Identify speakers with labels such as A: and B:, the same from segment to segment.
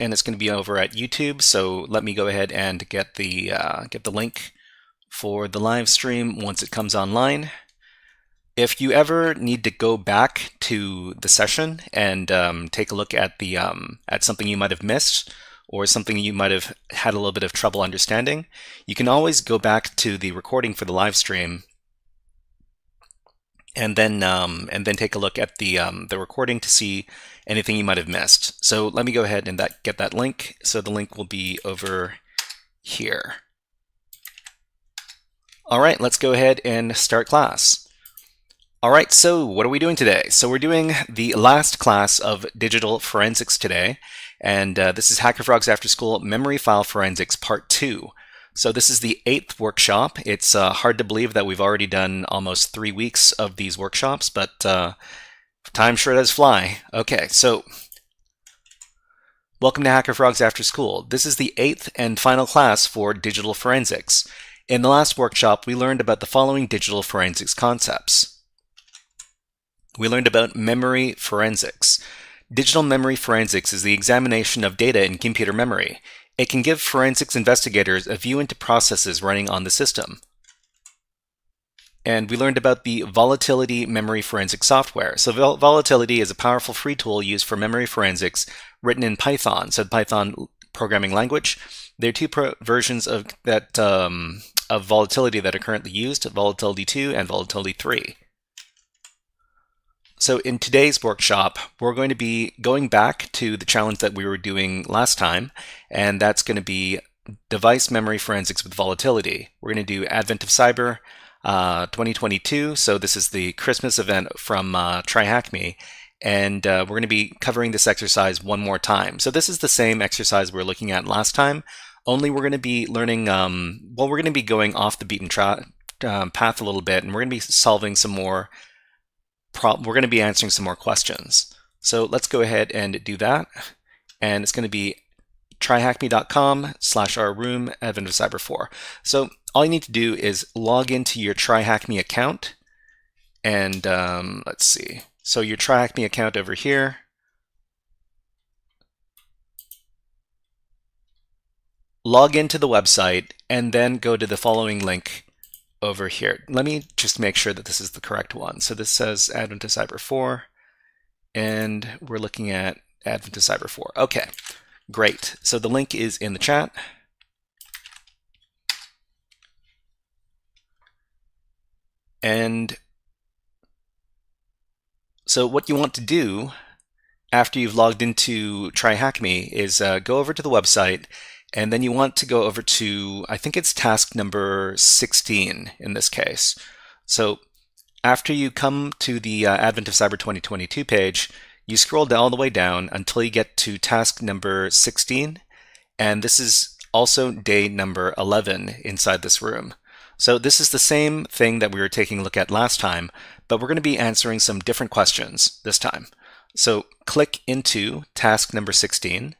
A: and it's going to be over at YouTube. So let me go ahead and get the link for the live stream once it comes online. If you ever need to go back to the session and take a look at the at something you might have missed or something you might have had a little bit of trouble understanding, you can always go back to the recording for the live stream and then take a look at the recording to see anything you might have missed. So let me go ahead and get that link. So the link will be over here. All right, let's go ahead and start class. All right, so what are we doing today? So we're doing the last class of digital forensics today, and this is HackerFrogs After School Memory File Forensics Part 2. So this is the 8th workshop. It's hard to believe that we've already done almost 3 weeks of these workshops, but time sure does fly. Okay, so welcome to HackerFrogs After School. This is the 8th and final class for digital forensics. In the last workshop, we learned about the following digital forensics concepts. We learned about memory forensics. Digital memory forensics is the examination of data in computer memory. It can give forensics investigators a view into processes running on the system. And we learned about the volatility memory forensic software. So volatility is a powerful free tool used for memory forensics written in Python, so Python programming language. There are two versions of volatility that are currently used, Volatility 2 and Volatility 3. So in today's workshop, we're going to be going back to the challenge that we were doing last time, and that's going to be device memory forensics with volatility. We're going to do Advent of Cyber 2022, so this is the Christmas event from TryHackMe, and we're going to be covering this exercise one more time. So this is the same exercise we were looking at last time, only we're going to be learning, we're going to be going off the beaten path a little bit, and we're going to be solving some more we're going to be answering some more questions. So let's go ahead and do that. And it's going to be tryhackme.com/our-room Advent of Cyber 4. So all you need to do is log into your TryHackMe account. And let's see. So your TryHackMe account over here. Log into the website and then go to the following link over here. Let me just make sure that this is the correct one. So this says Advent of Cyber 4, and we're looking at Advent of Cyber 4. Okay, great. So the link is in the chat. And so what you want to do after you've logged into TryHackMe is go over to the website, and then you want to go over to, I think it's task number 16 in this case. So after you come to the Advent of Cyber 2022 page, you scroll all the way down until you get to task number 16. And this is also day number 11 inside this room. So this is the same thing that we were taking a look at last time, but we're going to be answering some different questions this time. So click into task number 16.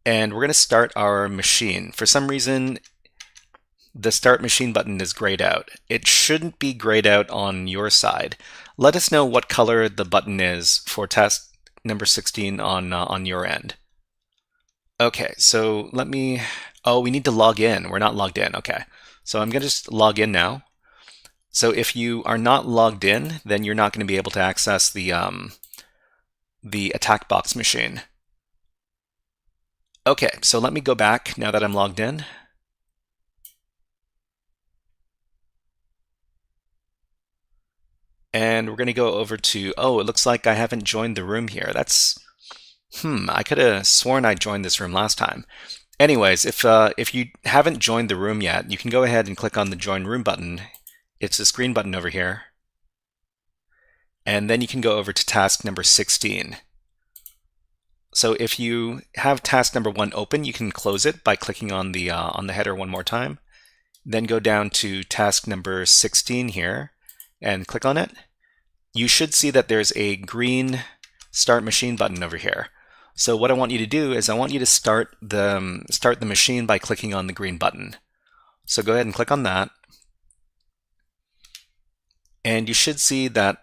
A: And we're going to start our machine. For some reason, the Start Machine button is grayed out. It shouldn't be grayed out on your side. Let us know what color the button is for task number 16 on your end. Okay, so let me, we need to log in. We're not logged in. Okay, so I'm going to just log in now. So if you are not logged in, then you're not going to be able to access the attack box machine. Okay, so let me go back now that I'm logged in. And we're going to go over to, it looks like I haven't joined the room here. That's, I could have sworn I joined this room last time. Anyways, if you haven't joined the room yet, you can go ahead and click on the Join Room button. It's this green button over here. And then you can go over to task number 16. So if you have task number 1 open, you can close it by clicking on the header one more time. Then go down to task number 16 here and click on it. You should see that there's a green Start Machine button over here. So what I want you to do is I want you to start the machine by clicking on the green button. So go ahead and click on that. And you should see that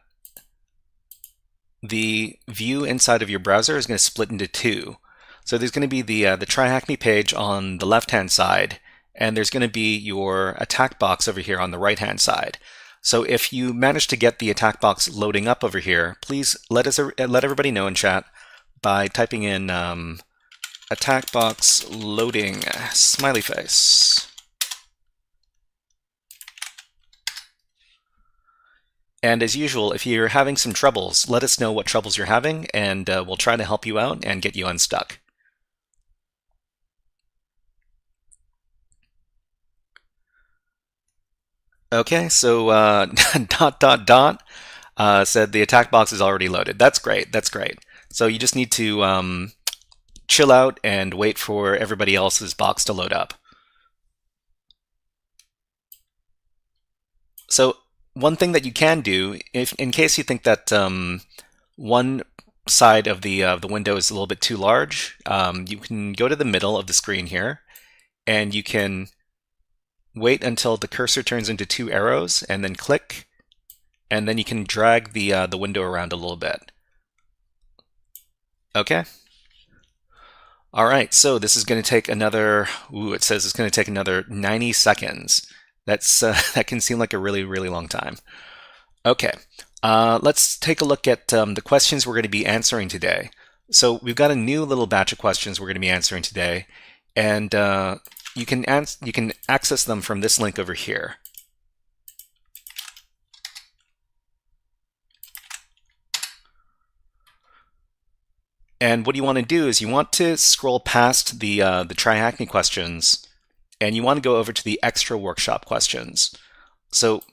A: the view inside of your browser is going to split into two. So there's going to be the Try Hack Me page on the left-hand side, and there's going to be your attack box over here on the right-hand side. So if you manage to get the attack box loading up over here, please let everybody know in chat by typing in attack box loading smiley face. And as usual, if you're having some troubles, let us know what troubles you're having, and we'll try to help you out and get you unstuck. Okay, so said the attack box is already loaded. That's great. That's great. So you just need to chill out and wait for everybody else's box to load up. So one thing that you can do, if in case you think that one side of the window is a little bit too large, you can go to the middle of the screen here, and you can wait until the cursor turns into two arrows, and then click, and then you can drag the window around a little bit. Okay. All right, so this is going to take another, it says it's going to take another 90 seconds. That's that can seem like a really, really long time. Okay, let's take a look at the questions we're going to be answering today. So we've got a new little batch of questions we're going to be answering today, and you can access them from this link over here. And what you want to do is you want to scroll past the Try Hack Me questions, and you want to go over to the extra workshop questions. So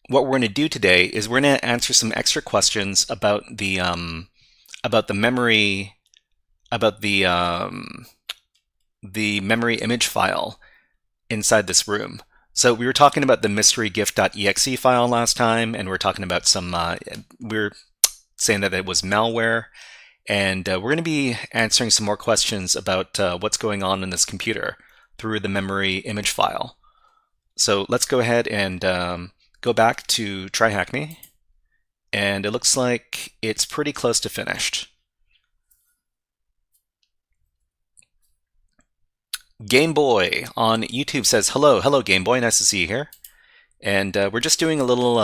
A: what we're going to do today is we're going to answer some extra questions about the memory, about the memory image file inside this room. So we were talking about the mysterygif.exe file last time, and we're talking about some, we're saying that it was malware, and we're going to be answering some more questions about what's going on in this computer through the memory image file. So let's go ahead and go back to Try Hack Me, and it looks like it's pretty close to finished. Game Boy on YouTube says, hello Game Boy, nice to see you here. And we're just doing a little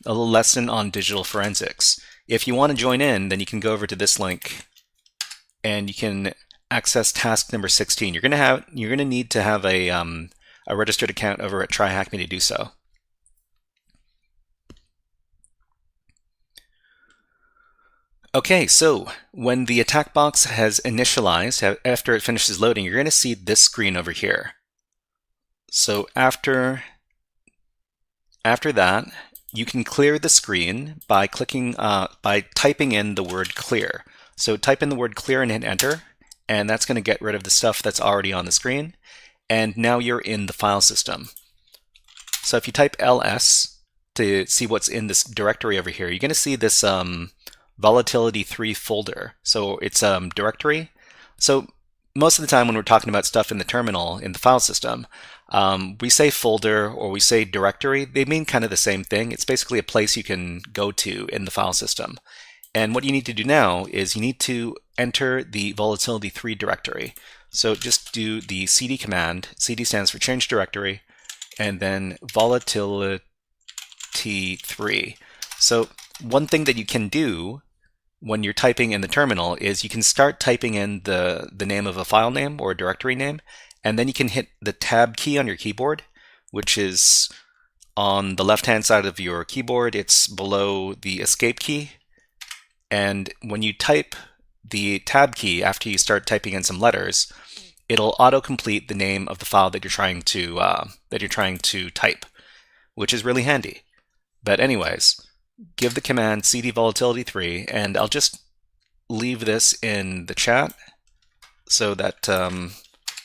A: lesson on digital forensics. If you want to join in, then you can go over to this link, and you can access task number 16. You're gonna need to have a registered account over at Try Hack Me to do so. Okay, so when the attack box has initialized, after it finishes loading, you're going to see this screen over here. So after that, you can clear the screen by typing in the word clear. So type in the word clear and hit enter, and that's going to get rid of the stuff that's already on the screen. And now you're in the file system. So if you type ls to see what's in this directory over here, you're going to see this volatility3 folder. So it's directory. So most of the time when we're talking about stuff in the terminal, in the file system, we say folder or we say directory. They mean kind of the same thing. It's basically a place you can go to in the file system. And what you need to do now is you need to enter the volatility3 directory. So just do the cd command. Cd stands for change directory, and then volatility3. So one thing that you can do when you're typing in the terminal is you can start typing in the name of a file name or a directory name, and then you can hit the tab key on your keyboard, which is on the left-hand side of your keyboard. It's below the escape key. And when you type the tab key after you start typing in some letters, it'll autocomplete the name of the file that you're trying to type, which is really handy. But anyways, give the command cd volatility3, and I'll just leave this in the chat so that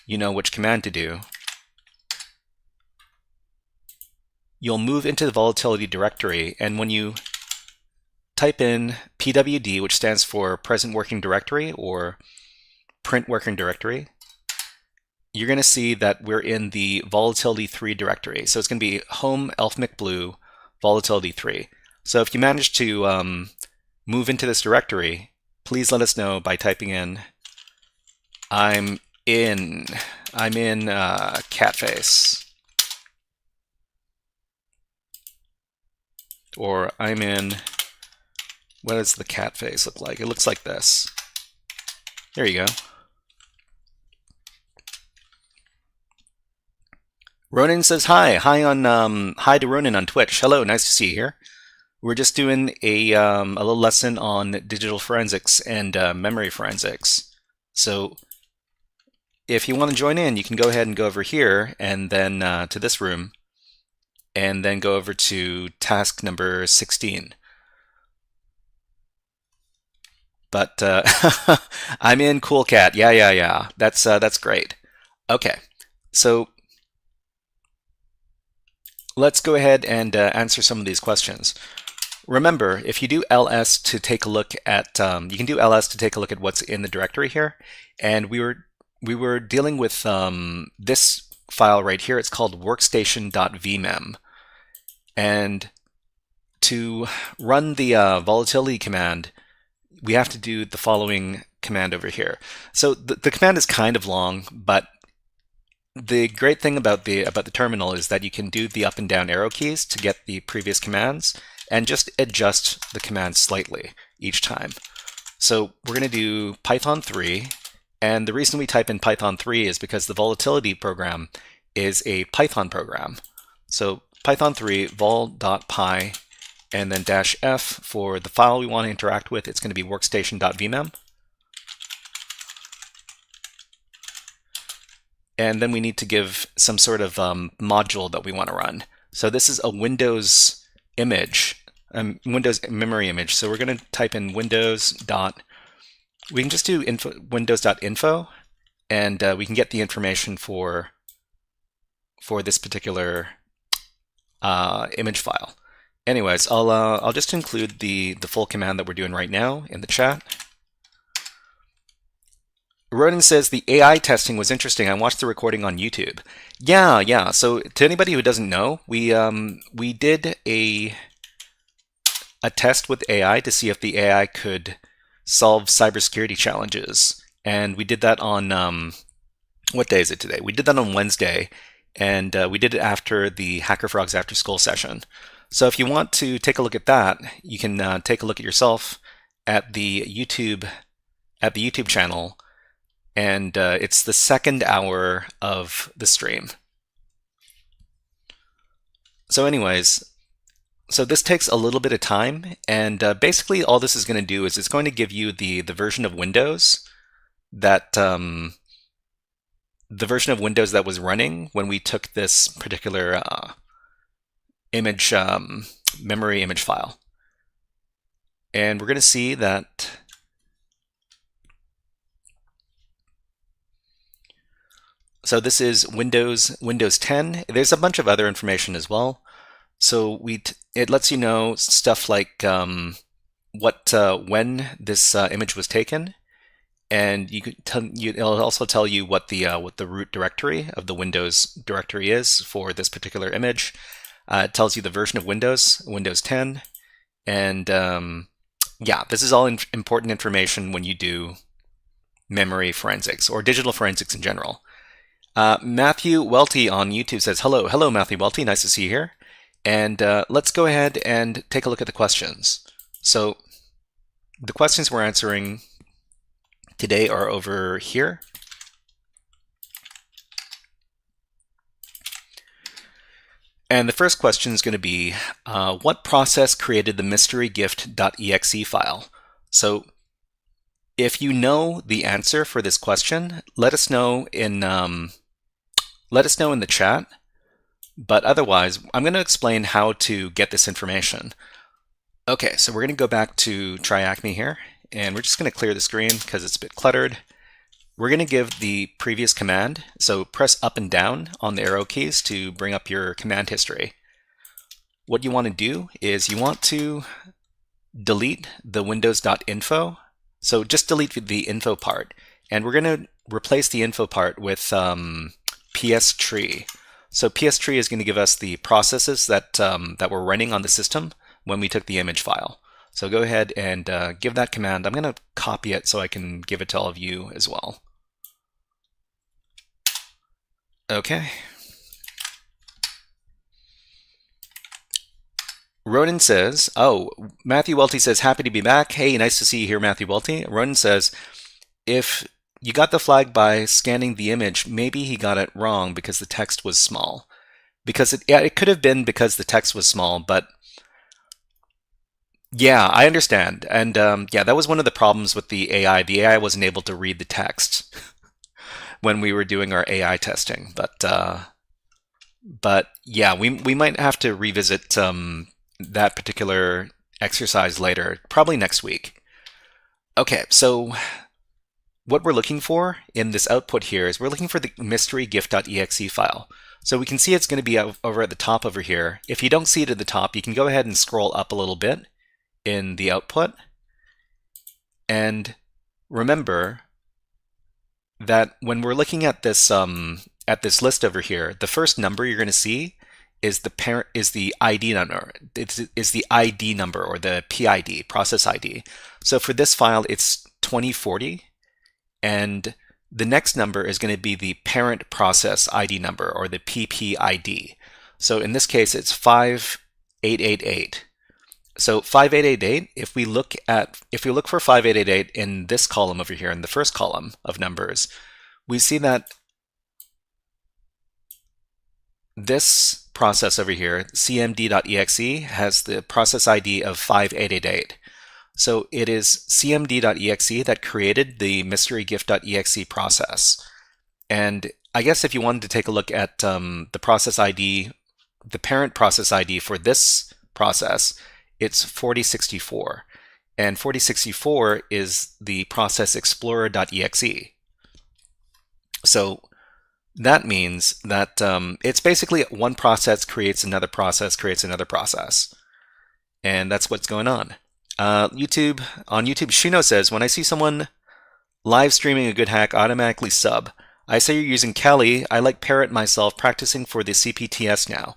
A: you know which command to do. You'll move into the volatility directory, and when you type in pwd, which stands for present working directory or print working directory, you're going to see that we're in the volatility3 directory. So it's going to be home elf mcblue volatility3. So if you manage to move into this directory, please let us know by typing in I'm in Catface, or I'm in, what does the cat face look like? It looks like this. There you go. Ronan says hi. Hi to Ronan on Twitch. Hello, nice to see you here. We're just doing a little lesson on digital forensics and memory forensics. So if you want to join in, you can go ahead and go over here and then to this room, and then go over to task number 16. But I'm in Cool Cat. Yeah. That's great. Okay, so let's go ahead and answer some of these questions. Remember, if you do ls to take a look at, you can do ls to take a look at what's in the directory here, and we were dealing with this file right here. It's called workstation.vmem, and to run the volatility command, we have to do the following command over here. So the command is kind of long, but the great thing about the terminal is that you can do the up and down arrow keys to get the previous commands and just adjust the command slightly each time. So we're going to do Python 3, and the reason we type in Python 3 is because the volatility program is a Python program. So Python 3 vol.py and then -f for the file we want to interact with. It's going to be workstation.vmem. And then we need to give some sort of module that we want to run. So this is a Windows image, Windows memory image. So we're going to type in Windows. We can just do windows.info, and we can get the information for this particular image file. Anyways, I'll just include the full command that we're doing right now in the chat. Ronan says the AI testing was interesting. I watched the recording on YouTube. Yeah. So to anybody who doesn't know, we did a test with AI to see if the AI could solve cybersecurity challenges, and we did that on what day is it today? We did that on Wednesday, and we did it after the HackerFrogs after school session. So if you want to take a look at that, you can take a look at yourself at the YouTube channel. And it's the second hour of the stream. So anyways, so this takes a little bit of time, and basically all this is going to do is it's going to give you the version of Windows that the version of Windows that was running when we took this particular image memory image file. And we're going to see that so this is Windows 10. There's a bunch of other information as well. So it lets you know stuff like when this image was taken, and it'll also tell you what the root directory of the Windows directory is for this particular image. It tells you the version of Windows 10, and yeah, this is all important information when you do memory forensics or digital forensics in general. Matthew Welty on YouTube says, hello Matthew Welty, nice to see you here. And let's go ahead and take a look at the questions. So the questions we're answering today are over here. And the first question is going to be, what process created the mysterygift.exe file? So if you know the answer for this question, let us know in the chat. But otherwise, I'm going to explain how to get this information. Okay, so we're going to go back to TryAcme here, and we're just going to clear the screen because it's a bit cluttered. We're going to give the previous command, so press up and down on the arrow keys to bring up your command history. What you want to do is you want to delete the windows.info. So just delete the info part, and we're going to replace the info part with pstree. So pstree is going to give us the processes that were running on the system when we took the image file. So go ahead and give that command. I'm going to copy it so I can give it to all of you as well. Okay. Ronan says, oh, Matthew Welty says, happy to be back. Hey, nice to see you here, Matthew Welty. Ronan says, if you got the flag by scanning the image, maybe he got it wrong because the text was small. Because it could have been because the text was small, but yeah, I understand. And yeah, that was one of the problems with the AI. The AI wasn't able to read the text when we were doing our AI testing. But yeah, we might have to revisit that particular exercise later, probably next week. Okay, so what we're looking for in this output here is we're looking for the mystery gift.exe file. So we can see it's going to be over at the top over here. If you don't see it at the top, you can go ahead and scroll up a little bit in the output. And remember that when we're looking at this list over here, the first number you're going to see is the ID number. Is the ID number, or the PID, process ID. So for this file, it's 2040, and the next number is going to be the parent process ID number, or the PPID. So in this case, it's 5888. So 5888, if we look for 5888 in this column over here, in the first column of numbers, we see that this process over here, cmd.exe, has the process ID of 5888. So it is cmd.exe that created the mystery gift.exe process. And I guess if you wanted to take a look at the process ID, the parent process ID for this process, it's 4064. And 4064 is the process explorer.exe. So that means that it's basically one process creates another process, creates another process. And that's what's going on. On YouTube, Shino says, when I see someone live streaming a good hack, automatically sub. I say you're using Kali. I like Parrot myself, practicing for the CPTS now.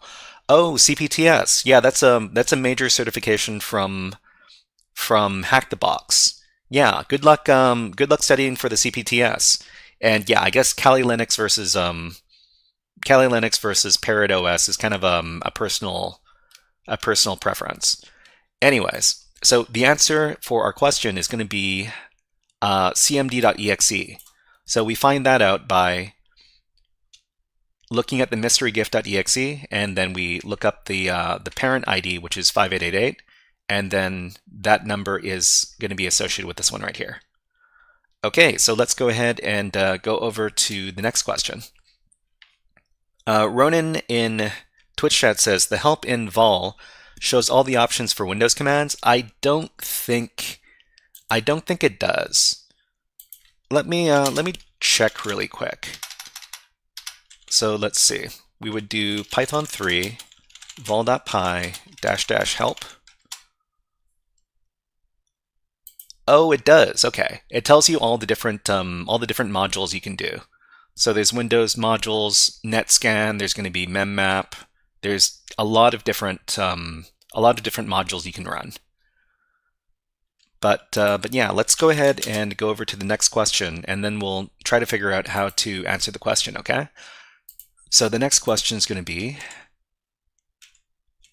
A: Oh, CPTS. Yeah, that's a major certification from Hack the Box. Yeah, good luck studying for the CPTS. And yeah, I guess Kali Linux versus Parrot OS is kind of a personal preference. Anyways, so the answer for our question is going to be cmd.exe. So we find that out by looking at the mystery gift.exe, and then we look up the parent ID, which is 5888, and then that number is going to be associated with this one right here. Okay, so let's go ahead and go over to the next question. Ronan in Twitch chat says, the help in vol shows all the options for Windows commands. I don't think it does. Let me check really quick. So let's see. We would do Python 3 vol.py -- help. Oh, it does. Okay, it tells you all the different modules you can do. So there's Windows modules, NetScan. There's going to be MemMap. There's a lot of different modules you can run. But yeah, let's go ahead and go over to the next question, and then we'll try to figure out how to answer the question. Okay. So the next question is going to be.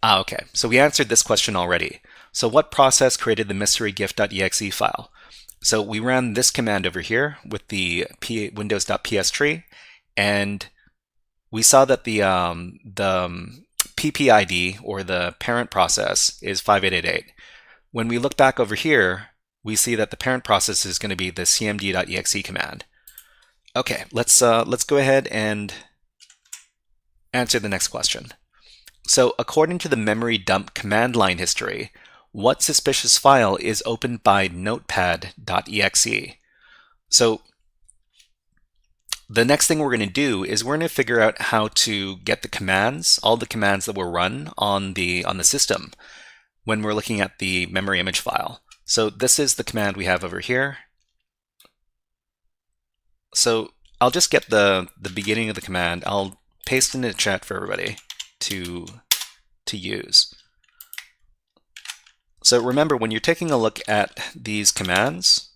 A: Okay. So we answered this question already. So what process created the mystery gift.exe file? So we ran this command over here with the windows.ps tree, and we saw that the PPID, or the parent process, is 5888. When we look back over here, we see that the parent process is going to be the cmd.exe command. Okay, let's go ahead and answer the next question. So according to the memory dump command line history, what suspicious file is opened by notepad.exe? So the next thing we're going to do is we're going to figure out how to get the commands, all the commands that were run on the system when we're looking at the memory image file. So this is the command we have over here. So I'll just get the beginning of the command. I'll paste in the chat for everybody to use. So remember, when you're taking a look at these commands,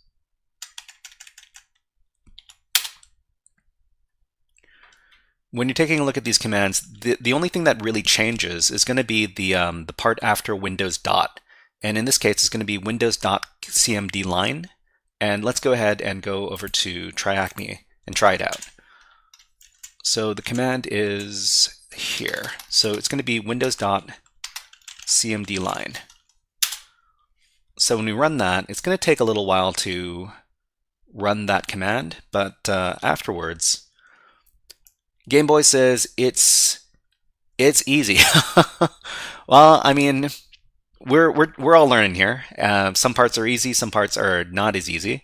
A: the only thing that really changes is going to be the part after Windows dot. And in this case, it's going to be Windows dot CMD line. And let's go ahead and go over to TryAcme and try it out. So the command is here. So it's going to be Windows dot CMD line. So when we run that, it's going to take a little while to run that command, but afterwards, Game Boy says it's easy. Well, I mean, we're all learning here. Some parts are easy, some parts are not as easy,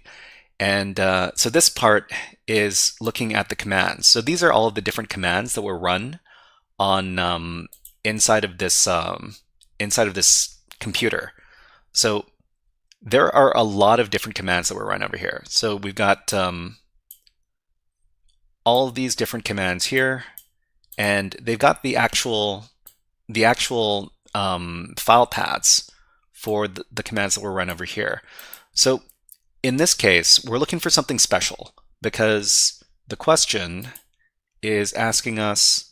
A: and so this part is looking at the commands. So these are all of the different commands that were run on inside of this computer. So there are a lot of different commands that were run over here. So we've got all of these different commands here, and they've got the actual file paths for the commands that were run over here. So in this case, we're looking for something special because the question is asking us,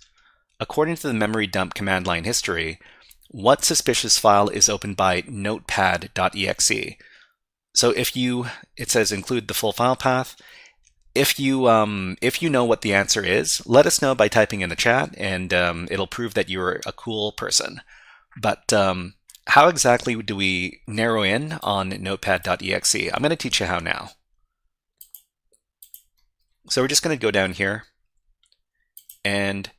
A: according to the memory dump command line history, what suspicious file is opened by notepad.exe? So it says include the full file path. If you know what the answer is, let us know by typing in the chat, and it'll prove that you're a cool person. But how exactly do we narrow in on notepad.exe? I'm going to teach you how now. So we're just going to go down here, and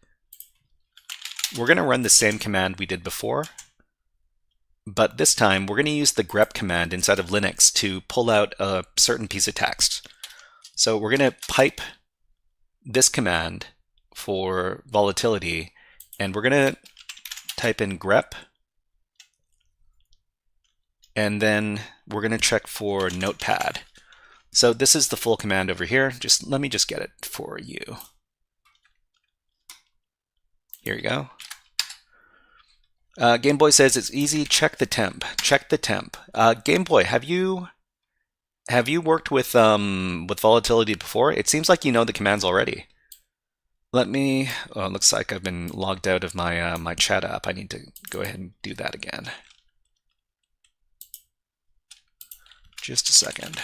A: we're going to run the same command we did before, but this time we're going to use the grep command inside of Linux to pull out a certain piece of text. So we're going to pipe this command for volatility, and we're going to type in grep, and then we're going to check for notepad. So this is the full command over here. Let me just get it for you. Here you go. Game Boy says it's easy. Check the temp. Check the temp. Game Boy, have you worked with volatility before? It seems like you know the commands already. Let me. Oh, it looks like I've been logged out of my my chat app. I need to go ahead and do that again. Just a second.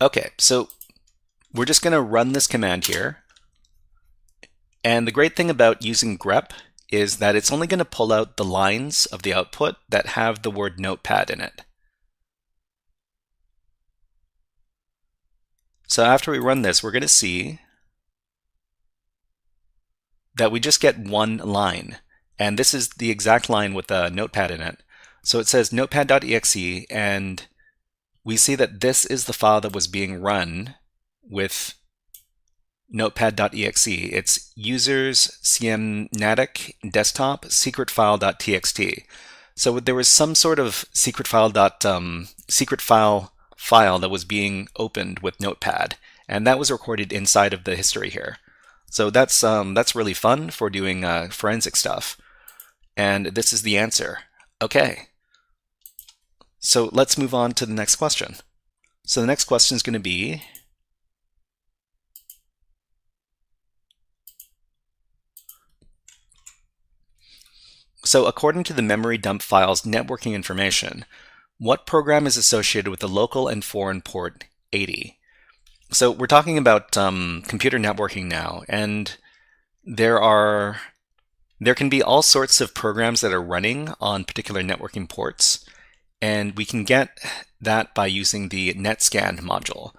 A: Okay, so we're just going to run this command here. And the great thing about using grep is that it's only going to pull out the lines of the output that have the word notepad in it. So after we run this, we're going to see that we just get one line. And this is the exact line with a notepad in it. So it says notepad.exe, and we see that this is the file that was being run with notepad.exe. It's users cmnatic desktop secret file.txt. So there was some sort of secret file file that was being opened with Notepad, and that was recorded inside of the history here. So that's really fun for doing forensic stuff. And this is the answer. Okay. So let's move on to the next question. So the next question is going to be, so according to the memory dump file's networking information, what program is associated with the local and foreign port 80? So we're talking about computer networking now, and there can be all sorts of programs that are running on particular networking ports, and we can get that by using the netscan module.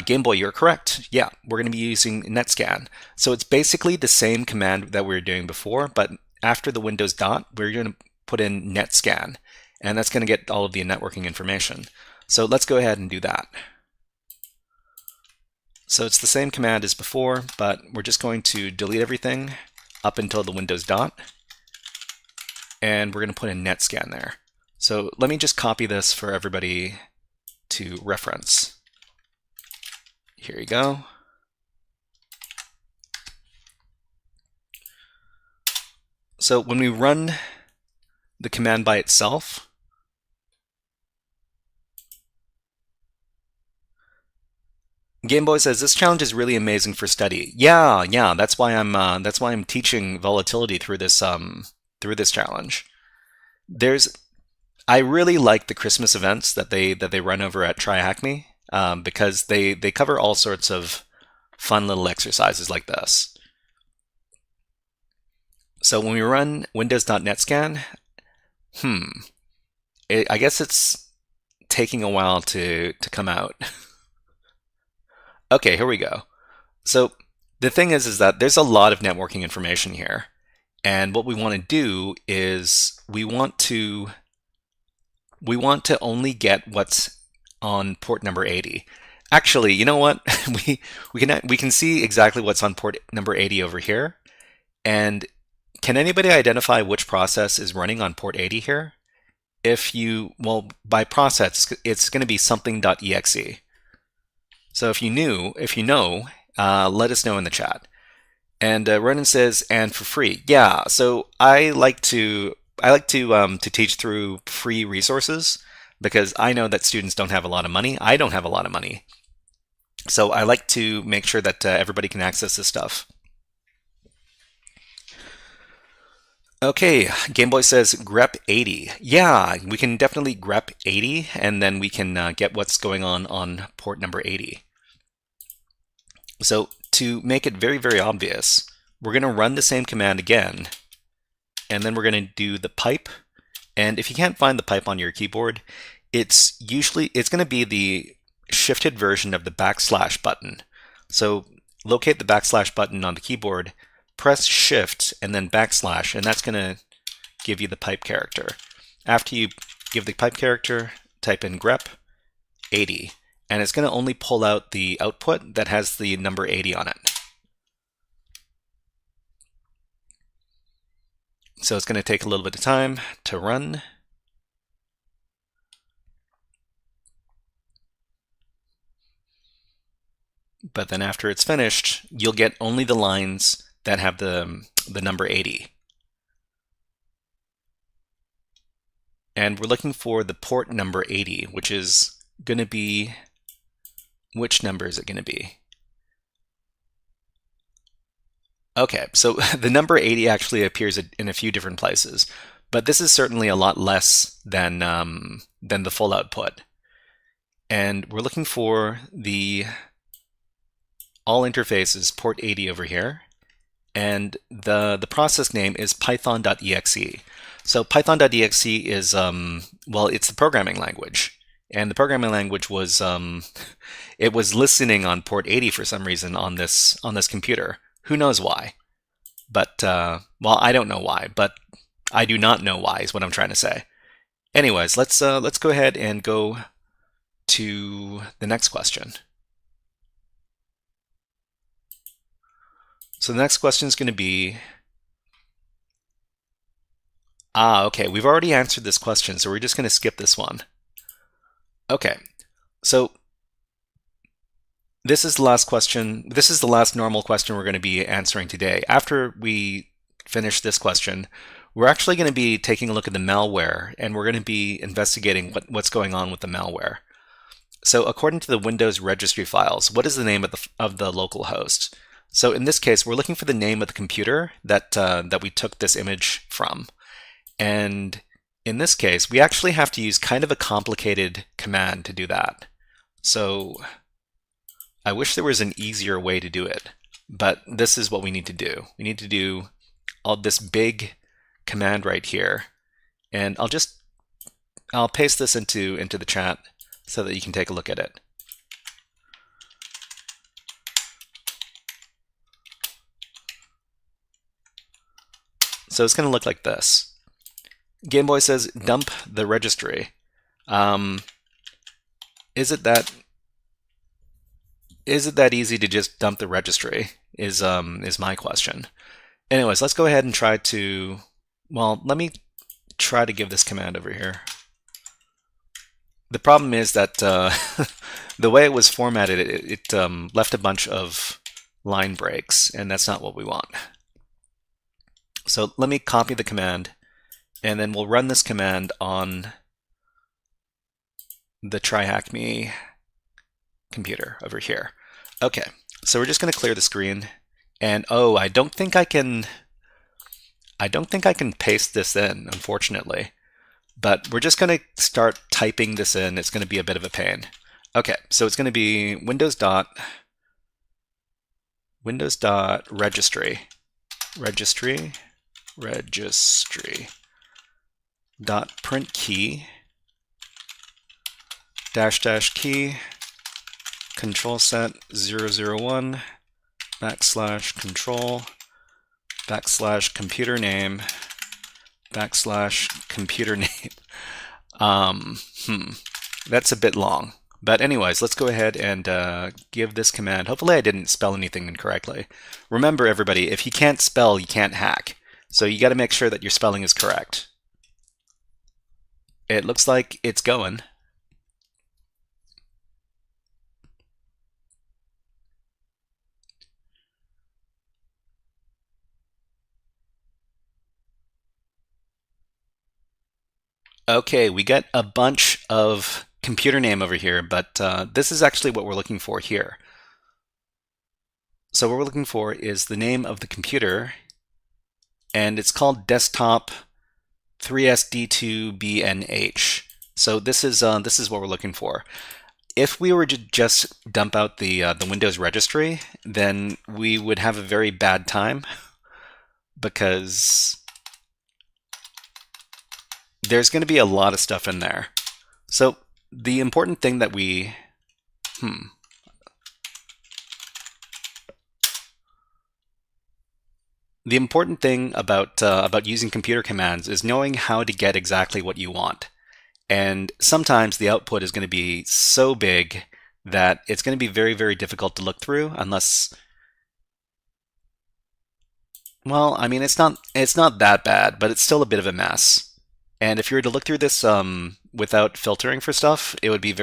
A: Game Boy, you're correct. Yeah, we're going to be using netscan. So it's basically the same command that we were doing before, but after the Windows dot, we're going to put in netscan, and that's going to get all of the networking information. So let's go ahead and do that. So it's the same command as before, but we're just going to delete everything up until the Windows dot, and we're going to put in netscan there. So let me just copy this for everybody to reference. Here you go. So when we run the command by itself, Gameboy says this challenge is really amazing for study. Yeah, that's why I'm teaching volatility through this challenge. There's I really like the Christmas events that they run over at Try Hack Me, because they cover all sorts of fun little exercises like this. So when we run Windows.NET scan, I guess it's taking a while to come out. Okay, here we go. So the thing is that there's a lot of networking information here. And what we want to do is we want to only get what's on port number 80. Actually, you know what? we can see exactly what's on port number 80 over here. And can anybody identify which process is running on port 80 here? Well, by process, it's going to be something.exe. So if you know, let us know in the chat. And Ronan says, and for free. Yeah, so I like to teach through free resources because I know that students don't have a lot of money. I don't have a lot of money. So I like to make sure that everybody can access this stuff. Okay, Gameboy says grep 80. Yeah, we can definitely grep 80 and then we can get what's going on port number 80. So to make it very, very obvious, we're going to run the same command again, and then we're going to do the pipe. And if you can't find the pipe on your keyboard, it's going to be the shifted version of the backslash button. So locate the backslash button on the keyboard, press shift and then backslash, and that's going to give you the pipe character. After you give the pipe character, type in grep 80, and it's going to only pull out the output that has the number 80 on it. So it's going to take a little bit of time to run. But then after it's finished, you'll get only the lines that have the number 80. And we're looking for the port number 80, which is going to be, which number is it going to be? Okay, so the number 80 actually appears in a few different places, but this is certainly a lot less than the full output. And we're looking for the all interfaces port 80 over here, and the process name is python.exe. So python.exe is well, it's the programming language, and the programming language was it was listening on port 80 for some reason on this computer. Who knows why? But well, I don't know why, but I do not know why is what I'm trying to say. Anyways, let's go ahead and go to the next question. So the next question is going to be, okay, we've already answered this question, so we're just going to skip this one. Okay, so this is the last question. This is the last normal question we're going to be answering today. After we finish this question, we're actually going to be taking a look at the malware, and we're going to be investigating what's going on with the malware. So according to the Windows registry files, what is the name of the local host? So in this case, we're looking for the name of the computer that we took this image from. And in this case, we actually have to use kind of a complicated command to do that. So I wish there was an easier way to do it, but this is what we need to do. We need to do all this big command right here, and I'll paste this into the chat so that you can take a look at it. So it's going to look like this. Gameboy says dump the registry. Is it that easy to just dump the registry? Is my question. Anyways, let's go ahead and try to, well, let me try to give this command over here. The problem is that the way it was formatted, it left a bunch of line breaks, and that's not what we want. So let me copy the command, and then we'll run this command on the TryHackMe computer over here. Okay, so we're just going to clear the screen, and oh, I don't think I can paste this in, unfortunately. But we're just going to start typing this in. It's going to be a bit of a pain. Okay, so it's going to be registry dot print key dash key control set 001 \control \computer name \computer name. That's a bit long. But anyways, let's go ahead and give this command. Hopefully I didn't spell anything incorrectly. Remember, everybody, if you can't spell, you can't hack. So you got to make sure that your spelling is correct. It looks like it's going. Okay, we got a bunch of computer name over here, but this is actually what we're looking for here. So what we're looking for is the name of the computer, and it's called desktop 3SD2BNH. So this is what we're looking for. If we were to just dump out the Windows registry, then we would have a very bad time because there's going to be a lot of stuff in there. So the important thing that the important thing about using computer commands is knowing how to get exactly what you want. And sometimes the output is going to be so big that it's going to be very, very difficult to look through unless, well, I mean, it's not that bad, but it's still a bit of a mess. And if you were to look through this without filtering for stuff, it would be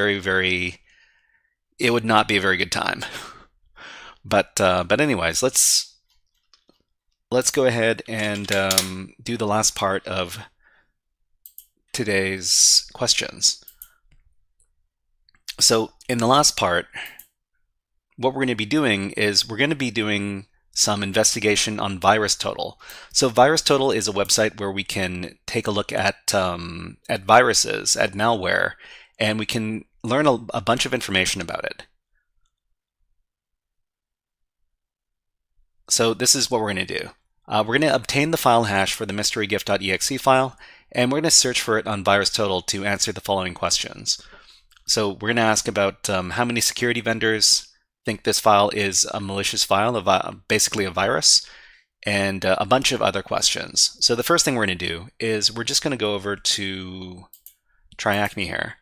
A: it would not be a very good time. But anyways, let's go ahead and do the last part of today's questions. So in the last part, what we're going to be doing is we're going to be doing some investigation on VirusTotal. So VirusTotal is a website where we can take a look at viruses, at malware, and we can learn a bunch of information about it. So this is what we're going to do. We're going to obtain the file hash for the mysterygift.exe file, and we're going to search for it on VirusTotal to answer the following questions. So we're going to ask about how many security vendors think this file is a malicious file, basically a virus, and a bunch of other questions. So the first thing we're going to do is we're just going to go over to TryHackMe here,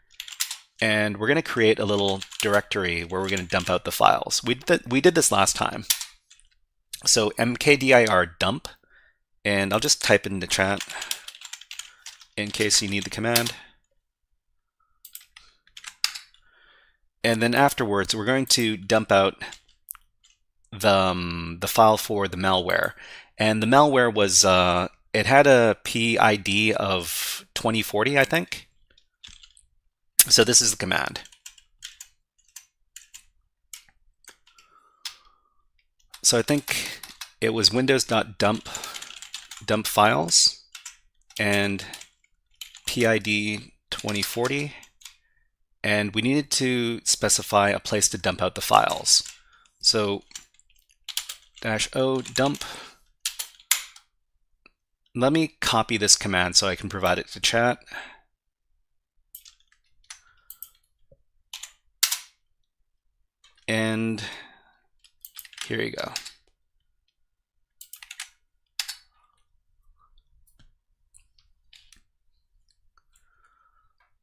A: and we're going to create a little directory where we're going to dump out the files. We did this last time. So mkdir dump, and I'll just type it in the chat in case you need the command. And then afterwards, we're going to dump out the file for the malware. And the malware was, it had a PID of 2040, I think. So this is the command. So I think it was windows.dump files and PID 2040. And we needed to specify a place to dump out the files. So -o dump. Let me copy this command so I can provide it to chat. And here you go.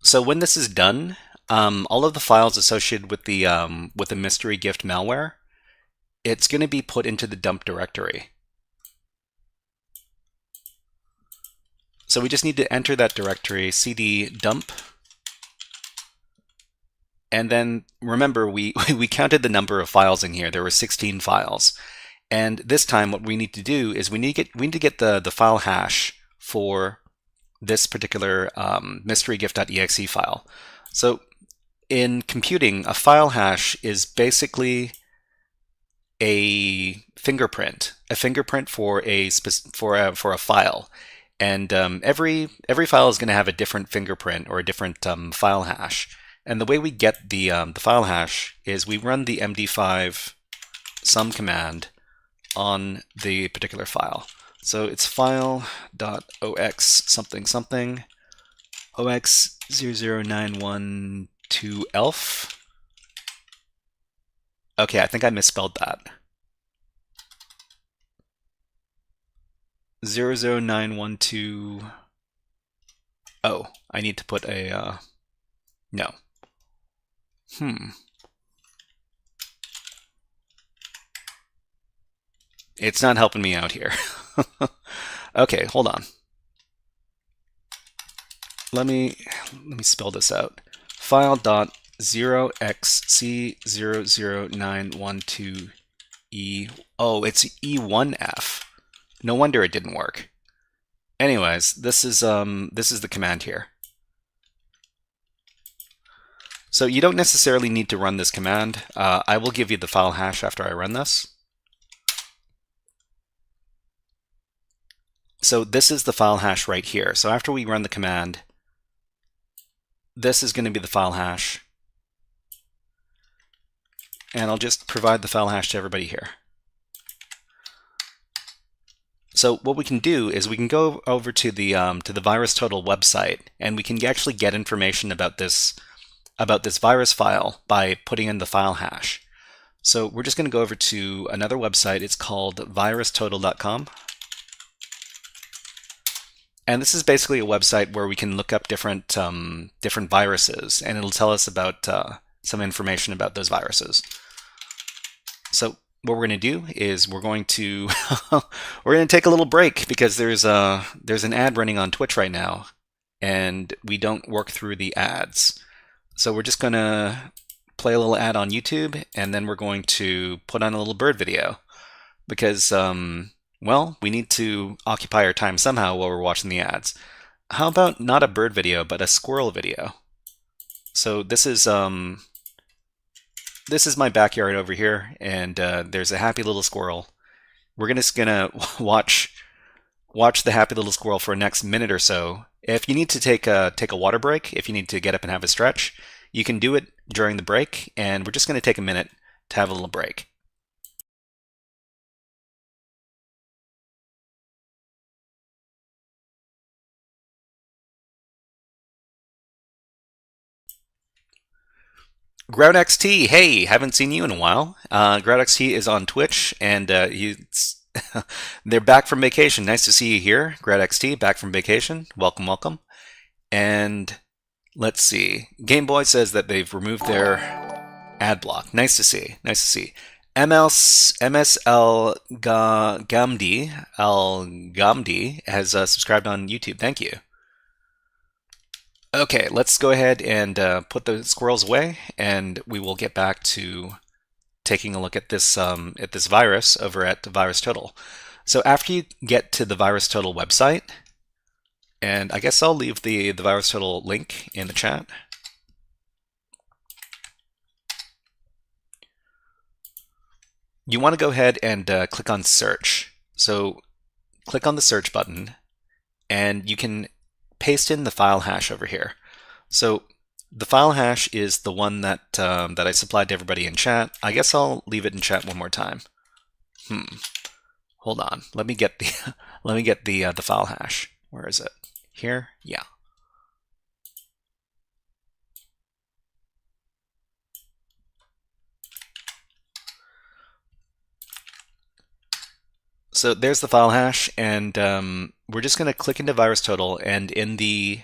A: So when this is done, all of the files associated with the mystery gift malware, it's going to be put into the dump directory. So we just need to enter that directory, cd dump, And then remember, we, we counted the number of files in here. There were 16 files. And this time what we need to do is we need to get the file hash for this particular mysterygift.exe file. So in computing, a file hash is basically a fingerprint for for a file. And every file is going to have a different fingerprint or a different file hash. And the way we get the file hash is we run the md5 sum command on the particular file. So it's file.ox something something ox00912elf. Okay, I think I misspelled that. 00912. Oh, I need to put a no. It's not helping me out here. Okay, hold on. Let me spell this out. File.0xc00912e. Oh, it's e1f. No wonder it didn't work. Anyways, this is the command here. So you don't necessarily need to run this command. I will give you the file hash after I run this. So this is the file hash right here. So after we run the command, this is going to be the file hash. And I'll just provide the file hash to everybody here. So what we can do is we can go over to the VirusTotal website, and we can actually get information about this virus file by putting in the file hash. So we're just going to go over to another website. It's called virustotal.com. And this is basically a website where we can look up different viruses, and it'll tell us about some information about those viruses. So what we're going to do is we're going to take a little break because there's an ad running on Twitch right now, and we don't work through the ads. So we're just going to play a little ad on YouTube, and then we're going to put on a little bird video because well, we need to occupy our time somehow while we're watching the ads. How about not a bird video, but a squirrel video? So this is my backyard over here, and there's a happy little squirrel. We're just gonna watch the happy little squirrel for the next minute or so. If you need to take a water break, if you need to get up and have a stretch, you can do it during the break, and we're just gonna take a minute to have a little break. GroutXT, hey, haven't seen you in a while. GroutXT is on Twitch, and they're back from vacation. Nice to see you here, GroutXT, back from vacation. Welcome, welcome. And let's see. Game Boy says that they've removed their ad block. Nice to see. Nice to see. MSL Gamdi has subscribed on YouTube. Thank you. Okay, let's go ahead and put the squirrels away, and we will get back to taking a look at this virus over at VirusTotal. So after you get to the VirusTotal website, and I guess I'll leave the VirusTotal link in the chat. You want to go ahead and click on search. So click on the search button, and you can paste in the file hash over here. So the file hash is the one that that I supplied to everybody in chat. I guess I'll leave it in chat one more time. Hold on. Let me get the the file hash. Where is it? Here? Yeah. So there's the file hash, and we're just going to click into VirusTotal, and in the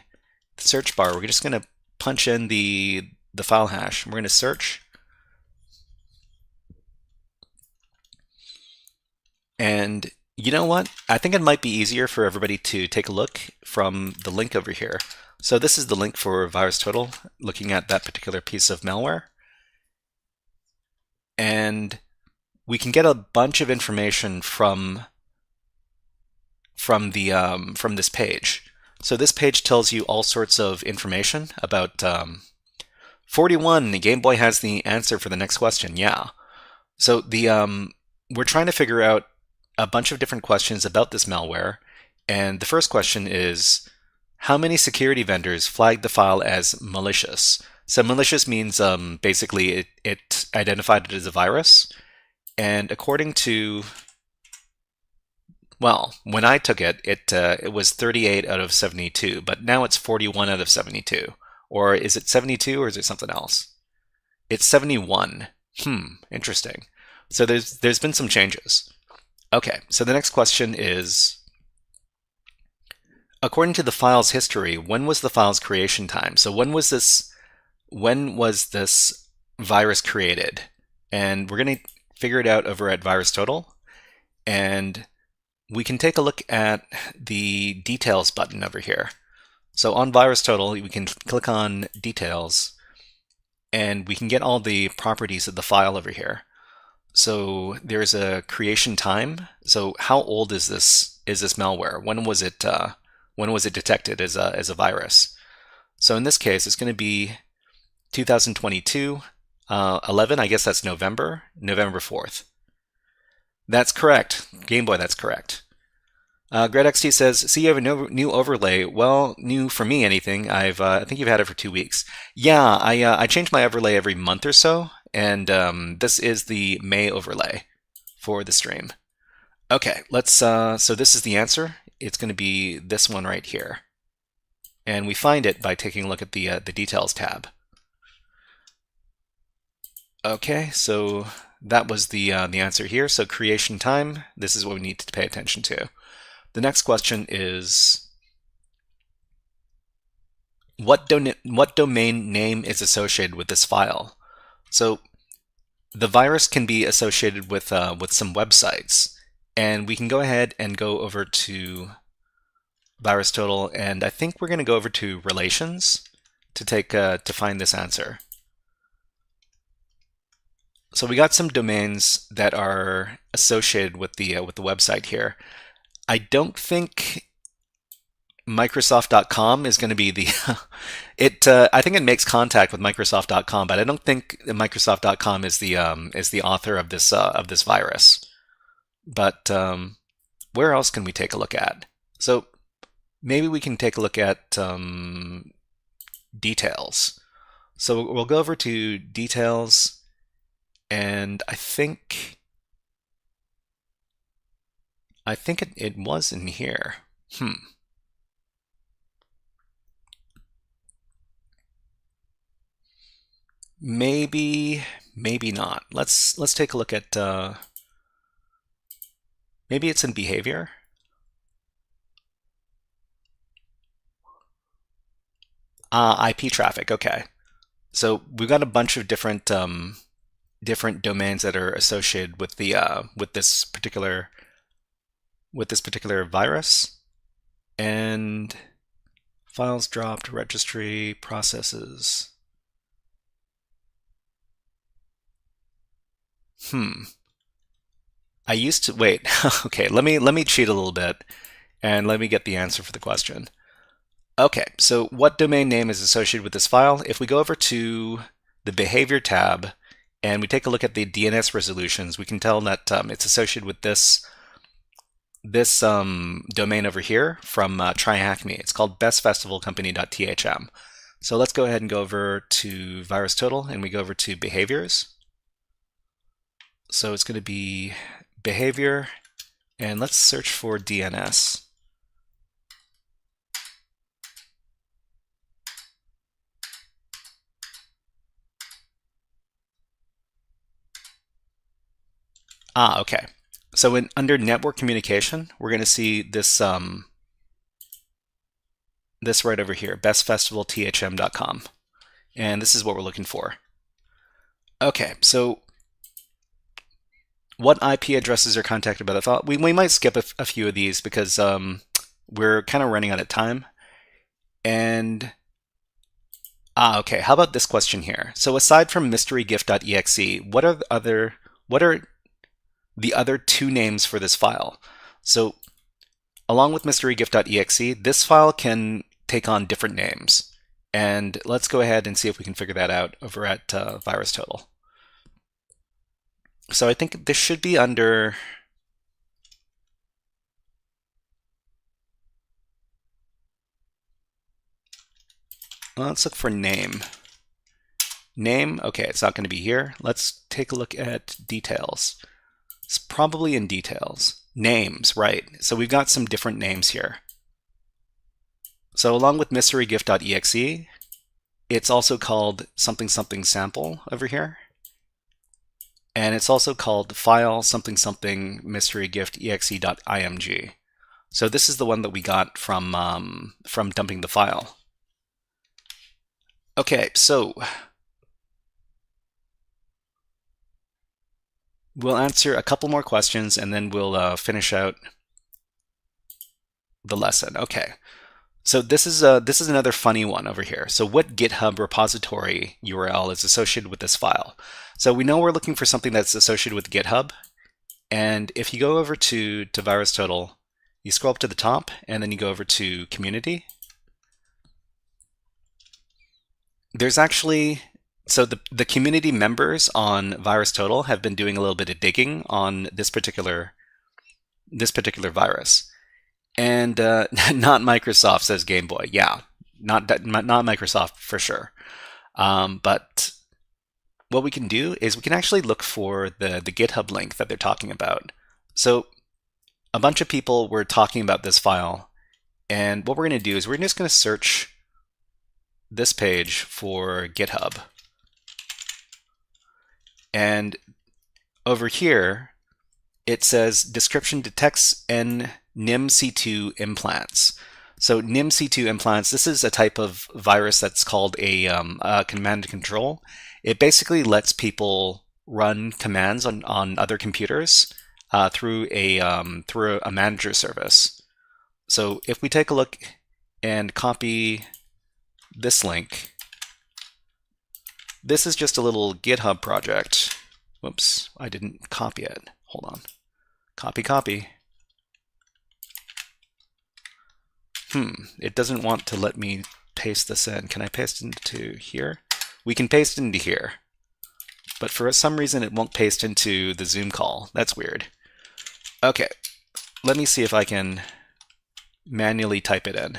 A: search bar, we're just going to punch in the file hash. We're going to search, and you know what? I think it might be easier for everybody to take a look from the link over here. So this is the link for VirusTotal, looking at that particular piece of malware. And we can get a bunch of information from this page. So this page tells you all sorts of information about 41. The Game Boy has the answer for the next question. Yeah. So we're trying to figure out a bunch of different questions about this malware, and the first question is, how many security vendors flagged the file as malicious? So malicious means basically it identified it as a virus, and according to, well, when I took it, it was 38 out of 72, but now it's 41 out of 72. Or is it 72 or is it something else? It's 71. Interesting. So there's been some changes. Okay, so the next question is, according to the file's history, when was the file's creation time? So when was this virus created? And we're going to figure it out over at VirusTotal, and we can take a look at the details button over here. So on VirusTotal, we can click on details, and we can get all the properties of the file over here. So there's a creation time. So how old is this malware? When was it detected as a virus? So in this case, it's going to be 2022, 11. I guess that's November 4th. That's correct. Game Boy, that's correct. GredXT says, "See, you have a new overlay." Well, new for me, anything. I think you've had it for 2 weeks. Yeah, I change my overlay every month or so, and this is the May overlay for the stream. Okay, let's. So this is the answer. It's going to be this one right here, and we find it by taking a look at the details tab. Okay, so that was the answer here. So creation time. This is what we need to pay attention to. The next question is, what domain name is associated with this file? So the virus can be associated with some websites, and we can go ahead and go over to VirusTotal, and I think we're going to go over to relations to find this answer. So we got some domains that are associated with the website here. I don't think Microsoft.com is going to be the I think it makes contact with Microsoft.com, but I don't think Microsoft.com is the author of this virus. But where else can we take a look at? So maybe we can take a look at details. So we'll go over to details, and I think it was in here. Maybe not. Let's take a look at maybe it's in behavior. IP traffic. Okay, so we've got a bunch of different domains that are associated with the with this particular virus, and files dropped, registry, processes. I used to wait. Okay, let me cheat a little bit and let me get the answer for the question. Okay, so what domain name is associated with this file? If we go over to the behavior tab and we take a look at the DNS resolutions, we can tell that it's associated with this domain over here from TryHackMe. It's called bestfestivalcompany.thm. So let's go ahead and go over to VirusTotal, and we go over to behaviors. So it's going to be behavior, and let's search for DNS. Okay. So under network communication, we're going to see this this right over here, bestfestivalthm.com, and this is what we're looking for. Okay, so what IP addresses are contacted by the file? We might skip a few of these because we're kind of running out of time. And okay, how about this question here? So aside from mysterygift.exe, what are the other two names for this file? So along with mysterygift.exe, this file can take on different names. And let's go ahead and see if we can figure that out over at VirusTotal. So I think this should be under... let's look for name. Name, okay, it's not going to be here. Let's take a look at details. It's probably in details. Names, right. So we've got some different names here. So along with mysterygift.exe, it's also called something something sample over here. And it's also called file something something mysterygift.exe.img. So this is the one that we got from dumping the file. Okay, so we'll answer a couple more questions and then we'll finish out the lesson. Okay, so this is another funny one over here. So what GitHub repository URL is associated with this file? So we know we're looking for something that's associated with GitHub. And if you go over to VirusTotal, you scroll up to the top and then you go over to Community. There's actually, so the community members on VirusTotal have been doing a little bit of digging on this particular virus. And not Microsoft, says Game Boy. Yeah, not Microsoft for sure. But what we can do is we can actually look for the GitHub link that they're talking about. So a bunch of people were talking about this file, and what we're going to do is we're just going to search this page for GitHub. And over here, it says description detects NIMC2 implants. So NIMC2 implants, this is a type of virus that's called a command and control. It basically lets people run commands on other computers through a manager service. So if we take a look and copy this link, this is just a little GitHub project. Whoops, I didn't copy it. Hold on. Copy. It doesn't want to let me paste this in. Can I paste it into here? We can paste it into here. But for some reason it won't paste into the Zoom call. That's weird. Okay, let me see if I can manually type it in.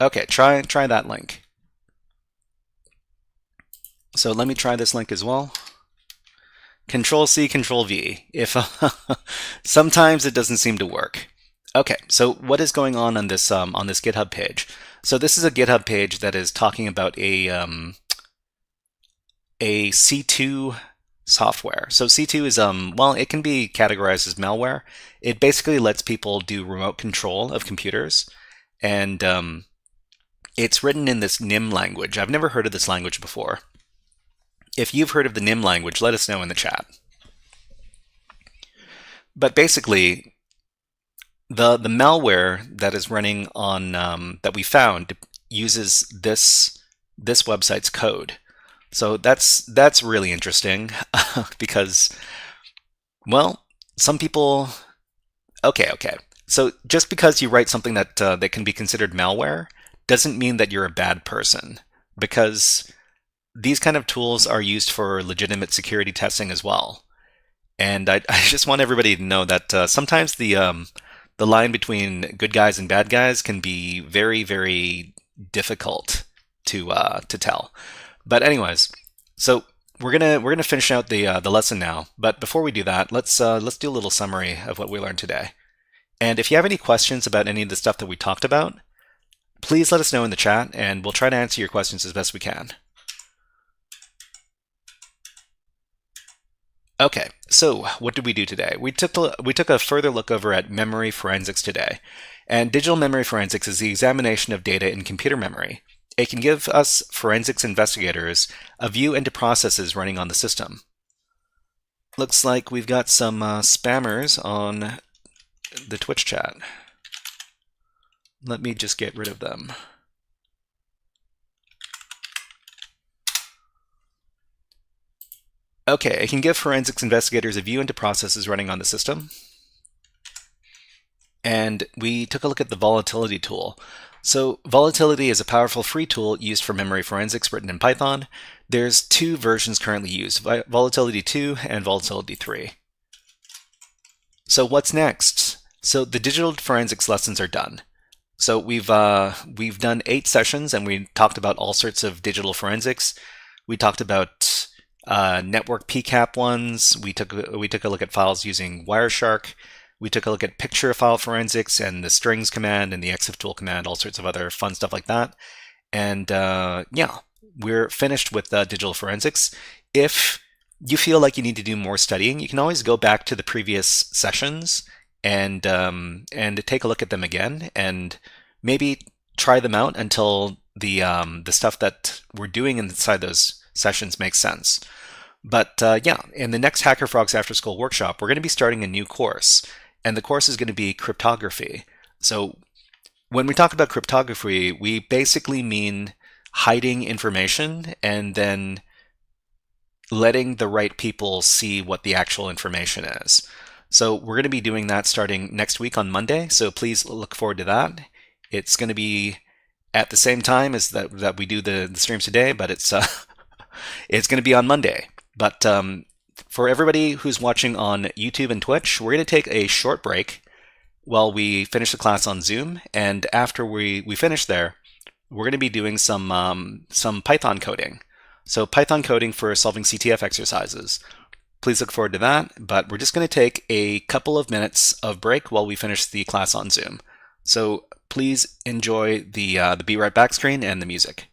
A: Okay, try that link. So let me try this link as well. Control C, Control V. If sometimes it doesn't seem to work. Okay, so what is going on this GitHub page? So this is a GitHub page that is talking about a C2 software. So C2 is well, it can be categorized as malware. It basically lets people do remote control of computers, and it's written in this NIM language. I've never heard of this language before. If you've heard of the NIM language, let us know in the chat. But basically, the malware that is running on that we found uses this website's code. So that's really interesting because, well, some people. Okay. So just because you write something that that can be considered malware doesn't mean that you're a bad person, because these kind of tools are used for legitimate security testing as well. And I just want everybody to know that sometimes the line between good guys and bad guys can be very, very difficult to tell. But anyways, so we're gonna finish out the lesson now. But before we do that, let's do a little summary of what we learned today. And if you have any questions about any of the stuff that we talked about, please let us know in the chat, and we'll try to answer your questions as best we can. Okay, so what did we do today? We took a further look over at memory forensics today. And digital memory forensics is the examination of data in computer memory. It can give us forensics investigators a view into processes running on the system. Looks like we've got some spammers on the Twitch chat. Let me just get rid of them. Okay, it can give forensics investigators a view into processes running on the system. And we took a look at the volatility tool. So volatility is a powerful free tool used for memory forensics written in Python. There's 2 versions currently used, Volatility 2 and Volatility 3. So what's next? So the digital forensics lessons are done. So we've done 8 sessions, and we talked about all sorts of digital forensics. We talked about network PCAP ones. We took a look at files using Wireshark. We took a look at picture file forensics and the strings command and the exif tool command, all sorts of other fun stuff like that. And yeah, we're finished with digital forensics. If you feel like you need to do more studying, you can always go back to the previous sessions and take a look at them again, and maybe try them out until the stuff that we're doing inside those sessions makes sense. But yeah, in the next HackerFrogs After School workshop, we're going to be starting a new course, and the course is going to be cryptography. So when we talk about cryptography, we basically mean hiding information and then letting the right people see what the actual information is. So we're going to be doing that starting next week on Monday, so please look forward to that. It's going to be at the same time as that we do the streams today, but it's it's going to be on Monday. But for everybody who's watching on YouTube and Twitch, we're going to take a short break while we finish the class on Zoom, and after we finish there, we're going to be doing some Python coding. So Python coding for solving CTF exercises. Please look forward to that, but we're just going to take a couple of minutes of break while we finish the class on Zoom. So please enjoy the Be Right Back screen and the music.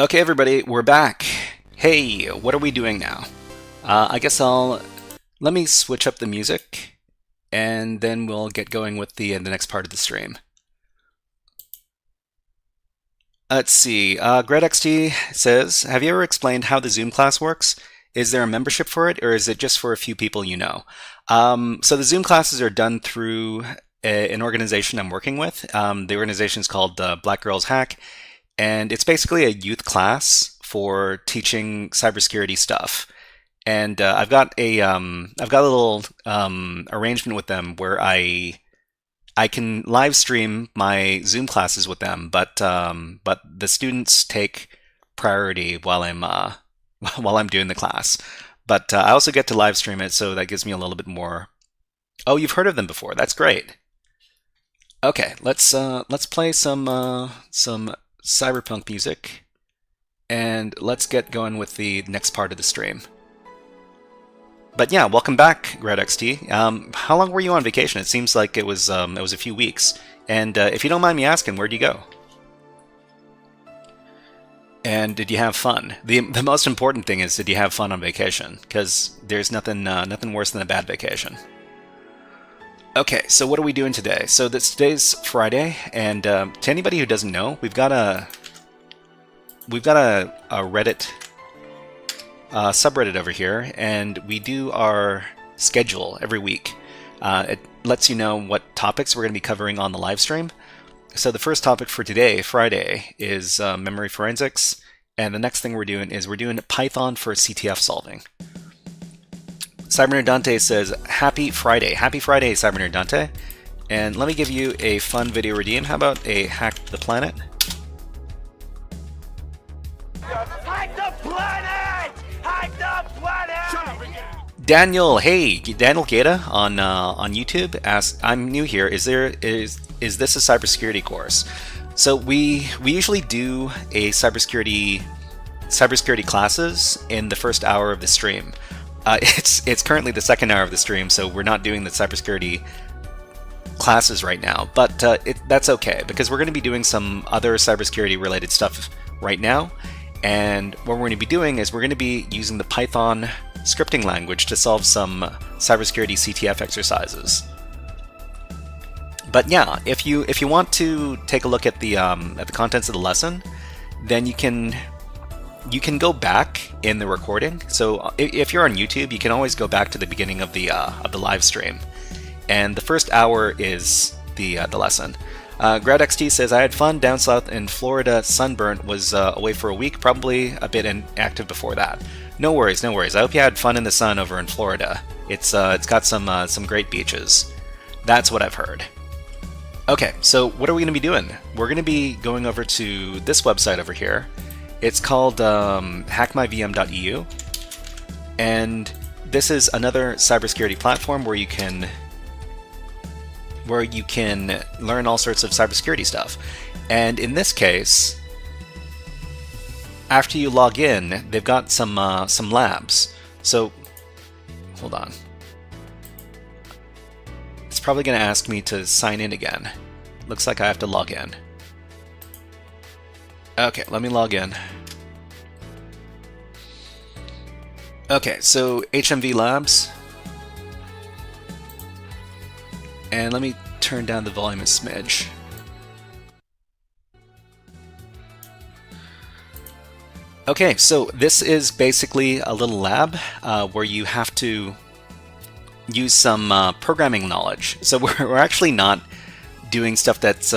A: Okay, everybody, we're back. Hey, what are we doing now? I guess let me switch up the music, and then we'll get going with the next part of the stream. Let's see. GredXT says, have you ever explained how the Zoom class works? Is there a membership for it, or is it just for a few people you know? So the Zoom classes are done through an organization I'm working with. The organization is called Black Girls Hack, and it's basically a youth class for teaching cybersecurity stuff. And I've got a little arrangement with them where I can live stream my Zoom classes with them, but the students take priority while I'm while I'm doing the class. But I also get to live stream it, so that gives me a little bit more. Oh, you've heard of them before. That's great. Okay, let's play some cyberpunk music, and let's get going with the next part of the stream. But yeah, welcome back, GredXT. How long were you on vacation? It seems like it was a few weeks. And if you don't mind me asking, where'd you go? And did you have fun? The most important thing is, did you have fun on vacation? Because there's nothing worse than a bad vacation. Okay, so what are we doing today? So today's Friday, and to anybody who doesn't know, we've got a Reddit subreddit over here, and we do our schedule every week. It lets you know what topics we're going to be covering on the live stream. So the first topic for today, Friday, is memory forensics, and the next thing we're doing Python for CTF solving. Cybernerd Dante says, Happy Friday, Cybernerd Dante. And let me give you a fun video redeem. How about a Hack the Planet? Hack the Planet! Hack the Planet! Daniel, hey, Daniel Gata on YouTube asks, I'm new here. Is this a cybersecurity course? So we usually do a cybersecurity classes in the first hour of the stream. It's currently the second hour of the stream, so we're not doing the cybersecurity classes right now. But that's okay, because we're going to be doing some other cybersecurity related stuff right now. And what we're going to be doing is we're going to be using the Python scripting language to solve some cybersecurity CTF exercises. But yeah, if you want to take a look at the contents of the lesson, then you can go back in the recording. So if you're on YouTube, you can always go back to the beginning of the live stream, and the first hour is the lesson. GradXT says, I had fun down south in Florida. Sunburnt, was away for a week, probably a bit inactive before that. No worries. I hope you had fun in the sun over in Florida. It's got some great beaches. That's what I've heard. Okay, so what are we going to be doing? We're going to be going over to this website over here. It's called hackmyvm.eu, and this is another cybersecurity platform where you can learn all sorts of cybersecurity stuff. And in this case, after you log in, they've got some labs. So hold on. It's probably going to ask me to sign in again. Looks like I have to log in. Okay, let me log in. Okay, so HMV Labs. And let me turn down the volume a smidge. Okay, so this is basically a little lab where you have to use some programming knowledge. So we're actually not doing stuff that's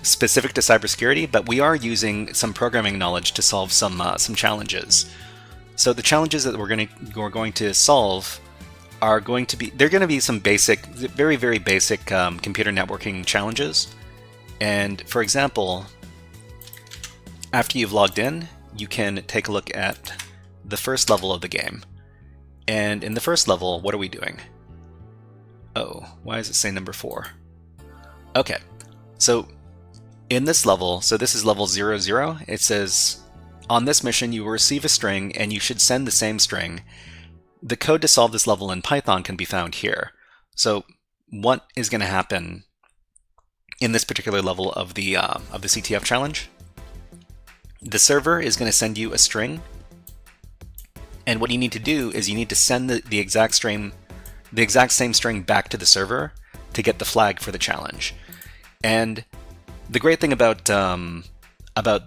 A: specific to cybersecurity, but we are using some programming knowledge to solve some challenges. So the challenges that we're going to solve are going to be some basic, very, very basic computer networking challenges. And for example, after you've logged in, you can take a look at the first level of the game. And in the first level, what are we doing? Oh, why does it say number 4? Okay, so in this level, so this is level 00, it says, on this mission you will receive a string and you should send the same string. The code to solve this level in Python can be found here. So what is going to happen in this particular level of the CTF challenge? the server is going to send you a string, and what you need to do is you need to send the exact same string back to the server to get the flag for the challenge. And the great thing about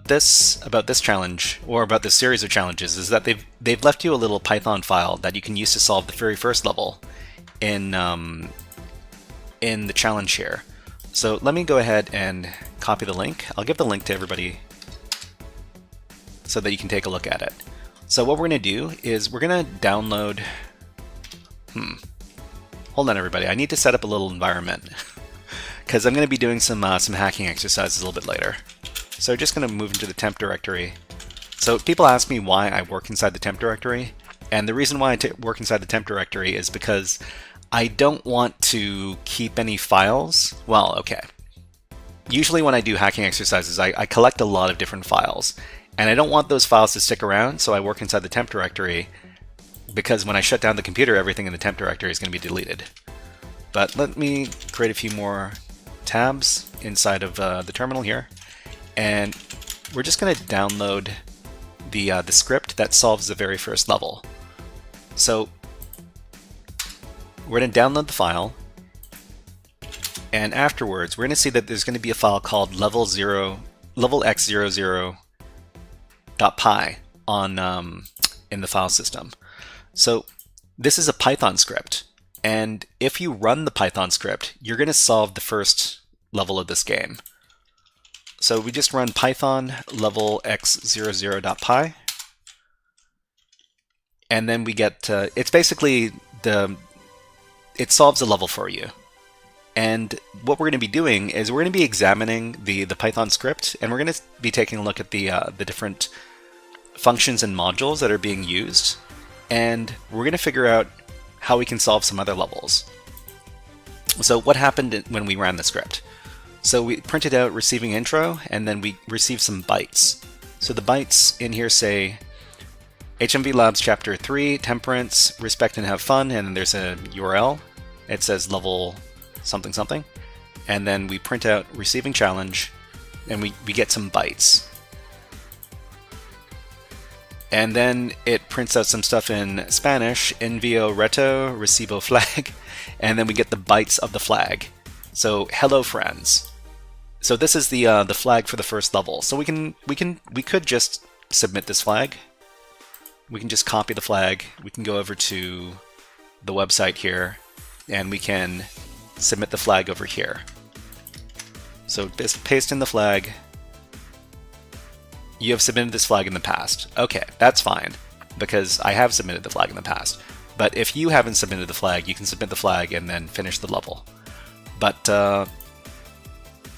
A: this challenge, or about this series of challenges, is that they've left you a little Python file that you can use to solve the very first level in the challenge here. So let me go ahead and copy the link. I'll give the link to everybody so that you can take a look at it. So what we're going to do is we're going to download... Hold on, everybody. I need to set up a little environment because I'm going to be doing some hacking exercises a little bit later. So just going to move into the temp directory. So people ask me why I work inside the temp directory, and the reason why I work inside the temp directory is because I don't want to keep any files. Well, okay. Usually when I do hacking exercises, I collect a lot of different files, and I don't want those files to stick around, so I work inside the temp directory, because when I shut down the computer, everything in the temp directory is going to be deleted. But let me create a few more tabs inside of the terminal here, and we're just going to download the script that solves the very first level. So we're going to download the file, and afterwards we're going to see that there's going to be a file called levelx00.py on in the file system. So this is a Python script, and if you run the Python script, you're going to solve the first level of this game. So we just run python levelx00.py, and then we get it's basically it solves a level for you. And what we're going to be doing is we're going to be examining the Python script, and we're going to be taking a look at the different functions and modules that are being used, and we're going to figure out how we can solve some other levels. So what happened when we ran the script? So we printed out receiving intro, and then we received some bytes. So the bytes in here say HMV Labs Chapter 3, Temperance, Respect and Have Fun, and then there's a URL. It says level something something, and then we print out receiving challenge, and we get some bytes. And then it prints out some stuff in Spanish, envío reto, recibo flag, and then we get the bytes of the flag. So hello friends. So this is the flag for the first level. So we could just submit this flag. We can just copy the flag. We can go over to the website here, and we can submit the flag over here. So just paste in the flag. You have submitted this flag in the past. Okay, that's fine, because I have submitted the flag in the past. But if you haven't submitted the flag, you can submit the flag and then finish the level. But,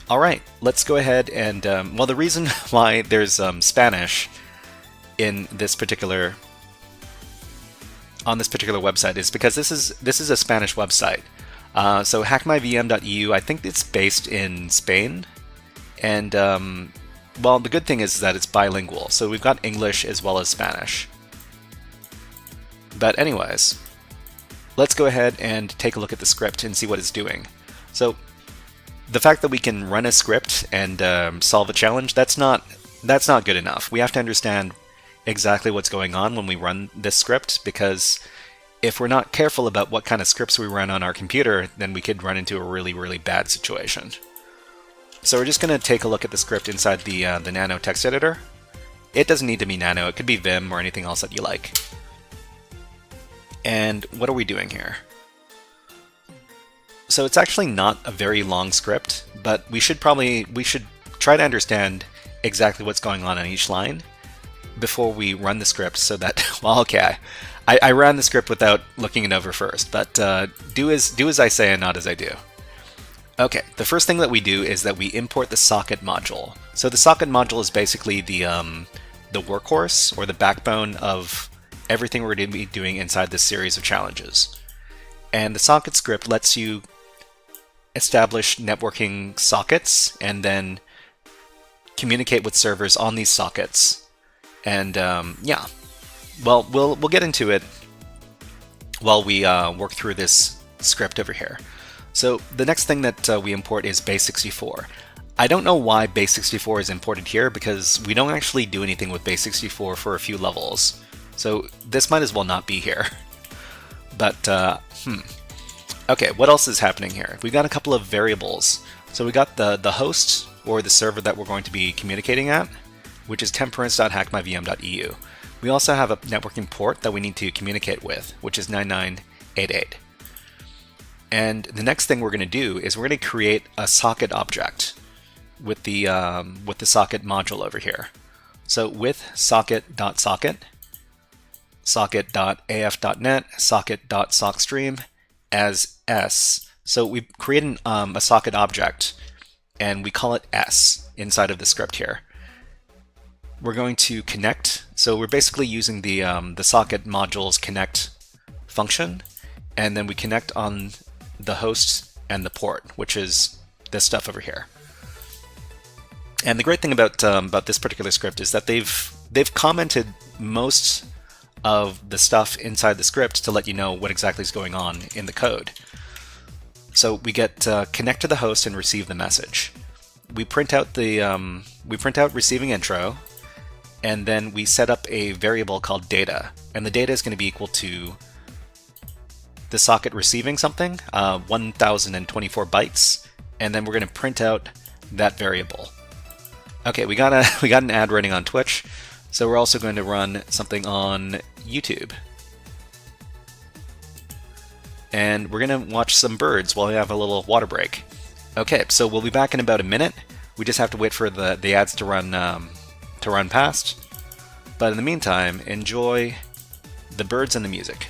A: alright, let's go ahead and, well, the reason why there's Spanish in this particular, on this particular website is because this is a Spanish website. So hackmyvm.eu, I think it's based in Spain, and well, the good thing is that it's bilingual, so we've got English as well as Spanish. But anyways, let's go ahead and take a look at the script and see what it's doing. So the fact that we can run a script and solve a challenge, that's not good enough. We have to understand exactly what's going on when we run this script, because if we're not careful about what kind of scripts we run on our computer, then we could run into a really, really bad situation. So we're just going to take a look at the script inside the Nano text editor. It doesn't need to be Nano, it could be Vim or anything else that you like. And what are we doing here? So it's actually not a very long script, but we should try to understand exactly what's going on each line before we run the script, so that, well, okay, I ran the script without looking it over first, but do as I say and not as I do. Okay, the first thing that we do is that we import the socket module. So the socket module is basically the workhorse, or the backbone of everything we're going to be doing inside this series of challenges. And the socket script lets you establish networking sockets and then communicate with servers on these sockets. And yeah, well, we'll get into it while we work through this script over here. So the next thing that we import is base64. I don't know why base64 is imported here, because we don't actually do anything with base64 for a few levels. So this might as well not be here. But, Okay, what else is happening here? We've got a couple of variables. So we got the host, or the server that we're going to be communicating at, which is temperance.hackmyvm.eu. We also have a networking port that we need to communicate with, which is 9988. And the next thing we're going to do is we're going to create a socket object with the socket module over here. So with socket.socket, socket.af.net, socket.sockstream as s. So we create a socket object, and we call it s inside of the script here. We're going to connect. So we're basically using the socket module's connect function, and then we connect on the host and the port, which is this stuff over here. And the great thing about this particular script is that they've commented most of the stuff inside the script to let you know what exactly is going on in the code. So we get connect to the host and receive the message. We print out receiving intro, and then we set up a variable called data, and the data is going to be equal to the socket receiving something, 1024 bytes, and then we're going to print out that variable. Okay, we got an ad running on Twitch, so we're also going to run something on YouTube. And we're going to watch some birds while we have a little water break. Okay, so we'll be back in about a minute. We just have to wait for the ads to run past. But in the meantime, enjoy the birds and the music.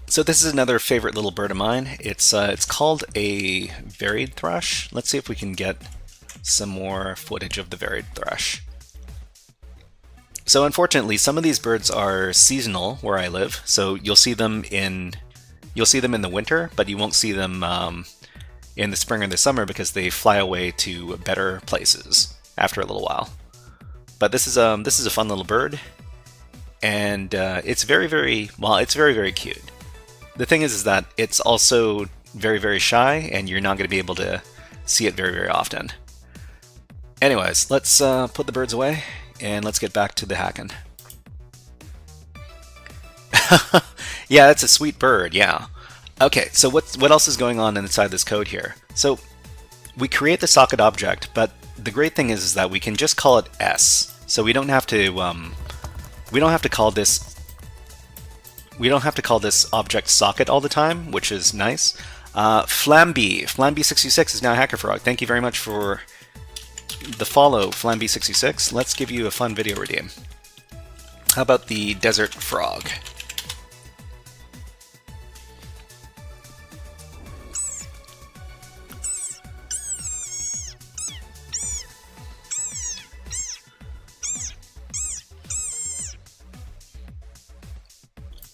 A: So this is another favorite little bird of mine. It's called a varied thrush. Let's see if we can get some more footage of the varied thrush. So unfortunately, some of these birds are seasonal where I live. So you'll see them in the winter, but you won't see them in the spring or the summer because they fly away to better places after a little while. But this is a fun little bird, and it's very, very cute. The thing is that it's also very, very shy, and you're not going to be able to see it very, very often. Anyways, let's put the birds away, and let's get back to the hacking. Yeah, that's a sweet bird, yeah. Okay, so what else is going on inside this code here? So we create the socket object, but the great thing is that we can just call it s. So we don't have to call this object socket all the time, which is nice. Flamby66 is now HackerFrog. Thank you very much for the follow, Flamby66. Let's give you a fun video redeem. How about the desert frog?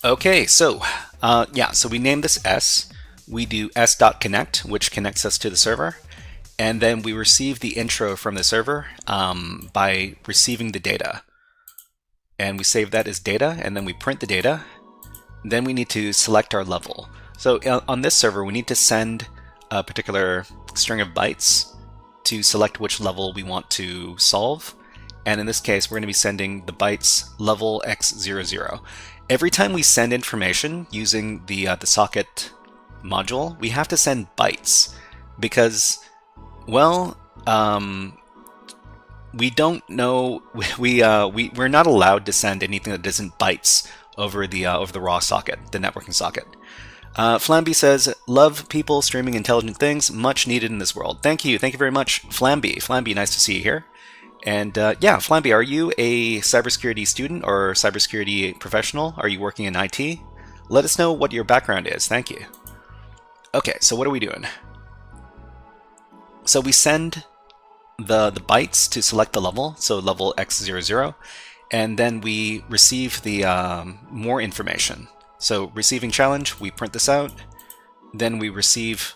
A: Okay, so so we name this s. We do s.connect, which connects us to the server, and then we receive the intro from the server by receiving the data. And we save that as data, and then we print the data. Then we need to select our level. So on this server, we need to send a particular string of bytes to select which level we want to solve. And in this case, we're going to be sending the bytes level x00. Every time we send information using the socket module, we have to send bytes because, well, we don't know. We're not allowed to send anything that isn't bytes over the raw socket, the networking socket. Flamby says, "Love people streaming intelligent things, much needed in this world." Thank you very much, Flamby. Flamby, nice to see you here. And yeah, Flamby, are you a cybersecurity student or cybersecurity professional? Are you working in IT? Let us know what your background is. Thank you. Okay, so what are we doing? So we send the bytes to select the level, so level x00, and then we receive the more information. So receiving challenge, we print this out, then we receive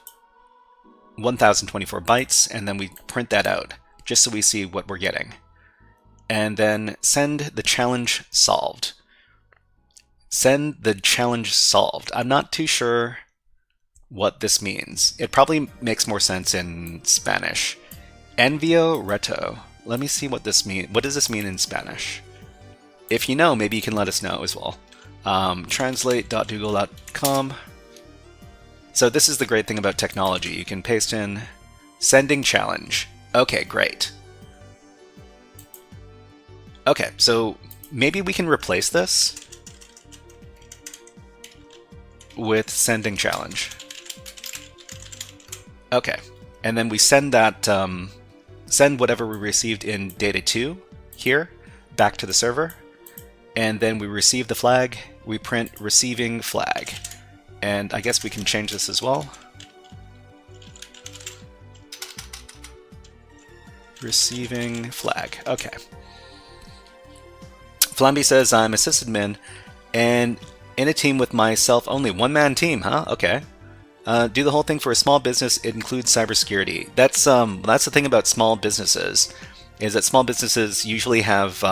A: 1024 bytes, and then we print that out, just so we see what we're getting. And then send the challenge solved. Send the challenge solved. I'm not too sure what this means. It probably makes more sense in Spanish. Envio reto. Let me see what this means. What does this mean in Spanish? If you know, maybe you can let us know as well. Translate.google.com. So this is the great thing about technology. You can paste in sending challenge. Okay, great. Okay, so maybe we can replace this with sending challenge. Okay, and then we send that, send whatever we received in data 2 here back to the server, and then we receive the flag, we print receiving flag. And I guess we can change this as well. Receiving flag. Okay. Flamby says, I'm a sysadmin and in a team with myself only. One-man team, huh? Okay. Do the whole thing for a small business. It includes cybersecurity. That's the thing about small businesses, is that small businesses usually have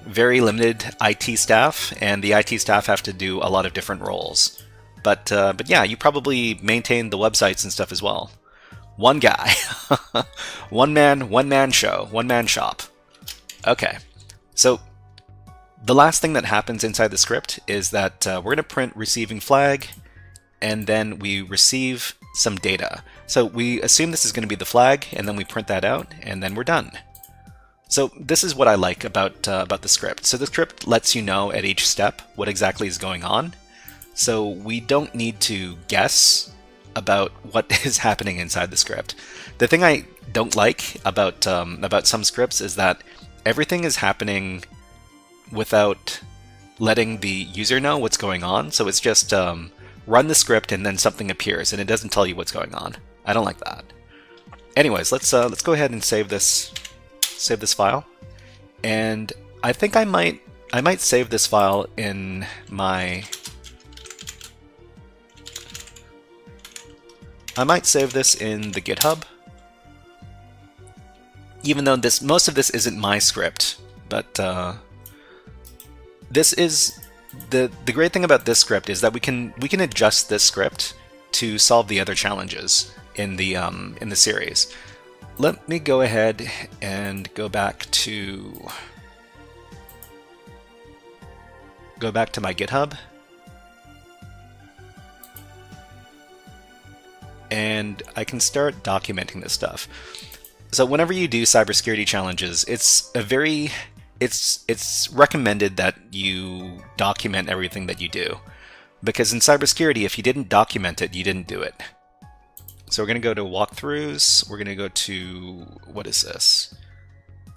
A: very limited IT staff, and the IT staff have to do a lot of different roles. But yeah, you probably maintain the websites and stuff as well. One guy, one man show, one man shop. Okay, so the last thing that happens inside the script is that we're going to print receiving flag, and then we receive some data. So we assume this is going to be the flag, and then we print that out, and then we're done. So this is what I like about the script. So the script lets you know at each step what exactly is going on. So we don't need to guess about what is happening inside the script. The thing I don't like about some scripts is that everything is happening without letting the user know what's going on. So it's just run the script and then something appears and it doesn't tell you what's going on. I don't like that. Anyways, let's go ahead and save this file. And I think I might save this file in my I might save this in the GitHub, even though most of this isn't my script. But this is the great thing about this script is that we can adjust this script to solve the other challenges in the series. Let me go ahead and go back to my GitHub. And I can start documenting this stuff. So whenever you do cybersecurity challenges, it's recommended that you document everything that you do. Because in cybersecurity, if you didn't document it, you didn't do it. So we're going to go to walkthroughs. We're going to go to, what is this?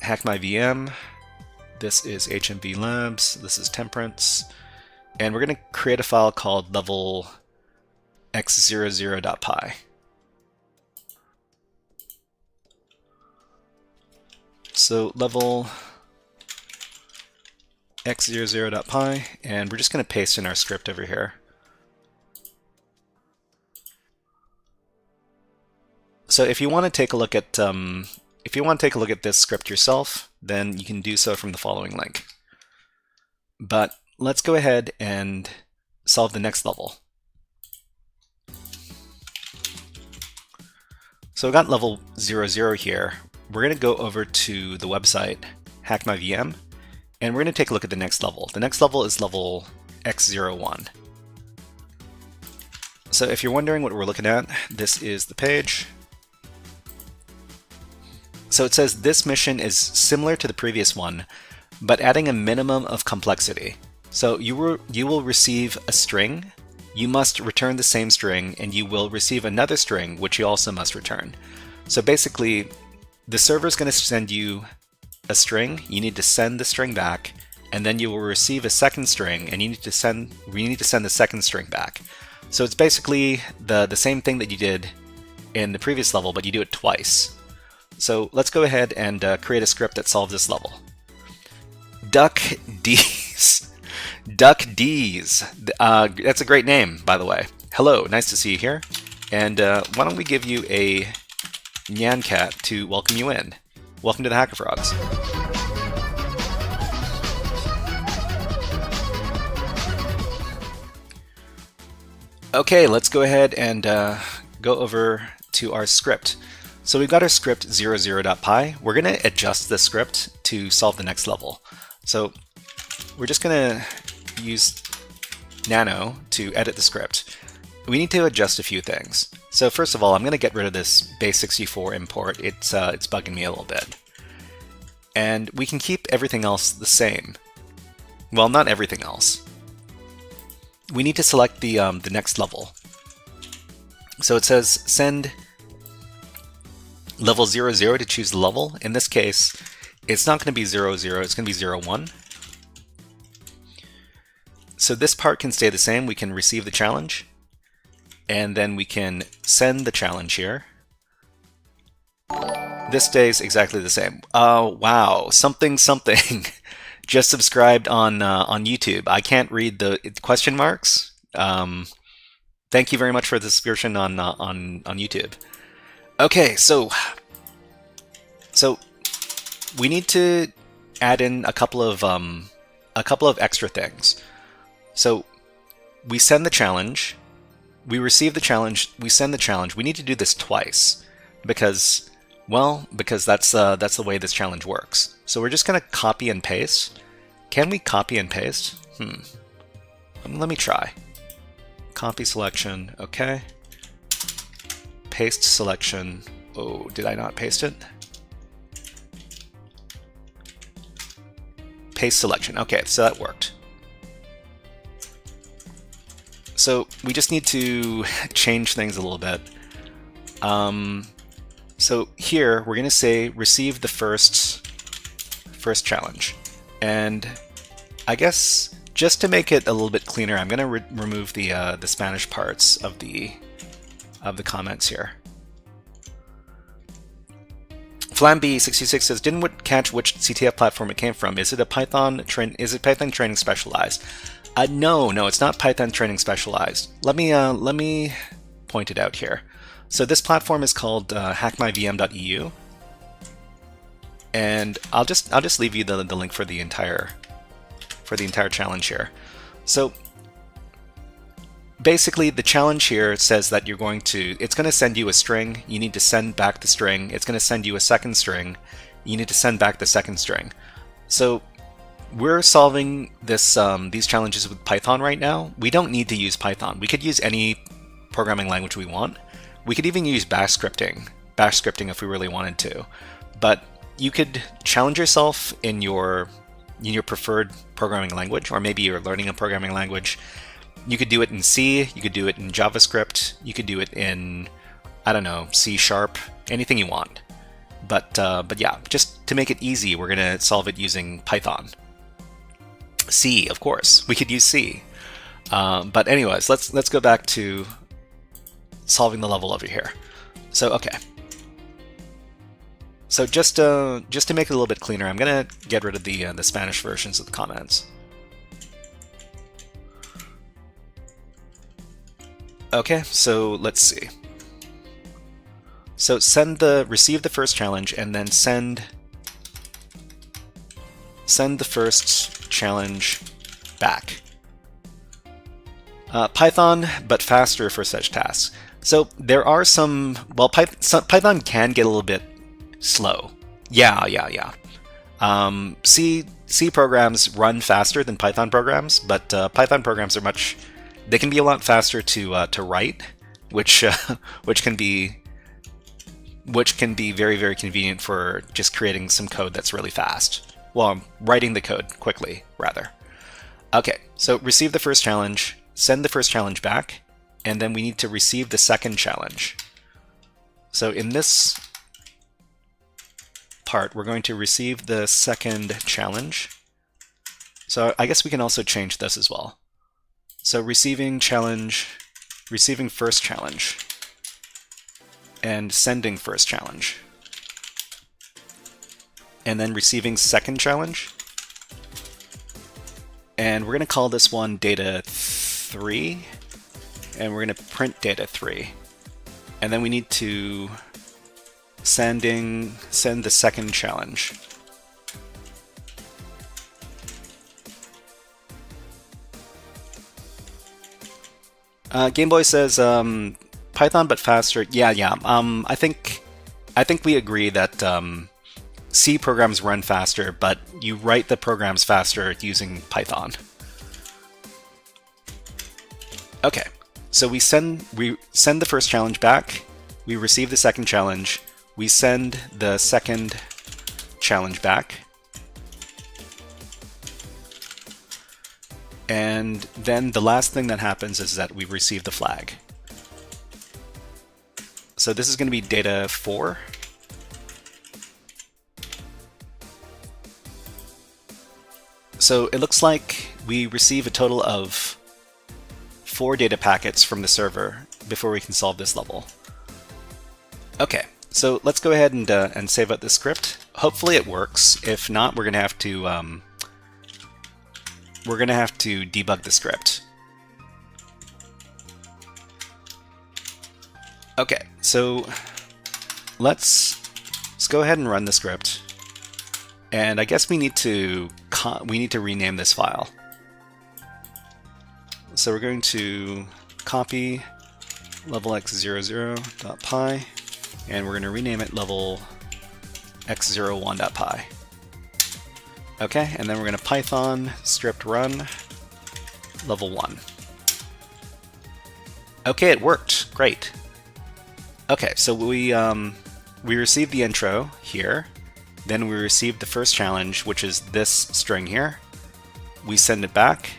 A: Hack My VM. This is HMV Labs. This is Temperance. And we're going to create a file called level x00.py. So level x00.py, and we're just going to paste in our script over here. So if you want to take a look at this script yourself, then you can do so from the following link. But let's go ahead and solve the next level. So we got level 00 here. We're going to go over to the website Hack My VM, and we're going to take a look at the next level. The next level is level X01. So if you're wondering what we're looking at, this is the page. So it says this mission is similar to the previous one, but adding a minimum of complexity. So you will receive a string. You must return the same string, and you will receive another string, which you also must return. So basically, the server is going to send you a string. You need to send the string back, and then you will receive a second string, and we need to send the second string back. So it's basically the same thing that you did in the previous level, but you do it twice. So let's go ahead and create a script that solves this level. Duck D's. Duck D's. That's a great name, by the way. Hello, nice to see you here. And why don't we give you a Nyan Cat to welcome you in. Welcome to the HackerFrogs. Okay, let's go ahead and go over to our script. So we've got our script 00.py. We're going to adjust the script to solve the next level. So we're just going to use nano to edit the script. We need to adjust a few things. So first of all, I'm going to get rid of this base64 import. It's bugging me a little bit. And we can keep everything else the same. Well, not everything else. We need to select the next level. So it says send level 00 to choose the level. In this case, it's not going to be 00, it's going to be 01. So this part can stay the same. We can receive the challenge, and then we can send the challenge here. This stays exactly the same. Wow, something just subscribed on YouTube. I can't read the question marks. Thank you very much for the subscription on YouTube. Okay, so we need to add in a couple of extra things. So we send the challenge, we receive the challenge, we send the challenge. We need to do this twice because that's the way this challenge works. So we're just going to copy and paste. Can we copy and paste? Let me try. Copy selection, okay. Paste selection. Oh, did I not paste it? Paste selection. Okay, so that worked. So we just need to change things a little bit. So here we're going to say receive the first challenge, and I guess just to make it a little bit cleaner, I'm going to remove the Spanish parts of the comments here. Flamby66 says, didn't catch which CTF platform it came from. Is it Python training specialized? No, it's not Python training specialized. Let me point it out here. So this platform is called hackmyvm.eu, and I'll just leave you the link for the entire challenge here. So basically, the challenge here says that it's going to send you a string. You need to send back the string. It's going to send you a second string. You need to send back the second string. So we're solving these challenges with Python right now. We don't need to use Python. We could use any programming language we want. We could even use bash scripting if we really wanted to. But you could challenge yourself in your preferred programming language, or maybe you're learning a programming language. You could do it in C, you could do it in JavaScript, you could do it in, I don't know, C#, anything you want. But yeah, just to make it easy, we're going to solve it using Python. C, of course, we could use C. But anyways, let's go back to solving the level over here. So okay. So just to make it a little bit cleaner, I'm going to get rid of the Spanish versions of the comments. Okay, so let's see. So receive the first challenge, and then send the first challenge back. Python, but faster for such tasks. So there are Python can get a little bit slow. Yeah. C programs run faster than Python programs, but Python programs they can be a lot faster to write, which can be very, very convenient for just creating some code that's really fast. Well, writing the code quickly, rather. Okay, so receive the first challenge, send the first challenge back, and then we need to receive the second challenge. So in this part, we're going to receive the second challenge. So I guess we can also change this as well. So receiving first challenge, and sending first challenge. And then receiving second challenge, And we're going to call this one data3, and we're going to print data3. And then we need to send the second challenge. Game Boy says Python but faster. Yeah. I think we agree that C programs run faster, but you write the programs faster using Python. Okay, so we send the first challenge back. We receive the second challenge. We send the second challenge back. And then the last thing that happens is that we receive the flag. So this is going to be data 4. So it looks like we receive a total of 4 data packets from the server before we can solve this level. Okay, so let's go ahead and save out this script. Hopefully it works. If not, we're going to have to debug the script. Okay, so let's go ahead and run the script. And I guess we need to rename this file. So we're going to copy level x00.py, and we're going to rename it level x01.py. Okay, and then we're going to Python script run level 1. Okay, it worked. Great. Okay, so we received the intro here. Then we received the first challenge, which is this string here. We send it back,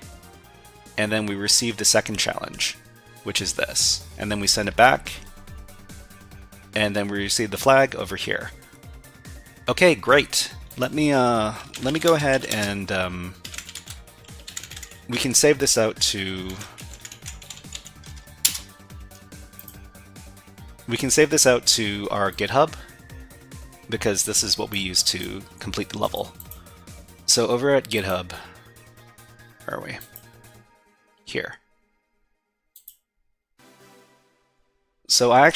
A: and then we receive the second challenge, which is this. And then we send it back, and then we receive the flag over here. Okay, great. Let me go ahead and we can save this out to our GitHub, because this is what we use to complete the level. So over at GitHub, where are we? Here. So I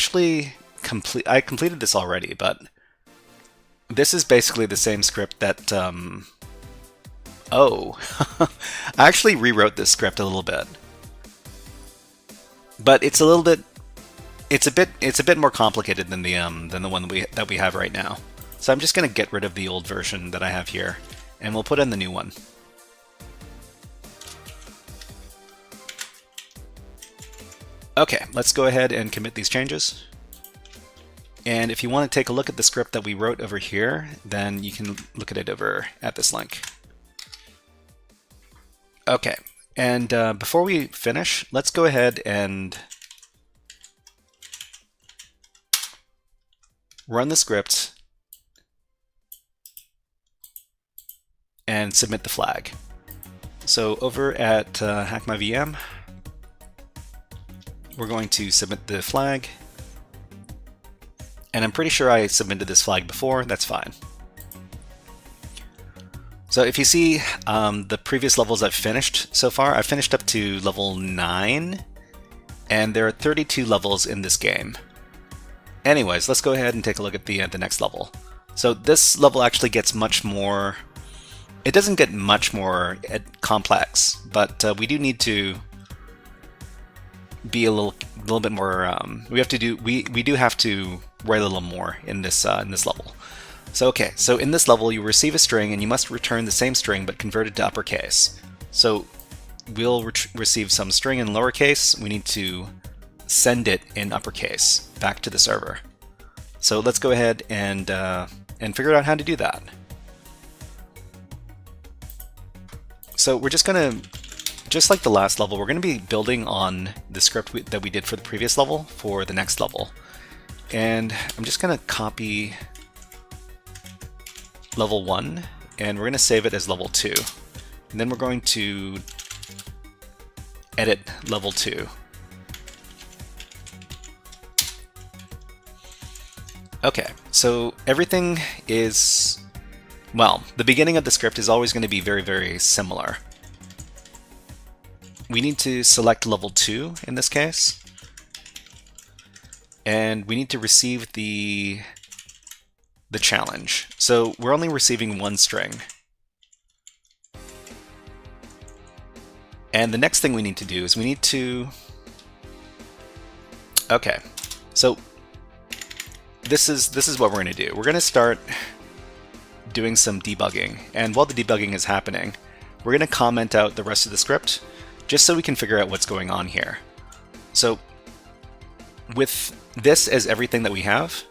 A: completed this already, but this is basically the same script that oh, I actually rewrote this script a little bit, but it's a bit more complicated than the one that we have right now. So I'm just going to get rid of the old version that I have here, and we'll put in the new one. Okay, let's go ahead and commit these changes. And if you want to take a look at the script that we wrote over here, then you can look at it over at this link. Okay, and before we finish, let's go ahead and run the script and submit the flag. So over at HackMyVM, we're going to submit the flag. And I'm pretty sure I submitted this flag before, that's fine. So if you see the previous levels I've finished so far, I've finished up to level 9, and there are 32 levels in this game. Anyways, let's go ahead and take a look at the next level. So this level actually gets much more, it doesn't get much more complex, but we do need to be a little bit more, we do have to write a little more in this level. So okay, so in this level you receive a string and you must return the same string but convert it to uppercase. So we'll receive some string in lowercase, we need to send it in uppercase back to the server. So let's go ahead and figure out how to do that. So we're just like the last level, we're going to be building on the script that we did for the previous level for the next level. And I'm just going to copy level 1, and we're going to save it as level 2. And then we're going to edit level 2. Okay, so everything is, well, the beginning of the script is always going to be very, very similar. we need to select level 2 in this case, and we need to receive the challenge. So we're only receiving one string. And the next thing we need to do is we need to... Okay, so this is what we're going to do. We're going to start doing some debugging, and while the debugging is happening, we're going to comment out the rest of the script just so we can figure out what's going on here. So with this as everything that we have,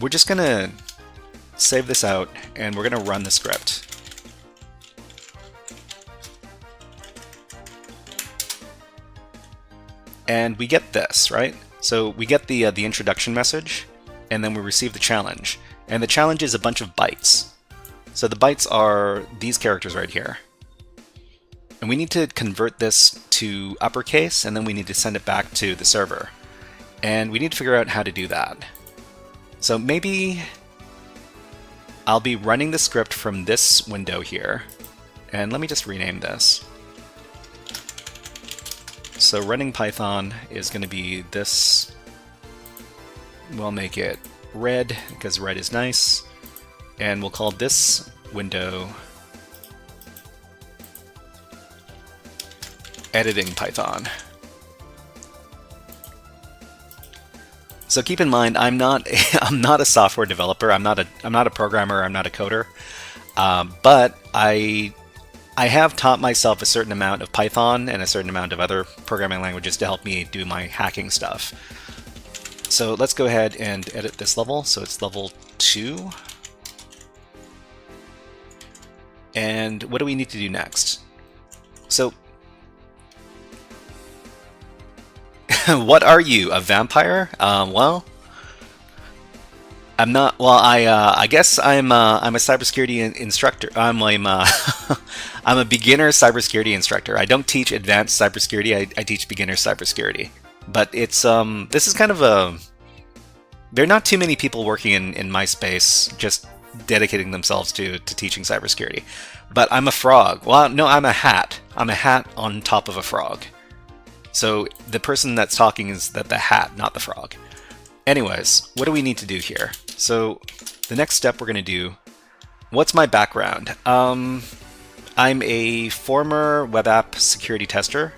A: we're just going to save this out and we're going to run the script. And we get this, right? So we get the introduction message, and then we receive the challenge. And the challenge is a bunch of bytes. So the bytes are these characters right here. And we need to convert this to uppercase, and then we need to send it back to the server. And we need to figure out how to do that. So maybe I'll be running the script from this window here. And let me just rename this. So running Python is going to be this. We'll make it red because red is nice. And we'll call this window editing Python. So keep in mind, I'm not a software developer. I'm not a programmer. I'm not a coder. But I have taught myself a certain amount of Python and a certain amount of other programming languages to help me do my hacking stuff. So let's go ahead and edit this level. So it's level 2. And what do we need to do next? So what are you, a vampire? Well, I'm not. Well, I guess I'm a cybersecurity instructor. I'm a beginner cybersecurity instructor. I don't teach advanced cybersecurity. I teach beginner cybersecurity. But it's this is kind of a. There are not too many people working in my space just dedicating themselves to teaching cybersecurity. But I'm a frog. Well, no, I'm a hat. I'm a hat on top of a frog. So the person that's talking is the hat, not the frog. Anyways, what do we need to do here? So the next step we're going to do, what's my background? I'm a former web app security tester.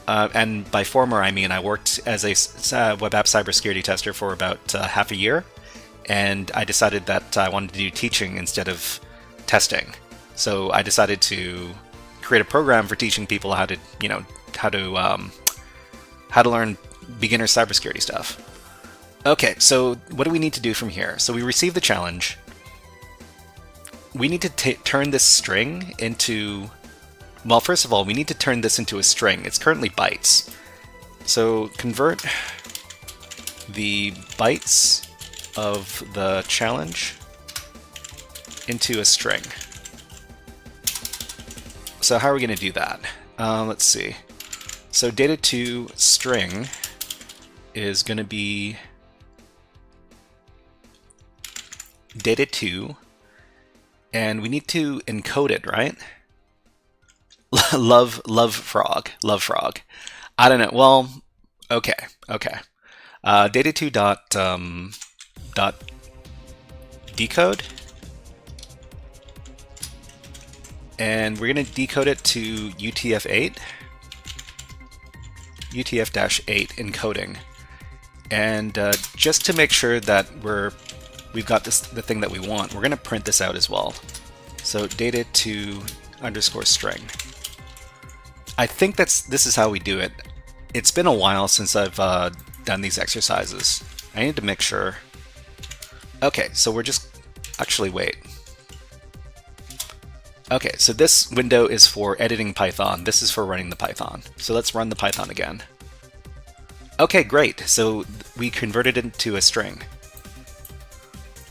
A: And by former, I mean I worked as a web app cybersecurity tester for about half a year. And I decided that I wanted to do teaching instead of testing. So I decided to create a program for teaching people how to, how to learn beginner cybersecurity stuff. Okay, so what do we need to do from here? So we receive the challenge. We need to turn this string into... Well, first of all, we need to turn this into a string. It's currently bytes. So convert the bytes of the challenge into a string. So how are we going to do that? Let's see. So data2 string is going to be data2, and we need to encode it, right? love frog. I don't know. Well, okay. Data2 dot decode, and we're going to decode it to UTF-8, UTF-8 encoding, and just to make sure that we've got the thing that we want, we're going to print this out as well. So data2 underscore string. I think this is how we do it. It's been a while since I've done these exercises. I need to make sure. Okay, so we're just... Actually, wait. Okay, so this window is for editing Python. This is for running the Python. So let's run the Python again. Okay, great. So we converted it into a string.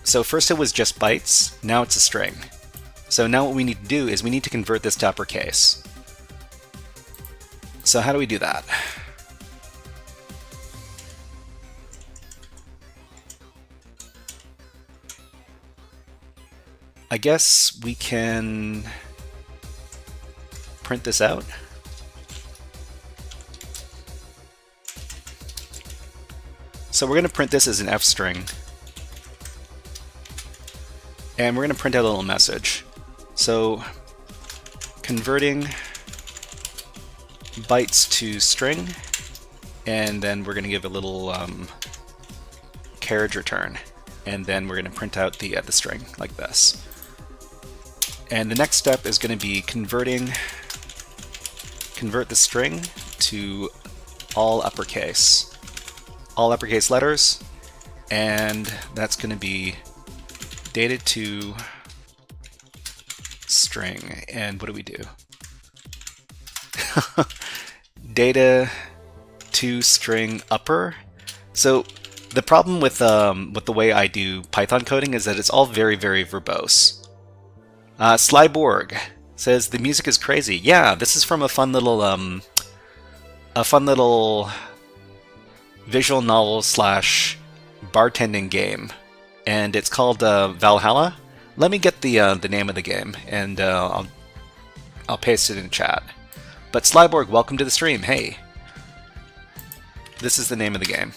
A: So first it was just bytes, now it's a string. So now what we need to do is we need to convert this to uppercase. So how do we do that? I guess we can print this out. So we're going to print this as an F string. And we're going to print out a little message. So converting bytes to string, and then we're going to give a little carriage return, and then we're going to print out the string like this. And the next step is going to be convert the string to all uppercase letters, and that's going to be data to string. And what do we do? Data to string upper. So the problem with the way I do Python coding is that it's all very, very verbose. Slyborg says the music is crazy. Yeah, this is from a fun little visual novel slash bartending game, and it's called Valhalla. Let me get the name of the game, and I'll paste it in chat. But Slyborg, welcome to the stream. Hey, this is the name of the game.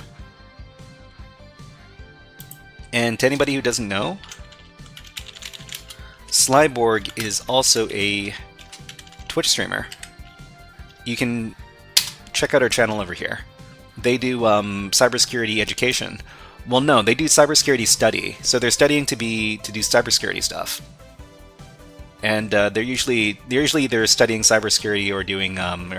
A: And to anybody who doesn't know, Slyborg is also a Twitch streamer. You can check out our channel over here. They do cybersecurity education. Well, no, they do cybersecurity study. So they're studying to do cybersecurity stuff. And they're usually either studying cybersecurity or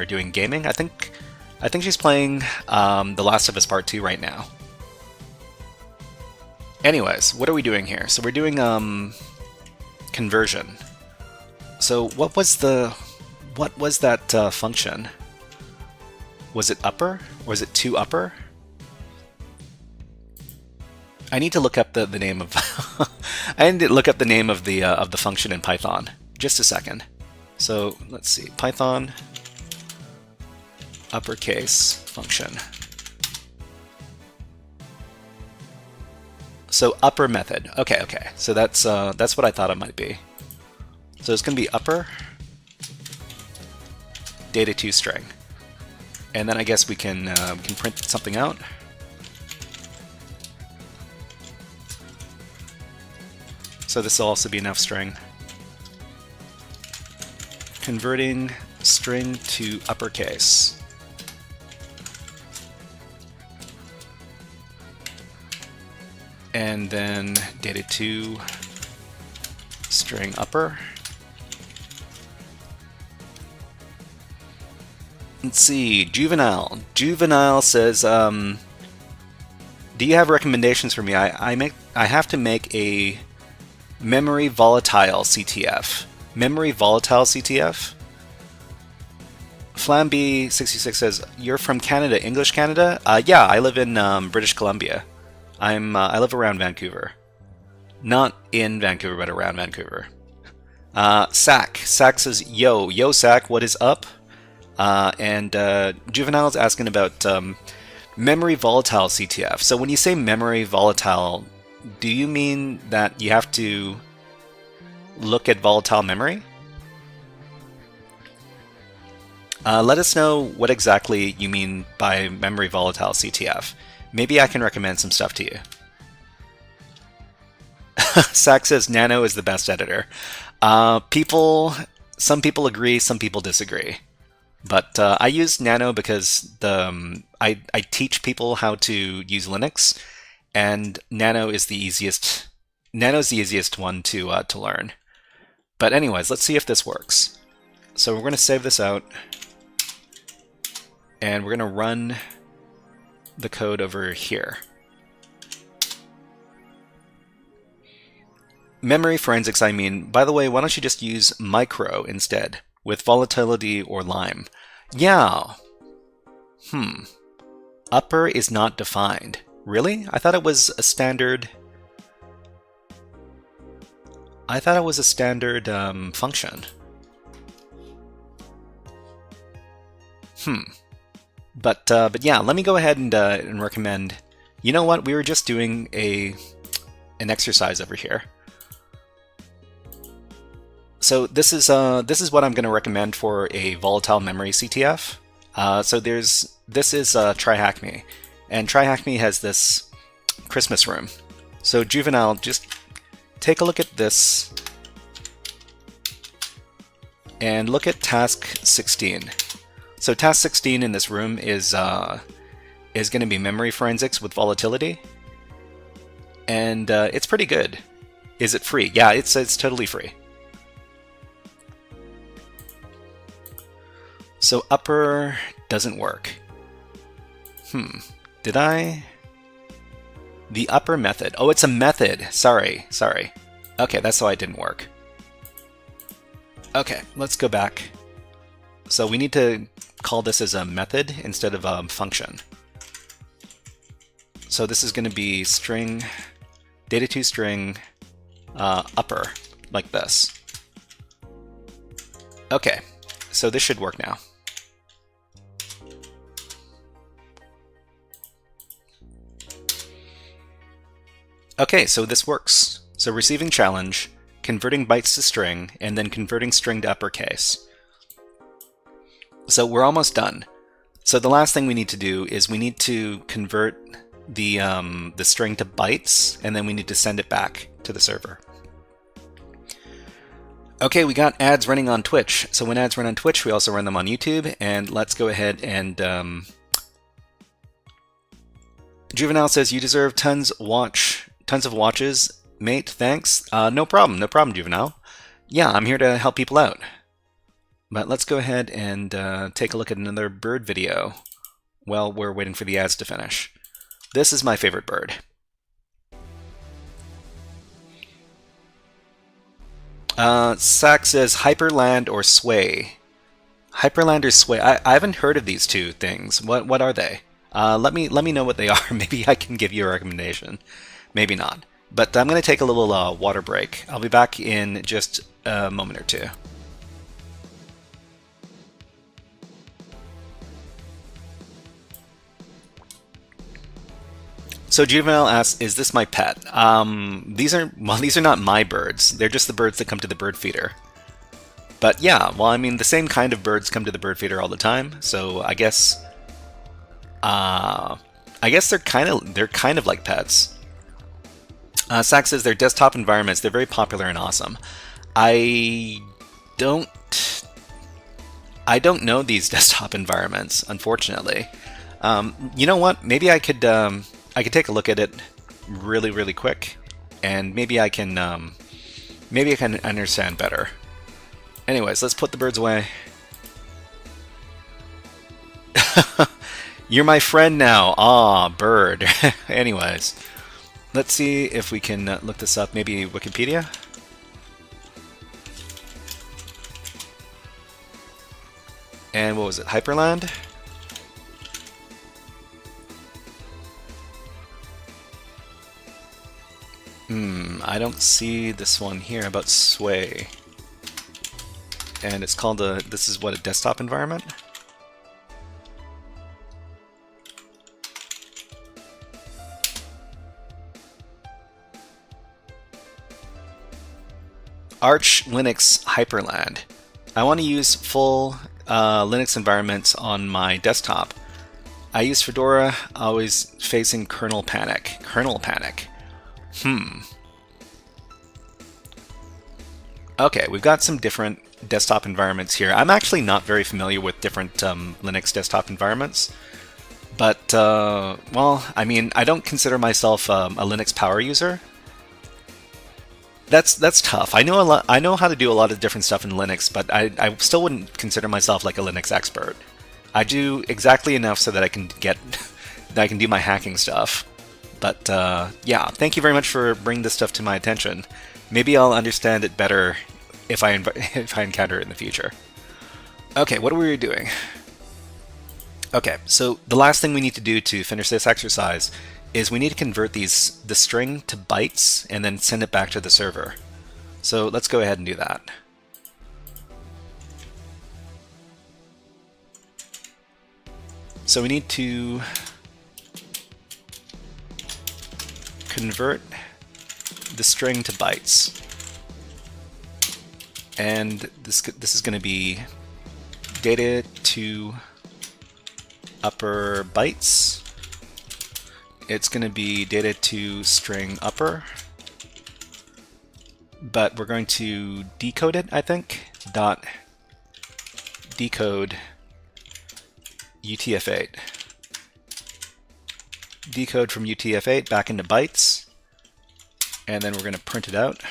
A: doing gaming. I think she's playing The Last of Us Part 2 right now. Anyways, what are we doing here? So we're doing conversion. So what was that function? Was it upper? Or was it to upper? I need to look up the name of I need to look up the name of the function in Python. Just a second. So let's see, Python uppercase function. So upper method. Okay. So that's what I thought it might be. So it's going to be upper data to string, and then I guess we can print something out. So this will also be an F string. Converting string to uppercase. And then data to string upper. Let's see, Juvenile. Juvenile says, do you have recommendations for me? I have to make a memory volatile CTF. Memory volatile CTF? Flamby66 says, you're from Canada, English Canada? Yeah, I live in British Columbia. I live around Vancouver. Not in Vancouver, but around Vancouver. Sack says, yo Sack, what is up? And Juvenile is asking about memory volatile CTF. So when you say memory volatile, do you mean that you have to look at volatile memory? Let us know what exactly you mean by memory volatile CTF. Maybe I can recommend some stuff to you. Sack says Nano is the best editor. Some people agree, some people disagree. But I use Nano because I teach people how to use Linux, and Nano is the easiest. Nano's the easiest one to learn. But anyways, let's see if this works. So we're going to save this out, and we're going to run the code over here. Memory forensics, I mean, by the way, why don't you just use micro instead, with volatility or lime? Yeah. Upper is not defined. Really? I thought it was a standard... function. But yeah, let me go ahead and recommend... You know what? We were just doing an exercise over here. So this is what I'm going to recommend for a volatile memory CTF. This is TryHackMe, and TryHackMe has this Christmas room. So Juvenile, just take a look at this and look at task 16. So task 16 in this room is going to be memory forensics with volatility, and it's pretty good. Is it free? Yeah, it's totally free. So upper doesn't work. Did I? The upper method. Oh, it's a method. Sorry. Okay, that's why it didn't work. Okay, let's go back. So we need to call this as a method instead of a function. So this is going to be string, data2 string, upper, like this. Okay, so this should work now. Okay, so this works. So receiving challenge, converting bytes to string, and then converting string to uppercase. So we're almost done. So the last thing we need to do is we need to convert the string to bytes, and then we need to send it back to the server. Okay, we got ads running on Twitch. So when ads run on Twitch, we also run them on YouTube, and let's go ahead and Juvenile says, you deserve tons of watches, mate, thanks. No problem, Juvenile. Yeah, I'm here to help people out. But let's go ahead and take a look at another bird video while we're waiting for the ads to finish. This is my favorite bird. Sack says Hyperland or Sway. Hyperland or Sway. I haven't heard of these two things. What are they? Let me know what they are. Maybe I can give you a recommendation. Maybe not. But I'm going to take a little water break. I'll be back in just a moment or two. So Juvenile asks, is this my pet? These are not my birds. They're just the birds that come to the bird feeder. But yeah, well, I mean, the same kind of birds come to the bird feeder all the time. So I guess they're kind of like pets. Sack says they're desktop environments. They're very popular and awesome. I don't know these desktop environments, unfortunately. You know what? Maybe I could take a look at it really quick, and maybe I can understand better. Anyways, let's put the birds away. You're my friend now. Ah, bird. Anyways, let's see if we can look this up. Maybe Wikipedia? And what was it? Hyperland? I don't see this one here about Sway. And it's called this is what, a desktop environment? Arch Linux Hyperland. I want to use full Linux environments on my desktop. I use Fedora, always facing kernel panic. Okay, we've got some different desktop environments here. I'm actually not very familiar with different Linux desktop environments, but well, I mean, I don't consider myself a Linux power user. That's tough. I know how to do a lot of different stuff in Linux, but I still wouldn't consider myself like a Linux expert. I do exactly enough so that I can do my hacking stuff. But yeah, thank you very much for bringing this stuff to my attention. Maybe I'll understand it better if I encounter it in the future. Okay, what are we doing? Okay, so the last thing we need to do to finish this exercise is we need to convert the string to bytes and then send it back to the server. So let's go ahead and do that. So we need to convert the string to bytes. and this is going to be data to upper bytes. It's going to be data to string upper, but we're going to decode it, I think. Dot decode UTF-8. Decode from UTF-8 back into bytes, and then we're going to print it out.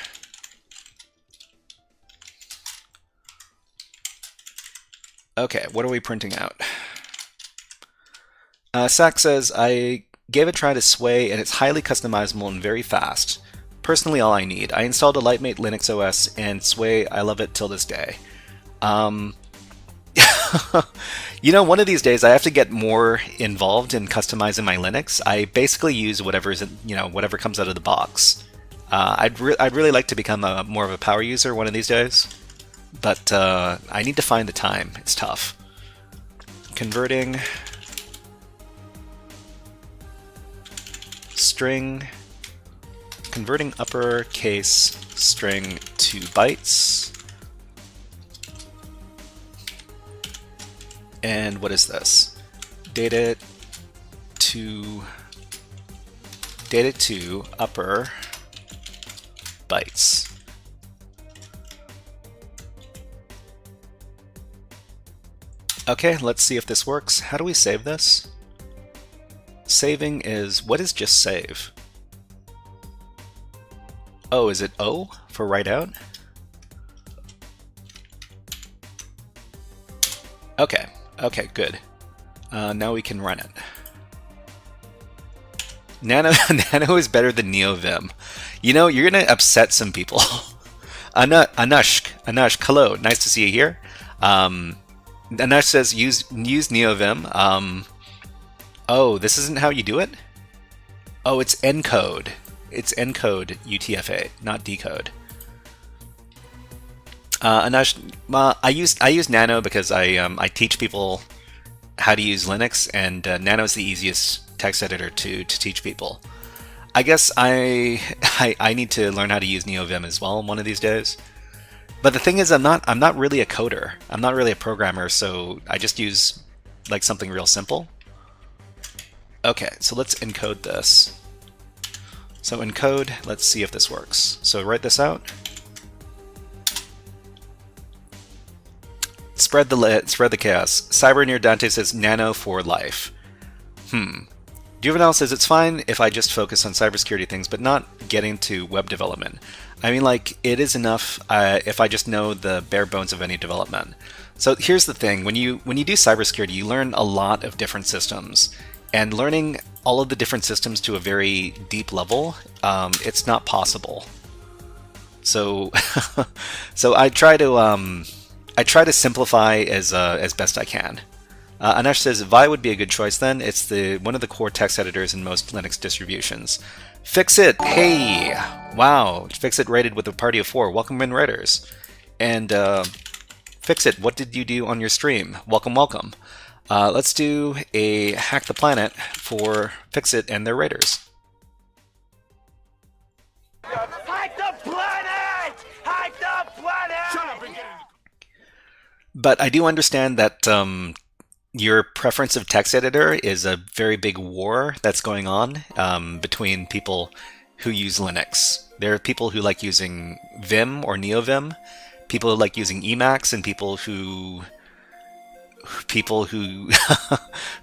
A: Okay, what are we printing out? Sack says, I gave a try to Sway and it's highly customizable and very fast. Personally all I need. I installed a Lightmate Linux OS and Sway, I love it till this day. You know, one of these days I have to get more involved in customizing my Linux. I basically use whatever comes out of the box. I'd really like to become more of a power user one of these days, but I need to find the time. It's tough. Converting converting uppercase string to bytes. And what is this? Data to upper bytes. Okay, let's see if this works. How do we save this? Saving is, what is just save? Oh, is it O for write out? Okay, good. Now we can run it. Nano is better than NeoVim. You know, you're gonna upset some people. Anushk, hello, nice to see you here. Anush says use NeoVim. Oh, this isn't how you do it? Oh, it's encode. It's encode UTF-8, not decode. Anush, I use Nano because I teach people how to use Linux, and Nano is the easiest text editor to teach people. I guess I need to learn how to use NeoVim as well one of these days. But the thing is, I'm not really a coder. I'm not really a programmer, so I just use like something real simple. Okay, so let's encode this. So encode, let's see if this works. So write this out. Spread the chaos. Cyber near Dante says Nano for life. Juvenile says it's fine if I just focus on cybersecurity things, but not getting to web development. I mean, like, it is enough if I just know the bare bones of any development. So here's the thing: when you do cybersecurity, you learn a lot of different systems, and learning all of the different systems to a very deep level, it's not possible. So, so I try to simplify as best I can. Anush says Vi would be a good choice then. It's one of the core text editors in most Linux distributions. Fixit, hey, wow, Fixit rated with a party of 4. Welcome in, writers. And Fixit, what did you do on your stream? Welcome. Let's do a Hack the Planet for Fixit and their raiders.
B: Hack the planet! Hack the planet! Shut up and get it.
A: But I do understand that your preference of text editor is a very big war that's going on between people who use Linux. There are people who like using Vim or NeoVim, people who like using Emacs, and people who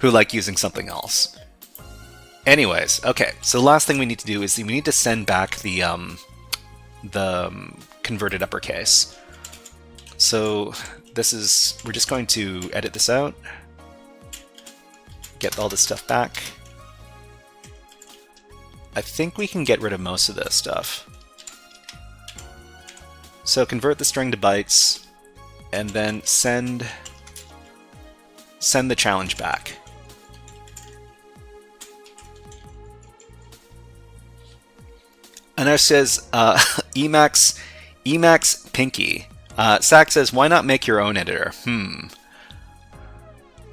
A: who like using something else. Anyways, okay, so the last thing we need to do is we need to send back the converted uppercase. So we're just going to edit this out, get all this stuff back. I think we can get rid of most of this stuff. So convert the string to bytes, and then send the challenge back. Anush says, Emacs Pinky. Sack says, why not make your own editor?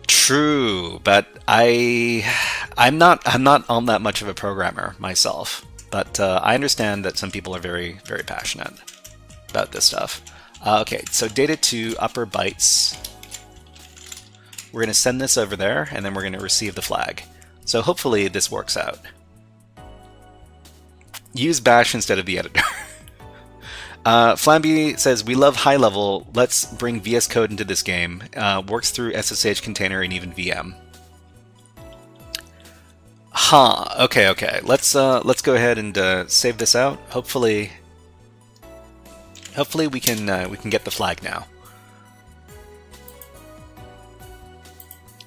A: True, but I'm not all that much of a programmer myself. But I understand that some people are very, very passionate about this stuff. Okay, so data to upper bytes. We're going to send this over there, and then we're going to receive the flag. So hopefully this works out. Use bash instead of the editor. Flamby says, we love high level. Let's bring VS Code into this game. Works through SSH container and even VM. Huh. Okay. Let's go ahead and save this out. Hopefully we can get the flag now.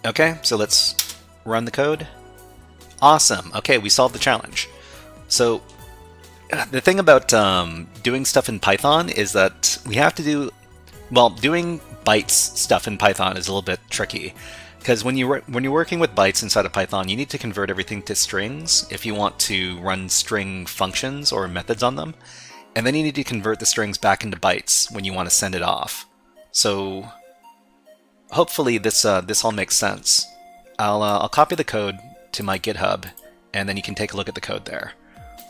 A: Okay, so let's run the code. Awesome. Okay, we solved the challenge. So the thing about doing stuff in Python is that we have to do, well, doing bytes stuff in Python is a little bit tricky, because when you're working with bytes inside of Python, you need to convert everything to strings if you want to run string functions or methods on them, and then you need to convert the strings back into bytes when you want to send it off. So hopefully this all makes sense. I'll copy the code to my GitHub, and then you can take a look at the code there.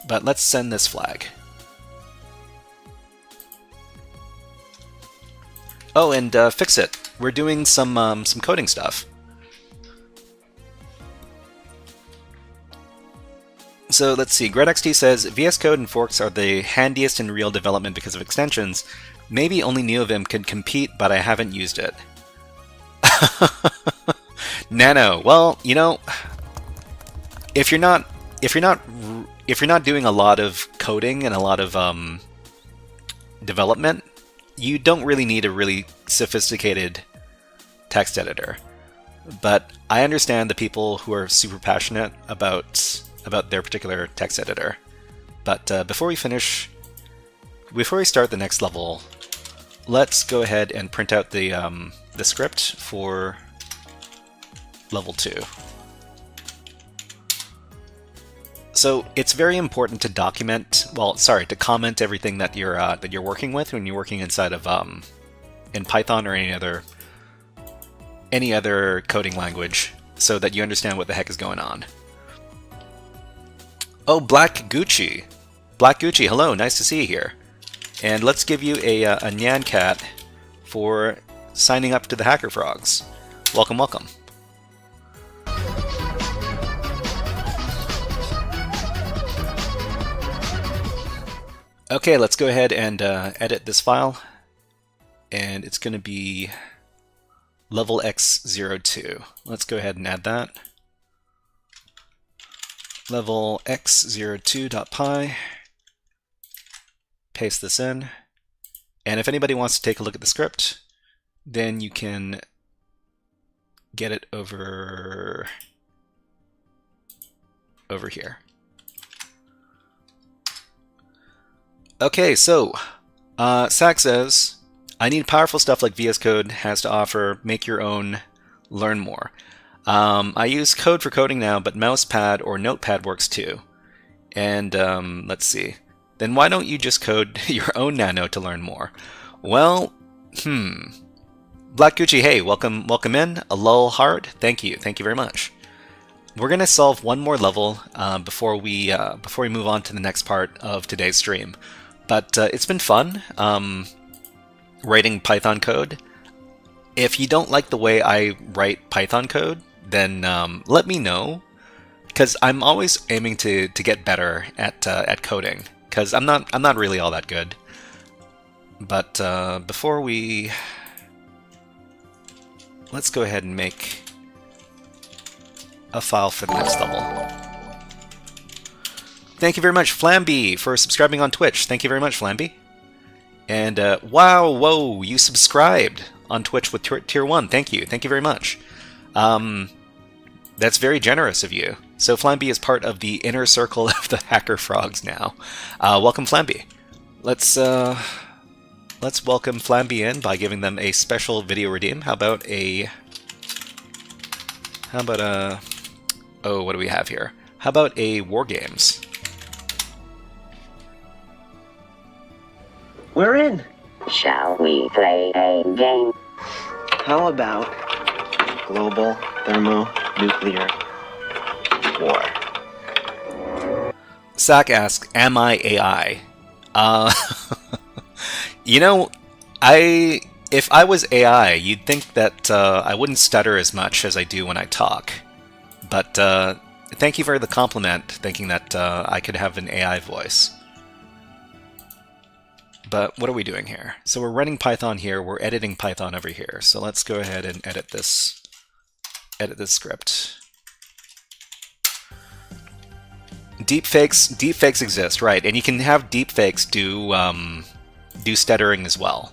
A: But let's send this flag. Oh, and fix it. We're doing some coding stuff. So let's see. GredXT says VS Code and forks are the handiest in real development because of extensions. Maybe only NeoVim could compete, but I haven't used it. Nano. Well, you know, if you're not doing a lot of coding and a lot of development, you don't really need a really sophisticated text editor. But I understand the people who are super passionate about their particular text editor. But before we start the next level, let's go ahead and print out the script for level 2. So it's very important to to comment everything that you're working with when you're working inside of in Python or any other coding language, so that you understand what the heck is going on. Oh, Black Gucci, hello, nice to see you here, and let's give you a Nyan Cat for signing up to the HackerFrogs. Welcome. Okay, let's go ahead and edit this file, and it's going to be level x02. Let's go ahead and add that. Level x02.py. Paste this in, and if anybody wants to take a look at the script, then you can get it over here. Okay, so Sack says, I need powerful stuff like VS Code has to offer. Make your own, learn more. I use Code for coding now, but Mousepad or Notepad works too. And let's see. Then why don't you just code your own Nano to learn more? Well, Black Gucci, hey, welcome in. A lull hard. Thank you very much. We're gonna solve one more level before we move on to the next part of today's stream. But it's been fun writing Python code. If you don't like the way I write Python code, then let me know, because I'm always aiming to get better at coding, because I'm not really all that good. But before let's go ahead and make a file for the next level. Thank you very much, Flamby, for subscribing on Twitch. Thank you very much, Flamby. And wow, whoa, you subscribed on Twitch with tier 1. Thank you very much. That's very generous of you. So Flamby is part of the inner circle of the HackerFrogs now. Welcome, Flamby. Let's welcome Flamby in by giving them a special video redeem. How about oh, what do we have here? How about a War Games?
C: We're in.
D: Shall we play a game?
C: How about global thermonuclear war?
A: Sack asks, am I AI? You know, If I was AI, you'd think that I wouldn't stutter as much as I do when I talk. But thank you for the compliment, thinking that I could have an AI voice. But what are we doing here? So we're running Python here, we're editing Python over here. So let's go ahead and edit this script. Deepfakes exist, right? And you can have deepfakes do stuttering as well.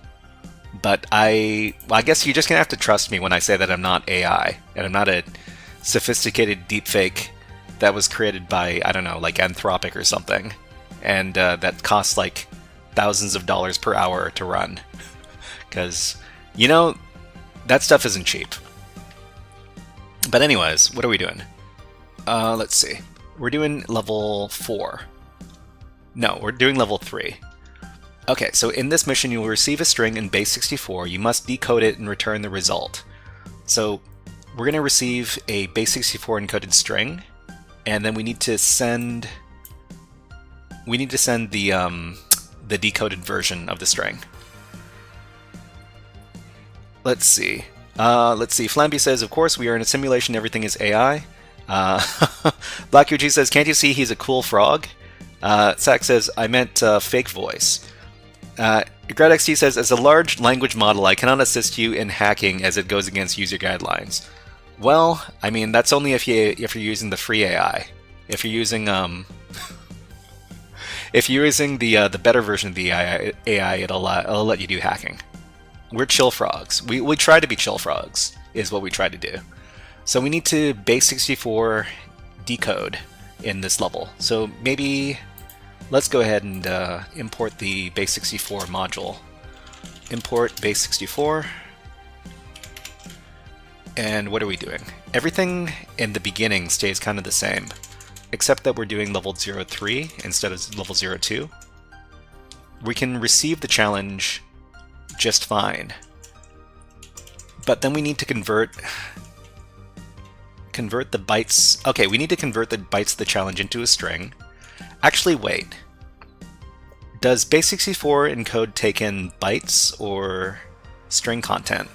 A: But I guess you're just gonna have to trust me when I say that I'm not AI and I'm not a sophisticated deepfake that was created by, I don't know, like Anthropic or something, and that costs like thousands of dollars per hour to run. Because, you know, that stuff isn't cheap. But anyways, what are we doing? Let's see. We're doing level 4. No, we're doing level 3. Okay, so in this mission you will receive a string in base 64. You must decode it and return the result. So we're going to receive a base 64 encoded string, and then we need to send the decoded version of the string. Let's see. Flamby says, of course, we are in a simulation, everything is AI. Black UG says, can't you see he's a cool frog? Sack says, I meant fake voice. GradXT says, as a large language model, I cannot assist you in hacking as it goes against user guidelines. Well, I mean, that's only if you're using the free AI. If you're using the better version of the AI, it'll let you do hacking. We're chill frogs. We try to be chill frogs, is what we try to do. So we need to base 64 decode in this level. So maybe let's go ahead and import the base 64 module. Import base 64. And what are we doing? Everything in the beginning stays kind of the same, except that we're doing level 03 instead of level 02. We can receive the challenge just fine, but then we need to convert the bytes. Okay, we need to convert the bytes of the challenge into a string. Actually, wait. Does base 64 encode take in bytes or string content?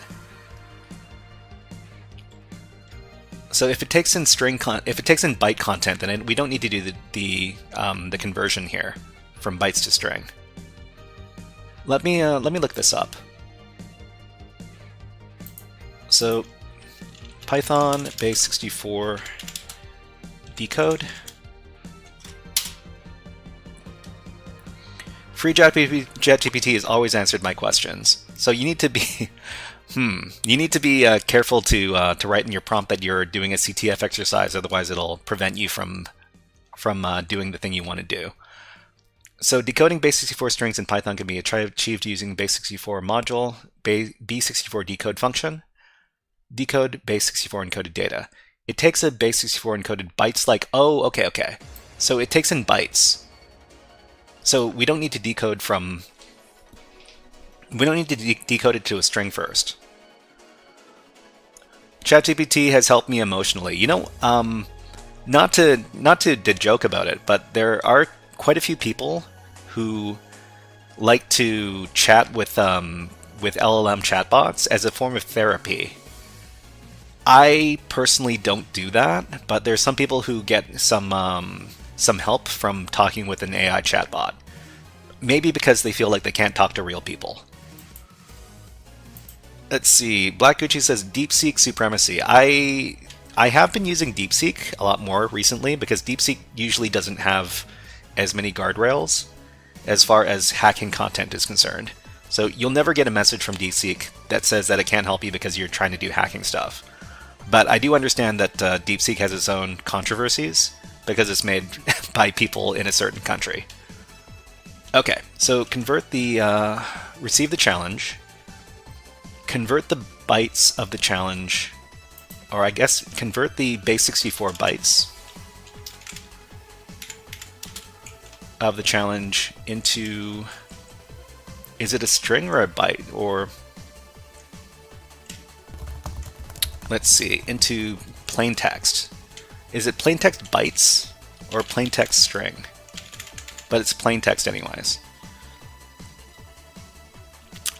A: So if it takes in byte content, then we don't need to do the conversion here from bytes to string. Let me look this up. So Python base 64 decode. Free ChatGPT has always answered my questions. So you need to be careful to write in your prompt that you're doing a CTF exercise, otherwise it'll prevent you from doing the thing you want to do. So decoding base 64 strings in Python can be achieved using base 64 module, b64 decode function, decode base 64 encoded data. It takes a base 64 encoded bytes like, oh, okay. So it takes in bytes. So we don't need to decode decode it to a string first. ChatGPT has helped me emotionally. You know, not to joke about it, but there are quite a few people who like to chat with LLM chatbots as a form of therapy. I personally don't do that, but there's some people who get some help from talking with an AI chatbot. Maybe because they feel like they can't talk to real people. Let's see. Black Gucci says DeepSeek supremacy. I have been using DeepSeek a lot more recently because DeepSeek usually doesn't have as many guardrails as far as hacking content is concerned. So you'll never get a message from DeepSeek that says that it can't help you because you're trying to do hacking stuff. But I do understand that DeepSeek has its own controversies because it's made by people in a certain country. Okay, so convert the receive the challenge, convert the bytes of the challenge, or I guess convert the base 64 bytes of the challenge into, is it a string or a byte, or let's see, into plain text. Is it plain text bytes or plain text string? But it's plain text anyways.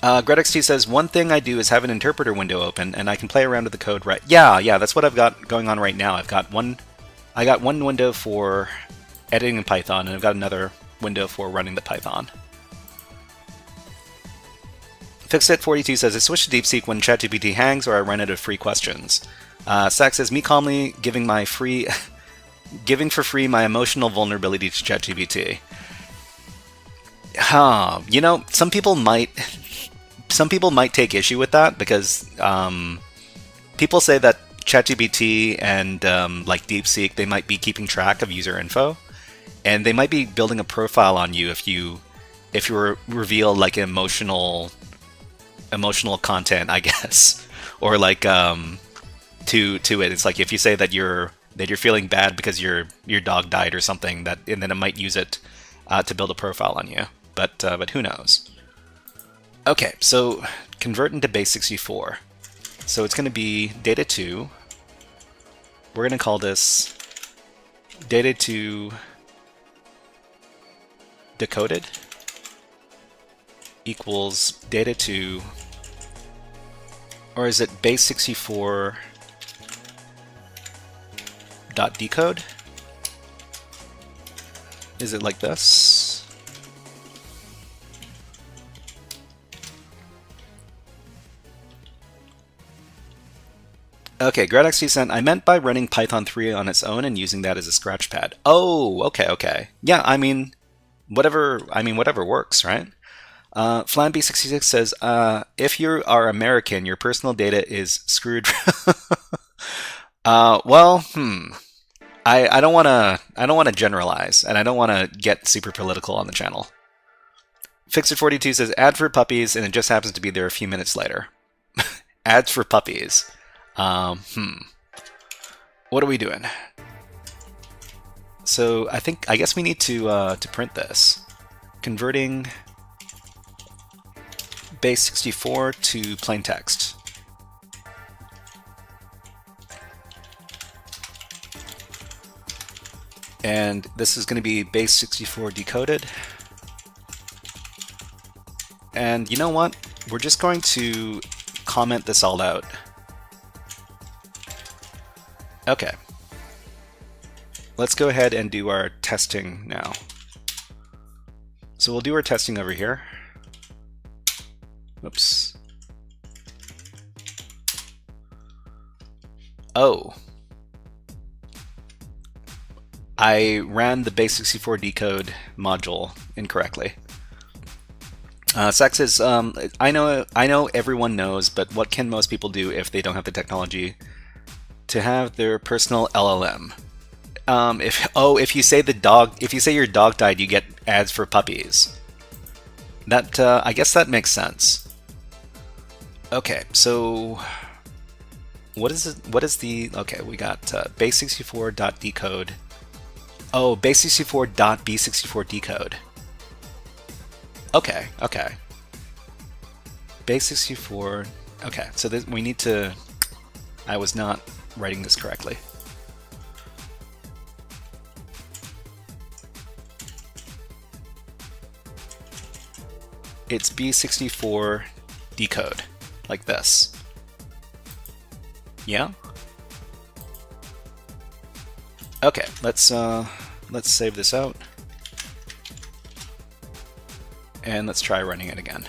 A: GretXT says, one thing I do is have an interpreter window open, and I can play around with the code right. Yeah, that's what I've got going on right now. I got one window for editing in Python, and I've got another window for running the Python. Fixit42 says, I switch to DeepSeek when ChatGPT hangs or I run out of free questions. Sack says, me calmly giving for free my emotional vulnerability to ChatGPT. You know, some people might take issue with that because people say that ChatGPT and like DeepSeek, they might be keeping track of user info, and they might be building a profile on you if you reveal like emotional content, I guess, or like to it. It's like if you say that you're feeling bad because your dog died or something, and then it might use it to build a profile on you. But who knows? Okay, so convert into base64. So it's going to be data2. We're going to call this data2 decoded equals data2, or is it base64 dot decode? Is it like this? Okay, GradXT sent, I meant by running Python 3 on its own and using that as a scratchpad. Oh, okay. Yeah, I mean, whatever works, right? Flamby66 says, if you are American, your personal data is screwed. I don't want to generalize, and I don't want to get super political on the channel. Fixit42 says, ad for puppies, and it just happens to be there a few minutes later. Ads for puppies. What are we doing? So I guess we need to print this. Converting base64 to plain text. And this is going to be base64 decoded. And you know what? We're just going to comment this all out. Okay. Let's go ahead and do our testing now. So we'll do our testing over here. Oops. Oh. I ran the base64 decode module incorrectly. Sax says, I know everyone knows, but what can most people do if they don't have the technology to have their personal LLM? If you say your dog died, you get ads for puppies. That I guess that makes sense. Okay, so what is it? What is the? Okay, we got base64.decode. Oh, base64.b64 decode. Okay. Base64. Okay, so we need to. I was not writing this correctly. It's B64 decode, like this. Yeah? Okay, let's save this out. And let's try running it again.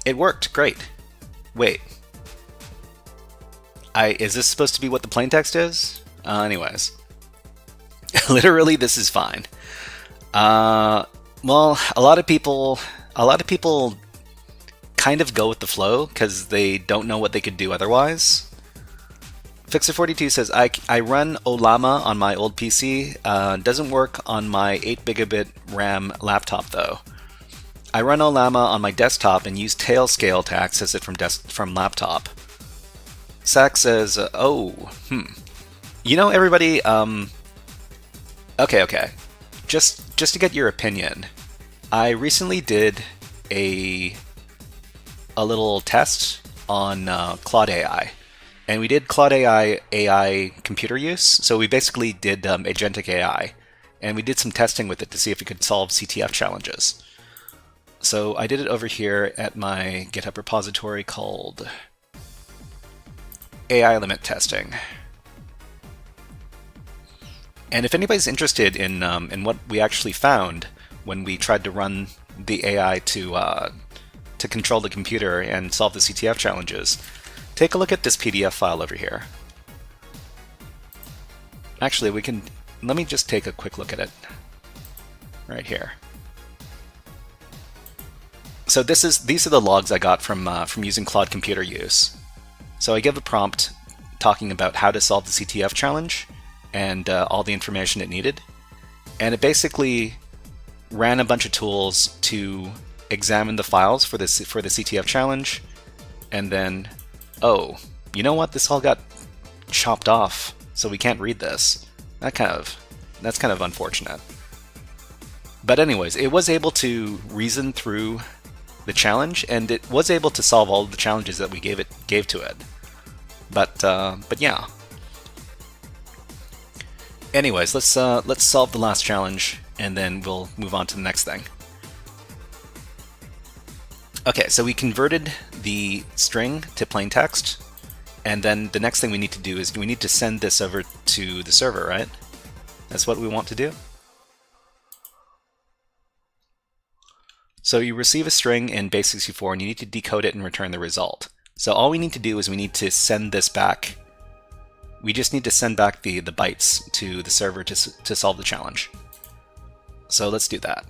A: It worked, great. Wait. Is this supposed to be what the plaintext is? Anyways. Literally, this is fine. Well, a lot of people kind of go with the flow because they don't know what they could do otherwise. Fixer42 says, I run Olama on my old PC. Doesn't work on my 8 RAM laptop though. I run Olama on my desktop and use Tailscale to access it from laptop. Sack says, You know, everybody, Okay. Just to get your opinion, I recently did a little test on Claude AI, and we did Claude AI computer use. So we basically did agentic AI, and we did some testing with it to see if it could solve CTF challenges. So I did it over here at my GitHub repository called AI limit testing. And if anybody's interested in what we actually found when we tried to run the AI to control the computer and solve the CTF challenges, take a look at this PDF file over here. Actually, let me just take a quick look at it right here. So these are the logs I got from using Claude Computer Use. So I give a prompt talking about how to solve the CTF challenge and all the information it needed, and it basically ran a bunch of tools to examine the files for the CTF challenge, and then, oh, you know what? This all got chopped off, so we can't read this. That's kind of unfortunate. But anyways, it was able to reason through the challenge, and it was able to solve all of the challenges that we gave to it. But yeah. Anyways, let's solve the last challenge, and then we'll move on to the next thing. Okay, so we converted the string to plain text, and then the next thing we need to do is we need to send this over to the server, right? That's what we want to do. So you receive a string in base64 and you need to decode it and return the result. So all we need to do is we need to send this back. We just need to send back the bytes to the server to solve the challenge. So let's do that.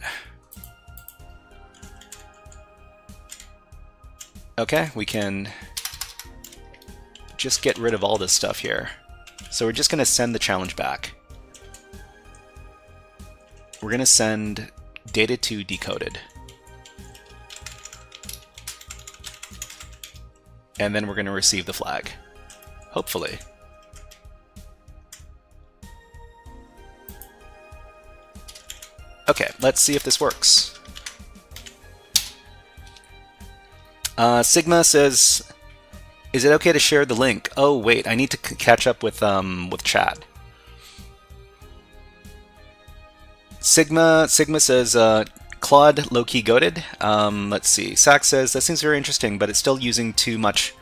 A: Okay, we can just get rid of all this stuff here. So we're just going to send the challenge back. We're going to send data to decoded. And then we're going to receive the flag. Hopefully. Okay, let's see if this works. Sigma says, "Is it okay to share the link?" Oh wait, I need to catch up with chat. Sigma says, Claude low-key goated. Let's see. Sack says, that seems very interesting, but it's still using too much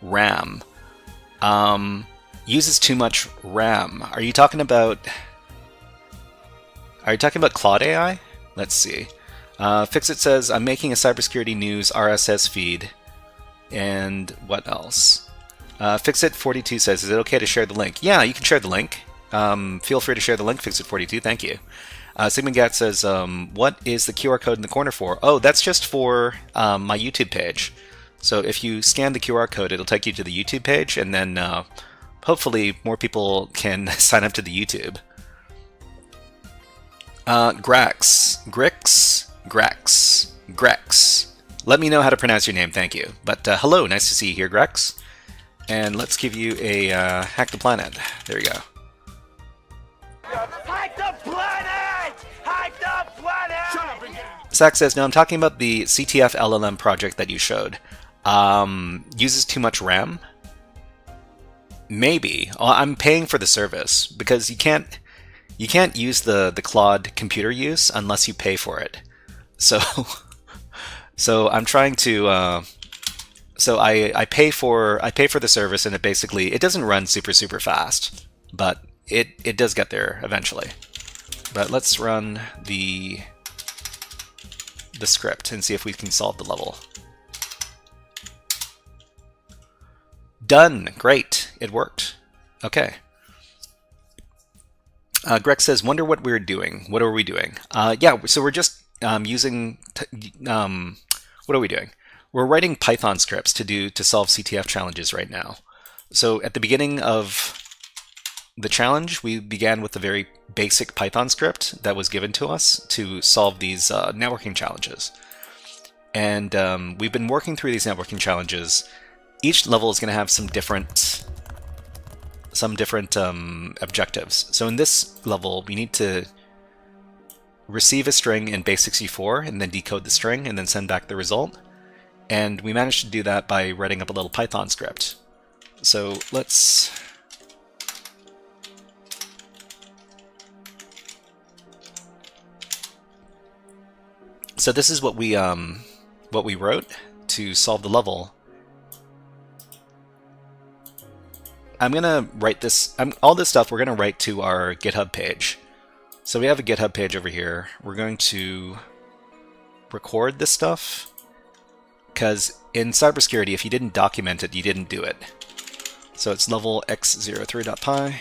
A: RAM. Uses too much RAM. Are you talking about Claude AI? Let's see. Fixit says, I'm making a cybersecurity news RSS feed. And what else? Fixit42 says, is it okay to share the link? Yeah, you can share the link. Feel free to share the link, Fixit42. Thank you. SigmaGat says, what is the QR code in the corner for? Oh, that's just for my YouTube page. So if you scan the QR code, it'll take you to the YouTube page, and then hopefully more people can sign up to the YouTube. Grex. Let me know how to pronounce your name, thank you. But hello, nice to see you here, Grex. And let's give you a Hack the Planet. There you go.
B: Hack the planet! Hack the planet!
A: Sack says, no, I'm talking about the CTF LLM project that you showed. Uses too much RAM? Maybe. I'm paying for the service, because you can't use the Claude computer use unless you pay for it. So so I'm trying to so I pay for the service, and it doesn't run super fast, but it does get there eventually. But let's run the script and see if we can solve the level. Done! Great! It worked. Okay. Greg says, wonder what we're doing. What are we doing? Yeah, so we're just using... what are we doing? We're writing Python scripts to solve CTF challenges right now. So at the beginning of the challenge, we began with a very basic Python script that was given to us to solve these networking challenges. And we've been working through these networking challenges. Each level is going to have some different objectives. So in this level, we need to receive a string in base64 and then decode the string and then send back the result. And we managed to do that by writing up a little Python script. So let's... So this is what we wrote to solve the level. I'm gonna write this. All this stuff we're gonna write to our GitHub page. So we have a GitHub page over here. We're going to record this stuff because in cybersecurity, if you didn't document it, you didn't do it. So it's level x03.py.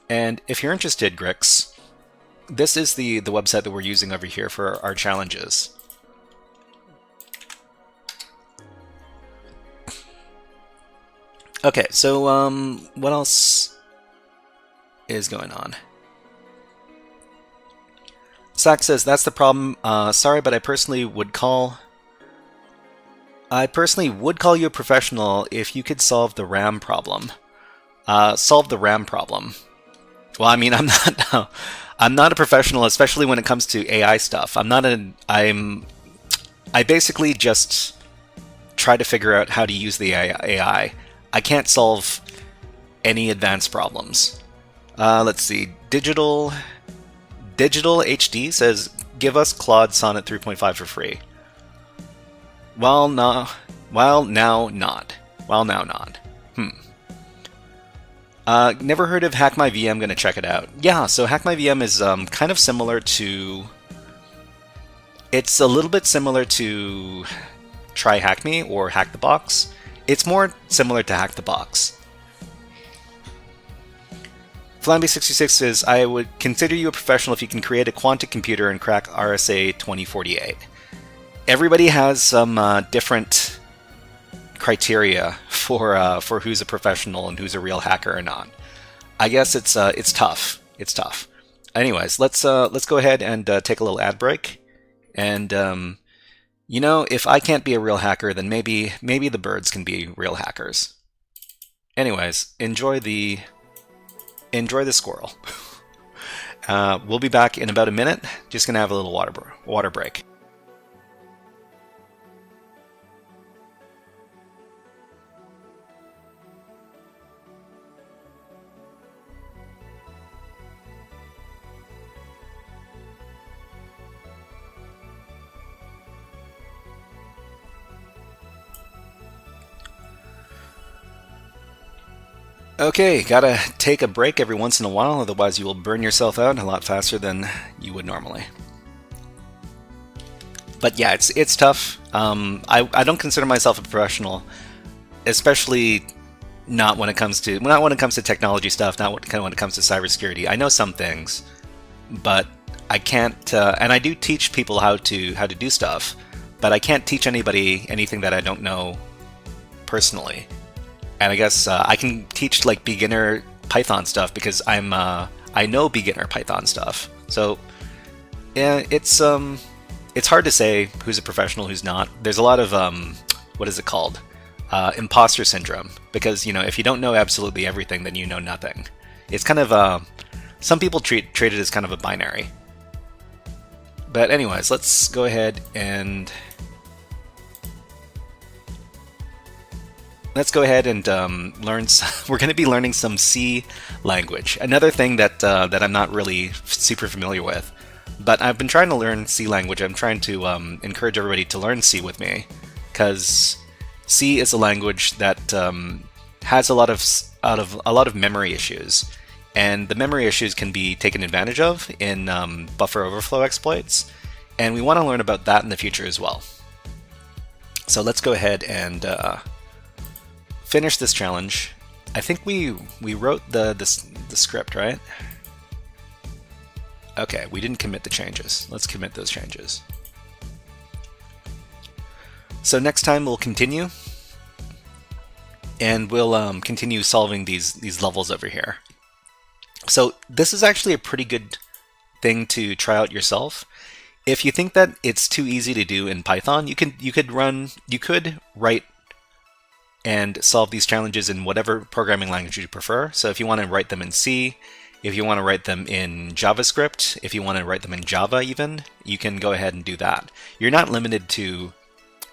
A: And if you're interested, Grix, this is the website that we're using over here for our challenges. Okay, so what else is going on? Sack says, that's the problem. Sorry, but I personally would call you a professional if you could solve the RAM problem. Solve the RAM problem. Well, I mean, I'm not a professional, especially when it comes to AI stuff. I basically just try to figure out how to use the AI. I can't solve any advanced problems. Let's see. Digital HD says, give us Claude Sonnet 3.5 for free. Well, now not. Never heard of Hack My VM, gonna check it out. Yeah, so Hack My VM is kind of similar to... It's a little bit similar to Try Hack Me or Hack the Box. It's more similar to Hack the Box. Flamby66 says, I would consider you a professional if you can create a quantum computer and crack RSA 2048. Everybody has some different criteria for who's a professional and who's a real hacker or not. I guess it's tough. It's tough. Anyways, let's go ahead and take a little ad break. And you know, if I can't be a real hacker, then maybe the birds can be real hackers. Anyways, enjoy the squirrel. We'll be back in about a minute. Just gonna have a little water break. Okay, gotta take a break every once in a while, otherwise you will burn yourself out a lot faster than you would normally. But yeah, it's tough. I don't consider myself a professional, especially not when it comes to technology stuff, not when it comes to cybersecurity. I know some things, but I can't. And I do teach people how to do stuff, but I can't teach anybody anything that I don't know personally. And I guess I can teach like beginner Python stuff because I know beginner Python stuff. So yeah, it's hard to say who's a professional, who's not. There's a lot of what is it called? Imposter syndrome. Because if you don't know absolutely everything, then you know nothing. It's kind of some people treat it as kind of a binary. But anyways, let's go ahead and learn. We're going to be learning some C language. Another thing that I'm not really super familiar with, but I've been trying to learn C language. I'm trying to encourage everybody to learn C with me, because C is a language that has a lot of memory issues, and the memory issues can be taken advantage of in buffer overflow exploits, and we want to learn about that in the future as well. So let's go ahead and finish this challenge. I think we wrote the script, right? Okay, we didn't commit the changes. Let's commit those changes. So next time we'll continue, and we'll continue solving these levels over here. So this is actually a pretty good thing to try out yourself. If you think that it's too easy to do in Python, you could write and solve these challenges in whatever programming language you prefer. So if you want to write them in C, if you want to write them in JavaScript, if you want to write them in Java even, you can go ahead and do that. You're not limited to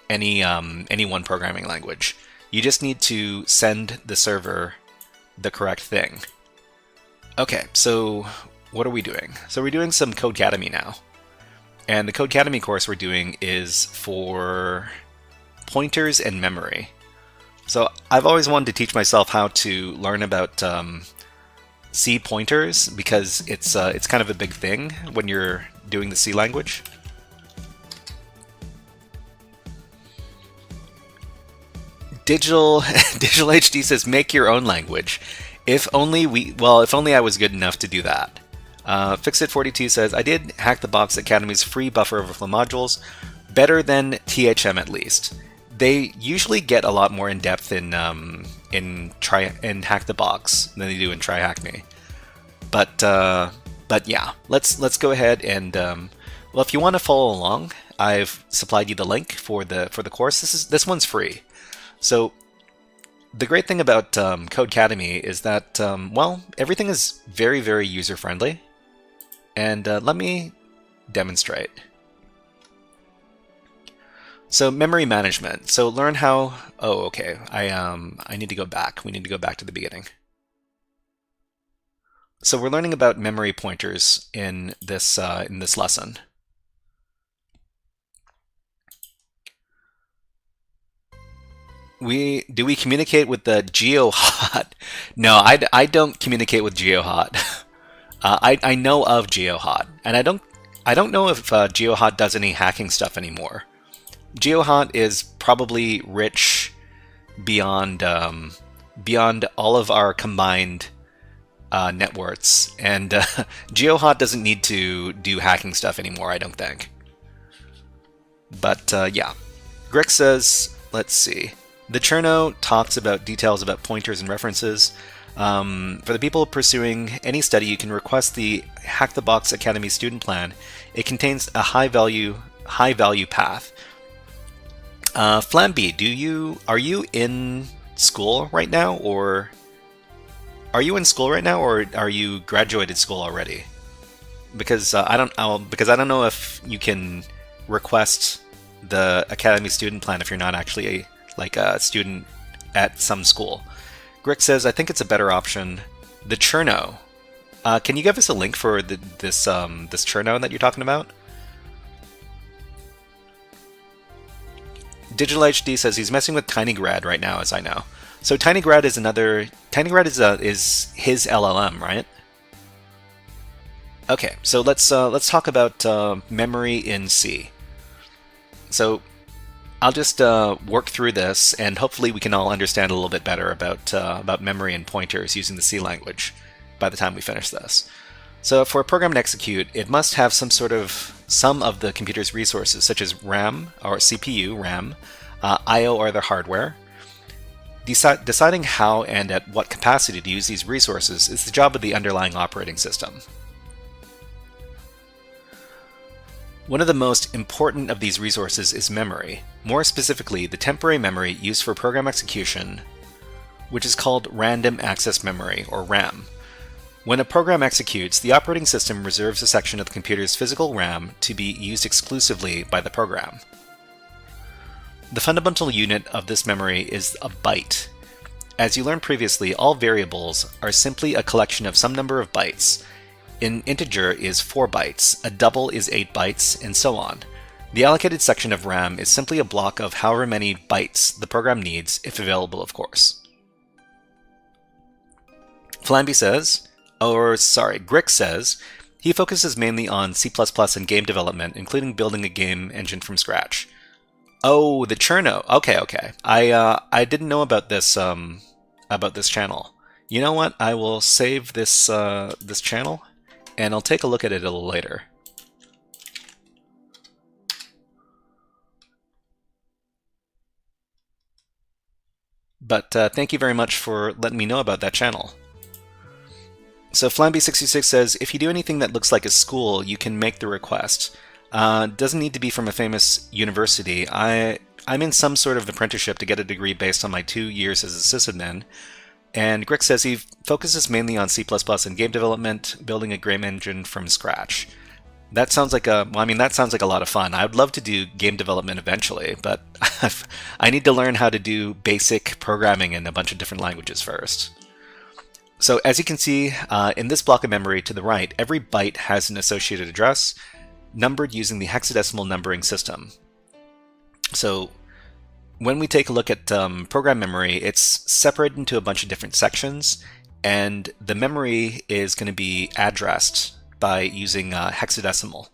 A: any one programming language. You just need to send the server the correct thing. Okay, so what are we doing? So we're doing some Codecademy now. And the Codecademy course we're doing is for pointers and memory. So I've always wanted to teach myself how to learn about C pointers because it's kind of a big thing when you're doing the C language. Digital HD says make your own language. If only I was good enough to do that. Fixit42 says I did Hack the Box Academy's free buffer overflow modules, better than THM at least. They usually get a lot more in depth in Hack the Box than they do in Try Hack Me. But yeah, let's go ahead and well, if you want to follow along, I've supplied you the link for the course. This one's free. So the great thing about Codecademy is that well, everything is very, very user friendly. And let me demonstrate. So memory management. So learn how. Oh, okay. I need to go back. We need to go back to the beginning. So we're learning about memory pointers in this lesson. Do we communicate with the GeoHot? No, I don't communicate with GeoHot. I know of GeoHot, and I don't know if GeoHot does any hacking stuff anymore. GeoHot is probably rich beyond all of our combined networks, and GeoHot doesn't need to do hacking stuff anymore, I don't think. But yeah, Grix says, let's see. The Cherno talks about details about pointers and references. For the people pursuing any study, you can request the Hack the Box Academy student plan. It contains a high value path. Flamby, are you in school right now, or are you graduated school already? Because I don't know if you can request the Academy student plan if you're not actually like a student at some school. Grix says, I think it's a better option. The Cherno. Can you give us a link for this Cherno that you're talking about? Digital HD says he's messing with TinyGrad right now, as I know. So TinyGrad is is his LLM, right? Okay, so let's talk about memory in C. So I'll just work through this, and hopefully we can all understand a little bit better about memory and pointers using the C language by the time we finish this. So for a program to execute, it must have some of the computer's resources, such as RAM or CPU, RAM, I/O or other hardware. Deciding how and at what capacity to use these resources is the job of the underlying operating system. One of the most important of these resources is memory, more specifically the temporary memory used for program execution, which is called random access memory, or RAM. When a program executes, the operating system reserves a section of the computer's physical RAM to be used exclusively by the program. The fundamental unit of this memory is a byte. As you learned previously, all variables are simply a collection of some number of bytes. An integer is 4 bytes, a double is 8 bytes, and so on. The allocated section of RAM is simply a block of however many bytes the program needs, if available, of course. Grix says, he focuses mainly on C++ and game development, including building a game engine from scratch. Oh, the Cherno. Okay. I didn't know about this channel. You know what? I will save this channel, and I'll take a look at it a little later. But thank you very much for letting me know about that channel. So Flamby66 says, if you do anything that looks like a school, you can make the request. Doesn't need to be from a famous university. I'm in some sort of apprenticeship to get a degree based on my 2 years as a sysadmin. And Grix says he focuses mainly on C++ and game development, building a game engine from scratch. That sounds like a lot of fun. I would love to do game development eventually, but I need to learn how to do basic programming in a bunch of different languages first. So as you can see, in this block of memory to the right, every byte has an associated address. numbered using the hexadecimal numbering system. So when we take a look at program memory, it's separated into a bunch of different sections, and the memory is going to be addressed by using hexadecimal.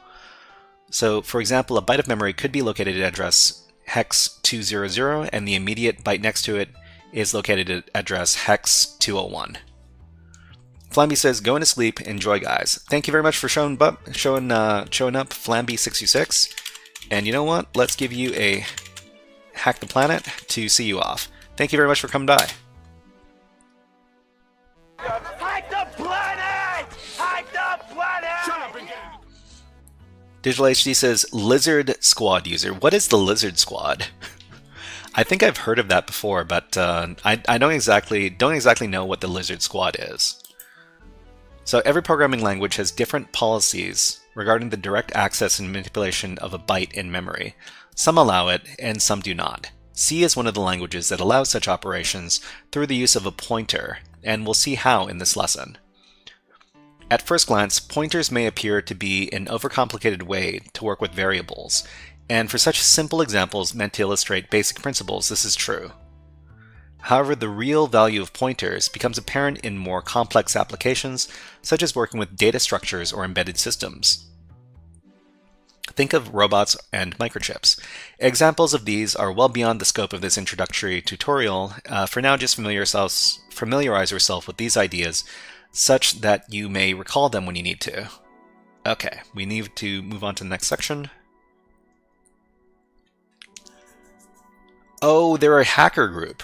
A: So for example, a byte of memory could be located at address hex 200, and the immediate byte next to it is located at address hex 201. Flamby says, going to sleep, enjoy guys. Thank you very much for showing up, Flamby66. And you know what? Let's give you a Hack the Planet to see you off. Thank you very much for coming by.
B: Hack the planet! Hack the planet! Shut up again!
A: Digital HD says, Lizard Squad user. What is the Lizard Squad? I think I've heard of that before, but I don't exactly know what the Lizard Squad is. So every programming language has different policies regarding the direct access and manipulation of a byte in memory. Some allow it, and some do not. C is one of the languages that allows such operations through the use of a pointer, and we'll see how in this lesson. At first glance, pointers may appear to be an overcomplicated way to work with variables, and for such simple examples meant to illustrate basic principles, this is true. However, the real value of pointers becomes apparent in more complex applications, such as working with data structures or embedded systems. Think of robots and microchips. Examples of these are well beyond the scope of this introductory tutorial. For now, just familiarize yourself with these ideas such that you may recall them when you need to. Okay, we need to move on to the next section. Oh, they're a hacker group.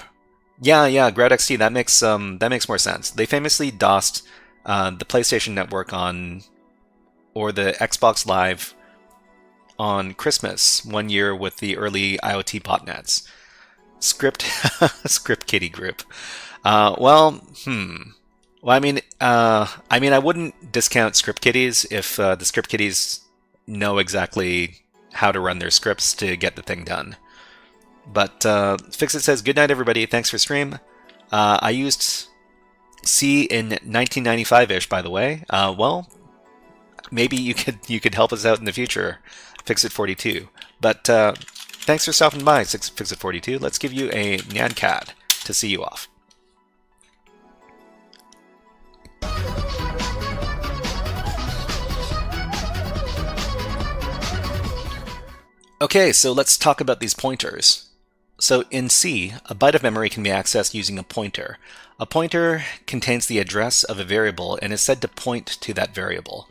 A: Yeah, GradXT, that makes more sense. They famously DOSed the PlayStation Network or the Xbox Live on Christmas one year with the early IoT botnets. Script Kitty group. Well, I mean, I wouldn't discount script kitties if the script kitties know exactly how to run their scripts to get the thing done. But Fixit says, good night, everybody. Thanks for stream. I used C in 1995-ish, by the way. Well, maybe you could help us out in the future, Fixit42. But thanks for stopping by, Fixit42. Let's give you a NANCAD to see you off. Okay, so let's talk about these pointers. So in C, a byte of memory can be accessed using a pointer. A pointer contains the address of a variable and is said to point to that variable.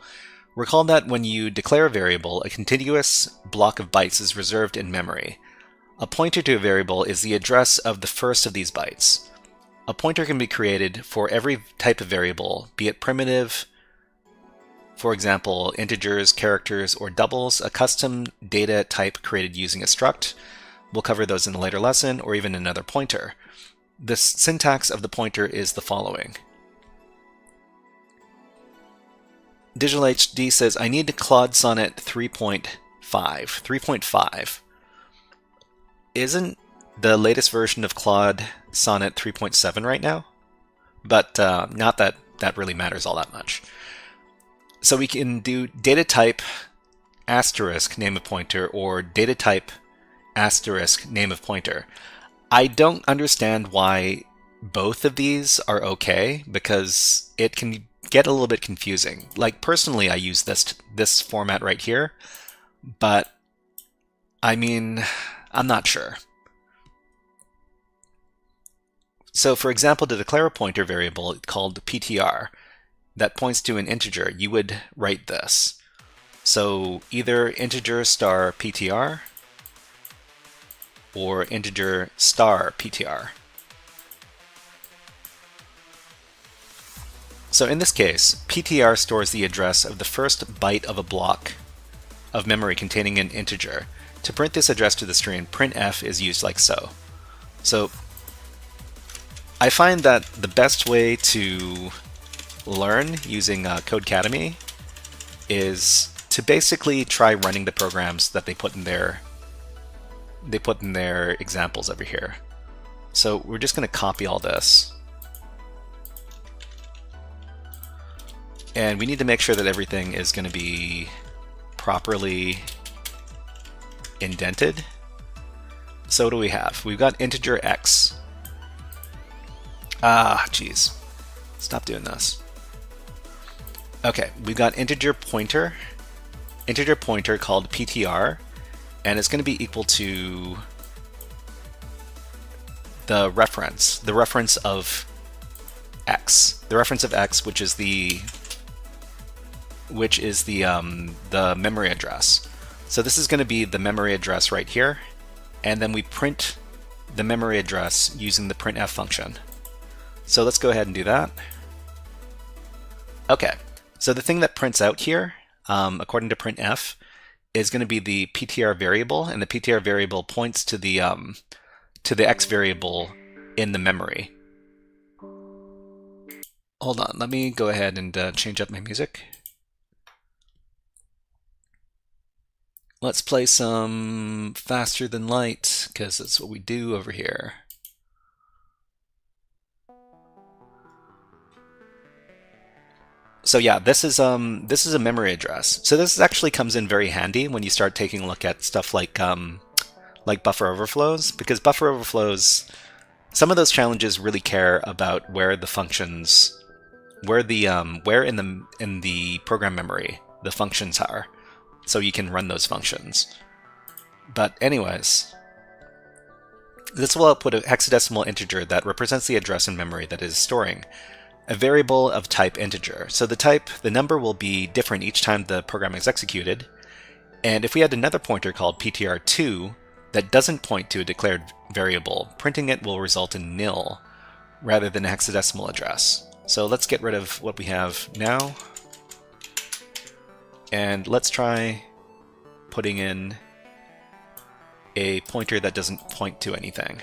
A: Recall that when you declare a variable, a contiguous block of bytes is reserved in memory. A pointer to a variable is the address of the first of these bytes. A pointer can be created for every type of variable, be it primitive, for example, integers, characters, or doubles, a custom data type created using a struct. We'll cover those in a later lesson, or even another pointer. The syntax of the pointer is the following. Digital HD says, I need Claude Sonnet 3.5. 3.5. Isn't the latest version of Claude Sonnet 3.7 right now? But not that that really matters all that much. So we can do data type asterisk name of pointer or data type asterisk name of pointer. I don't understand why both of these are okay, because it can get a little bit confusing. Like personally, I use this format right here, but I mean, I'm not sure. So for example, to declare a pointer variable called PTR that points to an integer, you would write this. So either integer star PTR or integer star PTR. So in this case, PTR stores the address of the first byte of a block of memory containing an integer. To print this address to the screen, printf is used like so. So I find that the best way to learn using Codecademy is to basically try running the programs that they put in their examples over here. So we're just going to copy all this. And we need to make sure that everything is going to be properly indented. So what do we have? We've got integer x. Ah, jeez. Stop doing this. Okay, we've got integer pointer called ptr, and it's going to be equal to the reference of x, which is the memory address. So this is going to be the memory address right here, and then we print the memory address using the printf function. So let's go ahead and do that. Okay, so the thing that prints out here, according to printf, is going to be the ptr variable, and the ptr variable points to the x variable in the memory. Hold on, let me go ahead and change up my music. Let's play some Faster Than Light, because that's what we do over here. So yeah, this is a memory address. So this actually comes in very handy when you start taking a look at stuff like buffer overflows, because buffer overflows, some of those challenges really care about where the functions, where in the program memory the functions are, so you can run those functions. But anyways, this will output a hexadecimal integer that represents the address in memory that is storing a variable of type integer. So the number will be different each time the program is executed. And if we had another pointer called ptr2 that doesn't point to a declared variable, printing it will result in nil rather than a hexadecimal address. So let's get rid of what we have now. And let's try putting in a pointer that doesn't point to anything.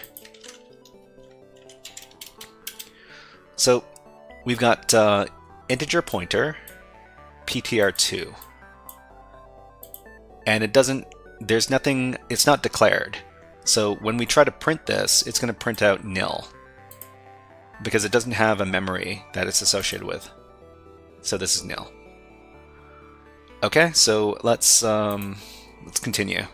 A: So we've got integer pointer ptr2, and there's nothing, it's not declared. So when we try to print this, it's going to print out nil because it doesn't have a memory that it's associated with. So this is nil. Okay, so let's continue.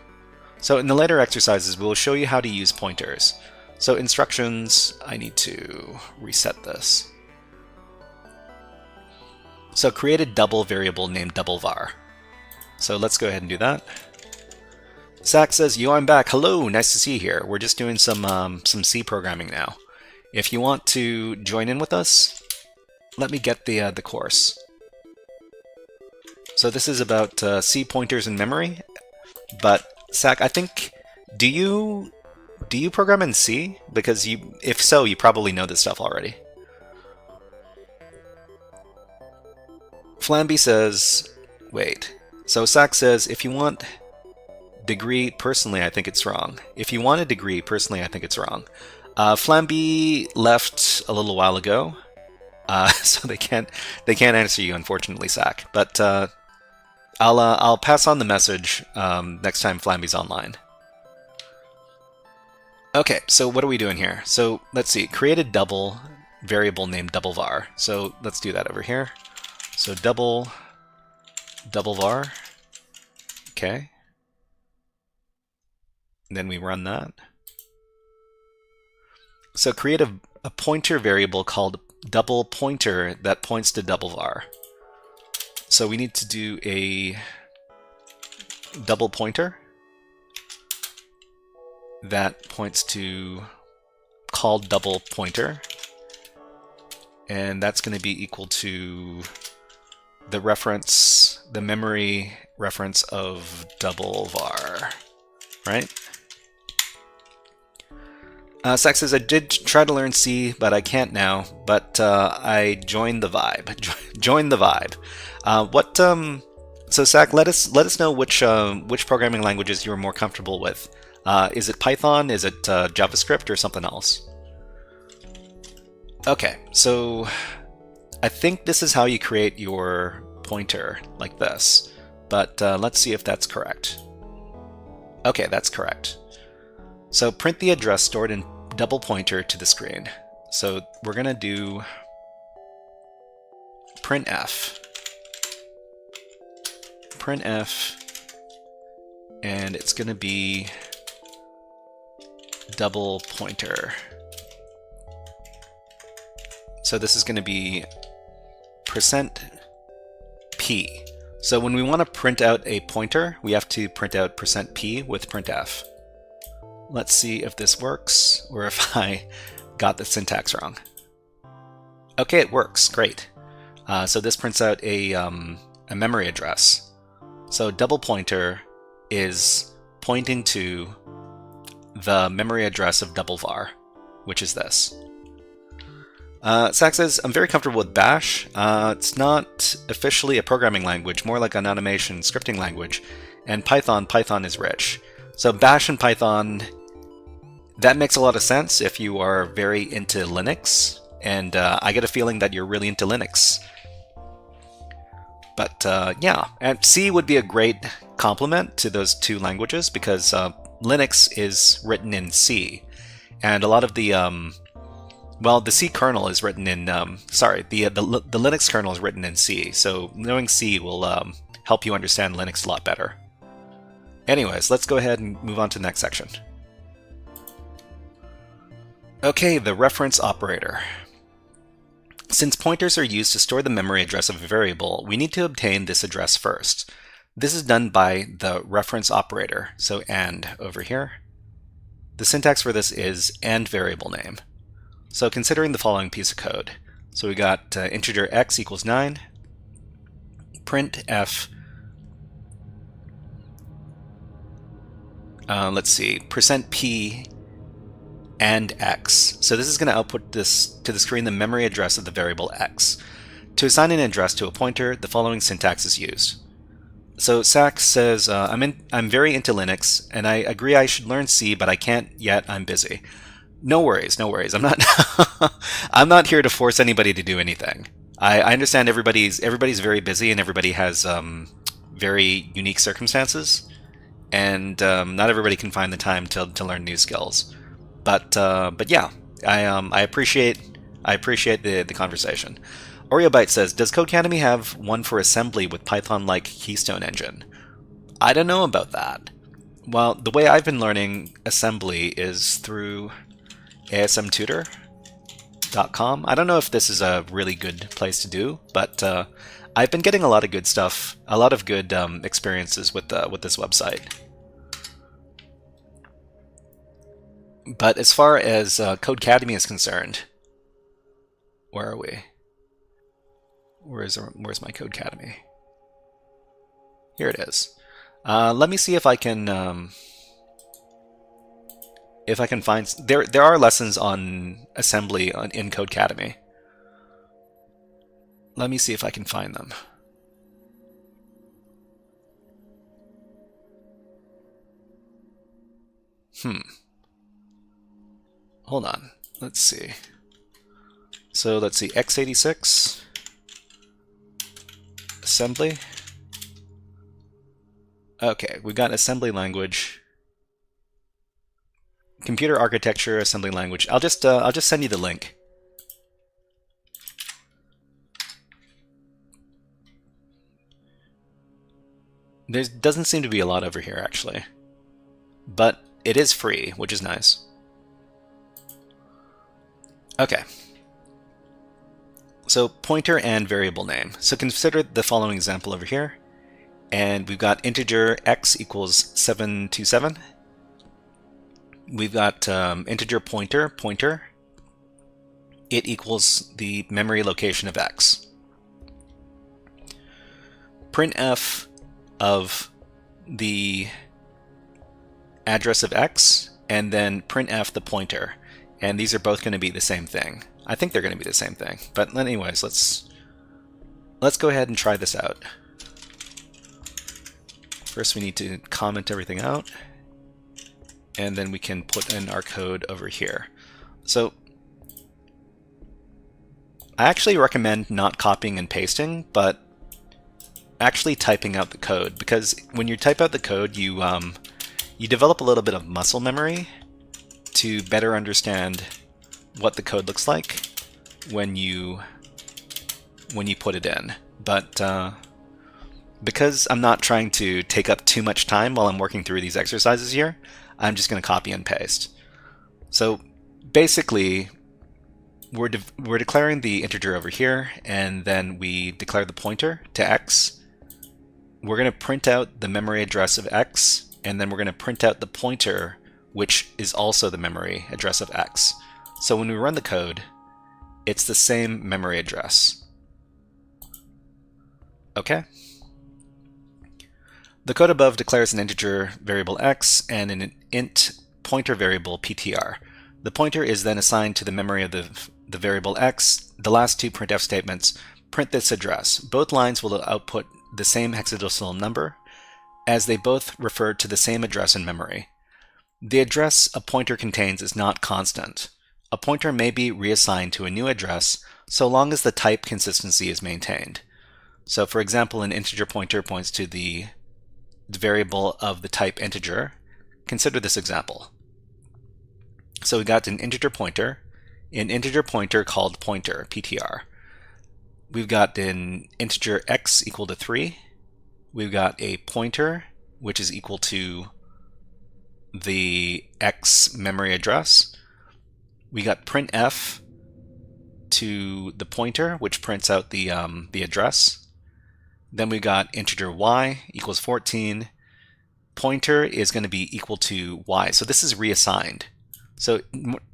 A: So in the later exercises, we'll show you how to use pointers. So instructions, I need to reset this. So create a double variable named doubleVar. So let's go ahead and do that. Zach says, "Yo, I'm back. Hello, nice to see you here. We're just doing some C programming now. If you want to join in with us, let me get the course." So this is about C pointers in memory. But Zach, I think, do you program in C? Because if so, you probably know this stuff already. Flamby says, wait. So Zach says, if you want degree, personally, I think it's wrong. If you want a degree, personally, I think it's wrong. Flamby left a little while ago, so they can't answer you, unfortunately, Zach. But I'll pass on the message next time Flamby's online. Okay, so what are we doing here? So let's see, create a double variable named doubleVar. So let's do that over here. So doubleVar. Okay. And then we run that. So create a pointer variable called double pointer that points to doubleVar. So we need to do a double pointer that points to called double pointer, and that's going to be equal to the memory reference of doubleVar, right? Sax says, I did try to learn C, but I can't now. But I joined the vibe. Join the vibe. So Sack, let us know which programming languages you are more comfortable with. Is it Python? Is it JavaScript or something else? Okay, so I think this is how you create your pointer like this. But let's see if that's correct. Okay, that's correct. So print the address stored in double pointer to the screen. So we're going to do printf and it's going to be double pointer. So this is going to be %p. So when we want to print out a pointer, we have to print out %p with printf. Let's see if this works, or if I got the syntax wrong. Okay, it works. Great. So this prints out a memory address. So double pointer is pointing to the memory address of double var, which is this. Zach says, I'm very comfortable with Bash. It's not officially a programming language, more like an automation scripting language. And Python is rich. So Bash and Python, that makes a lot of sense if you are very into Linux. And I get a feeling that you're really into Linux. But yeah, and C would be a great complement to those two languages because Linux is written in C. And a lot of the well, the C kernel is written in, the Linux kernel is written in C, so knowing C will help you understand Linux a lot better. Anyways, let's go ahead and move on to the next section. Okay, the reference operator. Since pointers are used to store the memory address of a variable, we need to obtain this address first. This is done by the reference operator, so AND over here. The syntax for this is AND variable name. So considering the following piece of code. So we got integer x equals 9, printf, let's see, %p and x. So this is going to output this to the screen the memory address of the variable x. To assign an address to a pointer, the following syntax is used. So Sax says, I'm very into Linux, and I agree I should learn C, but I can't yet, I'm busy. No worries, no worries. I'm not I'm not here to force anybody to do anything. I understand everybody's very busy and everybody has very unique circumstances, and not everybody can find the time to learn new skills. But yeah, I appreciate the conversation. OreoByte says, does Codecademy have one for assembly with Python-like Keystone engine? I don't know about that. Well, the way I've been learning assembly is through asmtutor.com. I don't know if this is a really good place to do, but I've been getting a lot of good stuff, a lot of good experiences with this website. But as far as Codecademy is concerned, where are we? Where's my Codecademy? Here it is. Let me see if I can find. There are lessons on assembly in Codecademy. Let me see if I can find them. Hold on. Let's see. So let's see, x86 assembly. Okay, we've got assembly language, computer architecture assembly language. I'll just send you the link. There doesn't seem to be a lot over here actually, but it is free, which is nice. Okay. So pointer and variable name. So consider the following example over here. And we've got integer x equals 727. We've got integer pointer. It equals the memory location of x. Printf of the address of x, and then printf the pointer. And these are both going to be the same thing. I think they're going to be the same thing. But anyways, let's go ahead and try this out. First we need to comment everything out, and then we can put in our code over here. So I actually recommend not copying and pasting, but actually typing out the code, because when you type out the code, you develop a little bit of muscle memory to better understand what the code looks like when you put it in. But because I'm not trying to take up too much time while I'm working through these exercises here, I'm just going to copy and paste. So basically, we're declaring the integer over here, and then we declare the pointer to x. We're going to print out the memory address of x, and then we're going to print out the pointer, which is also the memory address of x. So when we run the code, it's the same memory address. Okay? The code above declares an integer variable x and an int pointer variable ptr. The pointer is then assigned to the memory of the variable x. The last two printf statements print this address. Both lines will output the same hexadecimal number, as they both refer to the same address in memory. The address a pointer contains is not constant. A pointer may be reassigned to a new address so long as the type consistency is maintained. So for example, an integer pointer points to the variable of the type integer. Consider this example. So we got an integer pointer called pointer, ptr. We've got an integer x equal to 3. We've got a pointer, which is equal to the x memory address. We got printf to the pointer, which prints out the address. Then we got integer y equals 14. Pointer is going to be equal to y. So this is reassigned. So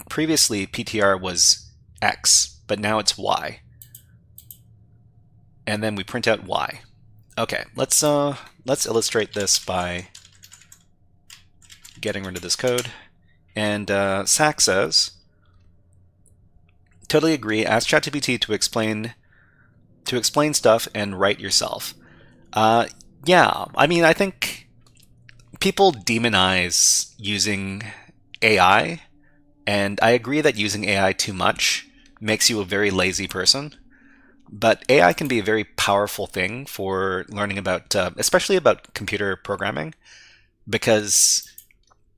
A: previously ptr was x, but now it's y. And then we print out y. Okay, let's illustrate this by getting rid of this code. And Sack says, totally agree. Ask ChatGPT to explain stuff and write yourself. Yeah, I mean, I think people demonize using AI, and I agree that using AI too much makes you a very lazy person. But AI can be a very powerful thing for learning about, especially about computer programming, because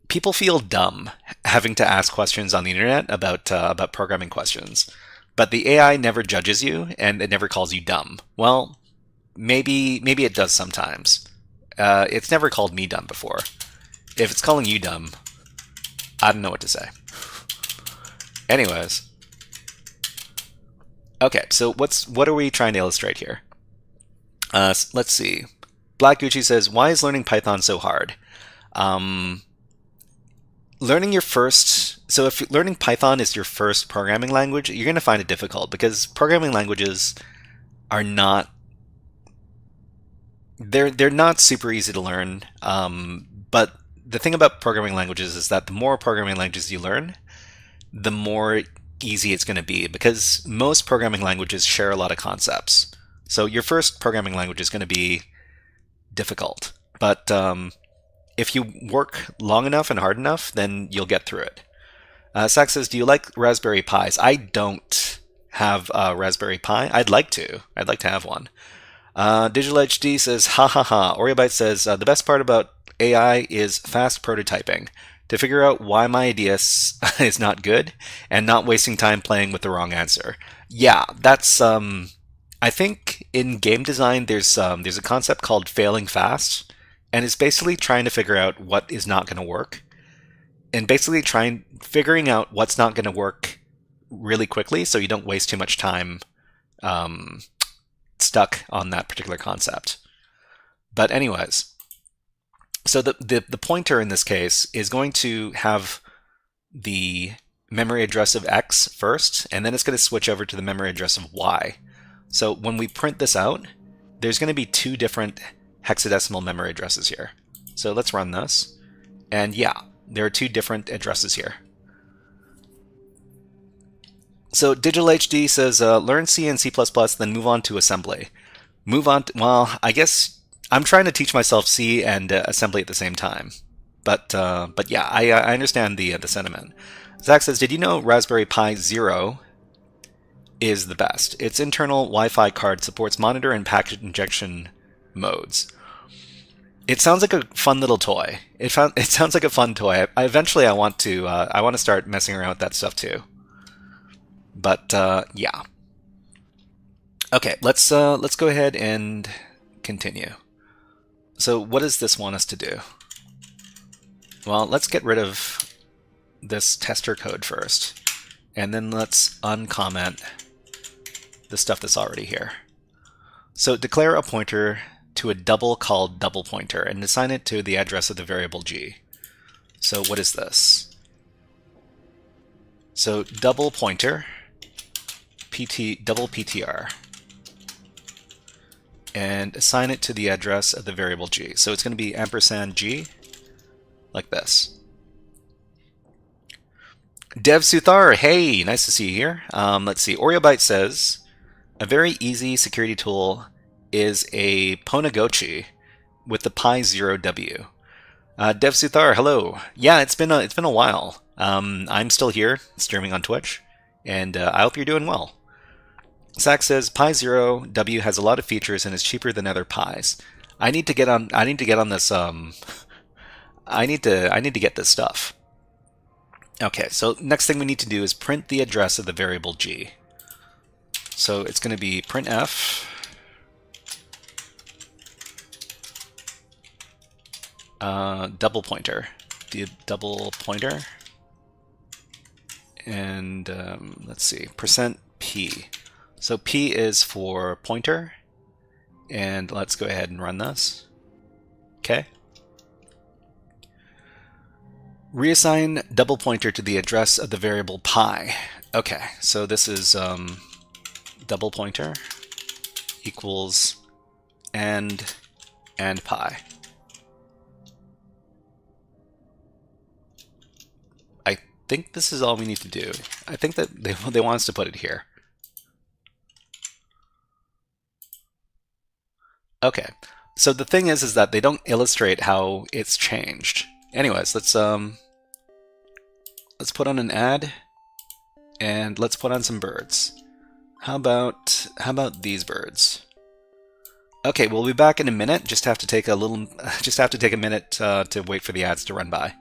A: people feel dumb having to ask questions on the internet about programming questions. But the AI never judges you, and it never calls you dumb. Well, maybe it does sometimes. It's never called me dumb before. If it's calling you dumb, I don't know what to say. Anyways. Okay, so what are we trying to illustrate here? Let's see. Black Gucci says, why is learning Python so hard? Learning your first... So if learning Python is your first programming language, you're going to find it difficult because programming languages are not... They're not super easy to learn, but the thing about programming languages is that the more programming languages you learn, the more easy it's going to be, because most programming languages share a lot of concepts. So your first programming language is going to be difficult, but if you work long enough and hard enough, then you'll get through it. Sax says, do you like Raspberry Pis? I don't have a Raspberry Pi. I'd like to have one. Digital HD says, ha ha ha. Oreobyte says, the best part about AI is fast prototyping. To figure out why my idea is not good and not wasting time playing with the wrong answer. Yeah, that's I think in game design there's a concept called failing fast, and it's basically trying to figure out what is not going to work, and basically figuring out what's not going to work really quickly so you don't waste too much time stuck on that particular concept. But anyways. So the pointer in this case is going to have the memory address of x first, and then it's going to switch over to the memory address of y. So when we print this out, there's going to be two different hexadecimal memory addresses here. So let's run this. And yeah, there are two different addresses here. So Digital HD says, learn C and C++, then move on to assembly. Well, I guess I'm trying to teach myself C and assembly at the same time. But yeah, I understand the sentiment. Zach says, did you know Raspberry Pi Zero is the best? Its internal Wi-Fi card supports monitor and packet injection modes. It sounds like a fun little toy. It sounds like a fun toy. Eventually I want to start messing around with that stuff too. But yeah. Okay, let's go ahead and continue. So what does this want us to do? Well, let's get rid of this tester code first, and then let's uncomment the stuff that's already here. So declare a pointer to a double called double pointer and assign it to the address of the variable g. So what is this? So double pointer, double PTR, and assign it to the address of the variable g. So it's going to be ampersand g, like this. Dev Suthar, hey, nice to see you here. Let's see, OreoByte says, a very easy security tool is a Ponagochi with the Pi0W. Dev Suthar, hello. Yeah, it's been a while. I'm still here, streaming on Twitch, and I hope you're doing well. Zach says Pi0W has a lot of features and is cheaper than other Pis. I need to get on this. I need to get this stuff. Okay, so next thing we need to do is print the address of the variable g. So it's going to be printf double pointer, the double pointer, and let's see, %p. So p is for pointer, and let's go ahead and run this. Okay. Reassign double pointer to the address of the variable pi. Okay, so this is double pointer equals and pi. I think this is all we need to do. I think that they want us to put it here. Okay, so the thing is that they don't illustrate how it's changed. Anyways, let's put on an ad, and let's put on some birds. How about these birds? Okay, we'll be back in a minute. Just have to take a minute to wait for the ads to run by.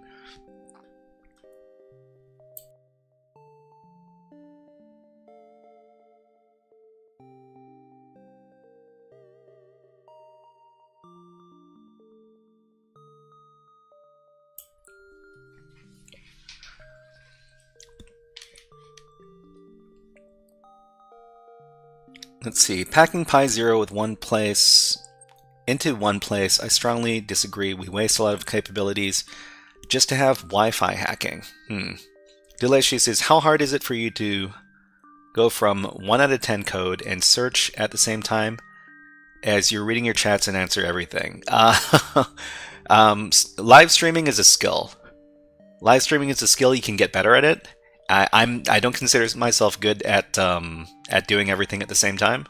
A: Let's see, packing Pi0 with into one place, I strongly disagree. We waste a lot of capabilities just to have Wi-Fi hacking. Deleshi says, how hard is it for you to go from 1 out of 10 code and search at the same time as you're reading your chats and answer everything? Live streaming is a skill. Live streaming is a skill, you can get better at it. I don't consider myself good at doing everything at the same time.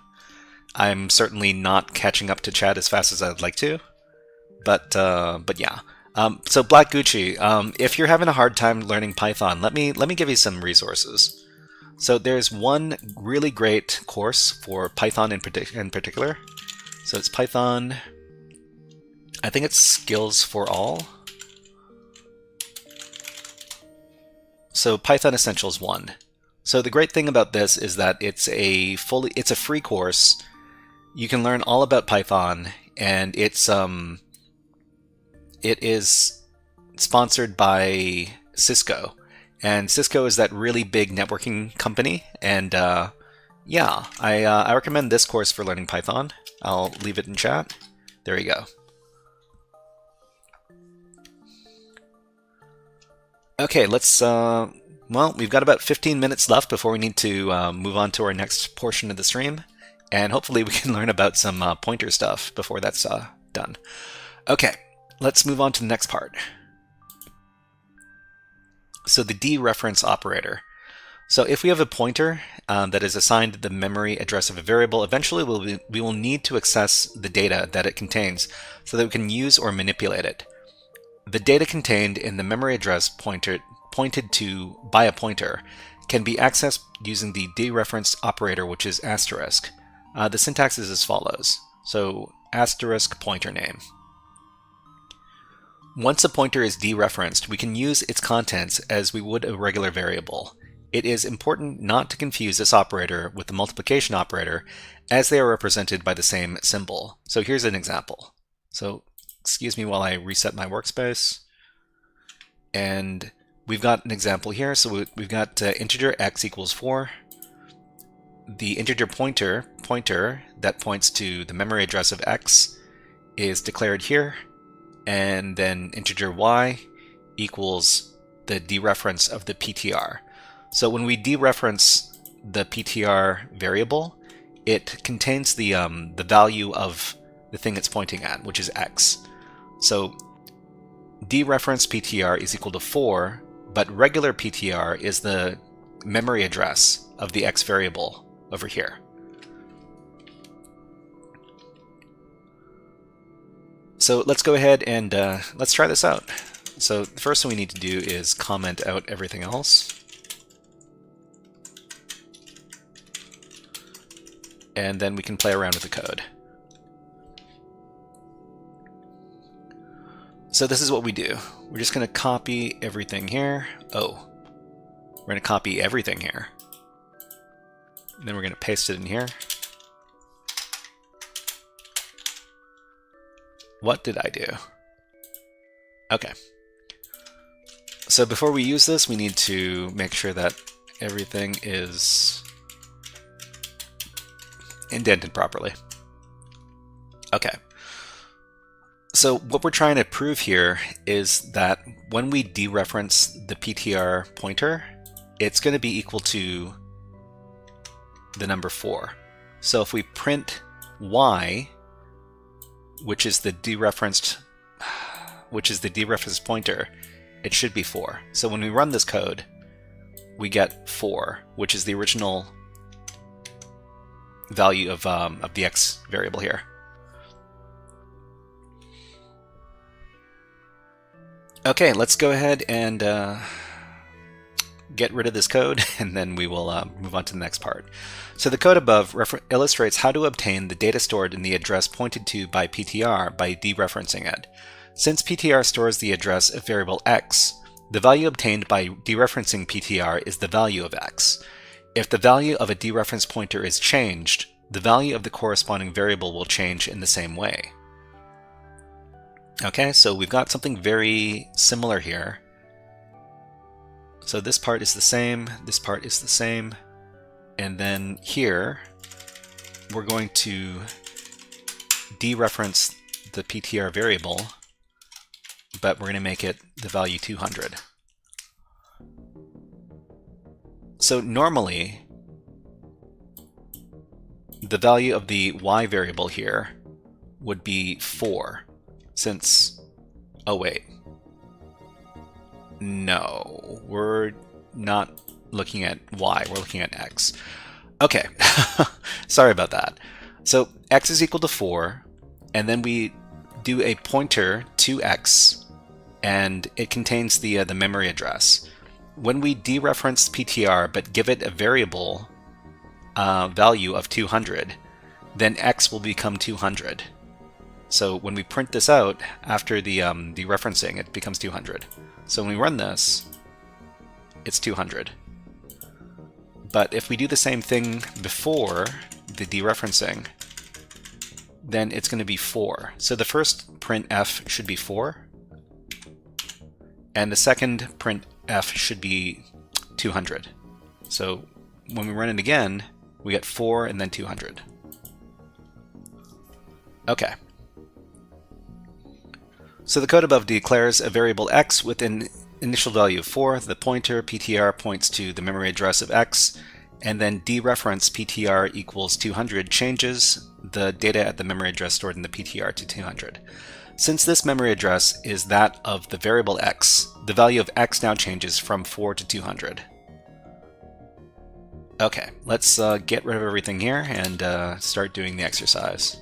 A: I'm certainly not catching up to chat as fast as I'd like to, but yeah. So Black Gucci, if you're having a hard time learning Python, let me give you some resources. So there's one really great course for Python in particular. So it's Python. I think it's Skills for All. So Python Essentials 1. So the great thing about this is that it's a free course. You can learn all about Python, and it is sponsored by Cisco. And Cisco is that really big networking company, and yeah, I recommend this course for learning Python. I'll leave it in chat. There you go. Okay, let's, well, we've got about 15 minutes left before we need to move on to our next portion of the stream, and hopefully we can learn about some pointer stuff before that's done. Okay, let's move on to the next part. So the dereference operator. So if we have a pointer that is assigned the memory address of a variable, eventually we will need to access the data that it contains so that we can use or manipulate it. The data contained in the memory address pointed to by a pointer can be accessed using the dereference operator, which is asterisk. The syntax is as follows. So asterisk pointer name. Once a pointer is dereferenced, we can use its contents as we would a regular variable. It is important not to confuse this operator with the multiplication operator, as they are represented by the same symbol. So here's an example. So excuse me while I reset my workspace. And we've got an example here. So we've got integer x equals 4. The integer pointer that points to the memory address of x is declared here. And then integer y equals the dereference of the PTR. So when we dereference the PTR variable, it contains the value of the thing it's pointing at, which is x. So dereference PTR is equal to 4, but regular PTR is the memory address of the x variable over here. So let's go ahead and let's try this out. So the first thing we need to do is comment out everything else. And then we can play around with the code. So this is what we do. We're just going to copy everything here. Oh, we're going to copy everything here. And then we're going to paste it in here. What did I do? Okay. So before we use this, we need to make sure that everything is indented properly. Okay. So what we're trying to prove here is that when we dereference the PTR pointer, it's going to be equal to the number 4. So if we print y, which is the dereferenced pointer, it should be 4. So when we run this code, we get 4, which is the original value of the x variable here. Okay, let's go ahead and get rid of this code, and then we will move on to the next part. So the code above illustrates how to obtain the data stored in the address pointed to by PTR by dereferencing it. Since PTR stores the address of variable x, the value obtained by dereferencing PTR is the value of x. If the value of a dereference pointer is changed, the value of the corresponding variable will change in the same way. Okay, so we've got something very similar here. So this part is the same, this part is the same, and then here we're going to dereference the PTR variable, but we're going to make it the value 200. So normally, the value of the y variable here would be 4, since, oh wait, no, we're not looking at y, we're looking at x. Okay, sorry about that. So x is equal to 4, and then we do a pointer to x, and it contains the memory address. When we dereference PTR but give it a variable value of 200, then x will become 200. So when we print this out after the dereferencing, it becomes 200. So when we run this, it's 200. But if we do the same thing before the dereferencing, then it's going to be 4. So the first printf should be 4, and the second printf should be 200. So when we run it again, we get 4 and then 200. Okay. So the code above declares a variable x with an initial value of 4. The pointer PTR points to the memory address of x, and then dereference PTR equals 200 changes the data at the memory address stored in the PTR to 200. Since this memory address is that of the variable x, the value of x now changes from 4 to 200. Okay, let's get rid of everything here and start doing the exercise.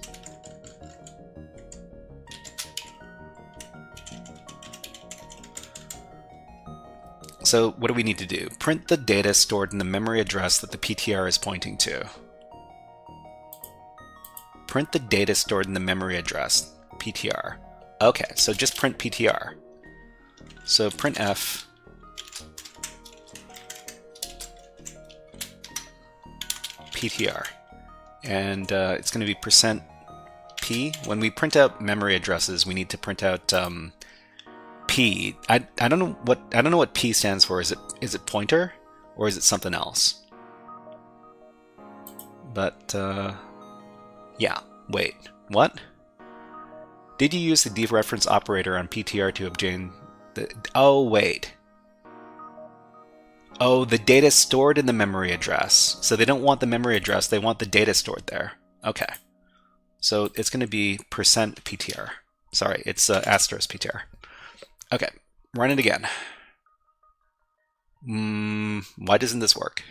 A: So what do we need to do? Print the data stored in the memory address that the PTR is pointing to. Print the data stored in the memory address, PTR. Okay, so just print PTR. So printf PTR. And it's going to be P. When we print out memory addresses, we need to print out P. I don't know what P stands for. Is it pointer or is it something else? But yeah. Wait. What? Did you use the dereference operator on PTR to obtain the? Oh wait. Oh, the data stored in the memory address. So they don't want the memory address, they want the data stored there. Okay. So it's going to be %PTR. Sorry, it's asterisk PTR. Okay, run it again. Why doesn't this work?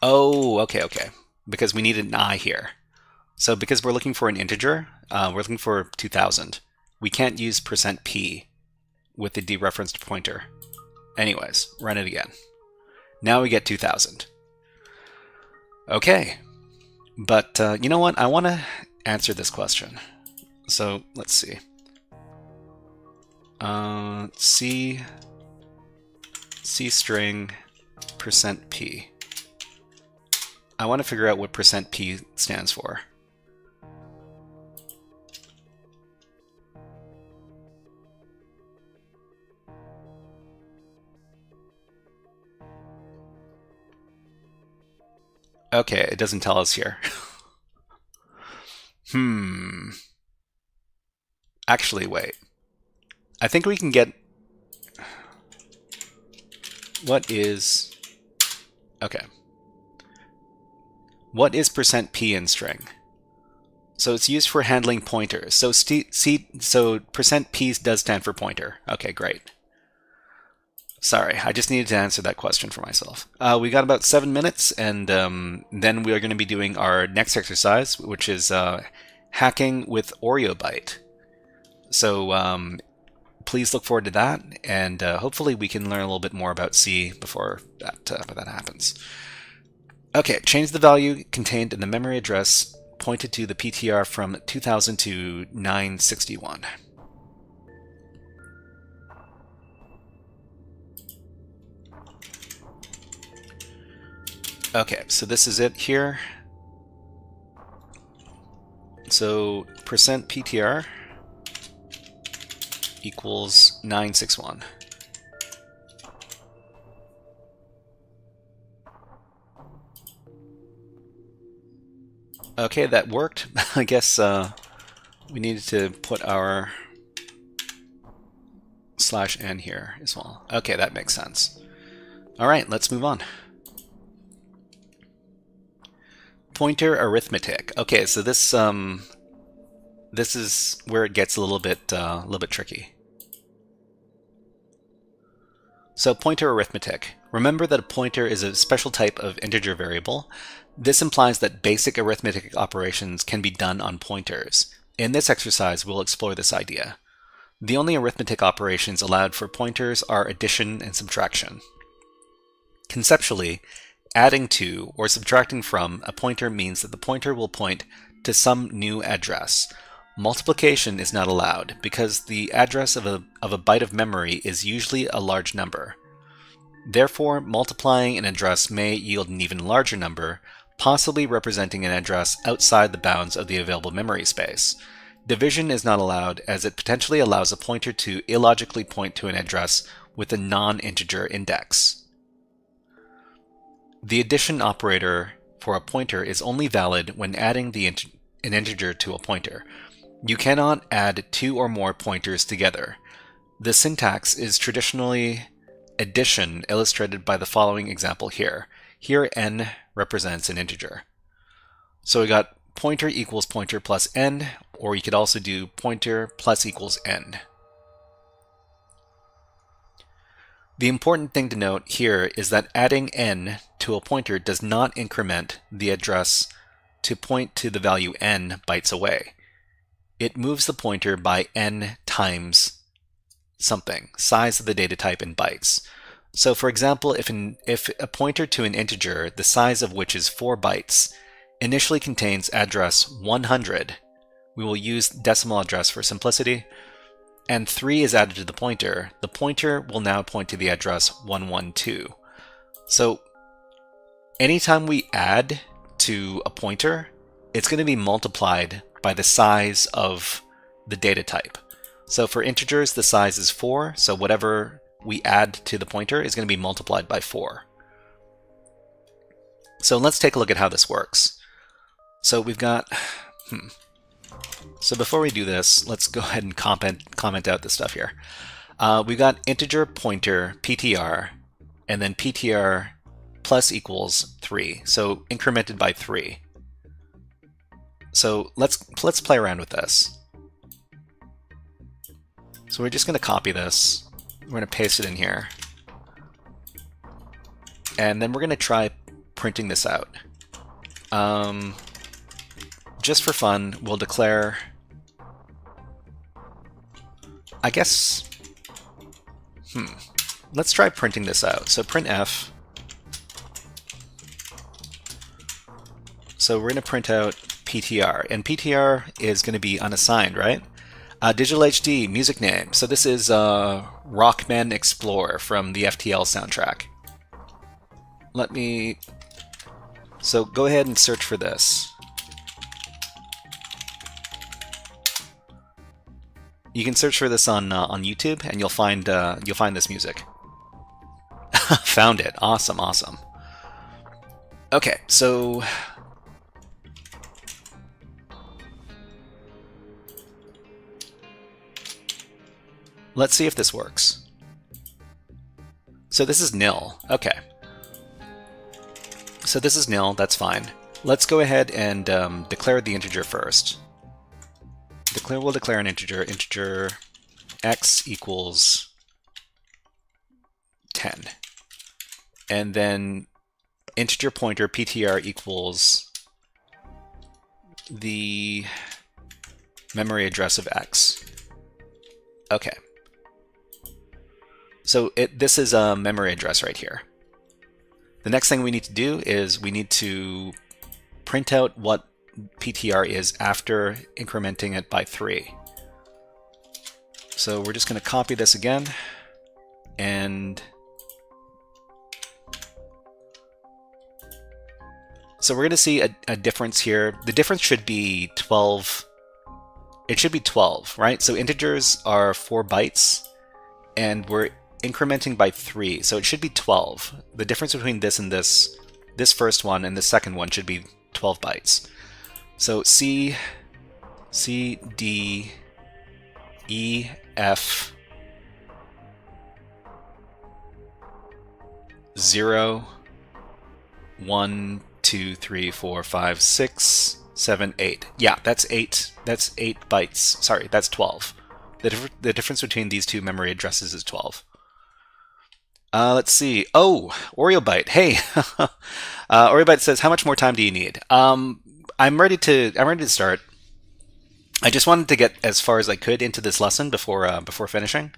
A: Oh, okay. Because we need an I here. So because we're looking for an integer, we're looking for 2000. We can't use %P with the dereferenced pointer. Anyways, run it again. Now we get 2000. Okay, but you know what? I want to answer this question. So let's see. C string %P. I want to figure out what %P stands for. Okay, it doesn't tell us here. Actually, wait. I think we can get... What is... Okay. What is %P in string? So it's used for handling pointers. So %P does stand for pointer. Okay, great. Sorry, I just needed to answer that question for myself. We got about 7 minutes, and then we are going to be doing our next exercise, which is hacking with Oreo Byte. So please look forward to that, and hopefully we can learn a little bit more about C before that happens. Okay, change the value contained in the memory address pointed to the PTR from 2000 to 961. Okay, so this is it here. So %PTR equals 961. Okay, that worked. I guess we needed to put our /n here as well. Okay, that makes sense. All right, let's move on. Pointer arithmetic. Okay, so this is where it gets a little bit tricky. So pointer arithmetic. Remember that a pointer is a special type of integer variable. This implies that basic arithmetic operations can be done on pointers. In this exercise, we'll explore this idea. The only arithmetic operations allowed for pointers are addition and subtraction. Conceptually, adding to or subtracting from a pointer means that the pointer will point to some new address. Multiplication is not allowed because the address of a byte of memory is usually a large number. Therefore, multiplying an address may yield an even larger number, possibly representing an address outside the bounds of the available memory space. Division is not allowed as it potentially allows a pointer to illogically point to an address with a non-integer index. The addition operator for a pointer is only valid when adding an integer to a pointer. You cannot add two or more pointers together. The syntax is traditionally addition, illustrated by the following example here. Here n represents an integer. So we got pointer equals pointer plus n, or you could also do pointer plus equals n. The important thing to note here is that adding n to a pointer does not increment the address to point to the value n bytes away. It moves the pointer by n times something, size of the data type in bytes. So for example, if a pointer to an integer, the size of which is 4 bytes, initially contains address 100, we will use decimal address for simplicity, and 3 is added to the pointer will now point to the address 112. So anytime we add to a pointer, it's going to be multiplied by the size of the data type. So for integers, the size is 4, so whatever we add to the pointer is going to be multiplied by 4. So let's take a look at how this works. So we've got, So before we do this, let's go ahead and comment out this stuff here. We've got integer pointer PTR, and then PTR plus equals 3, so incremented by 3. So let's play around with this. So we're just going to copy this. We're going to paste it in here. And then we're going to try printing this out. Just for fun, we'll declare, I guess, let's try printing this out. So printf. So we're going to print out PTR, and PTR is going to be unassigned, right? Digital HD, music name. So this is Rockman Explorer from the FTL soundtrack. So go ahead and search for this. You can search for this on YouTube, and you'll find this music. Found it. Awesome, awesome. Okay, so let's see if this works. So this is nil. Okay. So this is nil. That's fine. Let's go ahead and declare the integer first. We'll declare an integer x equals 10. And then integer pointer PTR equals the memory address of x. Okay. So this is a memory address right here. The next thing we need to do is we need to print out what PTR is after incrementing it by 3. So we're just going to copy this again, and so we're going to see a difference here. The difference should be 12. It should be 12, right? So integers are 4 bytes, and we're incrementing by 3, so it should be 12. The difference between this and this first one and the second one should be 12 bytes. So C, D, E, F, 0, 1, 2, 3, 4, 5, 6, 7, 8. Yeah, that's 8. That's 8 bytes. Sorry, that's 12. The difference between these two memory addresses is 12. Let's see. Oh, OreoBite. Hey, OreoBite says, "How much more time do you need?" I'm ready to start. I just wanted to get as far as I could into this lesson before finishing.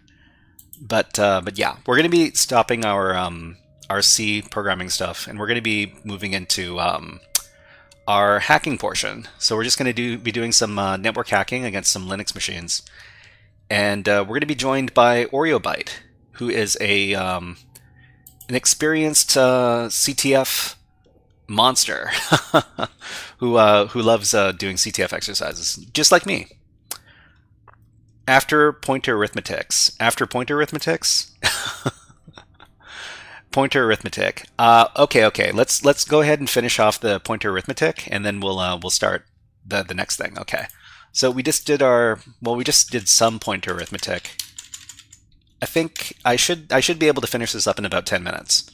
A: But yeah, we're going to be stopping our C programming stuff, and we're going to be moving into our hacking portion. So we're just going to be doing some network hacking against some Linux machines, and we're going to be joined by OreoBite, who is an experienced CTF monster who loves doing CTF exercises, just like me. After pointer arithmetics. Pointer arithmetic. Okay. Let's go ahead and finish off the pointer arithmetic, and then we'll start the next thing. Okay. So we just did some pointer arithmetic. I think I should be able to finish this up in about 10 minutes.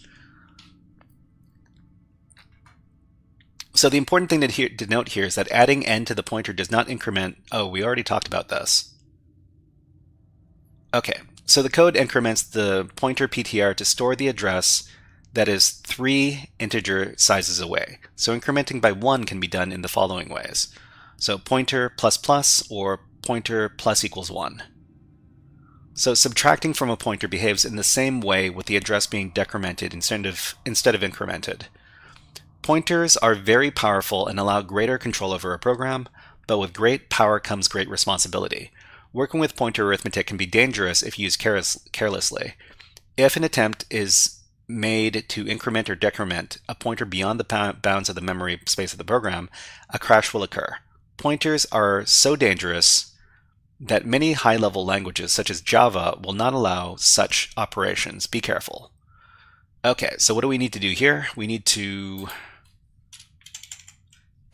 A: So the important thing to note here is that adding n to the pointer does not increment. Oh, we already talked about this. Okay, so the code increments the pointer PTR to store the address that is 3 integer sizes away. So incrementing by 1 can be done in the following ways. So pointer plus plus or pointer plus equals 1. So subtracting from a pointer behaves in the same way with the address being decremented instead of incremented. Pointers are very powerful and allow greater control over a program, but with great power comes great responsibility. Working with pointer arithmetic can be dangerous if used carelessly. If an attempt is made to increment or decrement a pointer beyond the bounds of the memory space of the program, a crash will occur. Pointers are so dangerous that many high-level languages, such as Java, will not allow such operations. Be careful. Okay, so what do we need to do here? We need to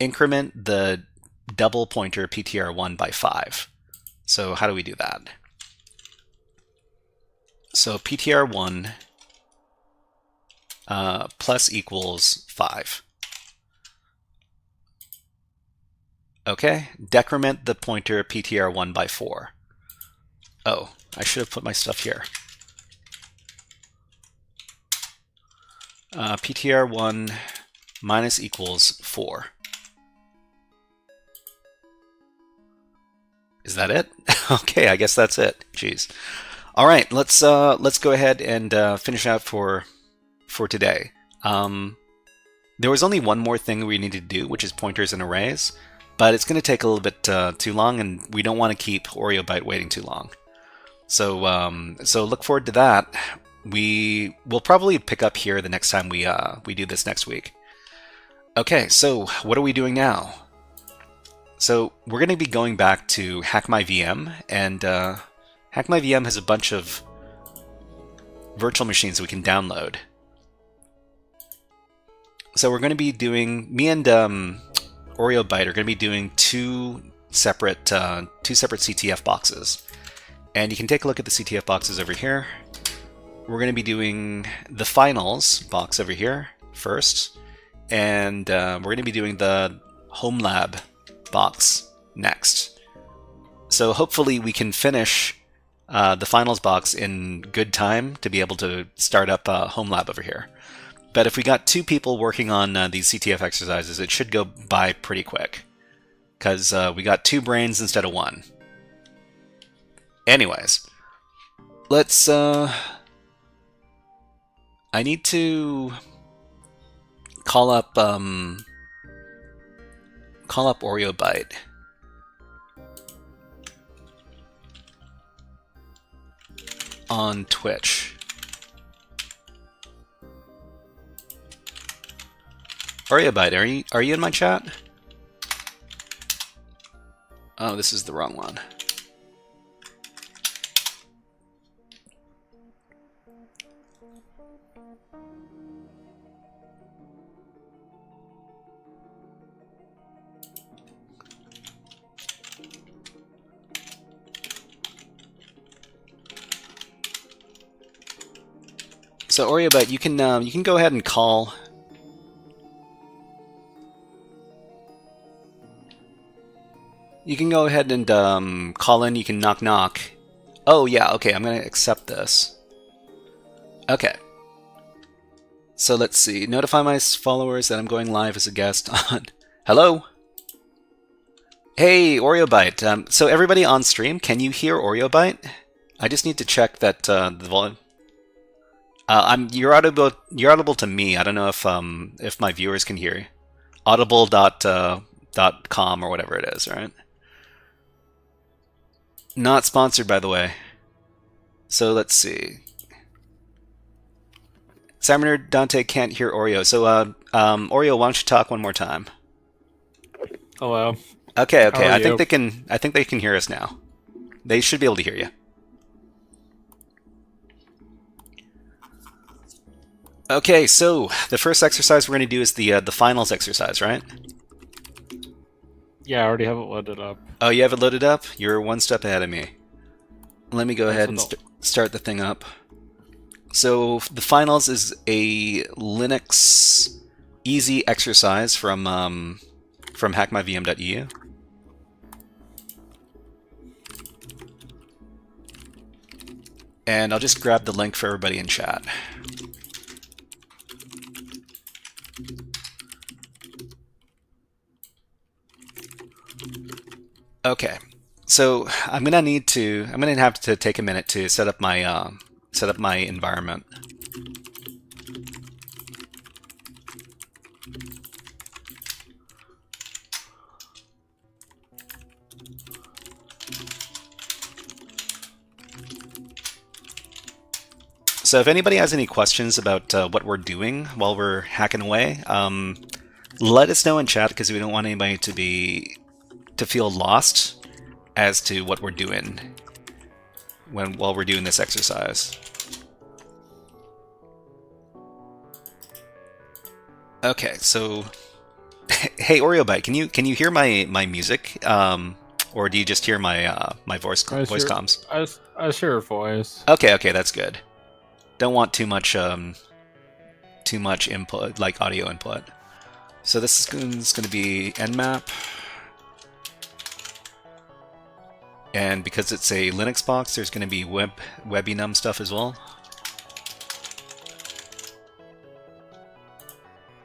A: increment the double pointer PTR1 by 5. So how do we do that? So PTR1 plus equals 5. Okay, decrement the pointer PTR1 by 4. Oh, I should have put my stuff here. PTR1 minus equals 4. Is that it? Okay, I guess that's it. Jeez. All right, let's go ahead and finish out for today. There was only one more thing we need to do, which is pointers and arrays, but it's going to take a little bit too long, and we don't want to keep OreoByte waiting too long. So so look forward to that. We will probably pick up here the next time we do this next week. Okay, so what are we doing now? So we're going to be going back to HackMyVM, and HackMyVM has a bunch of virtual machines that we can download. So we're going to be doing, me and OreoByte are going to be doing two separate CTF boxes. And you can take a look at the CTF boxes over here. We're going to be doing the finals box over here first, and we're going to be doing the home lab box next. So hopefully we can finish the finals box in good time to be able to start up home lab over here. But if we got 2 people working on these CTF exercises, it should go by pretty quick, because we got 2 brains instead of 1. Anyways, let's I need to call up OreoByte. On Twitch. OreoByte, are you in my chat? Oh, this is the wrong one. So OreoByte, you can go ahead and call. You can go ahead and call in. You can knock knock. Oh yeah, okay. I'm gonna accept this. Okay. So let's see. Notify my followers that I'm going live as a guest on. Hello. Hey OreoByte. So everybody on stream, can you hear OreoByte? I just need to check that the volume. You're audible. You're audible to me. I don't know if my viewers can hear you. Audible.com or whatever it is, right? Not sponsored, by the way. So let's see. Salmoner Dante can't hear Oreo. So Oreo, why don't you talk one more time?
E: Hello.
A: Okay.
E: How are
A: I
E: you?
A: think they can hear us now. They should be able to hear you. Okay, so the first exercise we're going to do is the finals exercise, right?
E: Yeah, I already have it loaded up.
A: Oh, you have it loaded up? You're one step ahead of me. Let me go ahead and
E: the-
A: start the thing up. So the finals is a Linux easy exercise from hackmyvm.eu. And I'll just grab the link for everybody in chat. Okay, so I'm gonna have to take a minute to set up my environment. So if anybody has any questions about what we're doing while we're hacking away, let us know in chat because we don't want anybody to feel lost as to what we're doing while we're doing this exercise. Okay, so hey OreoBite, can you hear my music, or do you just hear my my voice comms?
E: I hear your voice.
A: Okay, that's good. Don't want too much input, like audio input. So this is going to be nmap, and because it's a Linux box, there's going to be webinum stuff as well.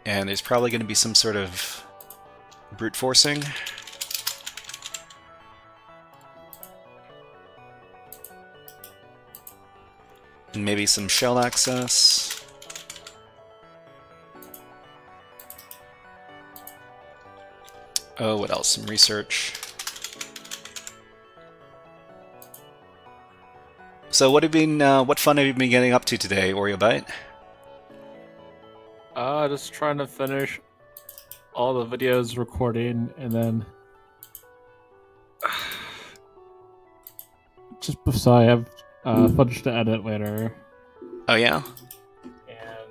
A: And there's probably going to be some sort of brute forcing. And maybe some shell access. Oh, what else? Some research. So what fun have you been getting up to today, OreoBite?
E: Just trying to finish all the videos recording, and then just sorry, I've footage to edit later.
A: Oh yeah?
E: And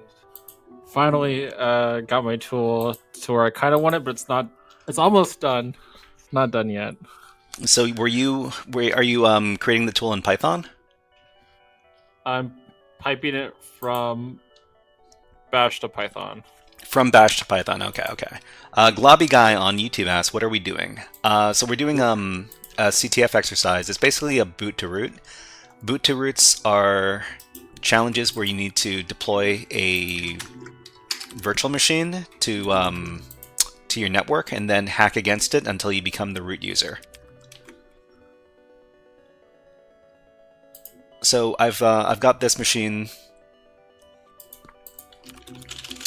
E: finally got my tool to where I kind of want it, but it's not. It's almost done. It's not done yet.
A: So are you creating the tool in Python?
E: I'm piping it from Bash to Python.
A: From Bash to Python. Okay. Globby Guy on YouTube asks, "What are we doing?" So we're doing a CTF exercise. It's basically a boot to root. Boot to roots are challenges where you need to deploy a virtual machine to your network and then hack against it until you become the root user. So I've got this machine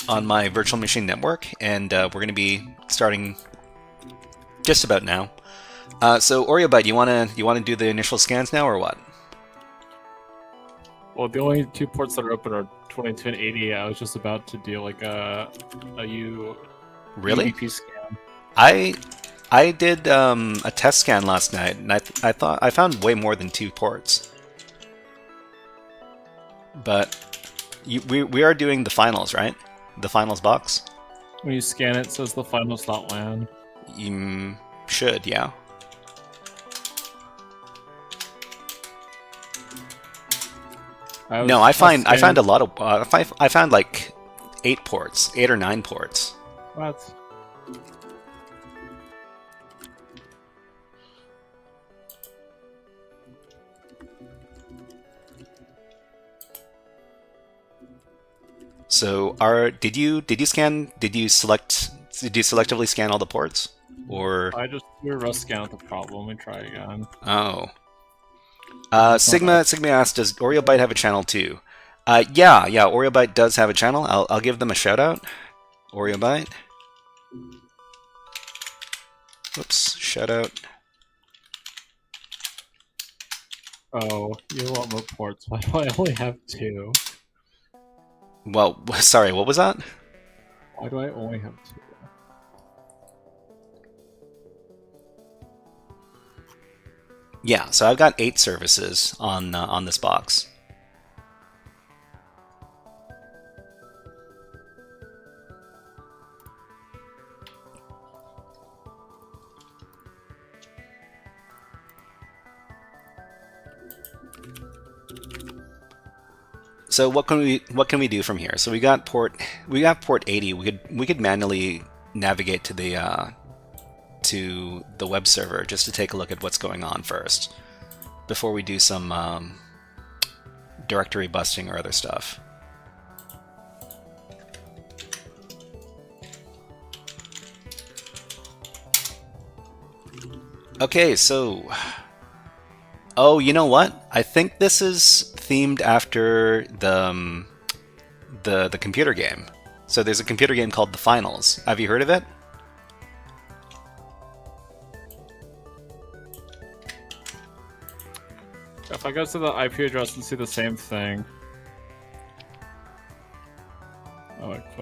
A: on my virtual machine network, and we're going to be starting just about now. So OreoBite, you wanna do the initial scans now or what?
E: Well, the only two ports that are open are 22 and 80. I was just about to do like a
A: Really?
E: UDP scan.
A: I did a test scan last night, and I thought I found way more than 2 ports. But we are doing the finals, right? The finals box.
E: When you scan it, it says the finals.lan.
A: You should, yeah. No, I find a lot of I found like 8 ports, 8 or 9 ports.
E: What?
A: So, did you selectively scan all the ports, or?
E: I just do a rust scan with the problem and try again.
A: Oh. Sigma asked, does OreoBite have a channel too? Yeah, OreoBite does have a channel. I'll give them a shout out. OreoBite. Oops, shout out.
E: Oh, you want more ports? Why do I only have 2?
A: Well, sorry, what was that?
E: Why do I only have 2?
A: Yeah, so I've got 8 services on this box. So what can we do from here? So we got port 80. We could manually navigate to the web server just to take a look at what's going on first before we do some directory busting or other stuff. Okay, so oh, you know what? I think this is themed after the computer game. So there's a computer game called The Finals. Have you heard of it?
E: If I go to the IP address and see the same thing.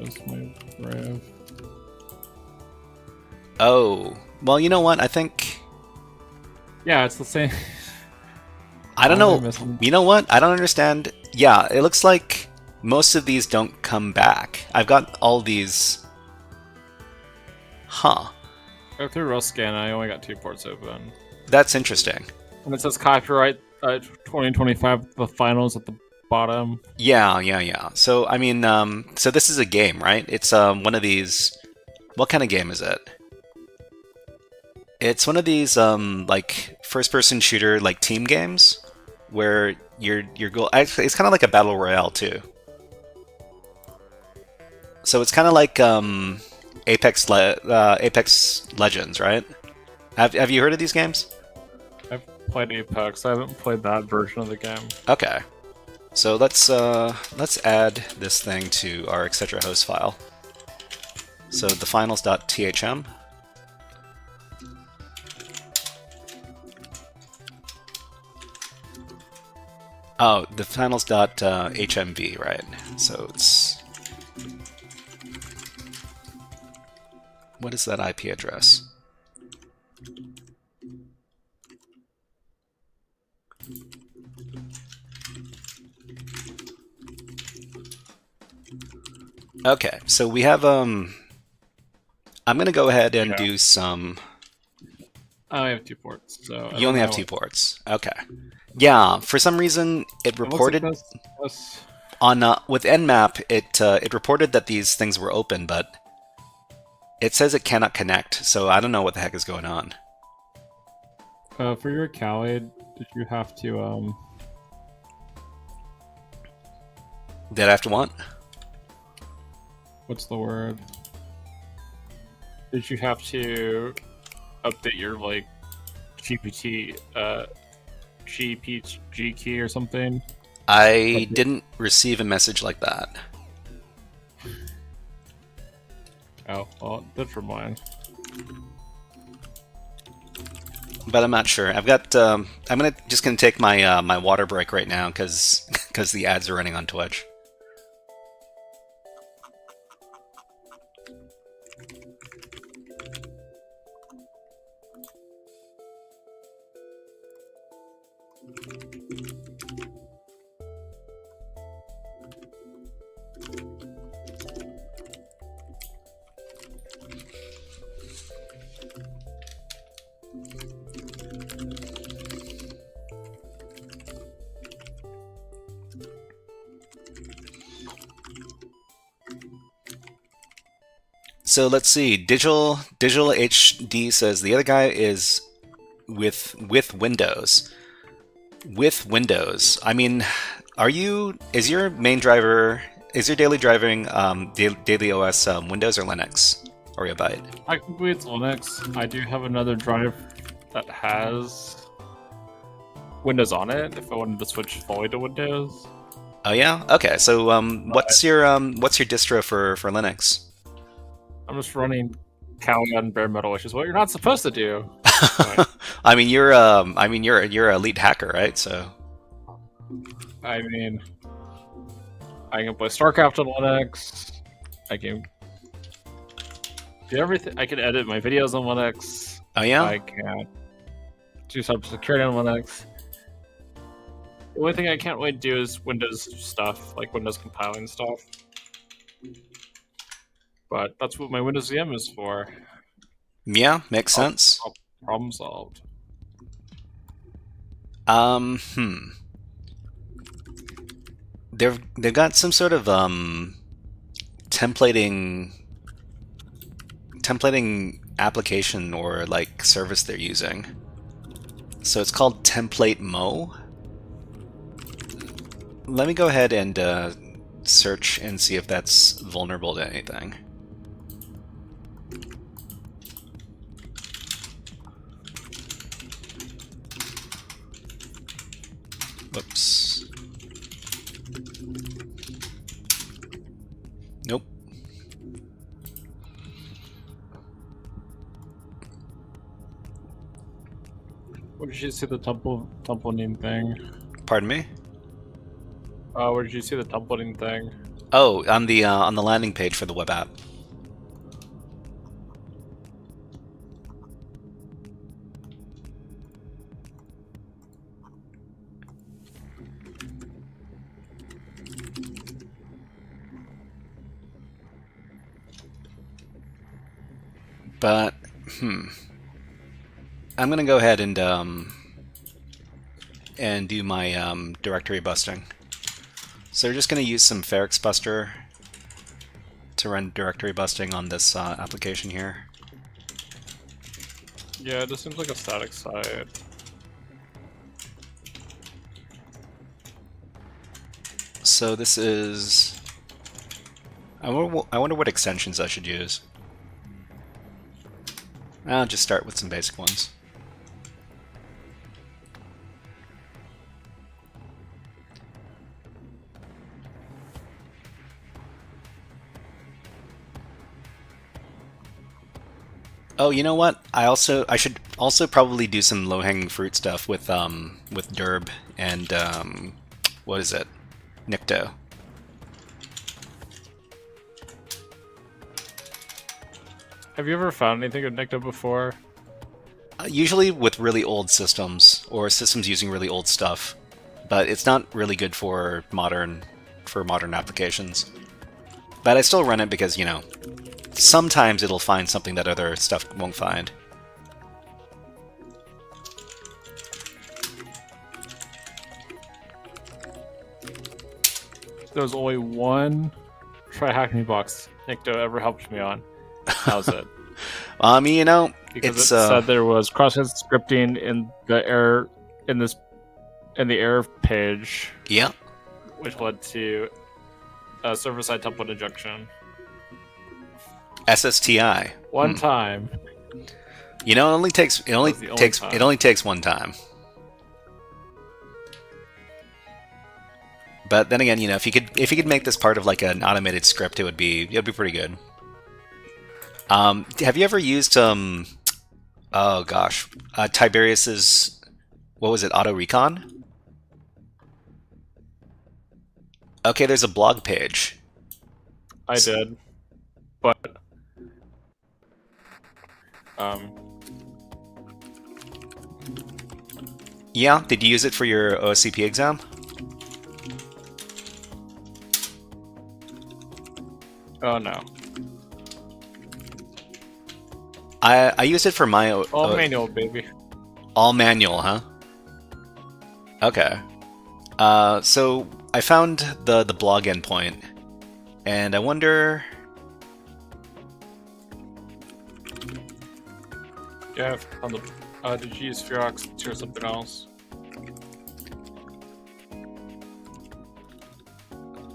E: was my Brave.
A: Oh, well, you know what? I think
E: Yeah, it's the same.
A: I don't
E: Why am I
A: know.
E: missing-
A: You know what? I don't understand. Yeah, it looks like most of these don't come back. I've got all these. Huh.
E: Go through row scan. I only got 2 ports open,
A: That's interesting.
E: and it says copyright 2025. The finals at the bottom.
A: Yeah. So I mean, so this is a game, right? It's one of these. What kind of game is it? It's one of these like first-person shooter like team games where your goal. Actually, it's kind of like a battle royale too. So it's kind of like Apex Legends, right? Have you heard of these games?
E: I've played Apex. I haven't played that version of the game.
A: Okay. So let's add this thing to our etc host file. So the finals.thm. Oh, the finals.hmv, right? So it's what is that IP address? Okay, so we have I'm gonna go ahead and do some.
E: I only have 2 ports, so I
A: You only
E: don't
A: have
E: know
A: 2 ports. Okay. Yeah, for some reason it
E: what-
A: reported
E: what's this?
A: on with Nmap it reported that these things were open, but it says it cannot connect. So I don't know what the heck is going on.
E: For your Cali, did you have to
A: Did I have to want?
E: what's the word? Did you have to update your like GPT GPG key or something?
A: I didn't receive a message like that.
E: Oh, well, good for mine.
A: But I'm not sure. I've got. I'm just gonna take my my water break right now because the ads are running on Twitch. So let's see. Digital HD says the other guy is with Windows. With Windows. I mean, is your main driver, is your daily driving daily OS Windows or Linux? Or your byte?
E: I can believe it's Linux. I do have another drive that has Windows on it. If I wanted to switch fully to Windows.
A: Oh yeah. Okay. So what's your distro for Linux?
E: I'm just running Kali on bare metal, which is what you're not supposed to do.
A: I mean, you're an elite hacker, right? So.
E: I mean, I can play StarCraft on Linux. I can do everything. I can edit my videos on Linux.
A: Oh yeah.
E: I can do cybersecurity on Linux. The only thing I can't really do is Windows stuff, like Windows compiling stuff. But that's what my Windows VM is for.
A: Yeah, makes sense.
E: Problem solved.
A: They've got some sort of templating application or like service they're using. So it's called Template Mo. Let me go ahead and search and see if that's vulnerable to anything. Whoops. Nope.
E: Where did you see the templating thing?
A: Pardon me?
E: Where did you see the templating thing?
A: Oh, on the landing page for the web app. But I'm gonna go ahead and do my directory busting. So we're just gonna use some Ferrix Buster to run directory busting on this application here.
E: Yeah, it just seems like a static site.
A: So this is. I wonder what extensions I should use. I'll just start with some basic ones. Oh, you know what? I should also probably do some low-hanging fruit stuff with Derb and what is it? Nikto.
E: Have you ever found anything with Nikto before?
A: Usually with really old systems or systems using really old stuff, but it's not really good for modern applications. But I still run it because, you know, sometimes it'll find something that other stuff won't find.
E: There's only one try hack me box Nikto ever helped me on. That was it.
A: I mean, you know,
E: Because
A: it's
E: it said there was cross-site scripting in the error in the error page,
A: yeah.
E: which led to a server-side template injection.
A: SSTI.
E: One time.
A: You know, it only takes one time. But then again, you know, if you could make this part of like an automated script, it'd be pretty good. Have you ever used oh gosh, Tiberius's, what was it, auto recon? Okay, there's a blog page.
E: I did, but
A: yeah, did you use it for your OSCP exam?
E: oh no.
A: I used it for my
E: All manual, baby.
A: All manual, huh? Okay. So I found the blog endpoint, and I wonder.
E: Yeah, on the did you use Ferox or something else?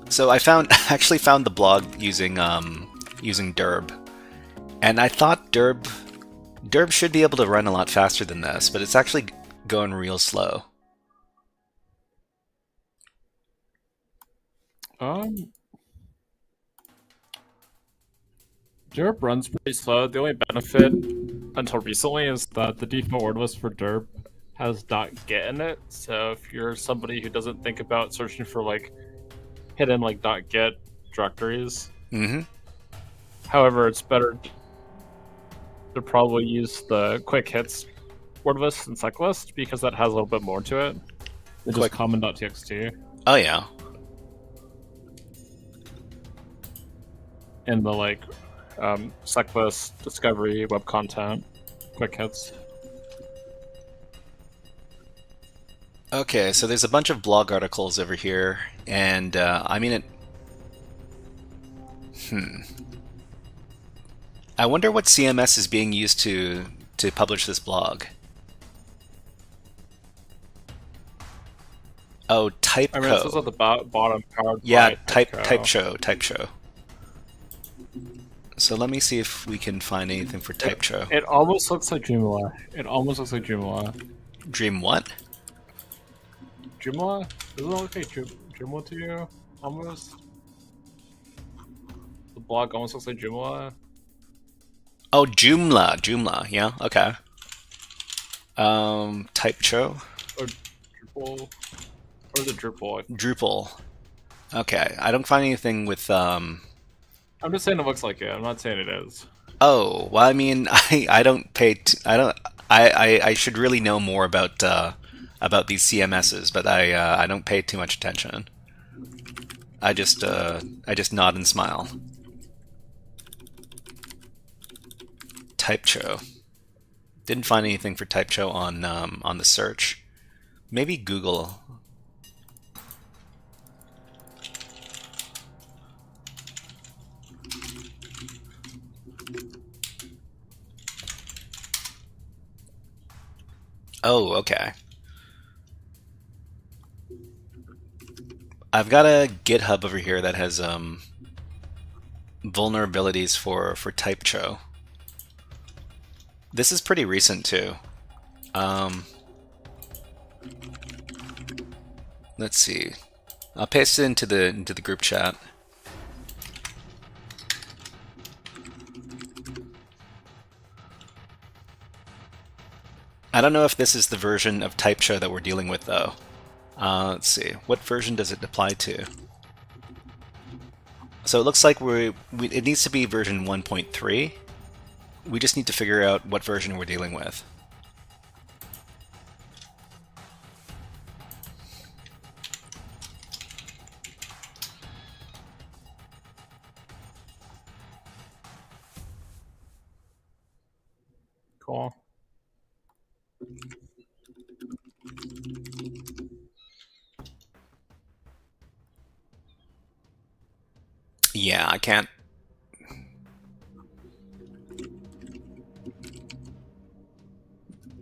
A: So I actually found the blog using Derb, and I thought Derb should be able to run a lot faster than this, but it's actually going real slow.
E: Derb runs pretty slow. The only benefit until recently is that the default word list for Derb has .get in it. So if you're somebody who doesn't think about searching for like hidden like .get directories, however, it's better to probably use the quick hits word list and sec list because that has a little bit more to it than just common.txt.
A: Oh yeah.
E: And the like sec list, discovery, web content, quick hits.
A: Okay, so there's a bunch of blog articles over here, and I mean it. I wonder what CMS is being used to publish this blog. Oh, Typeco.
E: I mean, it says at the bottom, powered
A: yeah,
E: by
A: Typeco. So let me see if we can find anything for Typeco.
E: It almost looks like Joomla.
A: Dream what?
E: Joomla? Doesn't it look like Joomla to you? Almost? The blog almost looks like Joomla.
A: Oh, Joomla, yeah, okay. Typeco.
E: Or Drupal. Or the Drupal.
A: Drupal. Okay, I don't find anything with
E: I'm just saying it looks like it. I'm not saying it is.
A: Oh, well, I mean, I don't pay. I don't. I should really know more about these CMSs, but I don't pay too much attention. I just nod and smile. Typecho. Didn't find anything for Typecho on the search. Maybe Google. Oh, okay. I've got a GitHub over here that has vulnerabilities for Typecho. This is pretty recent too. Um, let's see. I'll paste it into the group chat. I don't know if this is the version of Typecho that we're dealing with though. Let's see. What version does it apply to? So it looks like it needs to be version 1.3. We just need to figure out what version we're dealing with.
E: Cool.
A: Yeah, I can't.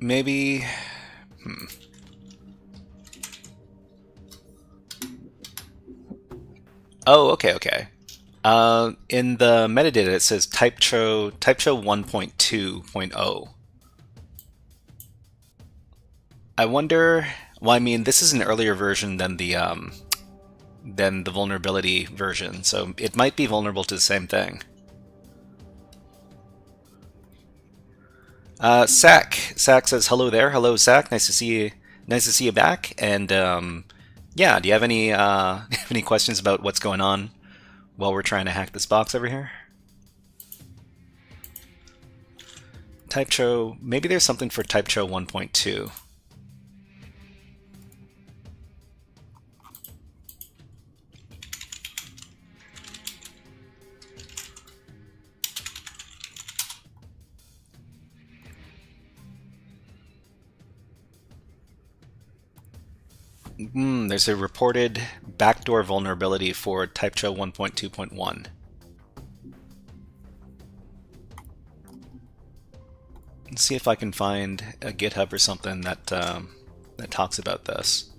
A: Maybe. Oh, okay, okay. In the metadata, it says Typecho 1.2.0. I wonder. Well, I mean, this is an earlier version than the vulnerability version, so it might be vulnerable to the same thing. Sack says hello there. Hello, Sack. Nice to see you. Nice to see you back. And yeah, do you have any any questions about what's going on while we're trying to hack this box over here? Typecho. Maybe there's something for Typecho 1.2. There's a reported backdoor vulnerability for Typecho 1.2.1. Let's see if I can find a GitHub or something that that talks about this.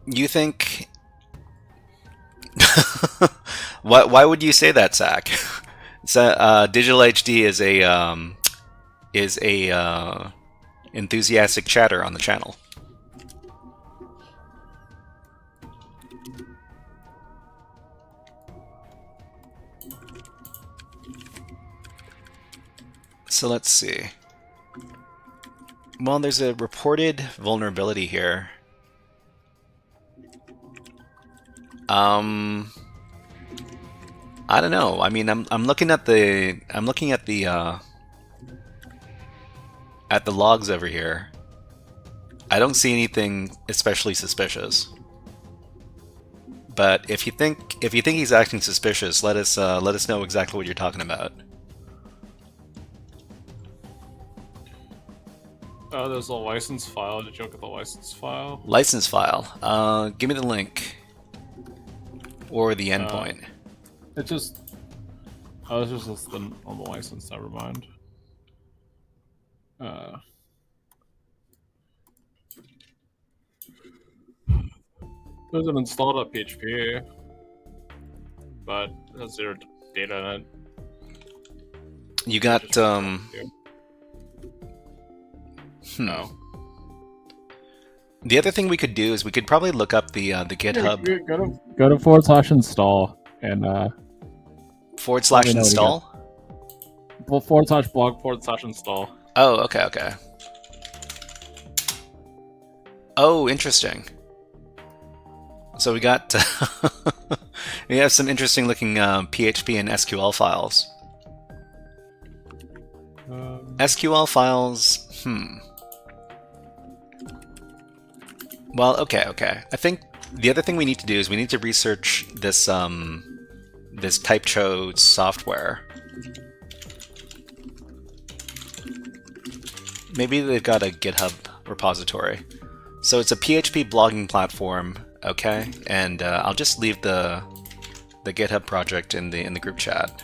A: You think? Why would you say that, Zach? Digital HD is a enthusiastic chatter on the channel. So let's see. Well, there's a reported vulnerability here. I don't know. I mean, I'm looking at the logs over here. I don't see anything especially suspicious. But if you think he's acting suspicious, let us know exactly what you're talking about.
E: Oh, there's a license file. Did you look at the license file?
A: License file. Give me the link or the endpoint.
E: It just... Oh, this is just the normal license, never mind. There's an install.php, but it has zero data in it.
A: You got,
E: No.
A: The other thing we could do is we could probably look up the GitHub.
E: Go to /install and
A: /install?
E: /blog/install.
A: Oh, okay, okay. Oh, interesting. So we got we have some interesting looking PHP and SQL files. SQL files. Well, okay. I think the other thing we need to do is we need to research this this typecho software. Maybe they've got a GitHub repository. So it's a PHP blogging platform, okay? And I'll just leave the GitHub project in the group chat.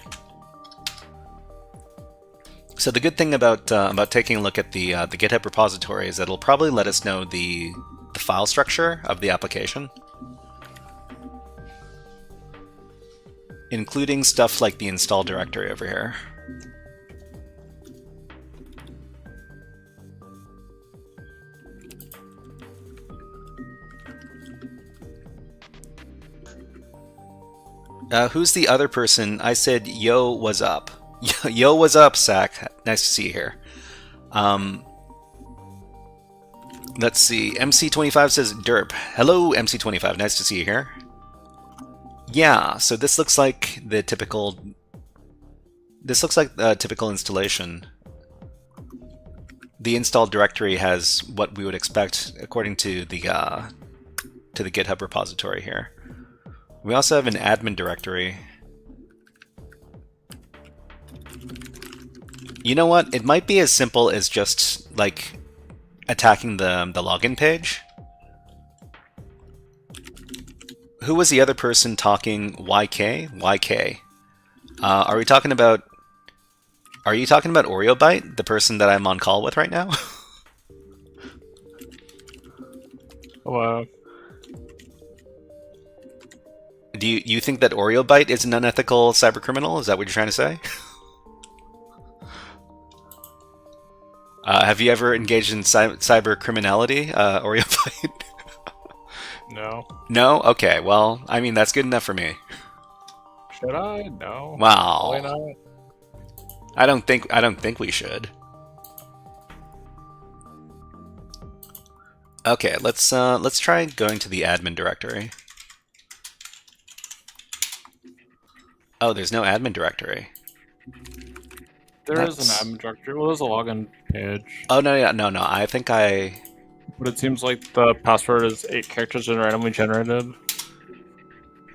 A: So the good thing about taking a look at the GitHub repository is that it'll probably let us know the file structure of the application, including stuff like the install directory over here. Who's the other person? I said, yo, what's up? Yo, what's up, Sack? Nice to see you here. Let's see. MC25 says, derp. Hello, MC25. Nice to see you here. Yeah, so this looks like the typical... This looks like a typical installation. The install directory has what we would expect according to the GitHub repository here. We also have an admin directory. You know what? It might be as simple as just, like, attacking the login page. Who was the other person talking? YK? YK. Are you talking about OreoBite, the person that I'm on call with right now?
E: Hello.
A: Do you think that OreoBite is an unethical cybercriminal? Is that what you're trying to say? Have you ever engaged in cyber criminality, OreoBite?
E: No.
A: No? Okay, well, I mean, that's good enough for me.
E: Should I? No.
A: Wow.
E: Why not?
A: I don't think we should. Okay, let's try going to the admin directory. Oh, there's no admin directory.
E: There is an admin directory. Well, there's a login page.
A: Oh no, yeah, no. I think
E: But it seems like the password is 8 characters and randomly generated.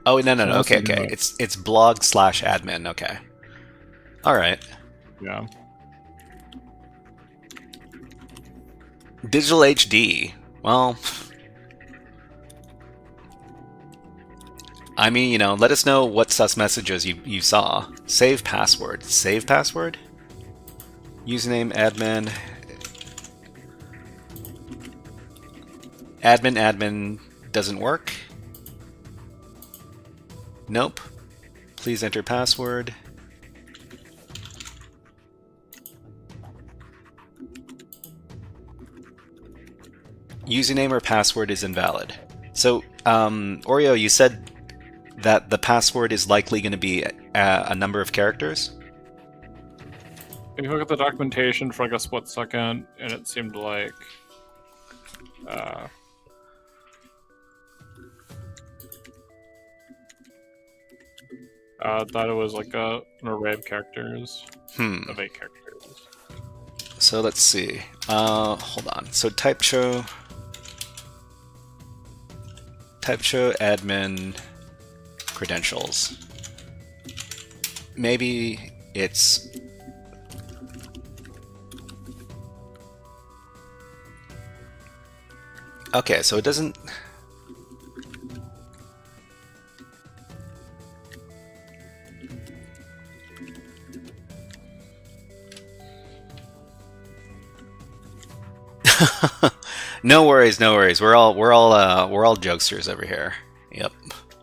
A: Oh no. Okay.
E: Right.
A: It's blog/admin. Okay. All right.
E: Yeah.
A: Digital HD. Well, I mean, let us know what sus messages you saw. Save password. Save password? Username admin. Admin doesn't work. Nope. Please enter password. Username or password is invalid. So, Oreo, you said that the password is likely going to be a number of characters?
E: If you look at the documentation for like a split second, and it seemed like that it was like an array of characters. Of 8 characters.
A: So let's see. Hold on. So typecho admin credentials. Maybe it's okay, so it doesn't No worries. We're all jokesters over here. Yep.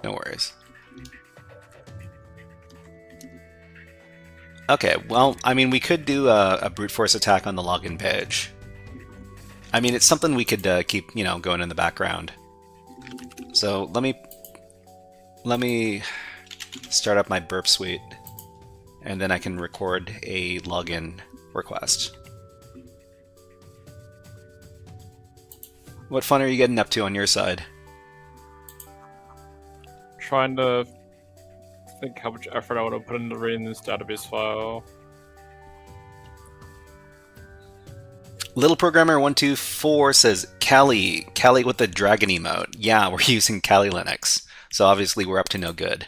A: No worries. Okay, well, I mean, we could do a brute force attack on the login page. I mean, it's something we could keep, going in the background. So let me start up my burp suite and then I can record a login request. What fun are you getting up to on your side?
E: Trying to think how much effort I would have put into reading this database file.
A: Little Programmer 124 says Kali with the dragon emote. Yeah, we're using Kali Linux, so obviously we're up to no good.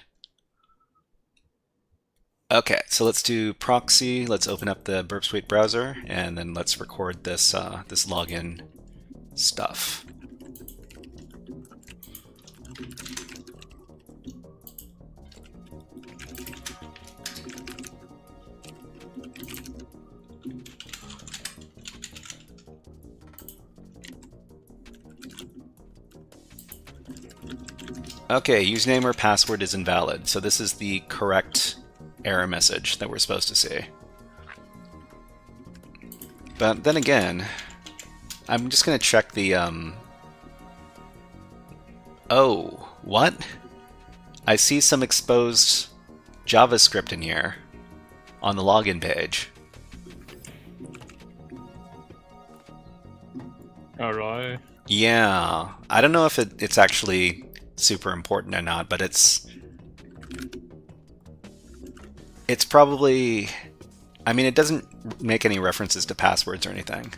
A: Okay, so let's do proxy. Let's open up the Burp Suite browser, and then let's record this this login stuff. Okay, username or password is invalid. So this is the correct error message that we're supposed to see. But then again, I'm just going to check the... Oh, what? I see some exposed JavaScript in here on the login page.
E: Oh, really?
A: Yeah, I don't know if it's actually super important or not, but it's probably... I mean, it doesn't make any references to passwords or anything.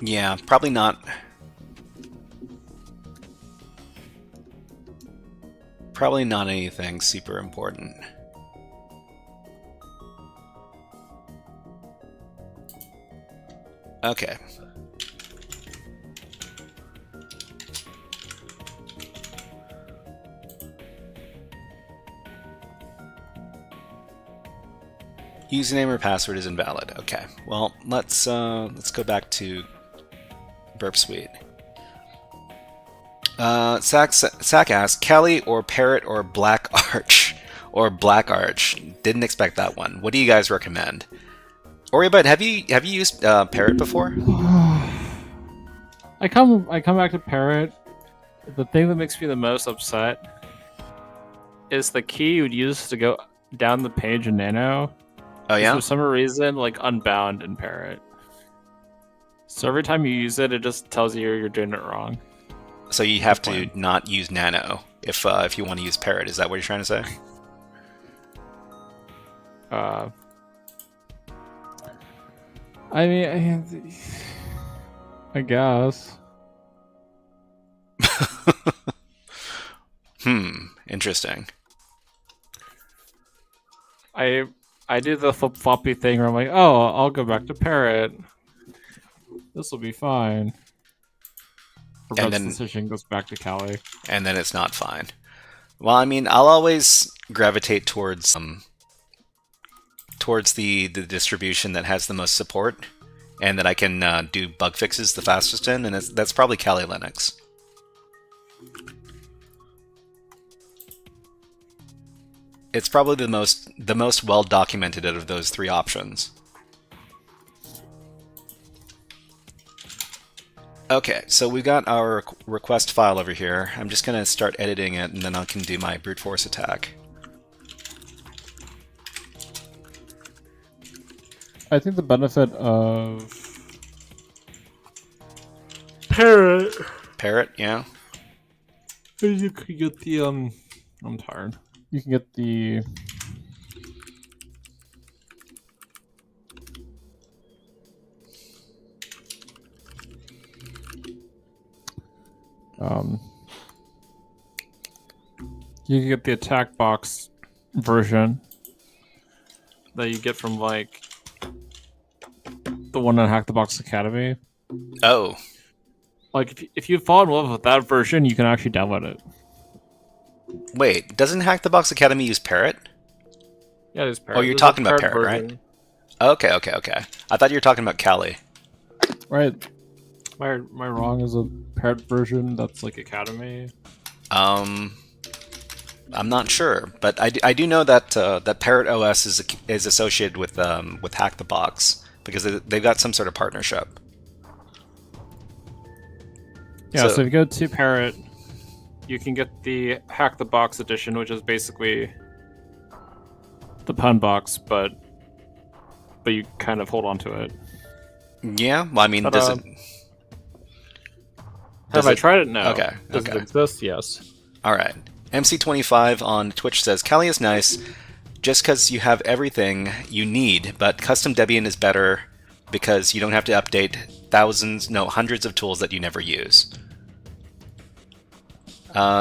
A: Yeah, probably not. Probably not anything super important. Okay. Username or password is invalid. Okay. Well, let's go back to Burp Suite. Sack asks, Kelly or Parrot or Black Arch? Or Black Arch. Didn't expect that one. What do you guys recommend? Oribud, have you used Parrot before?
E: I come back to Parrot. The thing that makes me the most upset is the key you would use to go down the page in Nano.
A: Oh yeah?
E: For some reason, like unbound in Parrot. So every time you use it, it just tells you you're doing it wrong.
A: So you have to not use Nano if you want to use Parrot. Is that what you're trying to say?
E: I mean, I guess.
A: Interesting.
E: I do the flip-floppy thing where I'm like, oh, I'll go back to Parrot. This will be fine.
A: And then
E: decision goes back to Kali.
A: And then it's not fine. Well, I mean, I'll always gravitate towards the distribution that has the most support, and that I can do bug fixes the fastest in, and that's probably Kali Linux. It's probably the most well documented out of those three options. Okay, so we got our request file over here. I'm just going to start editing it, and then I can do my brute force attack.
E: I think the benefit of Parrot.
A: Parrot, yeah.
E: You could get the I'm tired. You can get the you can get the attack box version that you get from like the one on Hack the Box Academy.
A: Oh.
E: Like if you fall in love with that version, you can actually download it.
A: Wait, doesn't Hack the Box Academy use Parrot?
E: Yeah, there's Parrot.
A: Oh, you're talking about Parrot, right? Okay. I thought you were talking about Kali.
E: Right. Am I wrong? Is a Parrot version that's like Academy?
A: I'm not sure, but I do know that that Parrot OS is associated with Hack the Box because they've got some sort of partnership.
E: Yeah, so
A: So
E: if you go to Parrot, you can get the Hack the Box edition, which is basically the pun box, but you kind of hold on to it.
A: yeah, well, I mean,
E: But,
A: does it?
E: Have
A: Does
E: I
A: it?
E: tried it? No.
A: Okay,
E: Does
A: okay.
E: it exist? Yes.
A: All right. MC25 on Twitch says Kali is nice, just because you have everything you need, but custom Debian is better because you don't have to update hundreds of tools that you never use.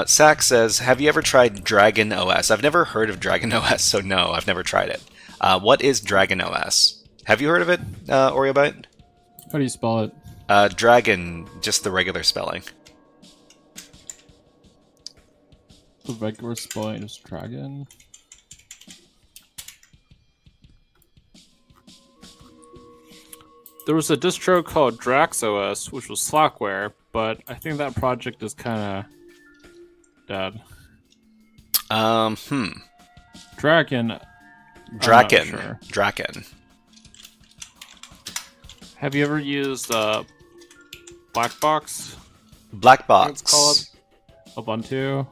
A: Sack says, have you ever tried Dragon OS? I've never heard of Dragon OS, so no, I've never tried it. What is Dragon OS? Have you heard of it, Oreobite?
E: How do you spell it?
A: Dragon, just the regular spelling.
E: The regular spelling is dragon. There was a distro called DraxOS, which was Slackware, but I think that project is kind of dead. Draken.
A: Draken.
E: Sure.
A: Draken.
E: Have you ever used Blackbox?
A: Blackbox.
E: It's called Ubuntu.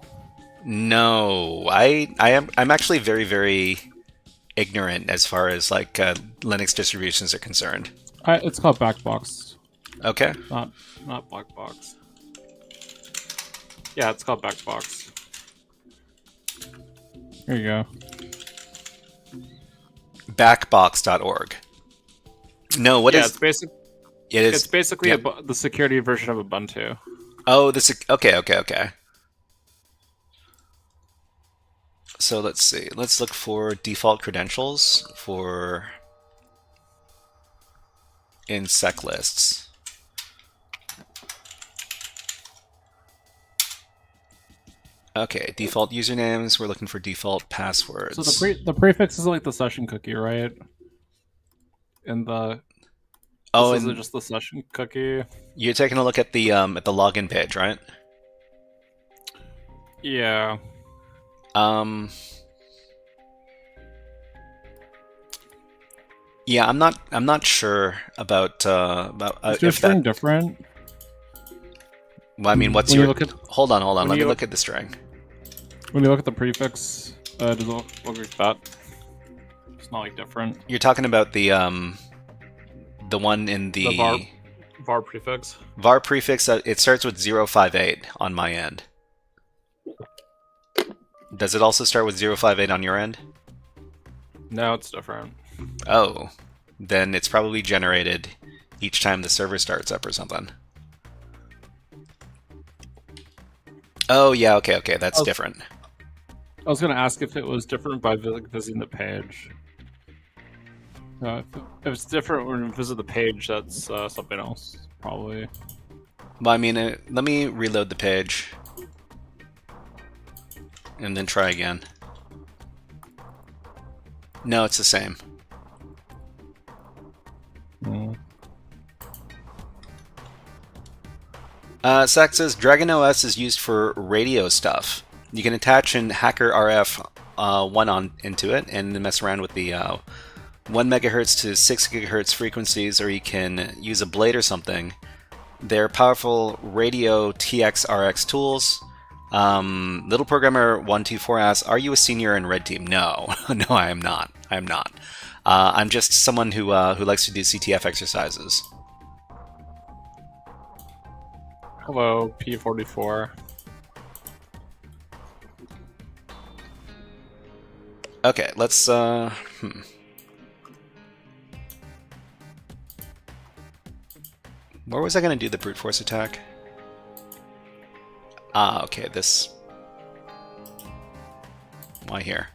A: No, I'm actually very, very ignorant as far as like Linux distributions are concerned.
E: It's called Backbox,
A: Okay.
E: not Blackbox. Yeah, it's called Backbox. Here you go.
A: Backbox.org. No, what is?
E: It's basic.
A: It is.
E: It's basically
A: yep.
E: the security version of Ubuntu.
A: Oh, okay. So let's see. Let's look for default credentials for in sec lists. Okay, default usernames. We're looking for default passwords.
E: So the prefix is like the session cookie, right? And this isn't just the session cookie.
A: You're taking a look at the login page, right?
E: Yeah.
A: Yeah, I'm not sure about
E: Is your
A: if
E: string
A: that.
E: different?
A: Well, I mean, what's
E: When you
A: your?
E: look at-
A: Hold on. Let me
E: you
A: look at the string.
E: When you look at the prefix, does it look like that? It's not like different.
A: You're talking about the one in the
E: var prefix.
A: var prefix. It starts with 058 on my end. Does it also start with 058 on your end?
E: No, it's different.
A: Oh, then it's probably generated each time the server starts up or something. Oh yeah, okay, that's different.
E: I was gonna ask if it was different by visiting the page. If it's different when you visit the page, that's something else, probably.
A: Well, I mean, let me reload the page and then try again. No, it's the same. Sack says Dragon OS is used for radio stuff. You can attach an HackerRF 1 into it and then mess around with the 1 megahertz to 6 gigahertz frequencies, or you can use a blade or something. They're powerful radio TX-RX tools. Little Programmer 124 asks, "Are you a senior in Red Team?" No, no, I am not. I'm just someone who likes to do CTF exercises.
E: Hello, P44.
A: Okay, let's Where was I going to do the brute force attack? Ah, okay, this. Why here?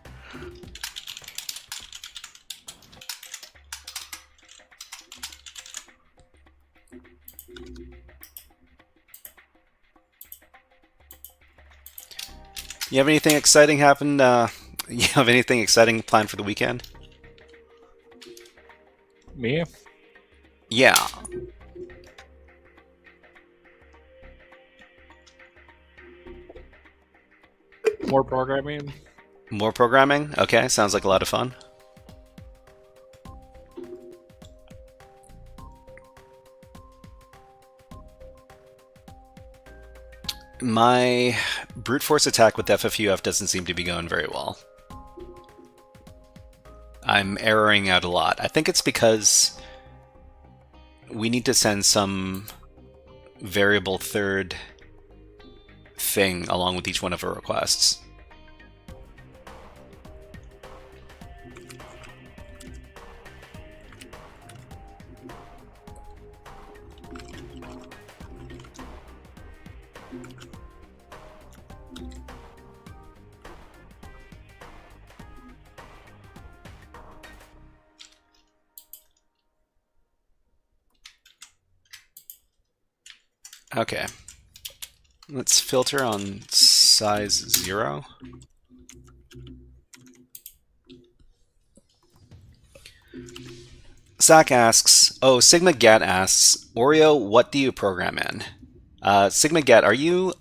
A: You have anything exciting happen? You have anything exciting planned for the weekend?
E: Me?
A: Yeah.
E: more programming.
A: More programming? Okay, sounds like a lot of fun. My brute force attack with FFUF doesn't seem to be going very well. I'm erroring out a lot. I think it's because we need to send some variable third thing along with each one of our requests. Okay. Let's filter on size 0. Zach asks, oh, Sigma Gat asks, Oreo, what do you program in? Sigma Gat, are you...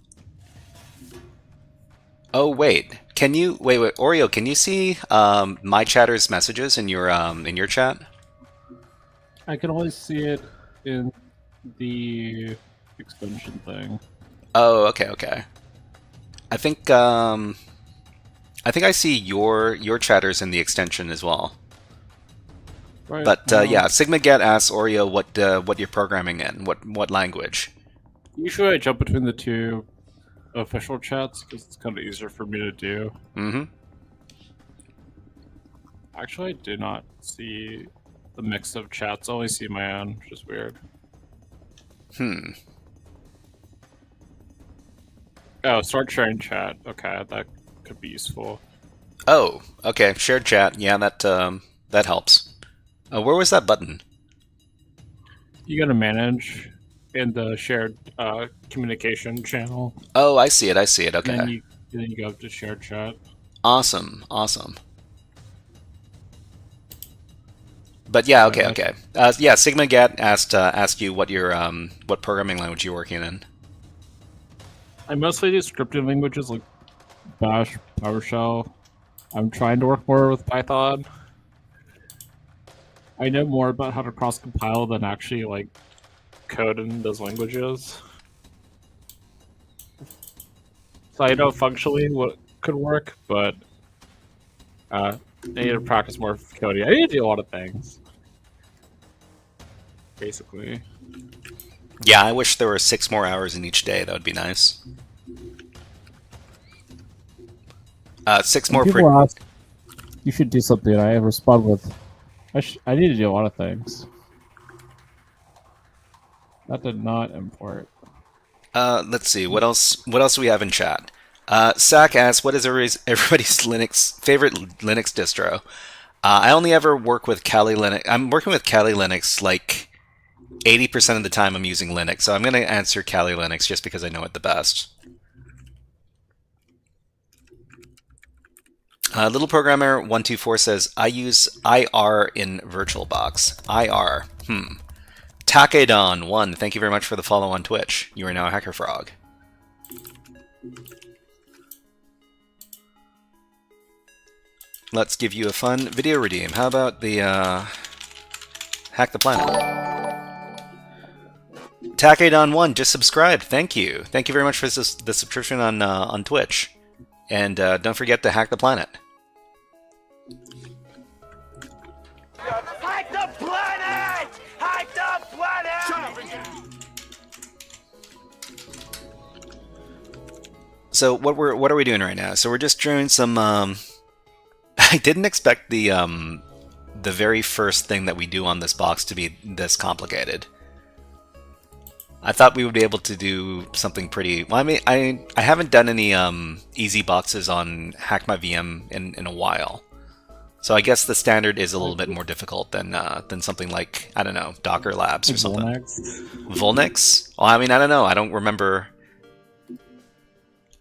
A: Oh, wait. Can you... Wait, Oreo, can you see my chatter's messages in your chat?
E: I can only see it in the extension thing.
A: Oh, okay. I think I see your chatters in the extension as well.
E: Right.
A: But yeah, Sigma Get asks Oreo what you're programming in, what language.
E: Usually I jump between the two official chats because it's kind of easier for me to do.
A: Mm-hmm.
E: Actually, I do not see the mix of chats. I only see my own, which is weird. Oh, start sharing chat. Okay, that could be useful.
A: Oh, okay. Shared chat. Yeah, that helps. Where was that button?
E: You gotta manage in the shared communication channel.
A: Oh, I see it. Okay.
E: And then you go up to shared chat.
A: Awesome. But yeah, okay. Yeah, Sigma Gat asked you what programming language you're working in.
E: I mostly do scripting languages like Bash, PowerShell. I'm trying to work more with Python. I know more about how to cross-compile than actually like code in those languages. So I know functionally what could work, but I need to practice more coding. I need to do a lot of things, basically.
A: Yeah, I wish there were 6 more hours in each day. That would be nice. 6 more.
E: People ask, you should do something. I respond with, I need to do a lot of things. That did not import.
A: Let's see. What else do we have in chat? Sack asks, what is everybody's favorite Linux distro? I only ever work with Kali Linux. I'm working with Kali Linux like 80% of the time I'm using Linux, so I'm going to answer Kali Linux just because I know it the best. Little Programmer 124 says, I use IR in VirtualBox. IR. Takedon1, thank you very much for the follow on Twitch. You are now a HackerFrog. Let's give you a fun video redeem. How about the Hack the Planet? Takedon1 just subscribed. Thank you. Thank you very much for the subscription on Twitch. And don't forget to hack the planet.
B: Hack the planet! Hack the planet! Shut up again!
A: So what are we doing right now? So we're just doing some. I didn't expect the very first thing that we do on this box to be this complicated. I thought we would be able to do something pretty... Well, I mean, I haven't done any easy boxes on Hack My VM in a while. So I guess the standard is a little bit more difficult than something like, I don't know, Docker Labs or something. Volnix? Well, I mean, I don't know. I don't remember...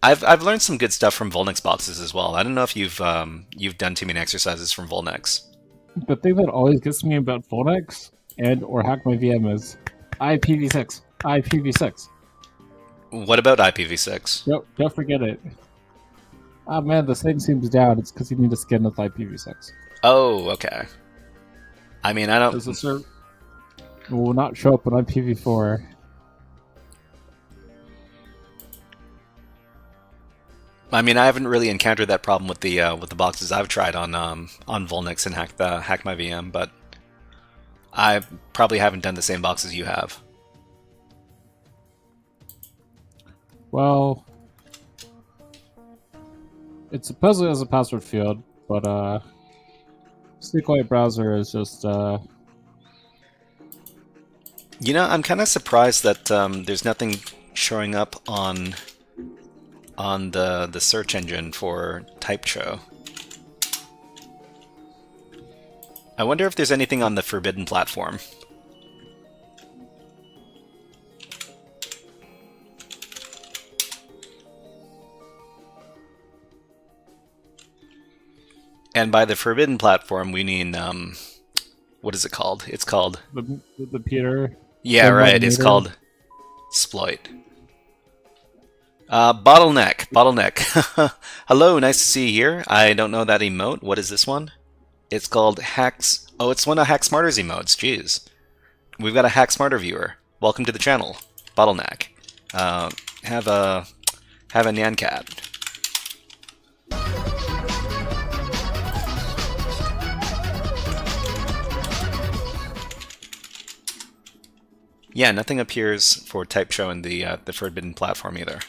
A: I've learned some good stuff from Volnix boxes as well. I don't know if you've done too many exercises from Volnix.
E: The thing that always gets me about Volnix or Hack My VM is IPv6. IPv6.
A: What about IPv6?
E: Don't forget it. Ah man, the setting seems down. It's because you need to skin with IPv6.
A: Oh, okay. I mean, I don't.
E: Because the server will not show up on IPv4.
A: I mean, I haven't really encountered that problem with the boxes I've tried on Volnix and Hack My VM, but I probably haven't done the same boxes you have.
E: Well, it supposedly has a password field, but SQLite browser is just
A: You know, I'm kind of surprised that there's nothing showing up on the search engine for TypeCho. I wonder if there's anything on the Forbidden platform. And by the Forbidden platform, we mean what is it called? It's called
E: the Peter.
A: yeah, right. It's called Sploit. Bottleneck. Hello, nice to see you here. I don't know that emote. What is this one? It's called Hacks. Oh, it's one of Hack Smarter's emotes. Jeez, we've got a Hack Smarter viewer. Welcome to the channel, Bottleneck. Have a Nyan Cat. Yeah, nothing appears for TypeCho in the Forbidden platform either.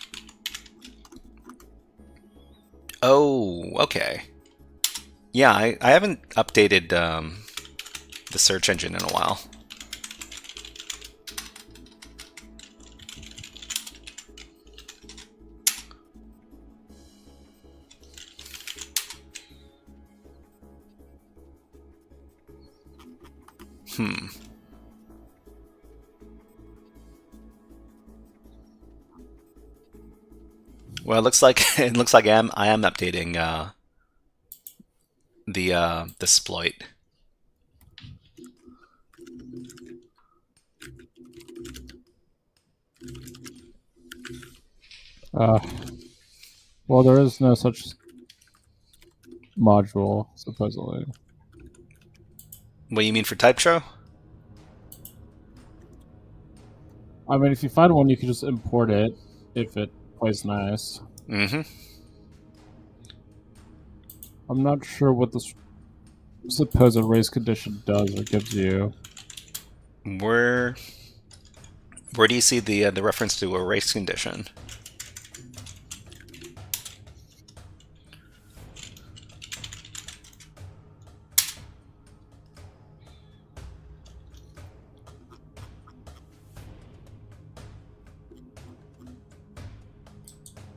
A: Oh, okay. Yeah, I haven't updated the search engine in a while. Well, it looks like I am updating the exploit.
E: Well, there is no such module, supposedly.
A: What do you mean for TypeCho?
E: I mean, if you find one, you can just import it if it plays nice.
A: Mm-hmm.
E: I'm not sure what this supposed race condition does or gives you.
A: Where do you see the reference to a race condition?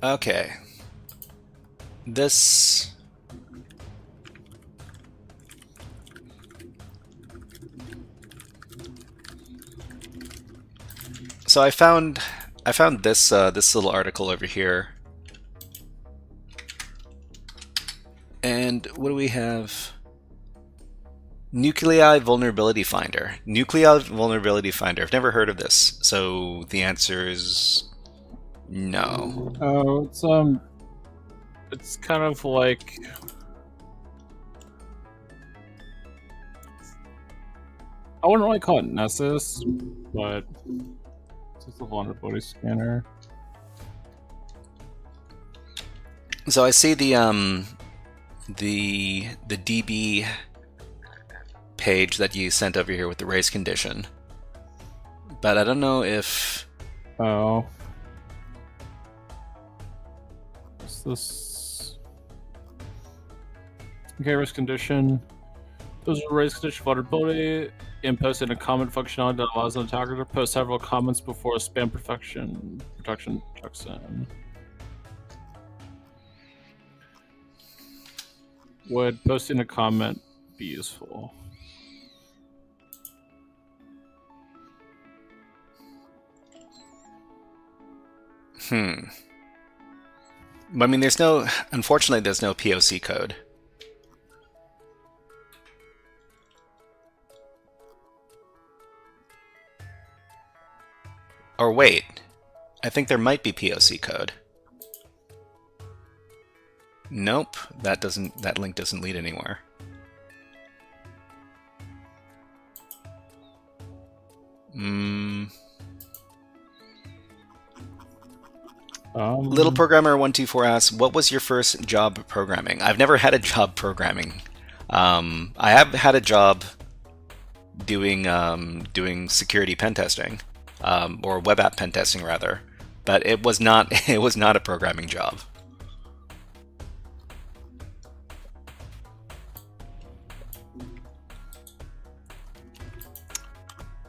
A: Okay. This... So I found this this little article over here. And what do we have? Nuclei Vulnerability Finder. Nuclei Vulnerability Finder. I've never heard of this. So the answer is no.
E: Oh, it's kind of like I wouldn't really call it Nessus, but it's just a vulnerability scanner.
A: So I see the DB page that you sent over here with the race condition, but I don't know if
E: Oh, what's this? Okay, race condition. Those are race condition vulnerability. And posting a comment functionality that allows an attacker to post several comments before a spam protection checks in. Would posting a comment be useful?
A: I mean, unfortunately, there's no POC code. Or wait, I think there might be POC code. Nope, that link doesn't lead anywhere. Little Programmer 124 asks, "What was your first job programming?" I've never had a job programming. I have had a job doing security pen testing, or web app pen testing rather, but it was not it was not a programming job.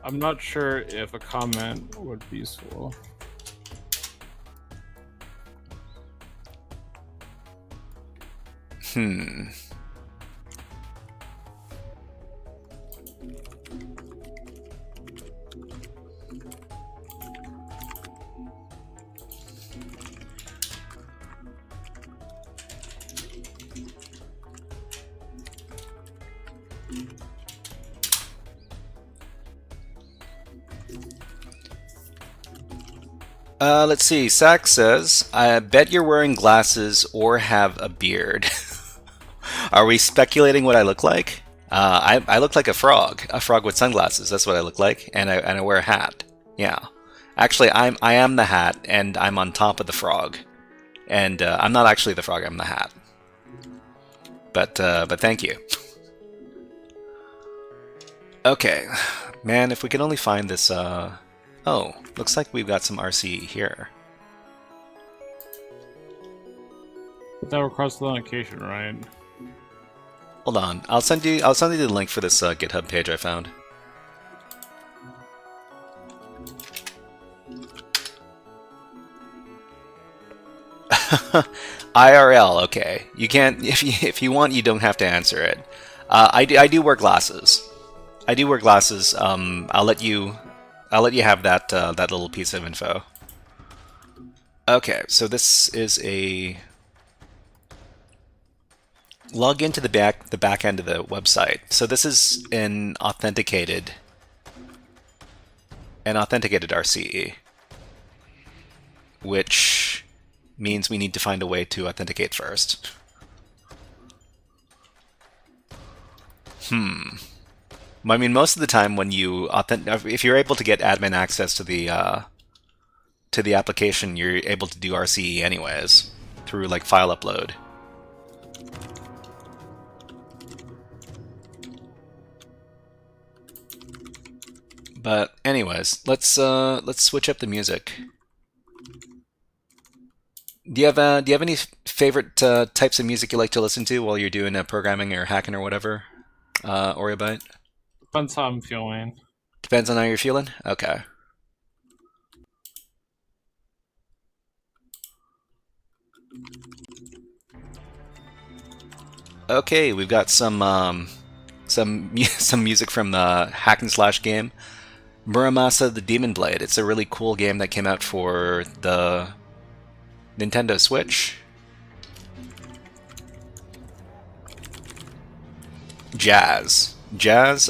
E: I'm not sure if a comment would be useful.
A: Let's see. Sack says, "I bet you're wearing glasses or have a beard." Are we speculating what I look like? I look like a frog with sunglasses. That's what I look like, and I wear a hat. Yeah, actually, I am the hat, and I'm on top of the frog, and I'm not actually the frog. I'm the hat. But thank you. Okay, man, if we could only find this. Oh, looks like we've got some RC here.
E: But that requires authentication, right?
A: Hold on, I'll send you the link for this GitHub page I found. IRL, okay. You can't if you want, you don't have to answer it. I do wear glasses. I do wear glasses. I'll let you have that that little piece of info. Okay, so this is a log into the back end of the website. So this is an authenticated RCE, which means we need to find a way to authenticate first. I mean, most of the time when you if you're able to get admin access to the application, you're able to do RCE anyways through like file upload. But anyways, let's switch up the music. Do you have any favorite types of music you like to listen to while you're doing programming or hacking or whatever, Oreobite?
E: Depends how I'm feeling.
A: Depends on how you're feeling? Okay. Okay, we've got some some music from the hack and slash game Muramasa the Demon Blade. It's a really cool game that came out for the Nintendo Switch. Jazz.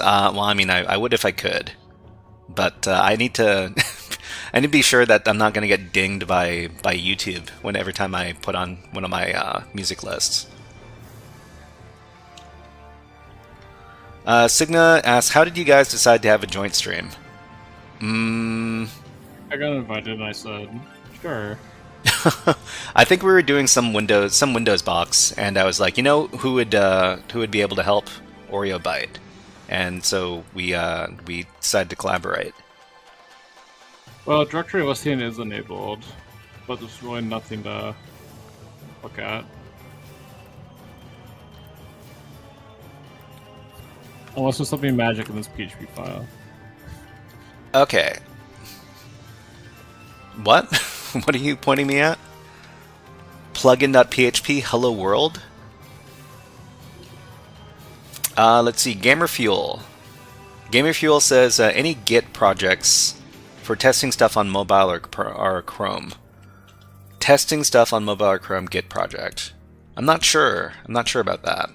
A: Well, I mean, I would if I could, but I need to I need to be sure that I'm not going to get dinged by YouTube every time I put on one of my music lists. Signa asks, "How did you guys decide to have a joint stream?"
E: I got invited and I said, sure.
A: I think we were doing some Windows box, and I was like, you know, who would be able to help Oreobite, and so we decided to collaborate.
E: Well, directory listing is enabled, but there's really nothing to look at. Unless there's something magic in this PHP file.
A: Okay. What? What are you pointing me at? Plugin.php hello world? Let's see, Gamerfuel. Gamerfuel says, any Git projects for testing stuff on mobile or Chrome. Testing stuff on mobile or Chrome Git project. I'm not sure. I'm not sure about that.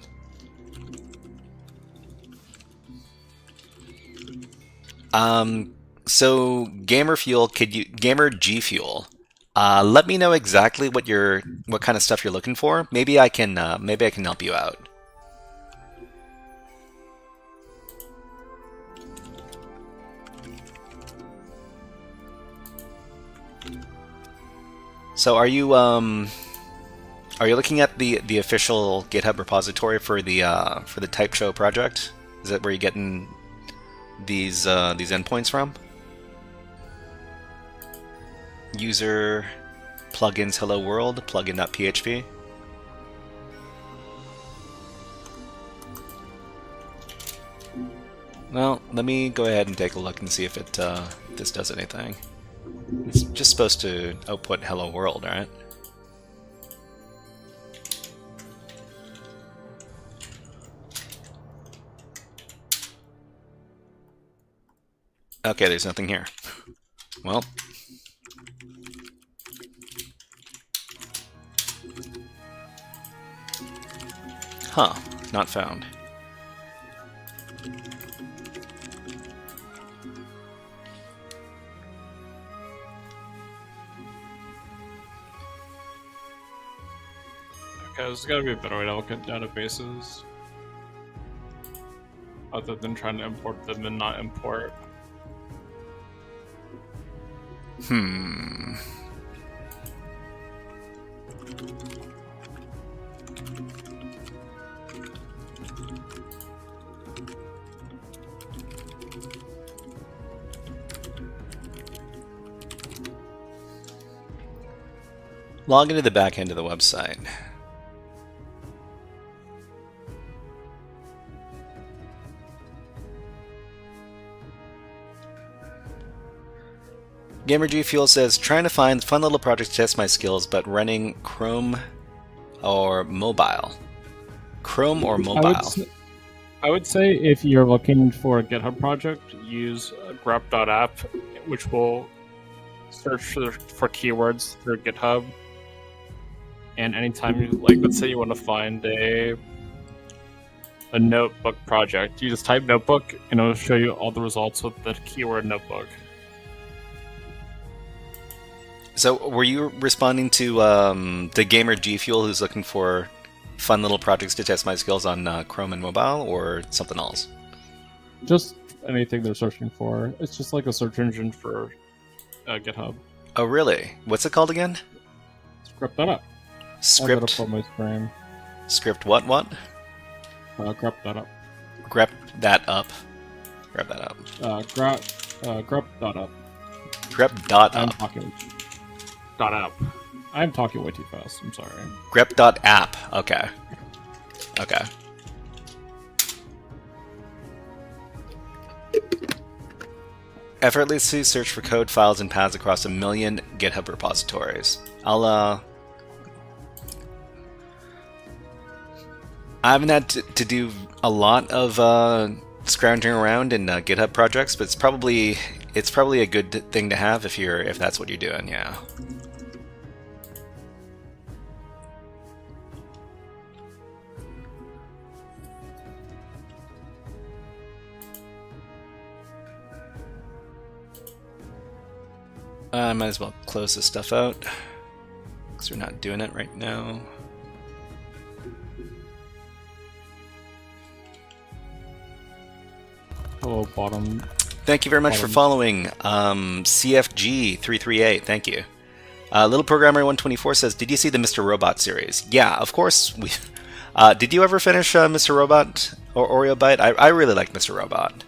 A: So Gamerfuel, Gamer G Fuel Let me know exactly what kind of stuff you're looking for. Maybe I can help you out. So are you looking at the official GitHub repository for the Type Show project? Is that where you're getting these endpoints from? User plugins hello world plugin.php. Well, let me go ahead and take a look and see if this does anything. It's just supposed to output hello world, right? Okay, there's nothing here. Well. Huh, not found.
E: Okay, there's gotta be a better way to look at databases. Other than trying to import them and not import.
A: Log into the back end of the website. GamerG Fuel says, trying to find fun little projects to test my skills, but running Chrome or mobile. Chrome or mobile?
E: I would say if you're looking for a GitHub project, use grep.app, which will search for keywords through GitHub. And anytime you, like, let's say you want to find a notebook project, you just type notebook and it'll show you all the results with the keyword notebook.
A: So, were you responding to the gamer G Fuel who's looking for fun little projects to test my skills on Chrome and mobile, or something else?
E: Just anything they're searching for. It's just like a search engine for GitHub.
A: Oh, really? What's it called again?
E: Grep.up.
A: Script.
E: On my screen.
A: Script what?
E: Grep.up.
A: Grep that up. Grab that up.
E: Grep.up.
A: Grep.up.
E: I'm talking. .app. I'm talking way too fast. I'm sorry.
A: Grep.app. Okay. Okay. Effortlessly search for code files and paths across 1 million GitHub repositories. I haven't had to do a lot of scrounging around in GitHub projects, but it's probably a good thing to have if that's what you're doing. Yeah. I might as well close this stuff out because we're not doing it right now.
E: Hello, bottom.
A: Thank you very much for following, CFG338. Thank you. Little Programmer 124 says, "Did you see the Mr. Robot series?" Yeah, of course. We. Did you ever finish Mr. Robot or Oreo Bite? I really like Mr. Robot.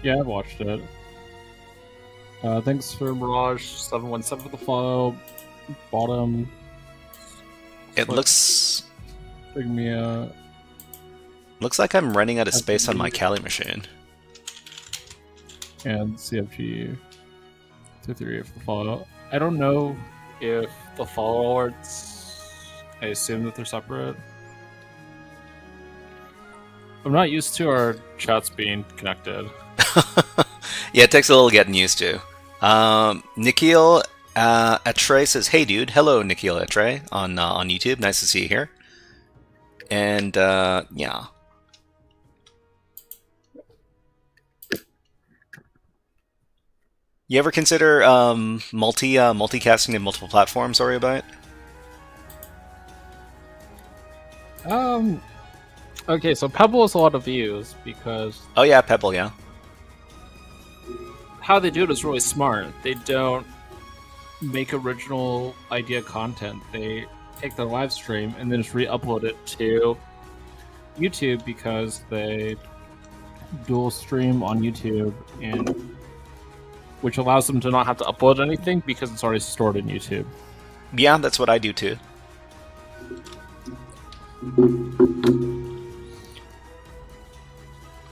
E: Yeah, I've watched it. Thanks for Mirage717 for the follow. Bottom.
A: It looks
E: Figmia.
A: Looks like I'm running out of space on my Kali machine.
E: And CFG 238 for the follow. I don't know if the follow alerts, I assume that they're separate. I'm not used to our chats being connected.
A: Yeah, it takes a little getting used to. Nikhil Atre says, "Hey dude, hello Nikhil Atre on YouTube. Nice to see you here." And yeah. You ever consider multicasting in multiple platforms, or about?
E: Okay, so Pebble has a lot of views because
A: Oh yeah, Pebble, yeah.
E: how they do it is really smart. They don't make original idea content. They take their live stream and then just re-upload it to YouTube because they dual stream on YouTube, and which allows them to not have to upload anything because it's already stored in YouTube.
A: Yeah, that's what I do too.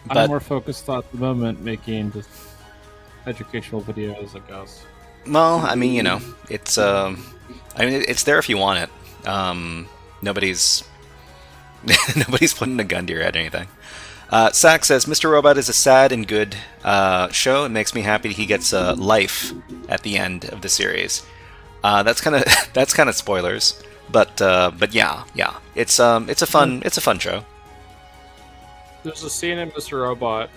E: I'm
A: But
E: more focused at the moment making just educational videos, I guess.
A: well, I mean, it's it's there if you want it. Nobody's nobody's putting a gun to your head or anything. Sack says Mr. Robot is a sad and good show. It makes me happy he gets a life at the end of the series. That's kind of that's kind of spoilers, but yeah, it's a fun show.
E: There's a scene in Mr. Robot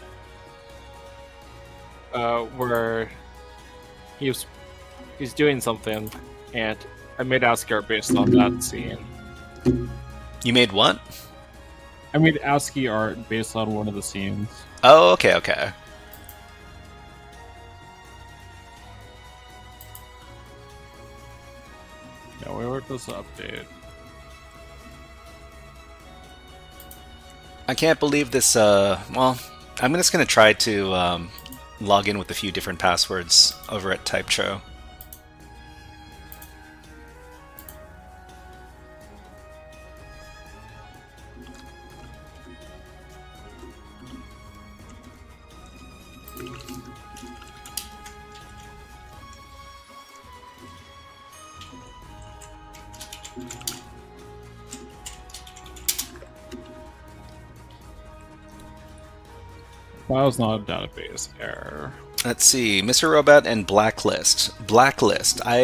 E: where he's doing something, and I made ASCII art based on that scene.
A: You made what?
E: I made ASCII art based on one of the scenes.
A: Oh, okay.
E: Yeah, where does the update?
A: I can't believe this. Well, I'm just gonna try to log in with a few different passwords over at TypeShow.
E: That was not a database error.
A: Let's see, Mr. Robot and Blacklist. Blacklist. I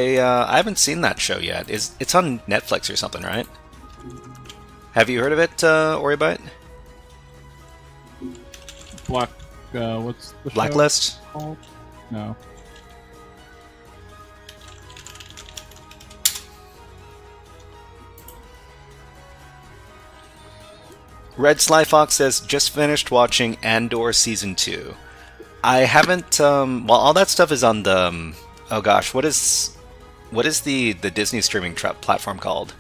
A: haven't seen that show yet. It's on Netflix or something, right? Have you heard of it, Oribite?
E: What's the show
A: Blacklist?
E: called? No.
A: Red Sly Fox says just finished watching Andor season 2. I haven't. Well, all that stuff is on the. Oh gosh, what is the Disney streaming platform called?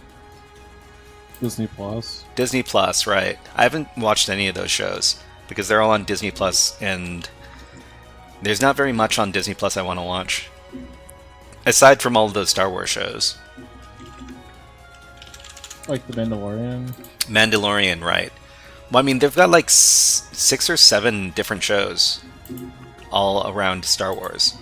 E: Disney Plus.
A: Disney Plus, right? I haven't watched any of those shows because they're all on Disney Plus, and there's not very much on Disney Plus I want to watch, aside from all of those Star Wars shows.
E: Like The Mandalorian.
A: Mandalorian, right? Well, I mean, they've got like 6 or 7 different shows all around Star Wars.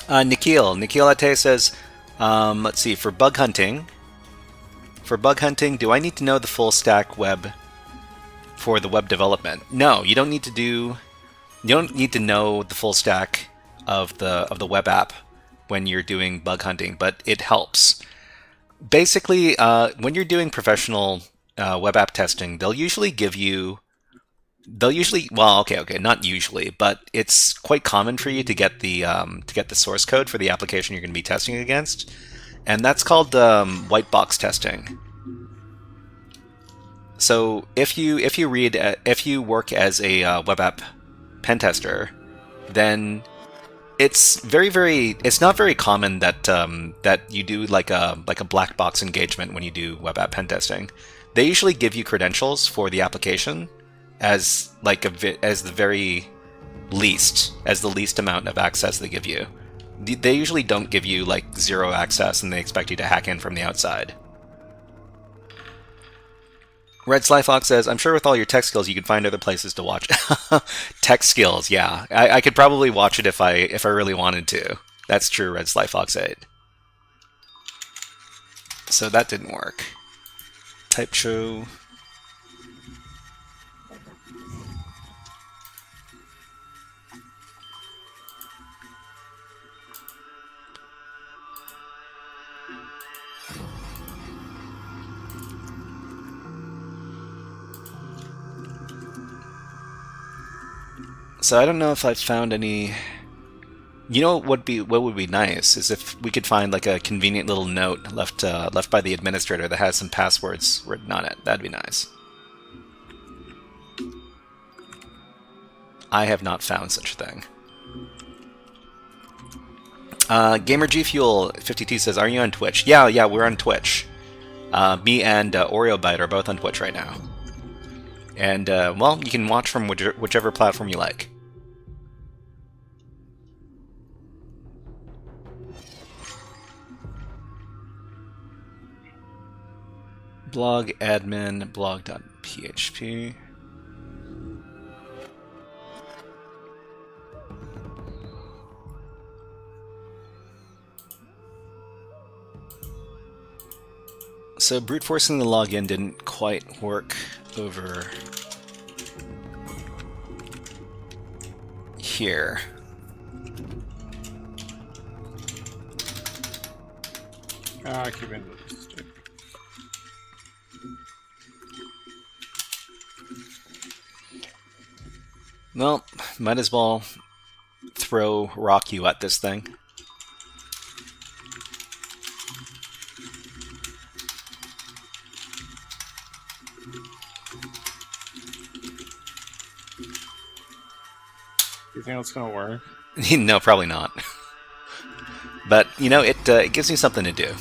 A: Nikhil Ate says, let's see, for bug hunting, do I need to know the full stack web for the web development? No, you don't need to know the full stack of the web app when you're doing bug hunting, but it helps. Basically, when you're doing professional web app testing, they'll usually, well, okay, not usually, but it's quite common for you to get the source code for the application you're going to be testing against, and that's called white box testing. So if you work as a web app pen tester, then it's not very common that you do like a black box engagement when you do web app pen testing. They usually give you credentials for the application as the least amount of access they give you. They usually don't give you like 0 access, and they expect you to hack in from the outside. Red Sly Fox says, I'm sure with all your tech skills you could find other places to watch. Tech skills, yeah. I could probably watch it if I really wanted to. That's true, Red Sly Fox 8. So that didn't work. Type show. So I don't know if I've found any. You know what would be nice is if we could find like a convenient little note left by the administrator that has some passwords written on it. That'd be nice. I have not found such a thing. Gamer G Fuel 52 says, "Are you on Twitch?" Yeah, we're on Twitch. Me and Oreo Bite are both on Twitch right now. And well, you can watch from whichever platform you like. Blog admin blog.php. So brute forcing the login didn't quite work over here.
E: I keep in this.
A: Well, might as well throw rock you at this thing.
E: You think that's gonna work?
A: No, probably not. But, you know, it gives me something to do.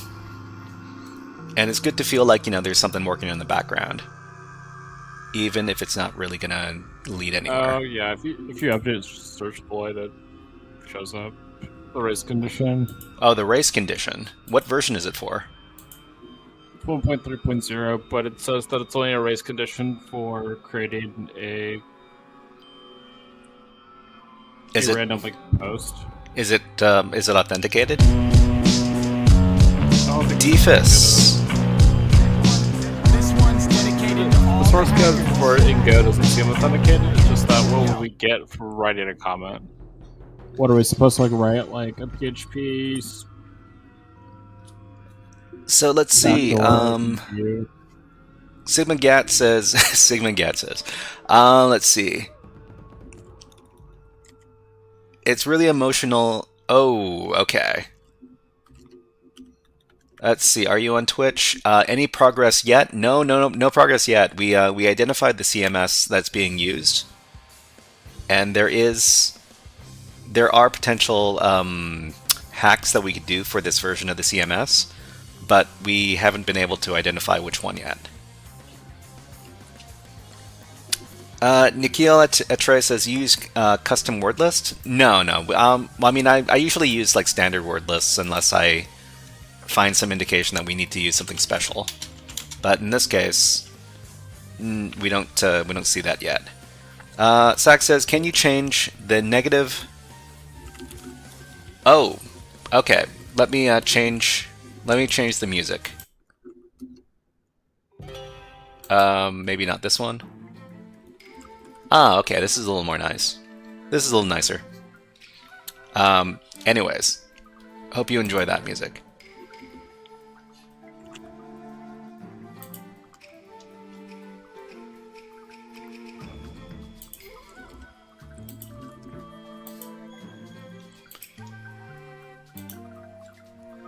A: And it's good to feel like, you know, there's something working in the background. Even if it's not really gonna lead anywhere.
E: Oh yeah, if you update search Blight, it shows up the race condition.
A: Oh, the race condition. What version is it for?
E: 1.3.0, but it says that it's only a race condition for creating a random like post.
A: Is it authenticated?
E: Defus. The source code for it in Go doesn't seem authenticated. It's just that what will we get for writing a comment? What are we supposed to like write? Like a PHP?
A: So let's see. Sigma Gat says. Sigma Gat says. Let's see. It's really emotional. Oh, okay. Let's see. Are you on Twitch? Any progress yet? No progress yet. We identified the CMS that's being used, and there are potential hacks that we could do for this version of the CMS, but we haven't been able to identify which one yet. Nikhil Etre says, use custom word list? No. I mean, I usually use like standard word lists unless I find some indication that we need to use something special. But in this case, we don't see that yet. Sack says, can you change the negative? Oh, okay. Let me change the music. Maybe not this one. Ah, okay, this is a little more nice. This is a little nicer. Anyways, hope you enjoy that music.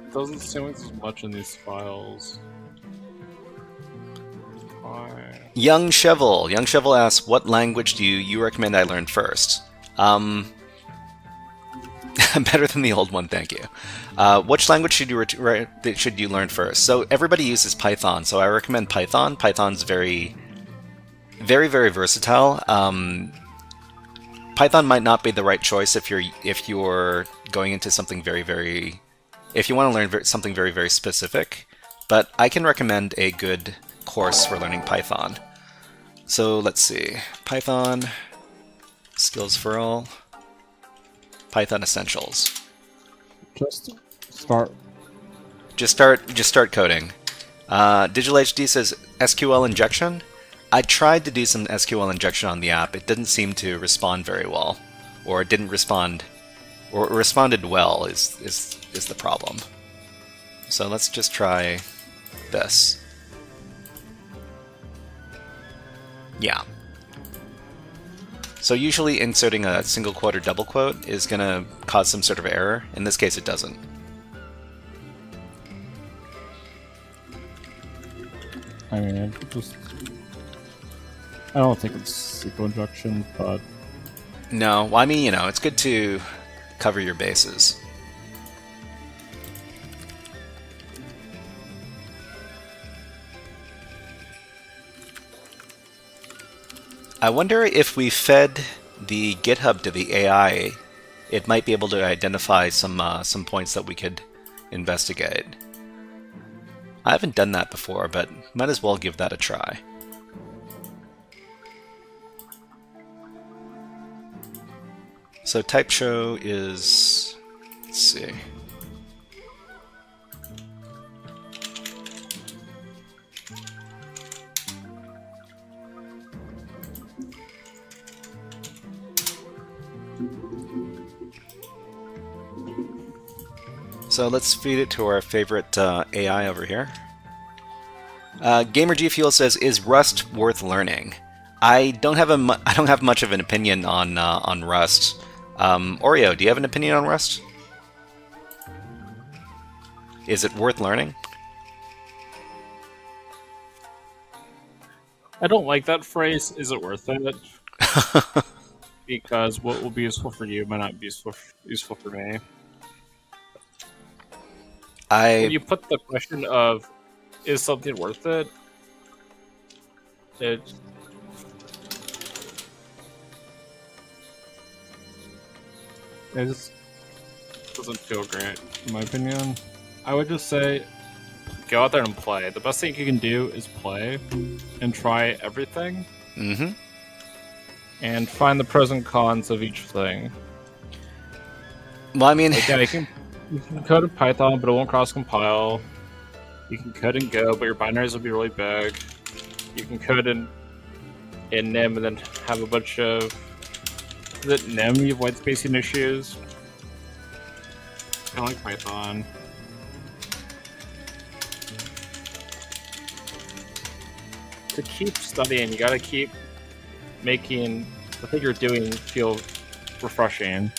E: It doesn't seem like there's much in these files.
A: Young Shovel asks, what language do you recommend I learn first? Better than the old one, thank you. Which language should you learn first? So everybody uses Python, so I recommend Python. Python's very versatile. Python might not be the right choice if you're going into something if you want to learn something very specific, but I can recommend a good course for learning Python. So let's see, Python Skills for All, Python Essentials.
E: Just start
A: coding. Digital HD says SQL injection. I tried to do some SQL injection on the app. It didn't seem to respond very well, or it didn't respond, or it responded well is the problem. So let's just try this. Yeah. So usually inserting a single quote or double quote is going to cause some sort of error. In this case, it doesn't.
E: I mean, I don't think it's SQL injection, but
A: No, well, I mean, you know, it's good to cover your bases. I wonder if we fed the GitHub to the AI, it might be able to identify some points that we could investigate. I haven't done that before, but might as well give that a try. So type show is, let's see. So let's feed it to our favorite AI over here. Gamer G Fuel says, "Is Rust worth learning?" I don't have much of an opinion on Rust. Oreo, do you have an opinion on Rust? Is it worth learning?
E: I don't like that phrase. Is it worth it? Because what will be useful for you might not be useful for me. When you put the question of, is something worth it? It just doesn't feel great, in my opinion. I would just say, go out there and play. The best thing you can do is play and try everything.
A: Mm-hmm.
E: And find the pros and cons of each thing.
A: Well, I mean,
E: like, yeah, you can code in Python, but it won't cross-compile. You can code in Go, but your binaries will be really big. You can code in NIM and then have a bunch of... Is it NIM? You have white spacing issues. Kind of like Python. To keep studying, you gotta keep making the thing you're doing feel refreshing.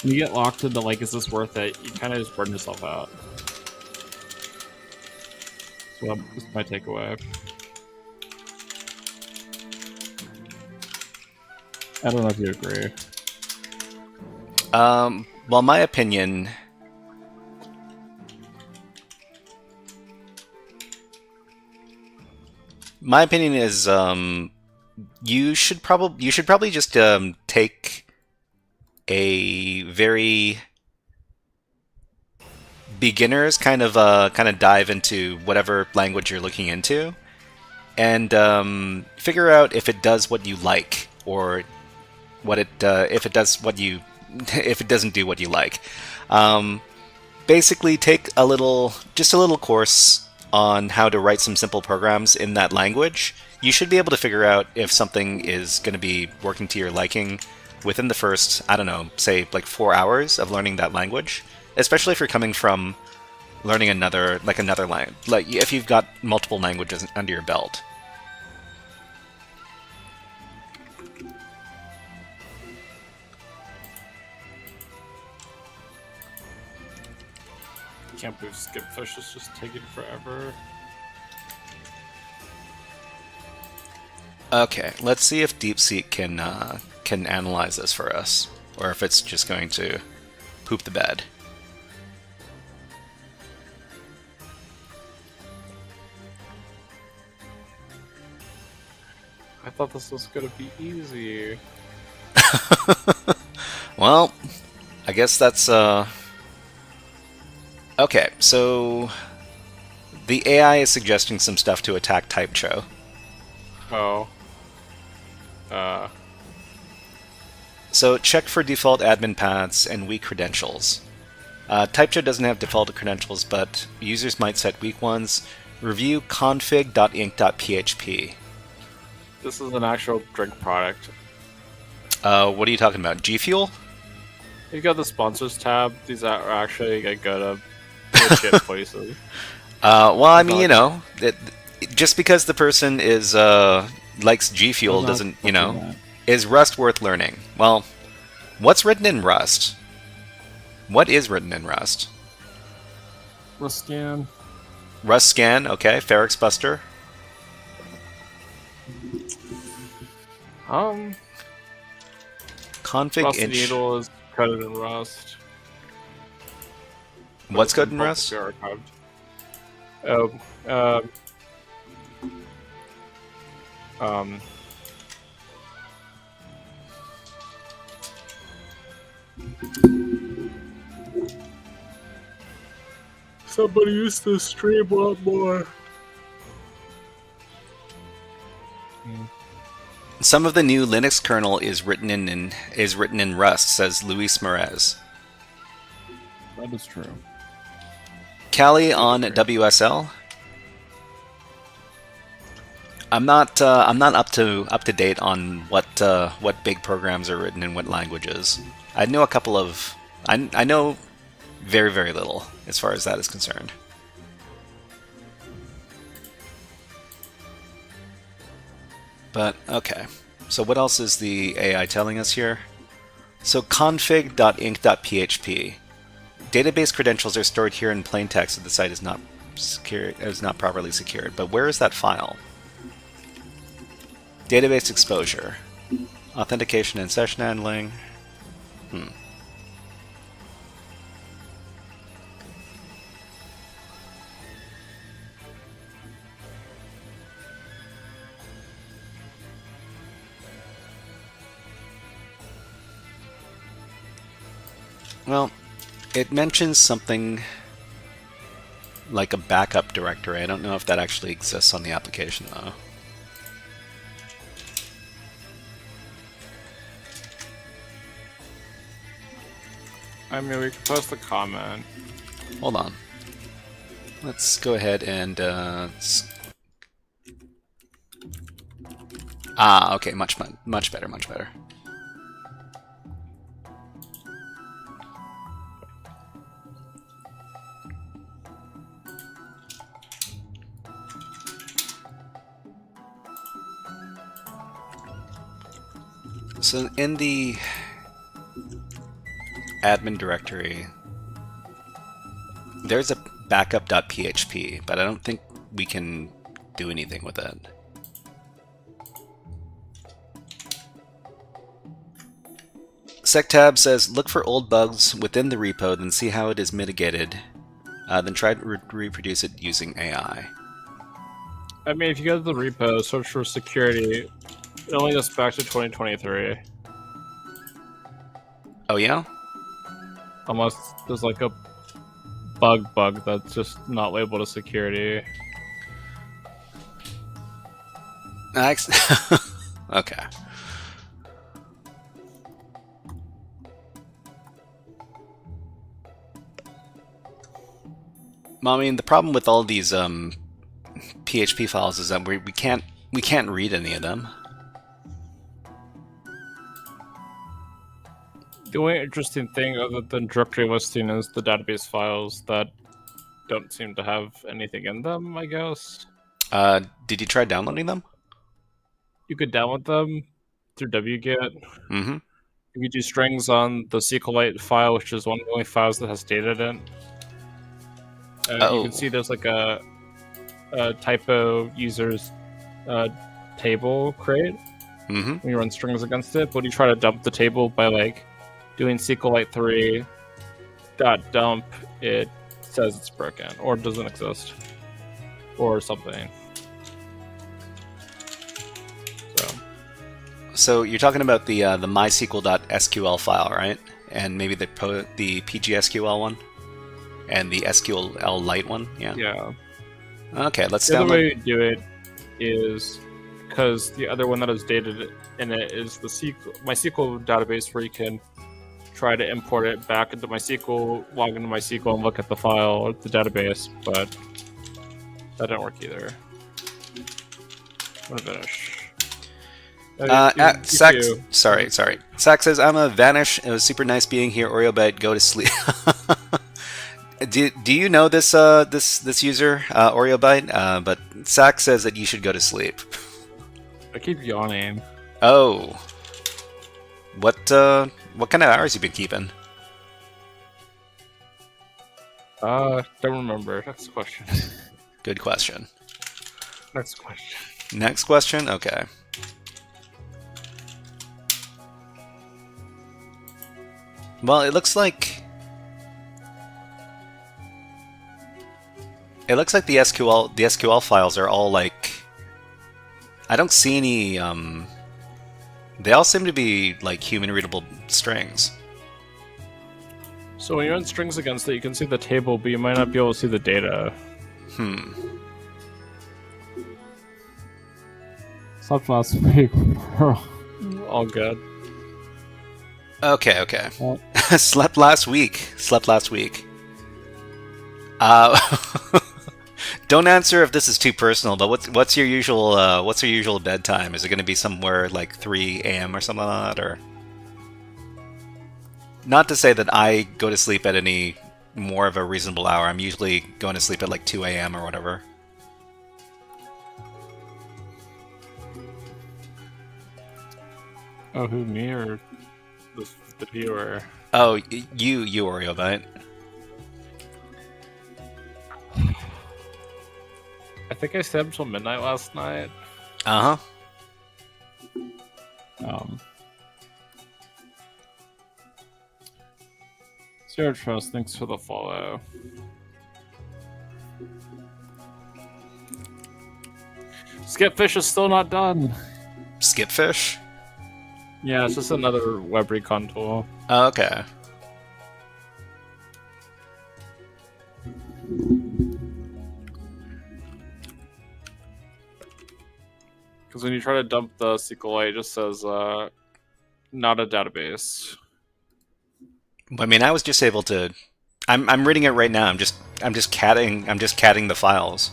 E: When you get locked into, like, is this worth it? You kind of just burn yourself out. So this is my takeaway. I don't know if you agree.
A: Well, my opinion... My opinion is, you should probably just take a very beginners kind of dive into whatever language you're looking into, and figure out if it does what you like, or what it if it does what you if it doesn't do what you like. Basically, take just a little course on how to write some simple programs in that language. You should be able to figure out if something is going to be working to your liking within the first, I don't know, say like 4 hours of learning that language. Especially if you're coming from learning another language, like if you've got multiple languages under your belt.
E: Can't believe Skipfish is just taking forever.
A: Okay, let's see if DeepSeek can analyze this for us, or if it's just going to poop the bed.
E: I thought this was gonna be easy.
A: Well, I guess that's okay, so the AI is suggesting some stuff to attack TypeCho.
E: Oh.
A: So check for default admin paths and weak credentials. TypeCho doesn't have default credentials, but users might set weak ones. Review config.inc.php.
E: This is an actual drink product.
A: What are you talking about? G Fuel?
E: You got the sponsors tab. These are actually like, go to legit places.
A: Well, I mean, you know, just because the person is likes G Fuel doesn't, you know. Is Rust worth learning? Well, what's written in Rust? What is written in Rust?
E: Scan.
A: Rust scan, okay. Ferrex Buster. Config
E: Rust
A: inch.
E: Needle is coded in Rust.
A: What's coded in Rust?
E: Archived. Oh, um, somebody used to stream a lot more.
A: Some of the new Linux kernel is written in Rust, says Luis Merez.
E: That is true.
A: Kali on WSL. I'm not up to date on what big programs are written in what languages. I know a couple of I know very, very little as far as that is concerned. But okay. So what else is the AI telling us here? So config.inc.php. Database credentials are stored here in plain text if the site is not properly secured. But where is that file? Database exposure. Authentication and session handling. Well, it mentions something like a backup directory. I don't know if that actually exists on the application, though.
E: I mean, we could post a comment.
A: Hold on. Let's go ahead and... okay, much better, much better. So in the admin directory, there's a backup.php, but I don't think we can do anything with it. SecTab says, look for old bugs within the repo, then see how it is mitigated, then try to reproduce it using AI.
E: I mean, if you go to the repo, search for security, it only goes back to 2023.
A: Oh yeah?
E: Unless there's like a bug that's just not labeled as security.
A: Okay. Well, I mean, the problem with all these PHP files is that we can't read any of them.
E: The only interesting thing other than directory listing is the database files that don't seem to have anything in them, I guess.
A: Did you try downloading them?
E: You could download them through wget.
A: Mm-hmm.
E: You could do strings on the SQLite file, which is one of the only files that has data in it. You can see there's like a typo users table create when you run strings against it. But when you try to dump the table by like doing SQLite 3 .dump, it says it's broken or doesn't exist or something.
A: So you're talking about the MySQL.SQL file, right? And maybe the PGSQL one, and the SQLite one. Yeah.
E: Yeah.
A: Okay, let's
E: The other
A: download.
E: way to do it is because the other one that is dated in it is the MySQL database, where you can try to import it back into MySQL, log into MySQL, and look at the file or the database, but that didn't work either. I'm gonna finish.
A: Sax, sorry. Sax says, I'm a Vanish. It was super nice being here. OreoBite, go to sleep. Do you know this this user, OreoBite? But Sax says that you should go to sleep.
E: I keep yawning.
A: Oh, What kind of hours you been keeping?
E: Don't remember. Next question.
A: Good question.
E: Next question.
A: Next question. Okay. Well, it looks like the SQL files are all like, I don't see any they all seem to be like human readable strings.
E: So when you run strings against it, you can see the table, but you might not be able to see the data.
F: Slept last week.
E: All good.
A: Okay.
F: Well,
A: Slept last week. Uh, don't answer if this is too personal, but what's your usual bedtime? Is it going to be somewhere like 3 a.m. or something like that, or? Not to say that I go to sleep at any more of a reasonable hour. I'm usually going to sleep at like 2 a.m. or whatever.
E: Oh, who, me or the viewer?
A: Oh, you Oreo, mate.
E: I think I stayed up until midnight last night.
A: Uh-huh.
E: Zero Trust, thanks for the follow. Skipfish is still not done.
A: Skipfish?
E: Yeah, it's just another web recon tool.
A: Oh, okay.
E: Because when you try to dump the SQLite, it just says not a database.
A: I mean, I was just able to. I'm reading it right now. I'm just catting the files.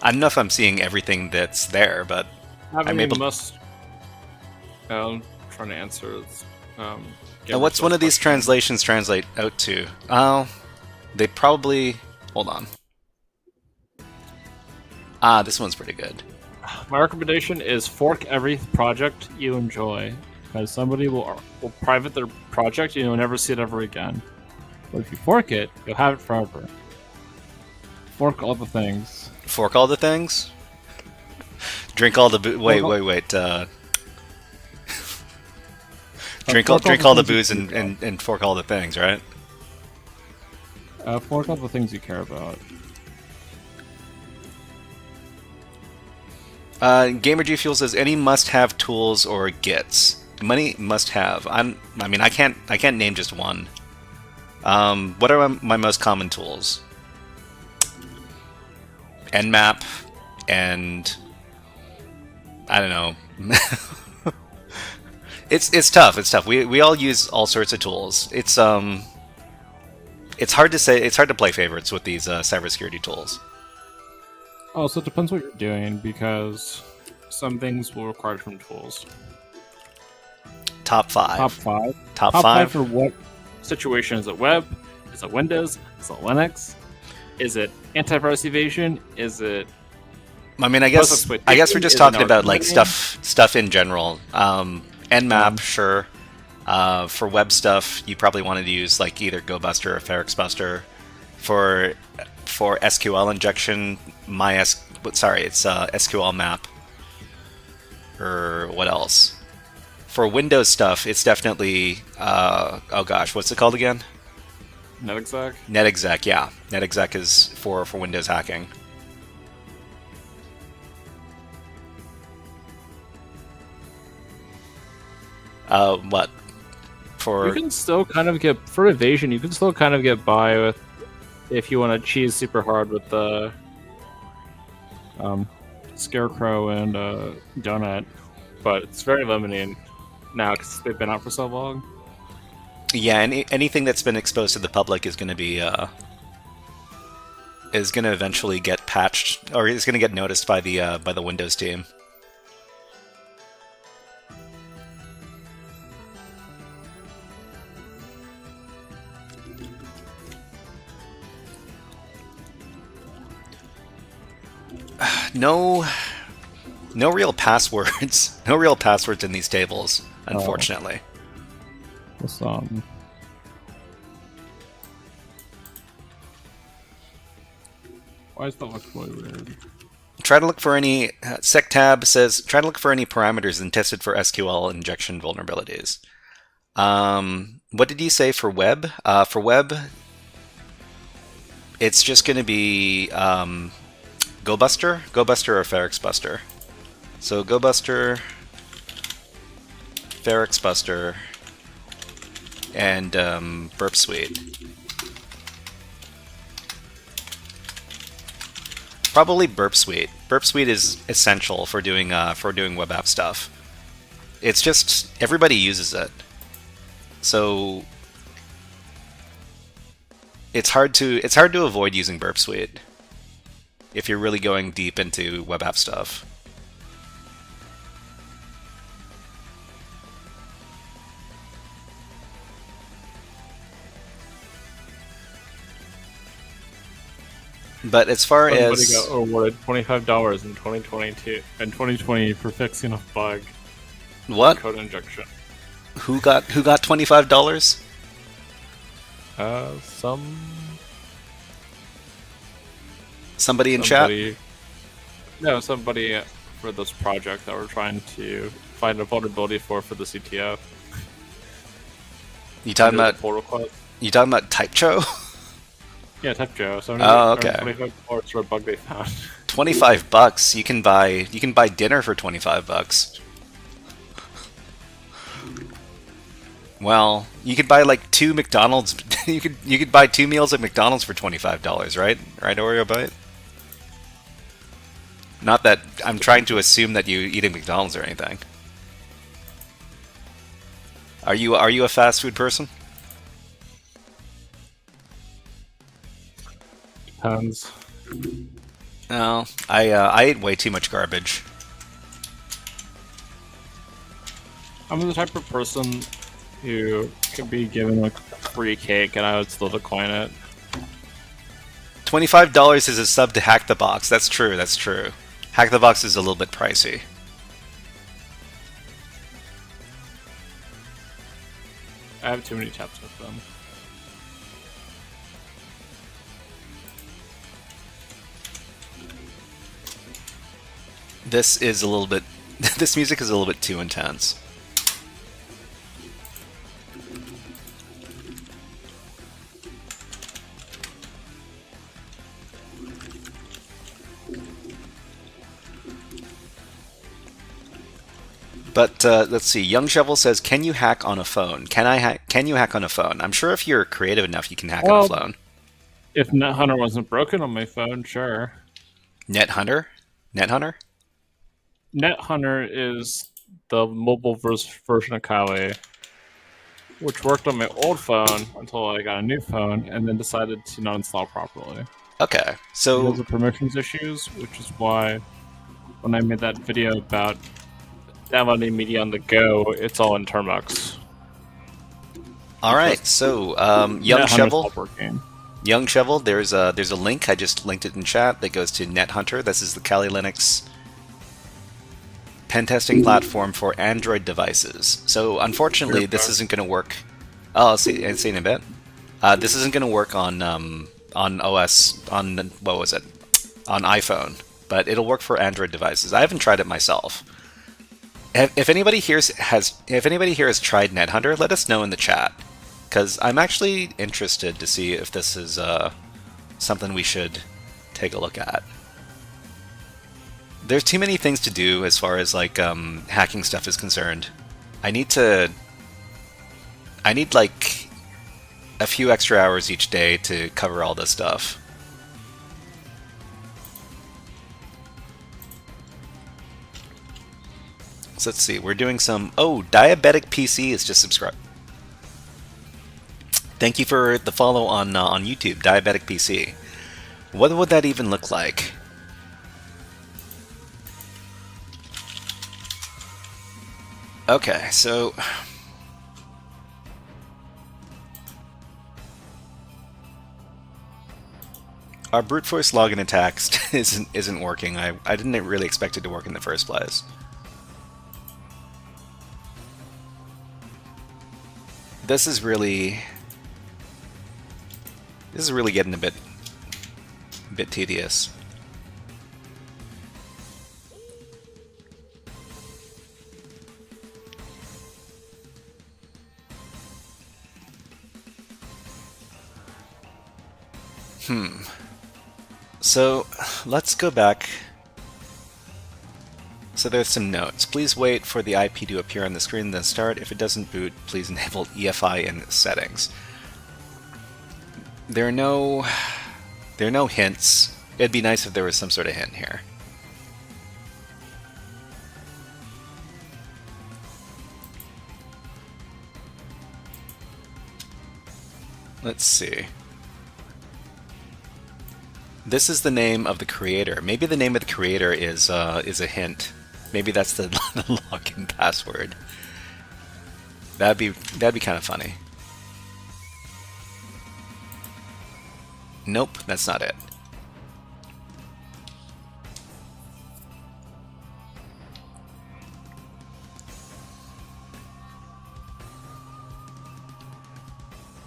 A: I don't know if I'm seeing everything that's there, but I'm able.
E: I'm trying to answer.
A: Now, what's one of these translations translate out to? Oh, they probably. Hold on. Ah, this one's pretty good.
E: My recommendation is fork every project you enjoy, because somebody will private their project and you'll never see it ever again. But if you fork it, you'll have it forever. Fork all the things.
A: Fork all the things? Drink all the wait. Drink all the booze and fork all the things, right?
E: Fork all the things you care about.
A: Gamer G Fuel says any must-have tools or gits. Money must-have. I mean, I can't name just one. What are my most common tools? Nmap and I don't know. It's tough. It's tough. We all use all sorts of tools. It's hard to say. It's hard to play favorites with these cybersecurity tools.
E: Oh, so it depends what you're doing, because some things will require different tools.
A: Top 5.
E: Top 5?
A: Top
E: Top
A: 5
E: for what situation? Is it web? Is it Windows? Is it Linux? Is it antivirus evasion? Is it...
A: I mean, I guess we're just talking about like stuff in general. Nmap, sure. For web stuff, you probably wanted to use like either GoBuster or FerrixBuster. For SQL injection, it's SQL map. Or what else? For Windows stuff, it's definitely oh gosh, what's it called again?
E: NetExec?
A: NetExec, yeah. NetExec is for Windows hacking. What? For
E: You can still kind of get for evasion. You can still kind of get by with if you want to cheese super hard with the Scarecrow and Donut, but it's very limiting now because they've been out for so long.
A: Yeah, anything that's been exposed to the public is going to be is going to eventually get patched, or is going to get noticed by the Windows team. No real passwords. No real passwords in these tables, unfortunately.
F: This, why does that look really weird?
A: Try to look for any. SecTab says try to look for any parameters and test it for SQL injection vulnerabilities. What did you say for web? For web, it's just going to be GoBuster or FerrixBuster. So GoBuster, FerrixBuster, and Burp Suite. Probably Burp Suite. Burp Suite is essential for doing web app stuff. It's just everybody uses it, so it's hard to avoid using Burp Suite if you're really going deep into web app stuff. But as far
E: Somebody
A: as
E: got awarded $25 in 2022 and 2020 for fixing a bug in
A: what?
E: code injection.
A: Who got $25? Somebody in chat?
E: No, somebody for this project that we're trying to find a vulnerability for the CTF.
A: You talking
E: Under the
A: about
E: pull request.
A: Typecho?
E: Yeah, TypeJo. So
A: Oh, okay.
E: $25 for a bug they found.
A: $25. You can buy dinner for $25. Well, you could buy like 2 McDonald's. you could buy 2 meals at McDonald's for $25, right? Right, Oreo Bite? Not that I'm trying to assume that you eat at McDonald's or anything. Are you a fast food person?
E: Depends.
A: No, I ate way too much garbage.
E: I'm the type of person who could be given like free cake and I would still decline it.
A: $25 is a sub to Hack the Box. That's true. That's true. Hack the Box is a little bit pricey.
E: I have too many taps with them.
A: This is a little bit. This music is a little bit too intense. But let's see. Young Shovel says, "Can you hack on a phone? Can you hack on a phone? I'm sure if you're creative enough, you can hack on a phone."
E: If NetHunter wasn't broken on my phone, sure.
A: NetHunter?
E: NetHunter is the mobile version of Kali, which worked on my old phone until I got a new phone, and then decided to not install properly.
A: Okay, so
E: Because of permissions issues, which is why when I made that video about downloading media on the go, it's all in Termux.
A: all right. So Young
E: NetHunter's
A: Shovel.
E: not working.
A: Young Shovel, there's a link. I just linked it in chat that goes to NetHunter. This is the Kali Linux pen testing platform for Android devices. So unfortunately, this isn't going to work. Oh, I'll see in a bit. This isn't going to work on OS on what was it? On iPhone, but it'll work for Android devices. I haven't tried it myself. If anybody here has tried NetHunter, let us know in the chat, because I'm actually interested to see if this is something we should take a look at. There's too many things to do as far as like hacking stuff is concerned. I need like a few extra hours each day to cover all this stuff. So let's see, we're doing some... Oh, Diabetic PC is just subscribed. Thank you for the follow on YouTube, Diabetic PC. What would that even look like? Okay, so... Our brute force login attacks isn't working. I didn't really expect it to work in the first place. This is really getting a bit tedious. So let's go back. So there's some notes. Please wait for the IP to appear on the screen, then start. If it doesn't boot, please enable EFI in settings. There are no hints. It'd be nice if there was some sort of hint here. Let's see. This is the name of the creator. Maybe the name of the creator is a hint. Maybe that's the login password. That'd be kind of funny. Nope, that's not it.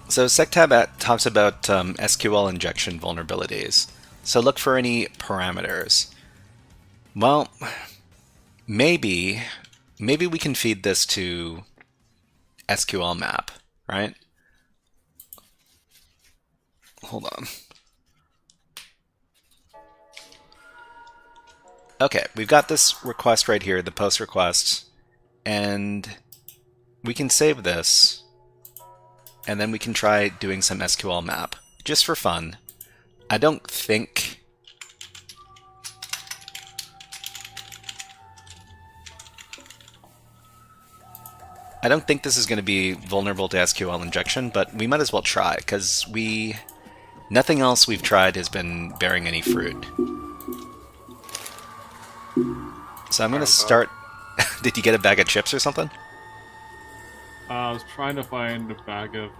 A: So SecTab talks about SQL injection vulnerabilities. So look for any parameters. Well, maybe we can feed this to SQL map, right? Hold on. Okay, we've got this request right here, the post request, and we can save this, and then we can try doing some SQL map, just for fun. I don't think this is going to be vulnerable to SQL injection, but we might as well try, because nothing else we've tried has been bearing any fruit. So I'm going to start... Did you get a bag of chips or something?
E: I was trying to find a bag of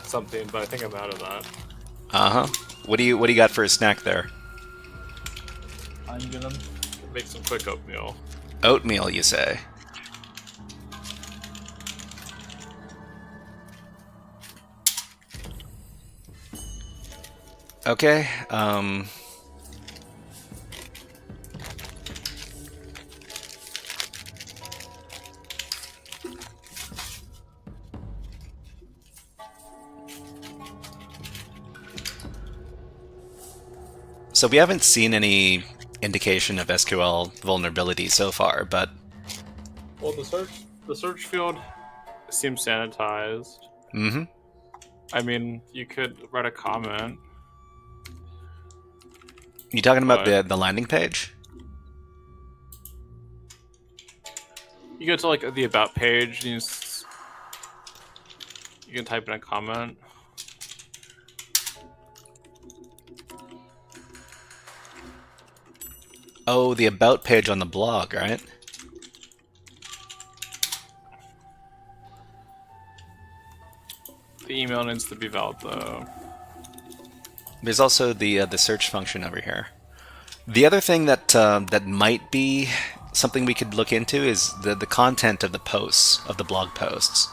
E: something, but I think I'm out of that.
A: Uh-huh. What do you got for a snack there?
E: I'm gonna make some quick oatmeal.
A: Oatmeal, you say? Okay, so we haven't seen any indication of SQL vulnerability so far, but...
E: Well, the search field seems sanitized.
A: Mm-hmm.
E: I mean, you could write a comment.
A: You talking about the landing page?
E: You go to like the about page, and you can type in a comment.
A: Oh, the about page on the blog, right?
E: The email needs to be valid though.
A: There's also the search function over here. The other thing that that might be something we could look into is the content of the posts, of the blog posts.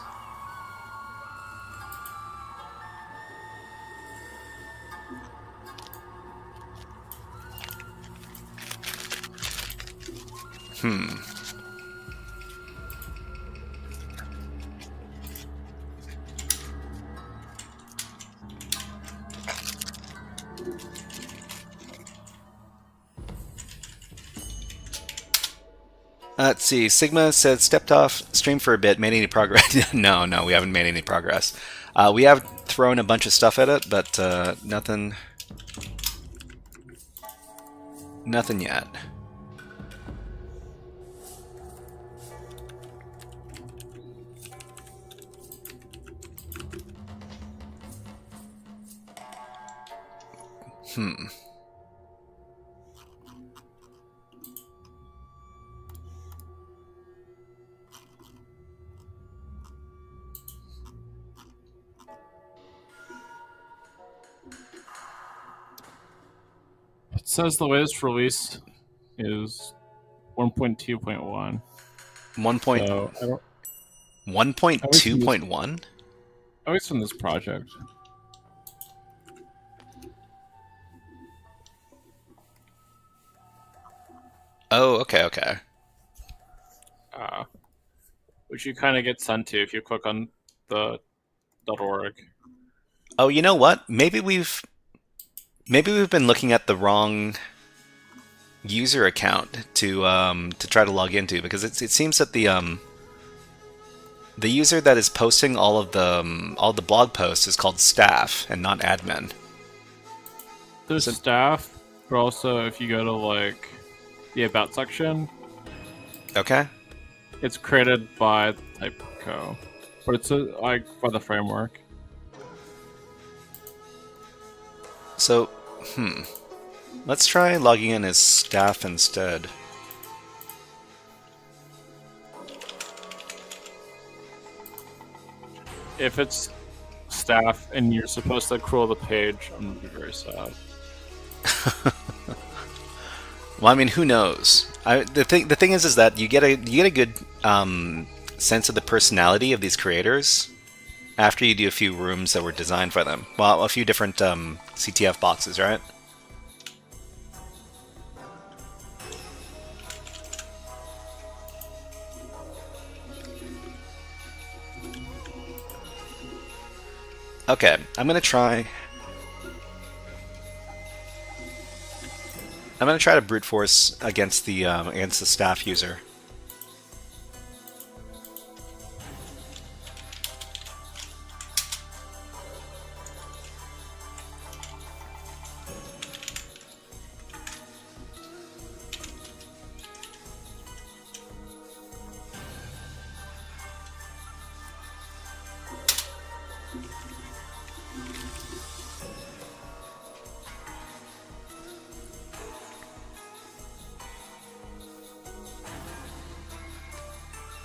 A: Let's see. Sigma said, stepped off stream for a bit, made any progress? No, we haven't made any progress. We have thrown a bunch of stuff at it, but nothing yet.
E: It says the latest release is 1.2.1.
A: 1 point
E: So I don't. At least from this,
A: 1.2.1?
E: at least from this project.
A: Oh, okay, okay.
E: Which you kind of get sent to if you click on the .org.
A: Oh, you know what? Maybe we've been looking at the wrong user account to try to log into, because it seems that the user that is posting all the blog posts is called staff and not admin.
E: There's staff, but also if you go to like the about section,
A: Okay.
E: it's created by Typeco, but it's like by the framework.
A: So, let's try logging in as staff instead.
E: If it's staff and you're supposed to crawl the page, I'm gonna be very sad.
A: Well, I mean, who knows? The thing is that you get a good sense of the personality of these creators after you do a few rooms that were designed for them. Well, a few different CTF boxes, right? Okay, I'm gonna try to brute force against the staff user.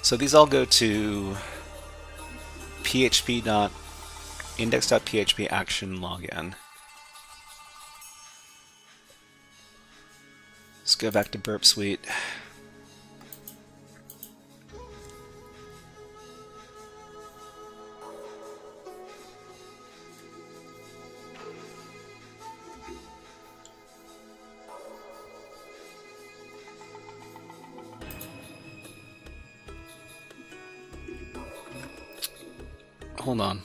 A: So these all go to index.php action login. Let's go back to Burp Suite. Hold on.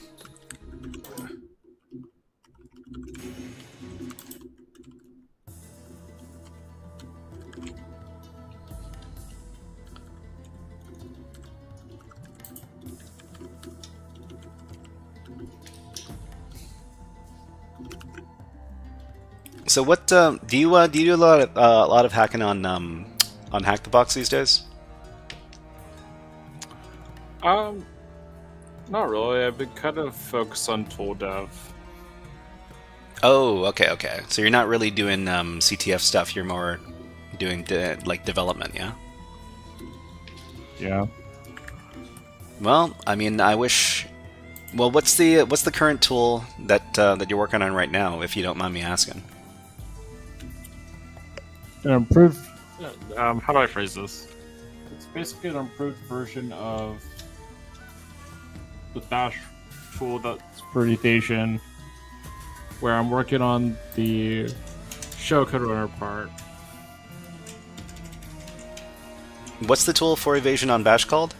A: So what do you do a lot of hacking on Hack the Box these days?
E: Not really. I've been kind of focused on tool dev.
A: Oh, okay, okay. So you're not really doing CTF stuff. You're more doing like development, yeah.
E: Yeah.
A: Well, I mean, I wish. Well, what's the current tool that you're working on right now, if you don't mind me asking?
E: An improved. How do I phrase this? It's basically an improved version of the Bash tool that's for Evasion, where I'm working on the shellcode runner part.
A: What's the tool for evasion on Bash called?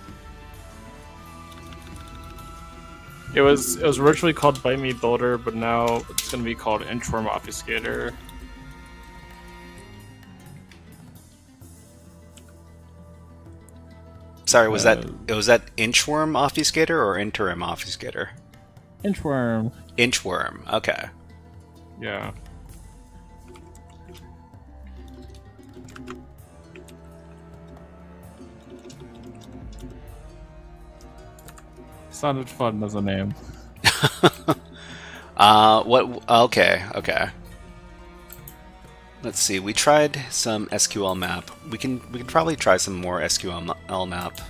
E: It was originally called Bite Me Builder, but now it's going to be called Inchworm Obfuscator.
A: Sorry, was that Inchworm Obfuscator or Interim Obfuscator?
E: Inchworm.
A: Inchworm. Okay.
E: Yeah. Sounded fun as a name.
A: What? Okay, okay. Let's see. We tried some SQL map. We can probably try some more SQL map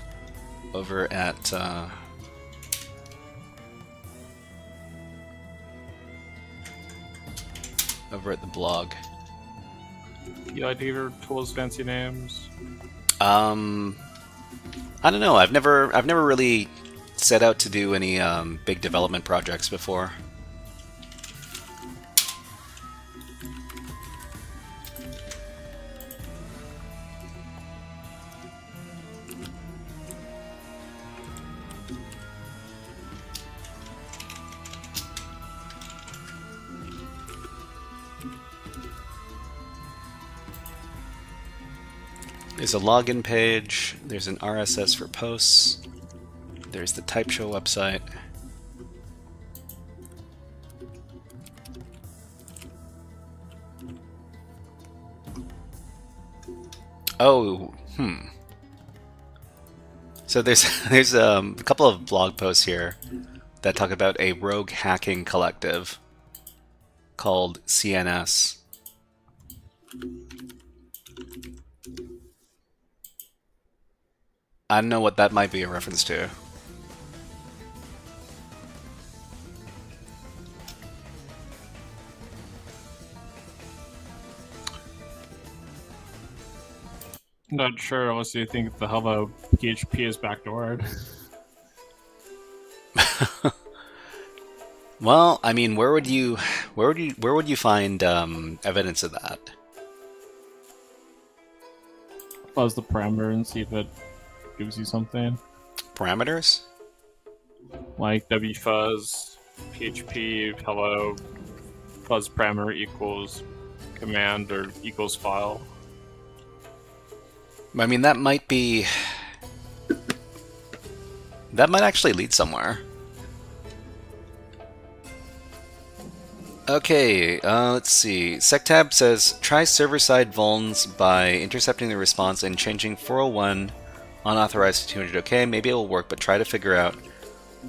A: over at the blog.
E: PID tools, fancy names.
A: I don't know. I've never really set out to do any big development projects before. There's a login page, there's an RSS for posts, there's the type show website. Oh, So there's a couple of blog posts here that talk about a rogue hacking collective called CNS. I don't know what that might be a reference to.
E: Not sure unless you think the Hello PHP is backdoored.
A: Well, I mean, where would you find evidence of that?
E: Fuzz the parameter and see if it gives you something.
A: Parameters?
E: Like wfuzz, PHP, hello, fuzz parameter equals command or equals file.
A: I mean, that might actually lead somewhere. Okay, let's see. SecTab says, try server-side vulns by intercepting the response and changing 401 unauthorized to 200. Okay, maybe it will work, but try to figure out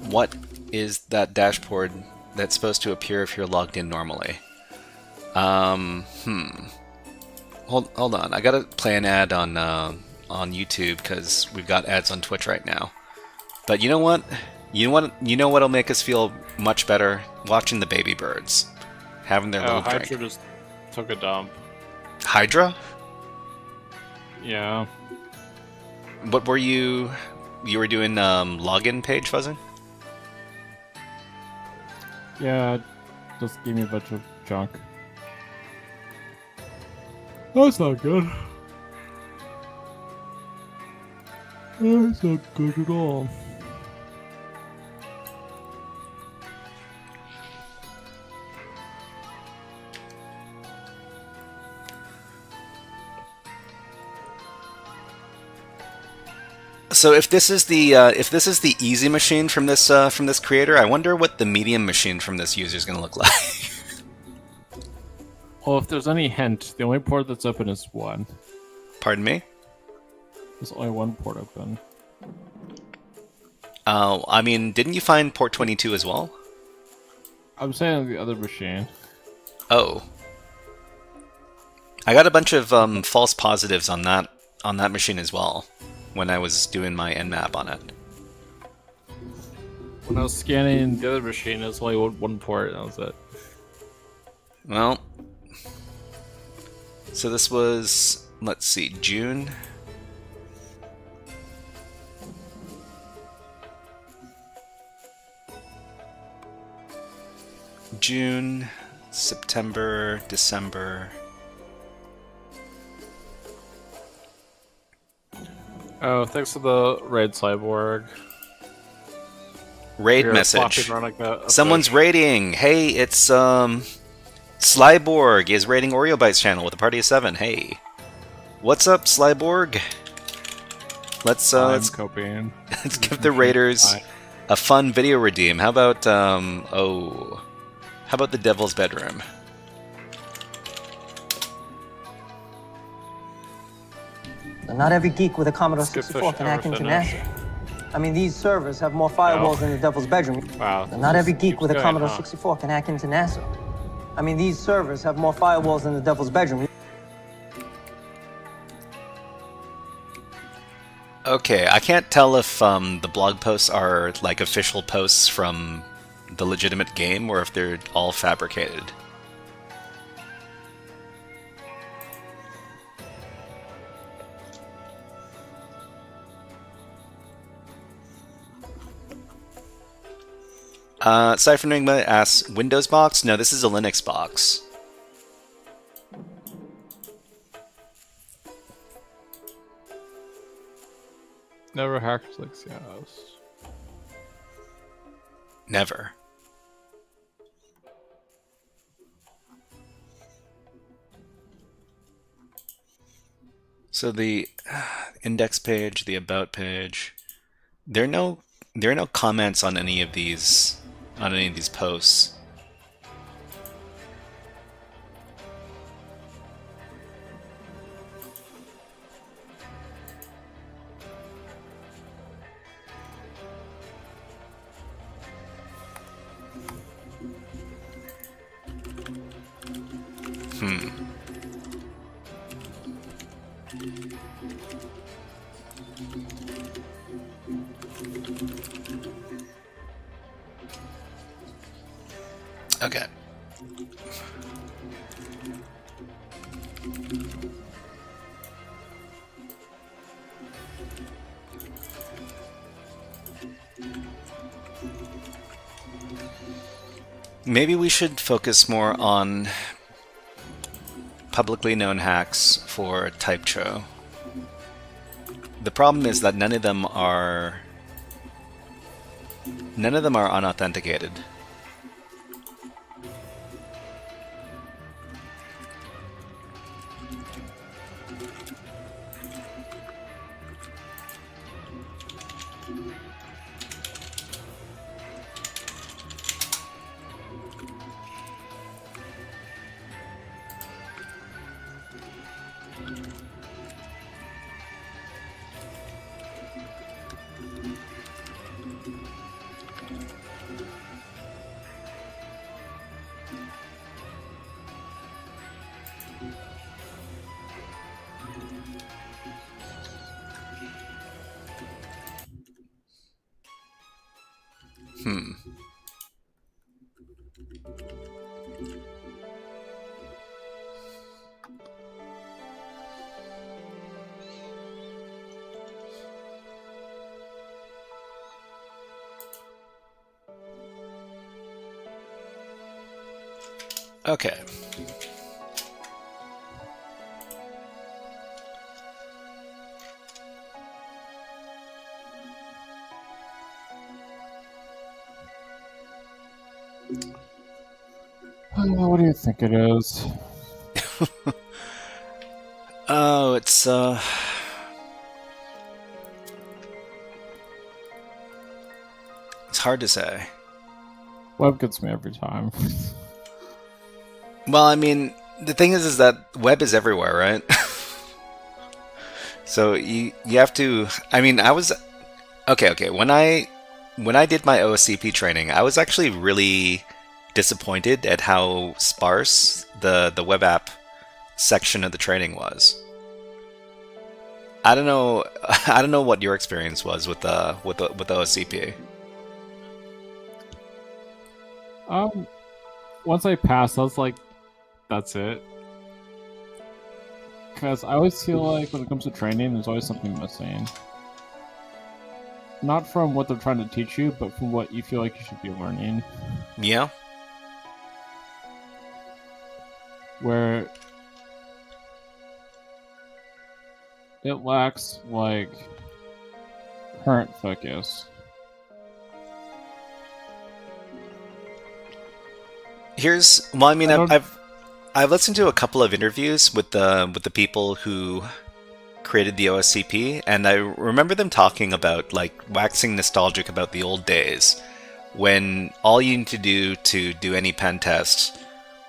A: what is that dashboard that's supposed to appear if you're logged in normally. Hold on. I gotta play an ad on YouTube because we've got ads on Twitch right now. But you know what? You know what'll make us feel much better? Watching the baby birds having their little
E: Hydra
A: drink.
E: just took a dump.
A: Hydra?
E: Yeah.
A: What were you? You were doing login page fuzzing?
E: Yeah, it just gave me a bunch of junk. That's not good. That's not good at all.
A: So if this is the easy machine from this creator, I wonder what the medium machine from this user is going to look like.
E: Well, if there's any hint, the only port that's open is one.
A: Pardon me?
E: There's only one port open.
A: I mean, didn't you find port 22 as well?
E: I'm saying on the other machine.
A: Oh. I got a bunch of false positives on that machine as well when I was doing my nmap on it.
E: When I was scanning the other machine, there's only one port, and that was it.
A: Well, so this was, let's see, June. June, September, December.
E: Oh, thanks for the raid cyborg.
A: Raid
E: You're
A: message.
E: flopping around like that.
A: Someone's raiding. Hey, it's Slyborg is raiding OreoBytes channel with a party of 7. Hey, what's up, Slyborg? Let's
E: copying.
A: let's give the raiders a fun video redeem. How about how about the Devil's Bedroom?
G: Not every geek with a Commodore
E: Skip
G: 64
E: fish,
G: can hack
E: never
G: into
E: finish.
G: NASA. I mean, these servers have more firewalls than the Devil's Bedroom.
E: Wow.
G: Not every geek
E: keeps
G: with a
E: going,
G: Commodore
E: huh?
G: 64 can hack into NASA. I mean, these servers have more firewalls than the Devil's Bedroom.
A: Okay, I can't tell if the blog posts are like official posts from the legitimate game or if they're all fabricated. Cypher Enigma asks, Windows box? No, this is a Linux box.
F: Never hacked Lexi's house.
A: Never. So the index page, the about page, there are no comments on any of these posts. Okay. Maybe we should focus more on publicly known hacks for Typecho. The problem is that none of them are unauthenticated. Okay.
F: What do you think it is?
A: Oh, it's hard to say.
F: Web gets me every time.
A: Well, I mean, the thing is that web is everywhere, right? So you have to. I mean, I was okay. When I did my OSCP training, I was actually really disappointed at how sparse the web app section of the training was. I don't know. I don't know what your experience was with OSCP.
F: Once I passed, I was like, that's it. Because I always feel like when it comes to training, there's always something missing. Not from what they're trying to teach you, but from what you feel like you should be learning.
A: Yeah.
F: Where it lacks, like, current focus.
A: Well, I mean, I've listened to a couple of interviews with the people who created the OSCP, and I remember them talking about like waxing nostalgic about the old days when all you need to do any pen test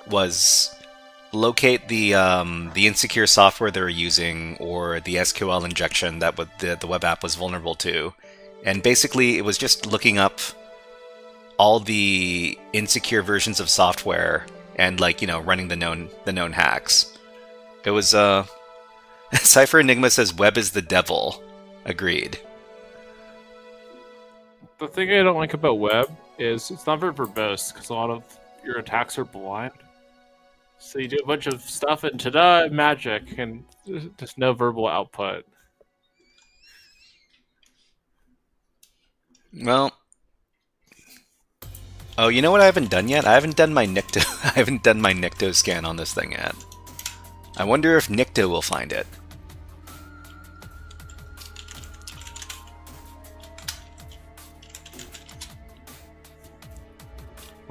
A: was locate the insecure software they were using or the SQL injection that the web app was vulnerable to, and basically it was just looking up all the insecure versions of software and running the known hacks. It was Cypher Enigma says web is the devil. Agreed.
E: The thing I don't like about web is it's not very verbose because a lot of your attacks are blind. So you do a bunch of stuff and ta-da, magic, and just no verbal output.
A: Well, Oh, you know what I haven't done yet? I haven't done my Nikto. I haven't done my Nikto scan on this thing yet. I wonder if Nikto will find it.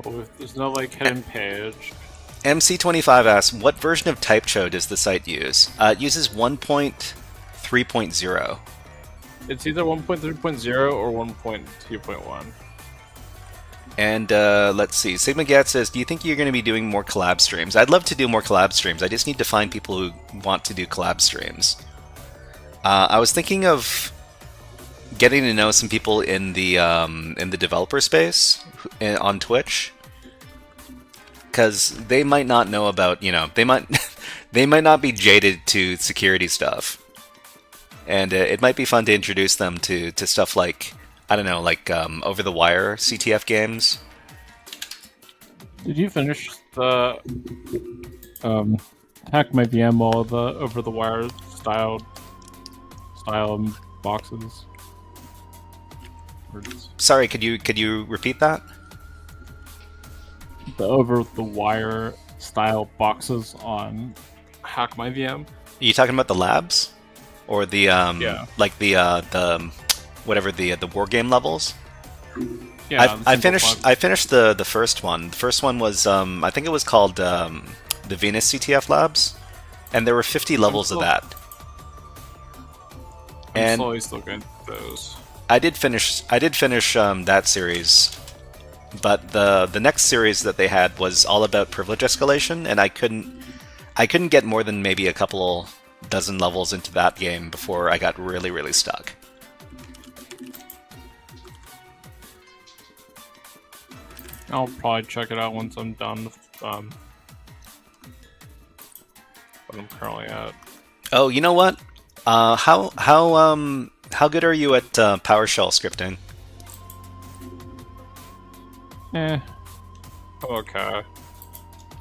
E: Oh, there's no like hidden page.
A: MC25 asks, what version of TypeCho does the site use? It uses 1.3.0.
E: It's either 1.3.0 or 1.2.1.
A: And let's see, Sigma Gat says, do you think you're going to be doing more collab streams? I'd love to do more collab streams. I just need to find people who want to do collab streams. I was thinking of getting to know some people in the developer space on Twitch, because they might not know about, you know, they might not be jaded to security stuff, and it might be fun to introduce them to stuff like, I don't know, like over-the-wire CTF games.
E: Did you finish the Hack My VM, all the over-the-wire style boxes?
A: Sorry, could you repeat that?
E: The over-the-wire style boxes on Hack My VM.
A: Are you talking about the labs, or the
E: Yeah.
A: like the whatever the war game levels?
E: Yeah,
A: I finished the first one. The first one was I think it was called the Venus CTF Labs, and there were 50 levels of that.
E: I'm slowly still going through those.
A: I did finish that series, but the next series that they had was all about privilege escalation, and I couldn't get more than maybe a couple dozen levels into that game before I got really stuck.
E: I'll probably check it out once I'm done with what I'm currently at.
A: Oh, you know what? How good are you at PowerShell scripting?
E: Okay.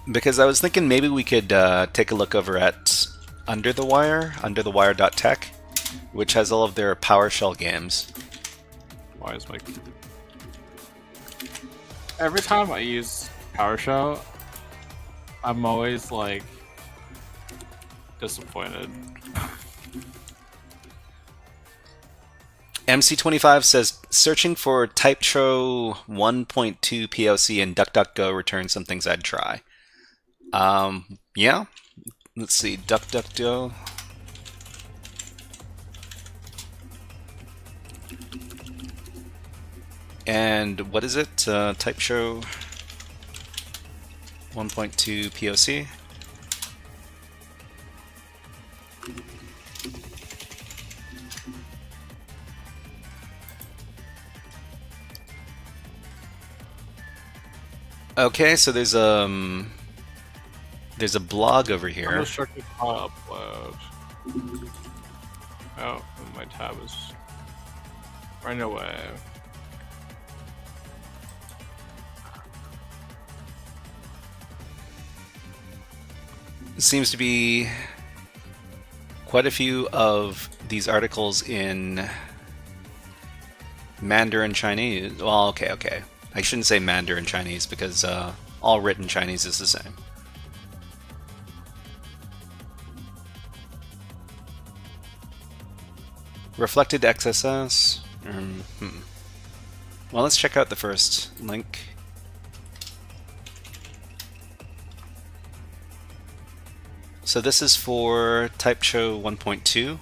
A: Because I was thinking maybe we could take a look over at Under the Wire, underthewire.tech, which has all of their PowerShell games.
E: Why is my... Every time I use PowerShell, I'm always, like, disappointed.
A: MC25 says, searching for TypeCho 1.2 POC and DuckDuckGo returns some things I'd try. Yeah. Let's see, DuckDuckGo. And what is it? TypeCho 1.2 POC. Okay, so there's a blog over
E: I'm
A: here.
E: just checking how to upload. Oh, and my tab is right away.
A: Seems to be quite a few of these articles in Mandarin Chinese. Well, okay. I shouldn't say Mandarin Chinese because all written Chinese is the same. Reflected XSS. Well, let's check out the first link. So this is for TypeCho 1.2.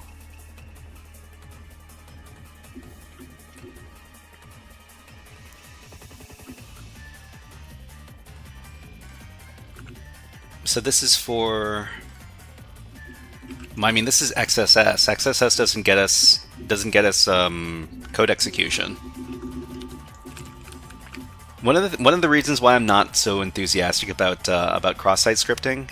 A: So this is for, I mean, this is XSS. XSS doesn't get us code execution. One of the reasons why I'm not so enthusiastic about cross-site scripting.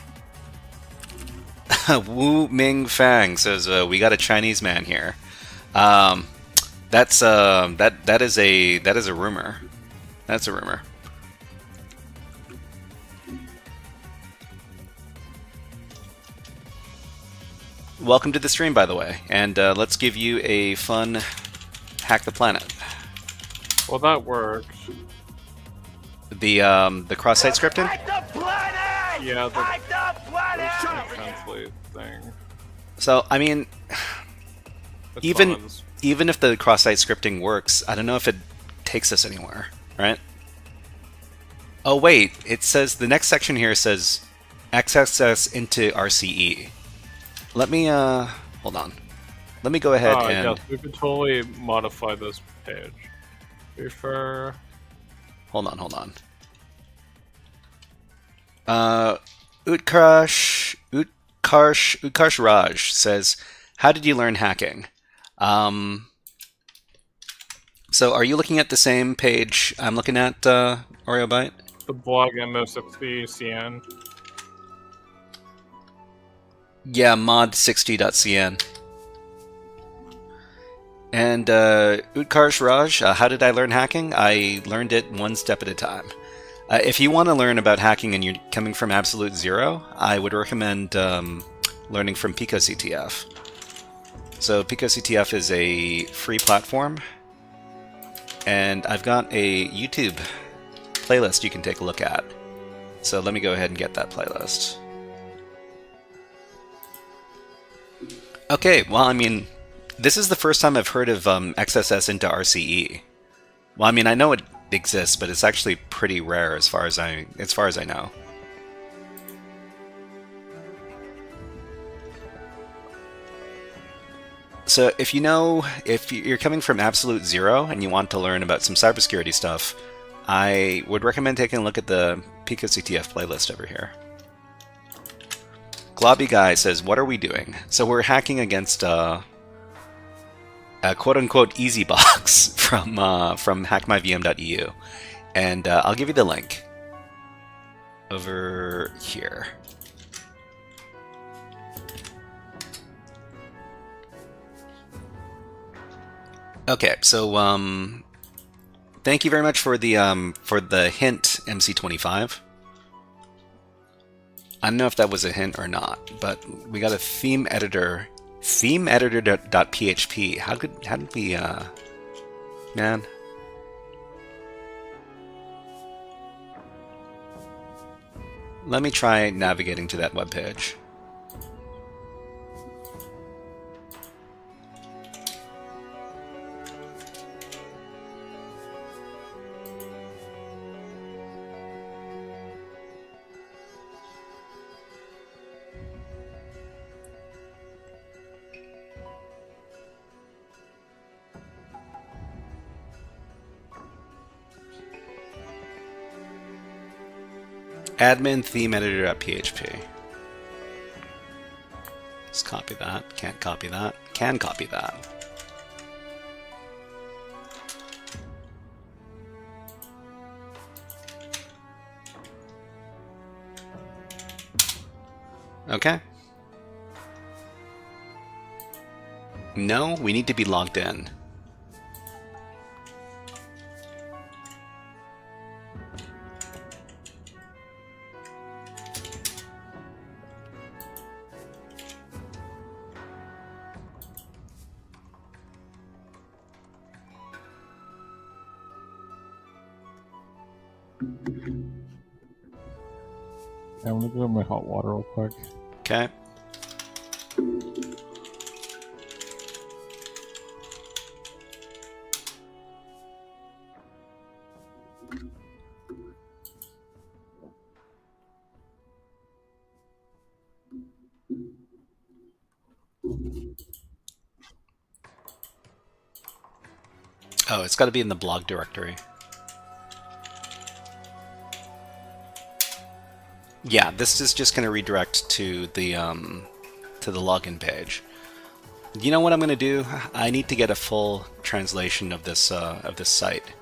A: Wu Ming Fang says we got a Chinese man here. That is a rumor. That's a rumor. Welcome to the stream, by the way, and let's give you a fun Hack the Planet.
E: Well, that worked.
A: The cross-site scripting.
B: Hack the planet!
E: Yeah, the
B: Hack the planet!
E: translate thing.
A: So I mean,
E: It's
A: even
E: fun.
A: even if the cross-site scripting works, I don't know if it takes us anywhere, right? Oh wait, it says the next section here says XXS into RCE. Let me hold on. Let me go ahead and
E: yes, we could totally modify this page. Refer.
A: hold on. Utkarsh Raj says, "How did you learn hacking?" So are you looking at the same page I'm looking at, Oreo Byte?
E: The blog MO60CN.
A: Yeah, mod60.cn. And Utkarsh Raj, how did I learn hacking? I learned it one step at a time. If you want to learn about hacking and you're coming from absolute zero, I would recommend learning from PicoCTF. So PicoCTF is a free platform, and I've got a YouTube playlist you can take a look at. So let me go ahead and get that playlist. Okay, well, I mean, this is the first time I've heard of XSS into RCE. Well, I mean, I know it exists, but it's actually pretty rare as far as I know. So if you're coming from absolute zero and you want to learn about some cybersecurity stuff, I would recommend taking a look at the PicoCTF playlist over here. Globby Guy says, "What are we doing?" So we're hacking against a quote-unquote easy box from hackmyvm.eu, and I'll give you the link over here. Okay, so thank you very much for the hint, MC25. I don't know if that was a hint or not, but we got a theme editor, themeeditor.php. How did we, man? Let me try navigating to that webpage. Admin theme editor.php. Let's copy that. Can't copy that. Can copy that. Okay. No, we need to be logged in.
F: Yeah, I'm gonna go get my hot water real quick.
A: Okay. Oh, it's got to be in the blog directory. Yeah, this is just going to redirect to the login page. You know what I'm going to do? I need to get a full translation of this site.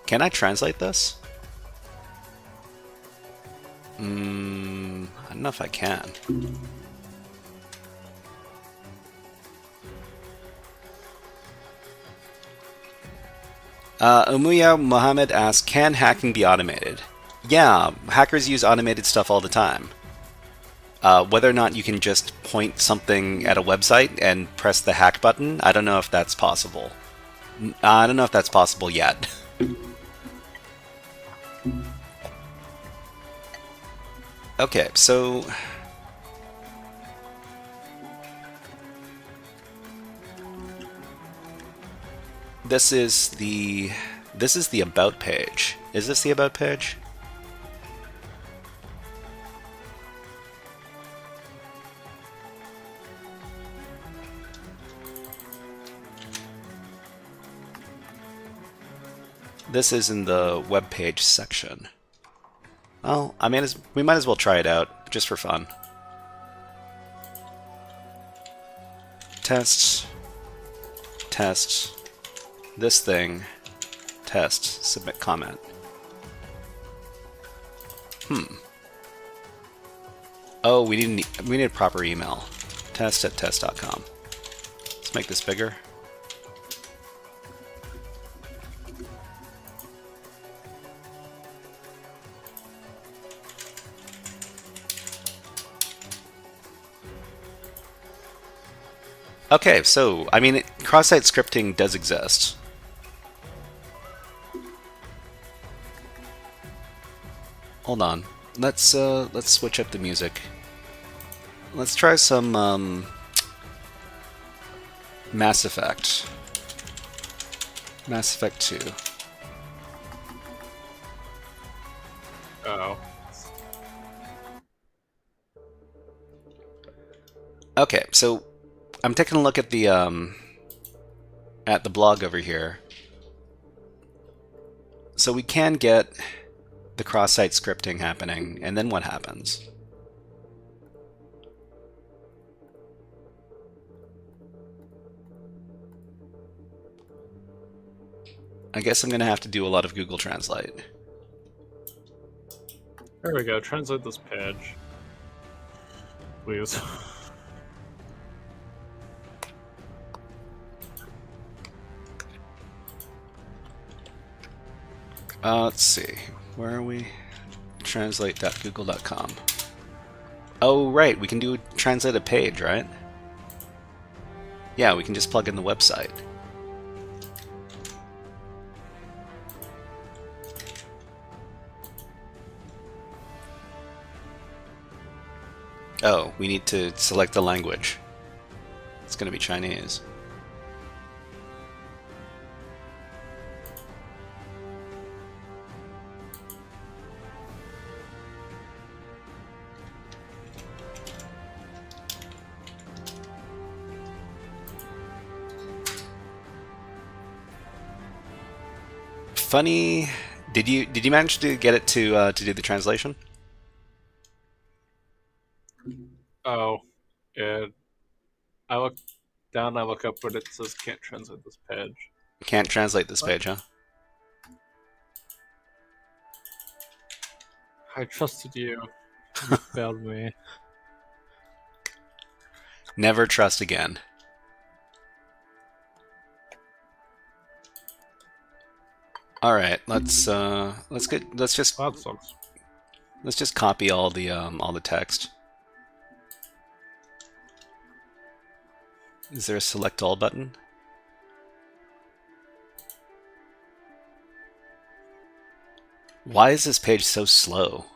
A: Can I translate this? I don't know if I can. Umuya Mohammed asks, can hacking be automated? Yeah, hackers use automated stuff all the time. Whether or not you can just point something at a website and press the hack button, I don't know if that's possible. I don't know if that's possible yet. Okay, so this is the about page. Is this the about page? This is in the web page section. Well, I mean, we might as well try it out, just for fun. Test, this thing, test, submit comment. Oh, we need a proper email. Test@test.com. Let's make this bigger. Okay, so, I mean, cross-site scripting does exist. Hold on. Let's switch up the music. Let's try some, Mass Effect. Mass Effect 2.
E: Oh.
A: Okay, so I'm taking a look at the blog over here. So we can get the cross-site scripting happening, and then what happens? I guess I'm gonna have to do a lot of Google Translate.
E: There we go. Translate this page. Please.
A: Let's see. Where are we? Translate.google.com. Oh, right. We can translate a page, right? Yeah, we can just plug in the website. Oh, we need to select the language. It's going to be Chinese. Funny. Did you manage to get it to do the translation?
E: Oh, I look down, I look up, but it says can't translate this page.
A: Can't translate this page, huh?
E: I trusted you. You failed me.
A: Never trust again. All right, let's just
E: That sucks.
A: let's just copy all the text. Is there a select all button? Why is this page so slow?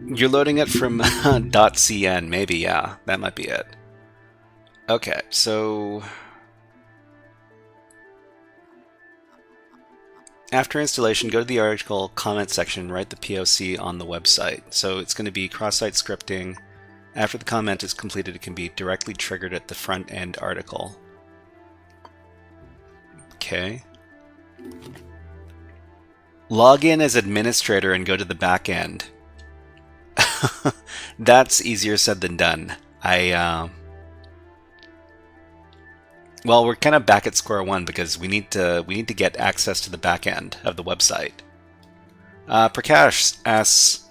A: You're loading it from .cn, maybe, yeah. That might be it. Okay, so after installation, go to the article comment section, write the POC on the website. So it's going to be cross-site scripting. After the comment is completed, it can be directly triggered at the front end article. Okay. Log in as administrator and go to the back end. That's easier said than done. Well, we're kind of back at square one because we need to get access to the back end of the website. Prakash asks,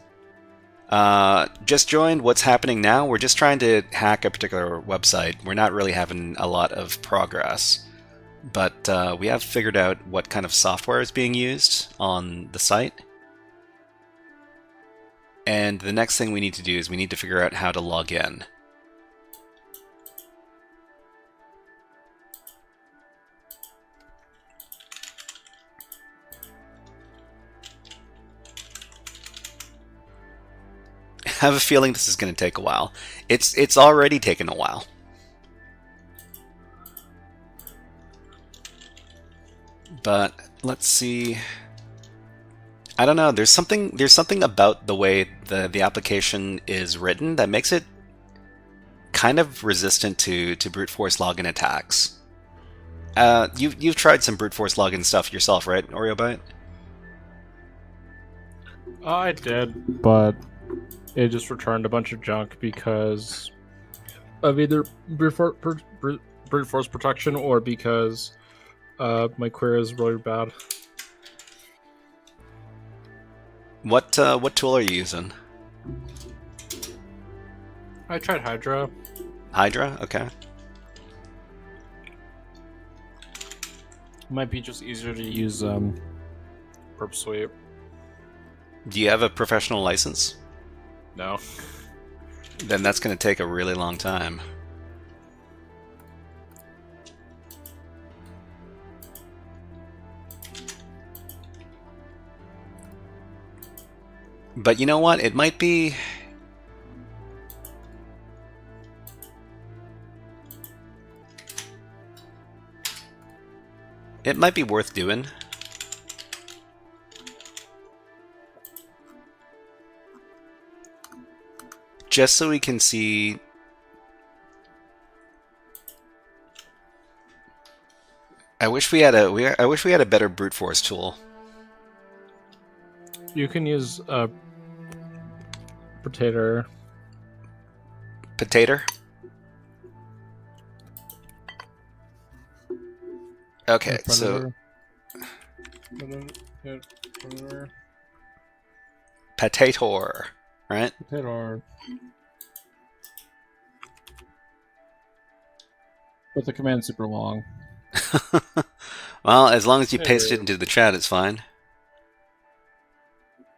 A: just joined. What's happening now? We're just trying to hack a particular website. We're not really having a lot of progress, but we have figured out what kind of software is being used on the site. And the next thing we need to do is we need to figure out how to log in. I have a feeling this is going to take a while. It's already taken a while. But let's see. I don't know. There's something about the way the application is written that makes it kind of resistant to brute force login attacks. You've tried some brute force login stuff yourself, right, OreoBite?
E: I did, but it just returned a bunch of junk because of either brute force protection or because my query is really bad.
A: What tool are you using?
E: I tried Hydra.
A: Hydra? Okay.
E: Might be just easier to use Burp Sweep.
A: Do you have a professional license?
E: No.
A: Then that's going to take a really long time. But you know what? It might be... It might be worth doing. Just so we can see... I wish we had a better brute force tool.
E: You can use Potato.
A: Potato? Okay, so... Potator, right?
F: Potato. But the command's super long.
A: Well, as long as you paste it into the chat, it's fine.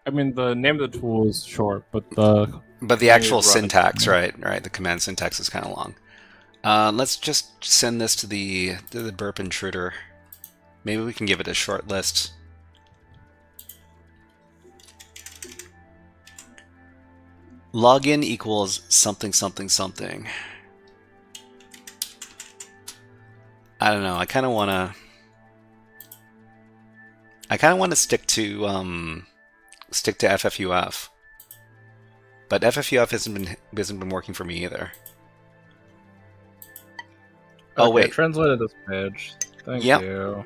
E: I mean, the name of the tool is short, but the
A: actual syntax, right? The command syntax is kind of long. Let's just send this to the burp intruder. Maybe we can give it a short list. Login equals something something something. I don't know. I kind of want to stick to FFUF. But FFUF hasn't been working for me either. Oh
E: okay,
A: wait,
E: I translated this page. Thank you.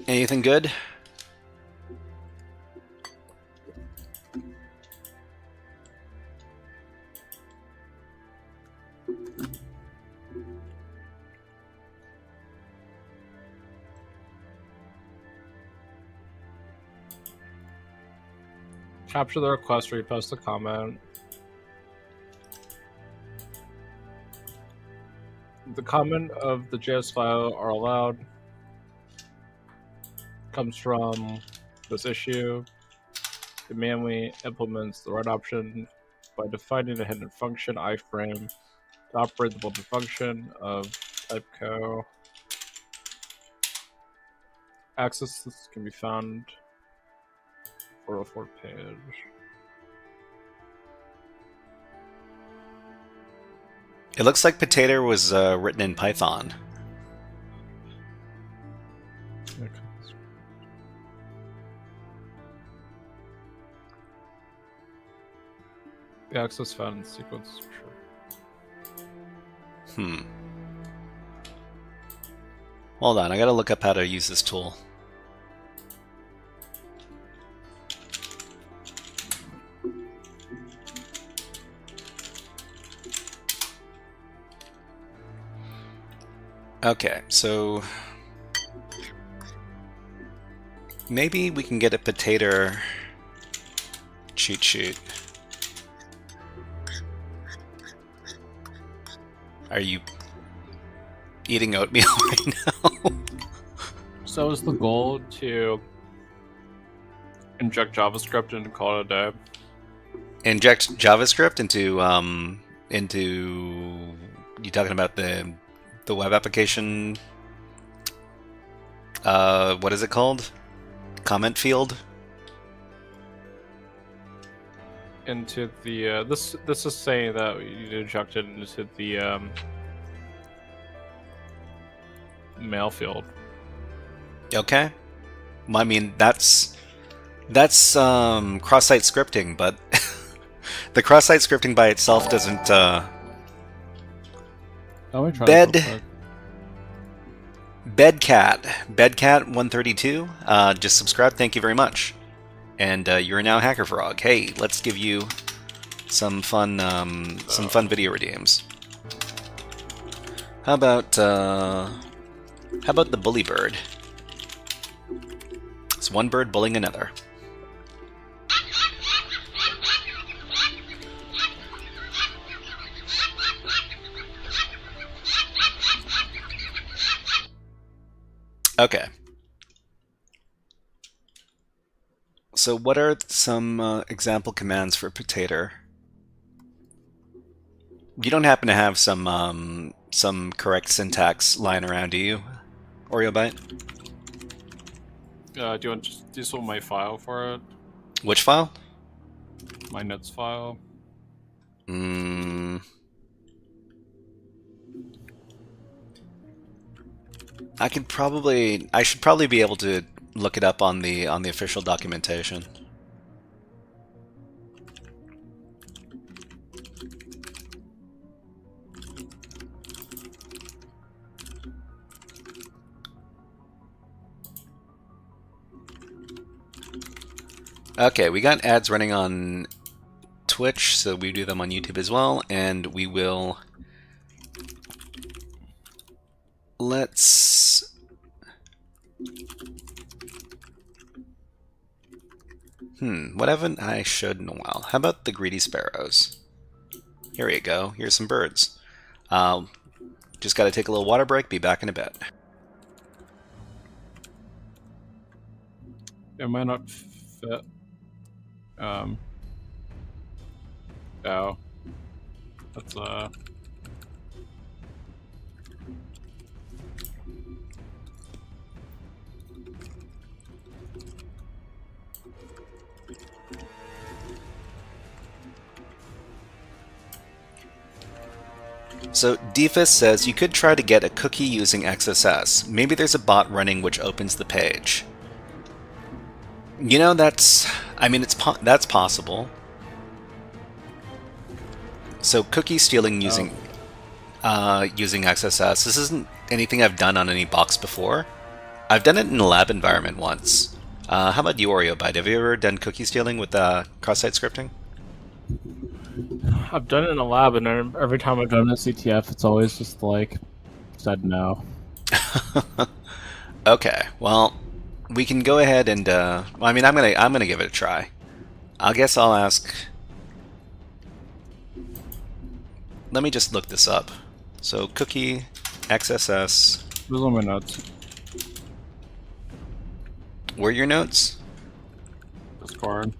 A: Anything good?
E: Capture the request, repost the comment. The comment of the JS file are allowed. Comes from this issue. It manually implements the right option by defining a hidden function iframe to operate the built-in function of typeco. Access this can be found 404 page.
A: It looks like Potato was written in Python.
E: The access found in the sequence. Sure.
A: Hold on, I gotta look up how to use this tool. Okay, so maybe we can get a potato cheat sheet. Are you eating oatmeal right now?
E: So is the goal to inject JavaScript and call it a day?
A: Inject JavaScript into you talking about the web application? What is it called? Comment field?
E: Into the this is saying that you inject it into the mail field.
A: Okay. Well, I mean that's cross-site scripting, but the cross-site scripting by itself doesn't
F: Oh, let me try this real
A: bed
F: quick.
A: Bedcat132 just subscribe. Thank you very much. And you're now HackerFrog. Hey, let's give you some fun video redeems. How about the bully bird? It's one bird bullying another. Okay. So what are some example commands for potato? You don't happen to have some correct syntax lying around, do you, OreoBite?
E: Do you want to just use my file for it?
A: Which file?
E: My notes file.
A: I should probably be able to look it up on the official documentation. Okay, we got ads running on Twitch, so we do them on YouTube as well, and we will... Let's... What haven't I showed in a while? How about the greedy sparrows? Here you go. Here's some birds. Just gotta take a little water break, be back in a bit.
E: It might not fit. Oh. That's
A: So Defus says you could try to get a cookie using XSS. Maybe there's a bot running which opens the page. You know, that's possible. So cookie stealing using using XSS. This isn't anything I've done on any box before. I've done it in a lab environment once. How about you, OreoBite? Have you ever done cookie stealing with cross-site scripting?
E: I've done it in a lab, and every time I've done a CTF, it's always just like said no.
A: Okay, well, we can go ahead and. I mean, I'm gonna give it a try. I guess I'll ask. Let me just look this up. So cookie XSS.
E: Those are my notes.
A: Were your notes?
E: Discord.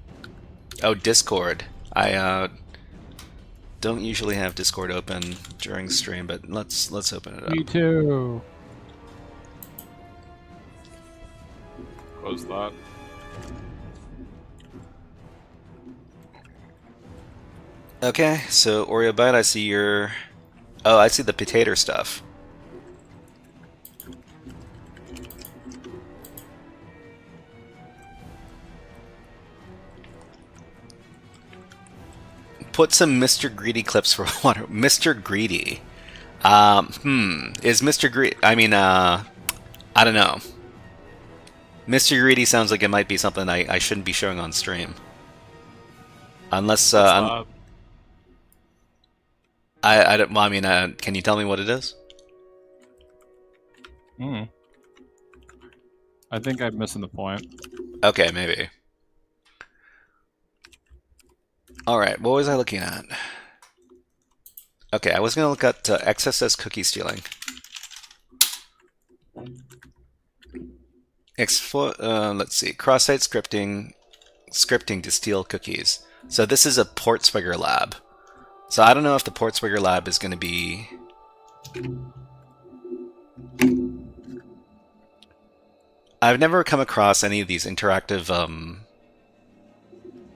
A: Oh, Discord. I don't usually have Discord open during stream, but let's open it up.
E: Me too. Close that.
A: Okay, so OreoBite, I see your... Oh, I see the potato stuff. Put some Mr. Greedy clips for water. Mr. Greedy. Is Mr. Greedy... I mean, I don't know. Mr. Greedy sounds like it might be something I shouldn't be showing on stream. Unless, I don't... Well, I mean, can you tell me what it is?
F: Hmm. I think I'm missing the point.
A: Okay, maybe. Alright, what was I looking at? Okay, I was going to look at XSS cookie stealing. Let's see. Cross-site scripting to steal cookies. So this is a Portswigger lab. So I don't know if the Portswigger lab is going to be... I've never come across any of these interactive...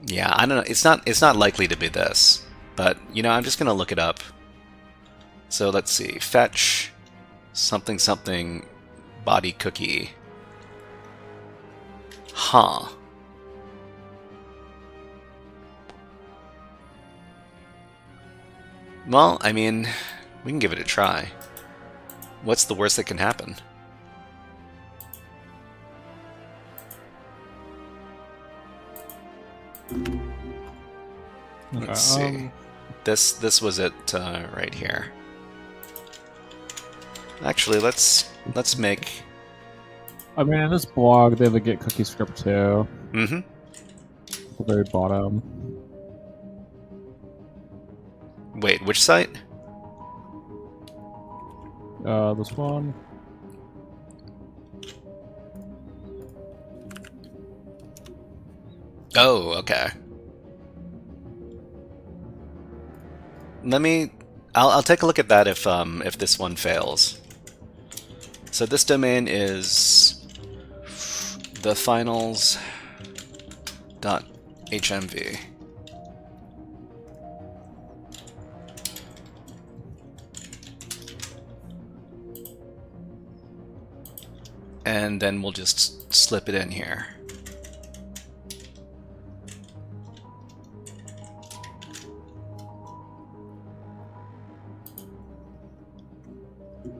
A: Yeah, I don't know. It's not likely to be this. But, you know, I'm just going to look it up. So let's see. Fetch something something body cookie. Huh. Well, I mean, we can give it a try. What's the worst that can happen? Let's see. This was it right here. Actually, let's make.
F: I mean, in this blog, they have a get cookie script too.
A: Mm-hmm.
F: At the very bottom.
A: Wait, which site?
F: This one.
A: Oh, okay. I'll take a look at that if this one fails. So this domain is thefinals.hmv. And then we'll just slip it in here.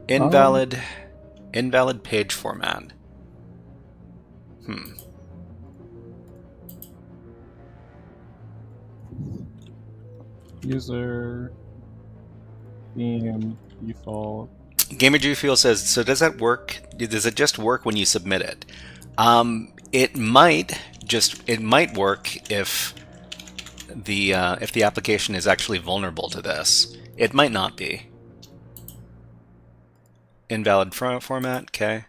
A: Invalid page format.
F: User theme default.
A: GamerGfuel says, so does that work? Does it just work when you submit it? It might work if the application is actually vulnerable to this. It might not be. Invalid format, okay.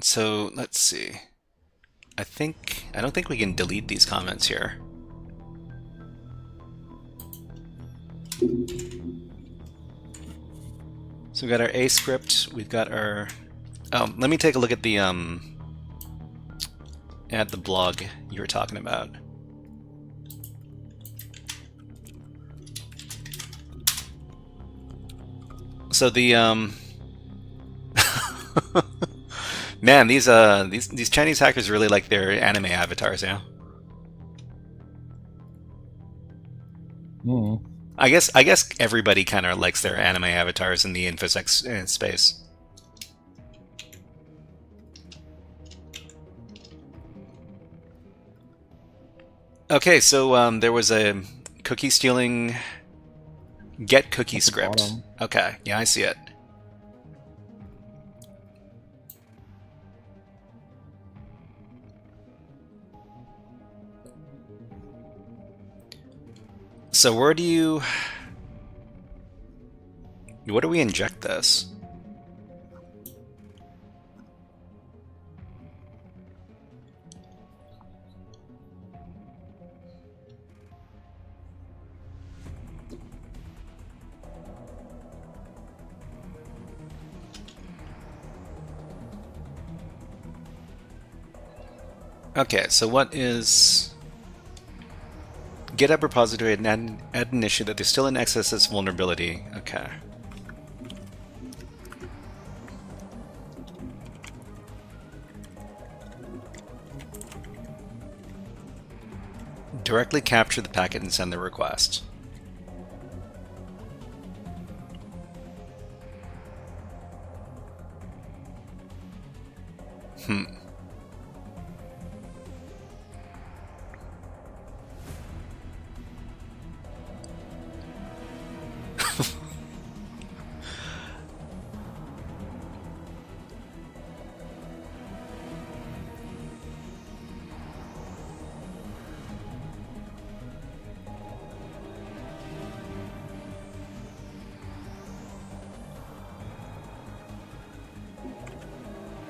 A: So let's see. I don't think we can delete these comments here. So we got our A script, we've got our... Oh, let me take a look at the blog you were talking about. So the man, these Chinese hackers really like their anime avatars, yeah.
F: Hmm.
A: I guess everybody kind of likes their anime avatars in the infosec space. Okay, so there was a cookie stealing get cookie script.
F: Bottom.
A: Okay, yeah, I see it. So where do we inject this? Okay, so what is... GitHub repository and add an issue that there's still an XSS vulnerability. Okay. Directly capture the packet and send the request.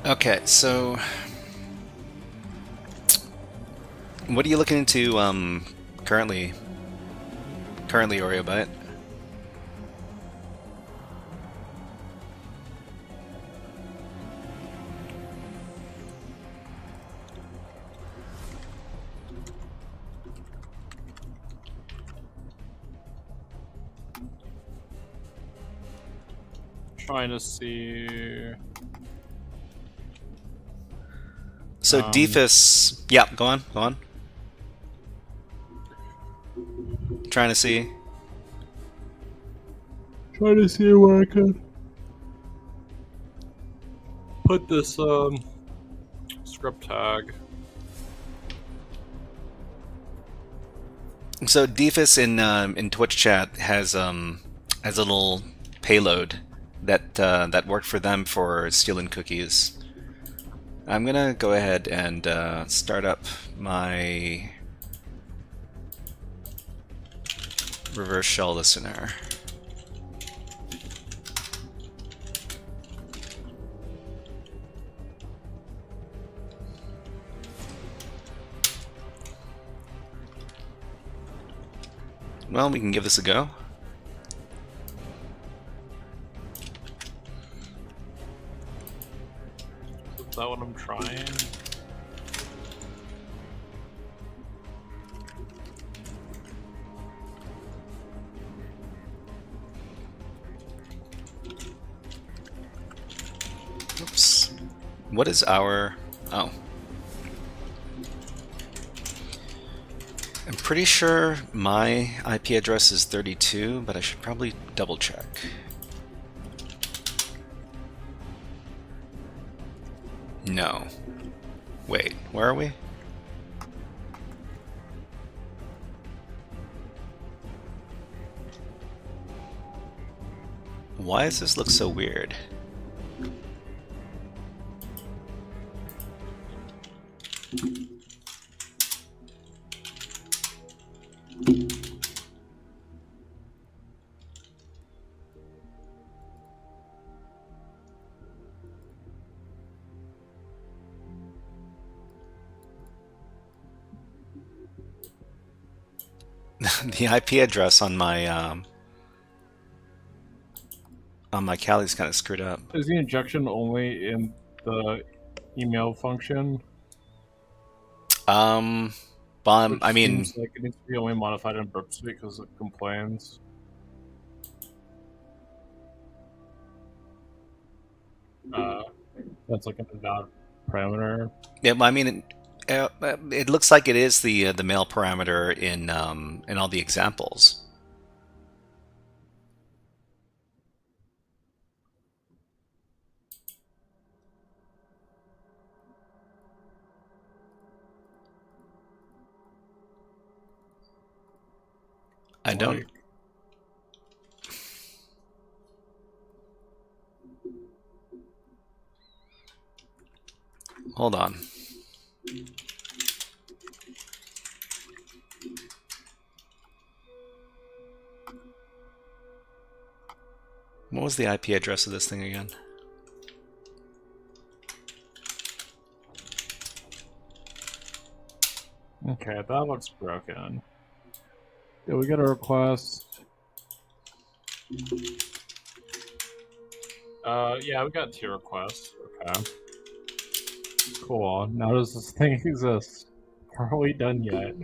A: Okay, so what are you looking into currently? Currently, Oreo Bite.
E: Trying to see.
A: So Defus, yeah, go on, go on. Trying to see.
E: Trying to see where I could put this script tag.
A: So Defus in Twitch chat has a little payload that worked for them for stealing cookies. I'm gonna go ahead and start up my reverse shell listener. Well, we can give this a go.
E: Is that what I'm trying?
A: Oops. What is our... Oh. I'm pretty sure my IP address is 32, but I should probably double check. No. Wait, where are we? Why does this look so weird? The IP address on my Kali's kind of screwed up.
E: Is the injection only in the email function?
A: I mean,
E: Seems like it needs to be only modified in Burp Suite because it complains. That's like an invalid parameter.
A: yeah, I mean, it looks like it is the mail parameter in all the examples. I don't. Hold on. What was the IP address of this thing again?
E: Okay, that looks broken. Did we get a request? Yeah, we got 2 requests. Okay. Cool. Now does this thing exist? Are we done yet?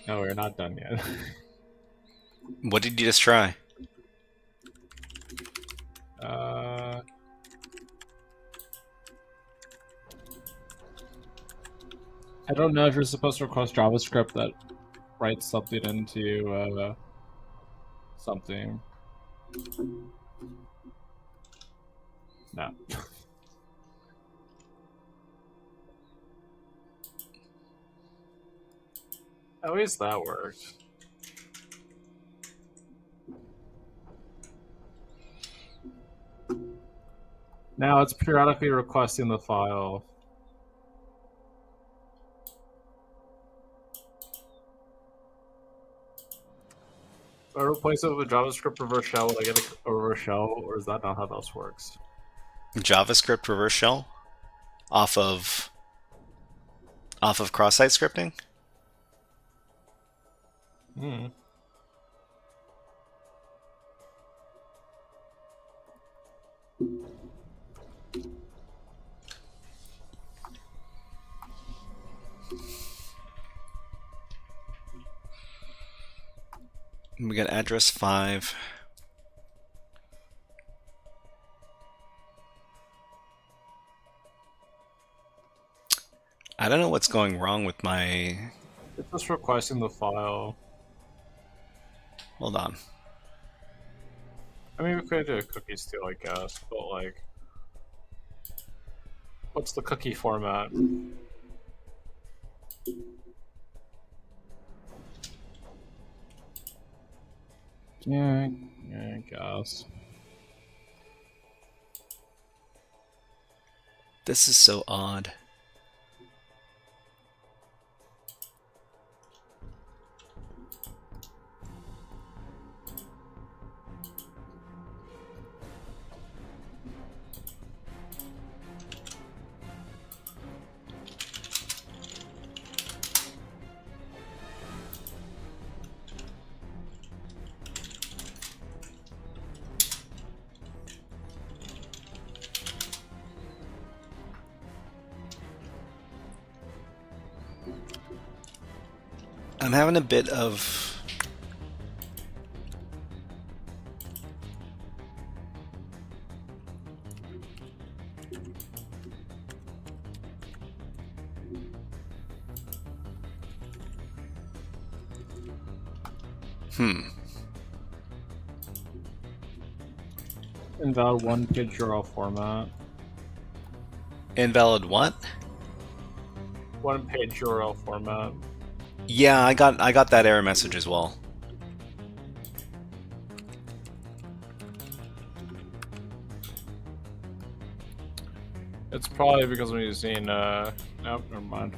E: No, we're not done yet.
A: What did you just try?
E: I don't know if you're supposed to request JavaScript that writes something into something. No. At least that worked. Now it's periodically requesting the file. I replace it with a JavaScript reverse shell. Would I get a reverse shell, or is that not how this works?
A: JavaScript reverse shell off of cross-site scripting.
E: Hmm.
A: We got address 5. I don't know what's going wrong with my...
E: It's just requesting the file.
A: Hold on.
E: I mean, we could do cookies too, I guess, but like, what's the cookie format? Yeah, I guess.
A: This is so odd. I'm having a bit of...
E: Invalid one-page URL format.
A: Invalid what?
E: One-page URL format.
A: Yeah, I got that error message as well.
E: It's probably because I'm using, nope, never mind.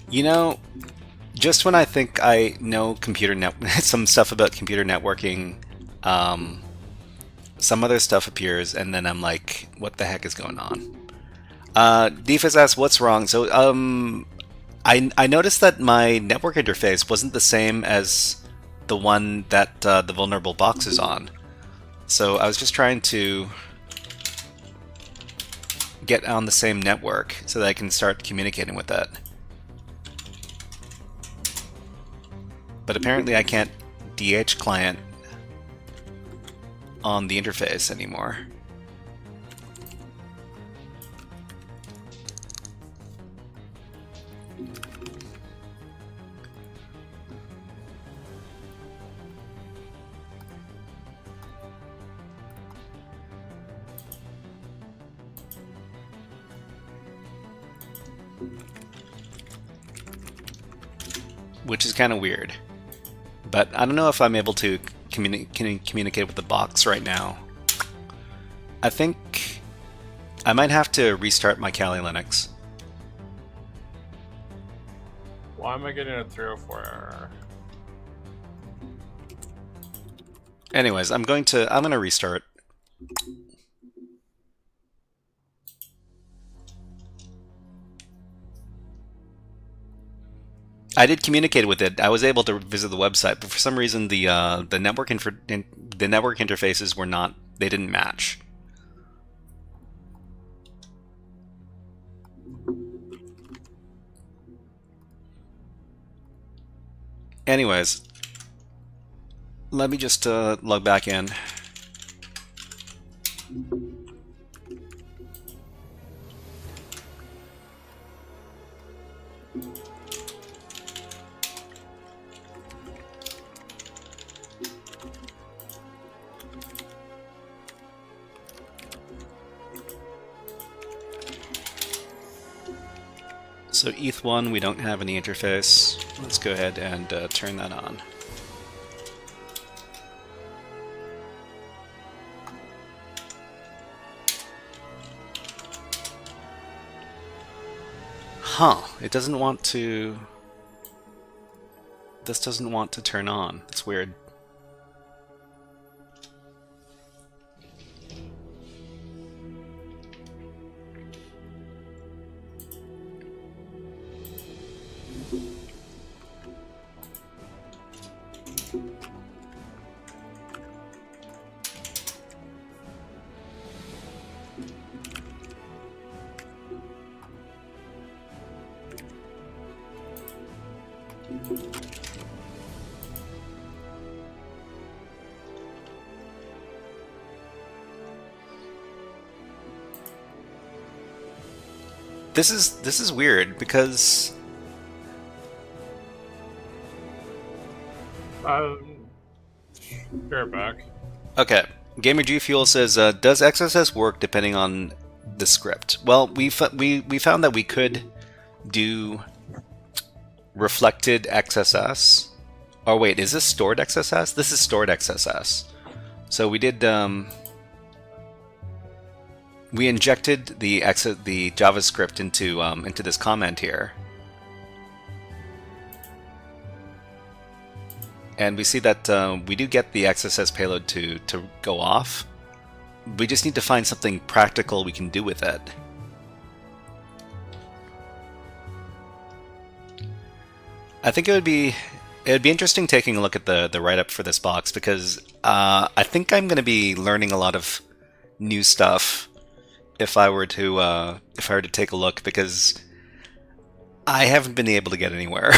A: You know, just when I think I know some stuff about computer networking, some other stuff appears, and then I'm like, what the heck is going on? Defus asks, what's wrong? So, I noticed that my network interface wasn't the same as the one that the vulnerable box is on. So I was just trying to get on the same network so that I can start communicating with that. But apparently I can't DH client on the interface anymore. Which is kind of weird. But I don't know if I'm able to communicate with the box right now. I think I might have to restart my Kali Linux.
E: Why am I getting a 304 error?
A: Anyways, I'm gonna restart. I did communicate with it. I was able to visit the website, but for some reason the network interfaces were not. They didn't match. Anyways, let me just log back in. So ETH1, we don't have any interface. Let's go ahead and turn that on. Huh, it doesn't want to... This doesn't want to turn on. It's weird. This is weird because
E: You're back.
A: okay, Gamer G Fuel says, does XSS work depending on the script? Well, we found that we could do reflected XSS. Oh wait, is this stored XSS? This is stored XSS. So we did we injected the JavaScript into this comment here, and we see that we do get the XSS payload to go off. We just need to find something practical we can do with it. I think it would be interesting taking a look at the write-up for this box, because I think I'm going to be learning a lot of new stuff if I were to take a look, because I haven't been able to get anywhere.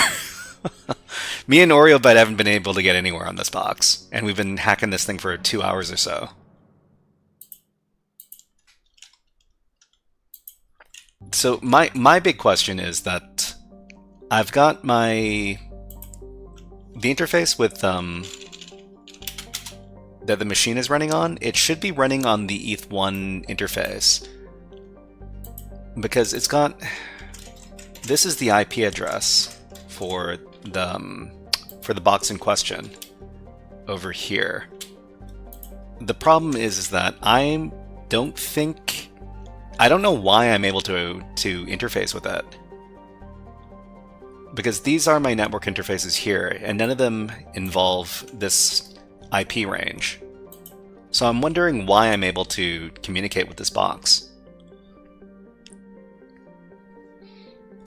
A: Me and OreoBite haven't been able to get anywhere on this box, and we've been hacking this thing for 2 hours or so. So my big question is that I've got the interface with that the machine is running on. It should be running on the ETH1 interface, because it's got, this is the IP address for the box in question over here. The problem is that I don't know why I'm able to interface with it, because these are my network interfaces here, and none of them involve this IP range. So I'm wondering why I'm able to communicate with this box.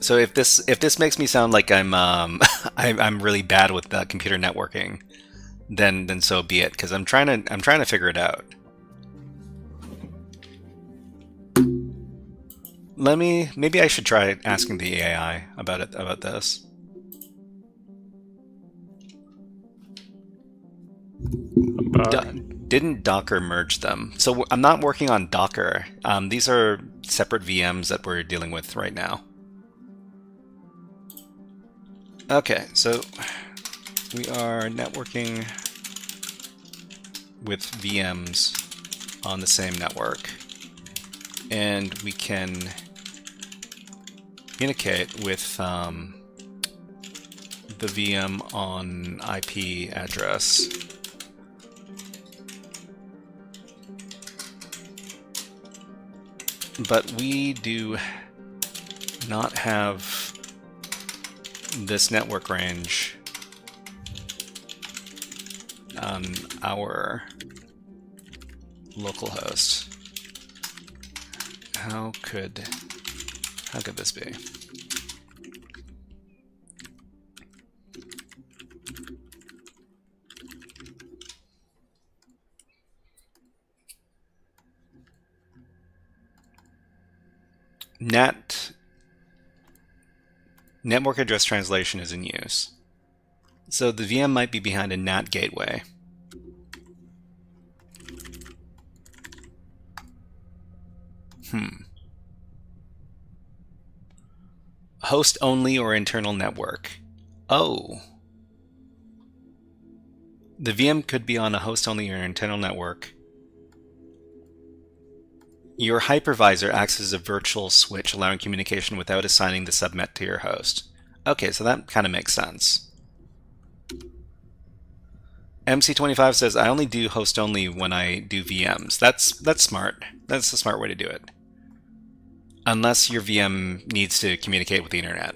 A: So if this makes me sound like I'm I'm really bad with computer networking, then so be it, because I'm trying to figure it out. Maybe I should try asking the AI about this. Didn't Docker merge them? So I'm not working on Docker. These are separate VMs that we're dealing with right now. Okay, so we are networking with VMs on the same network, and we can communicate with the VM on IP address. But we do not have this network range on our localhost. How could this be? Network address translation is in use. So the VM might be behind a NAT gateway. Host only or internal network. Oh. The VM could be on a host only or internal network. Your hypervisor acts as a virtual switch, allowing communication without assigning the subnet to your host. Okay, so that kind of makes sense. MC25 says, I only do host only when I do VMs. That's smart. That's a smart way to do it. Unless your VM needs to communicate with the internet.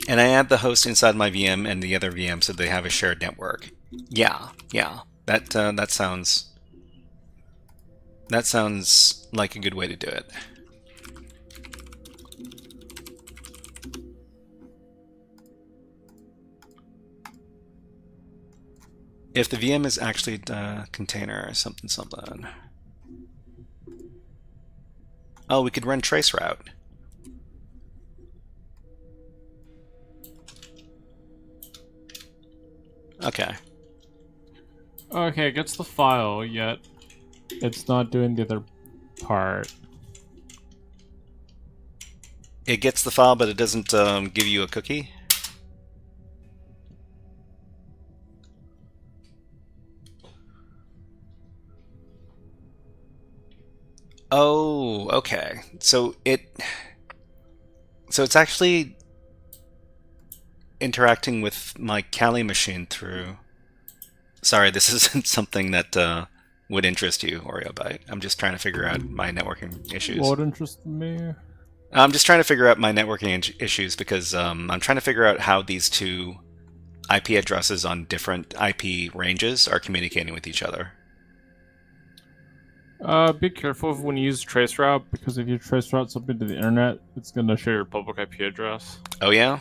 A: And I add the host inside my VM and the other VM so they have a shared network. Yeah. That sounds like a good way to do it. If the VM is actually a container, something. Oh, we could run traceroute. Okay.
F: Okay, it gets the file, yet it's not doing the other part.
A: It gets the file, but it doesn't give you a cookie? Oh, okay. So it's actually interacting with my Kali machine through... Sorry, this isn't something that would interest you, OreoBite. I'm just trying to figure out my networking issues.
F: What interested me?
A: I'm just trying to figure out my networking issues because I'm trying to figure out how these two IP addresses on different IP ranges are communicating with each other.
F: Be careful when you use traceroute, because if you traceroute something to the internet, it's gonna share your public IP address.
A: Oh yeah?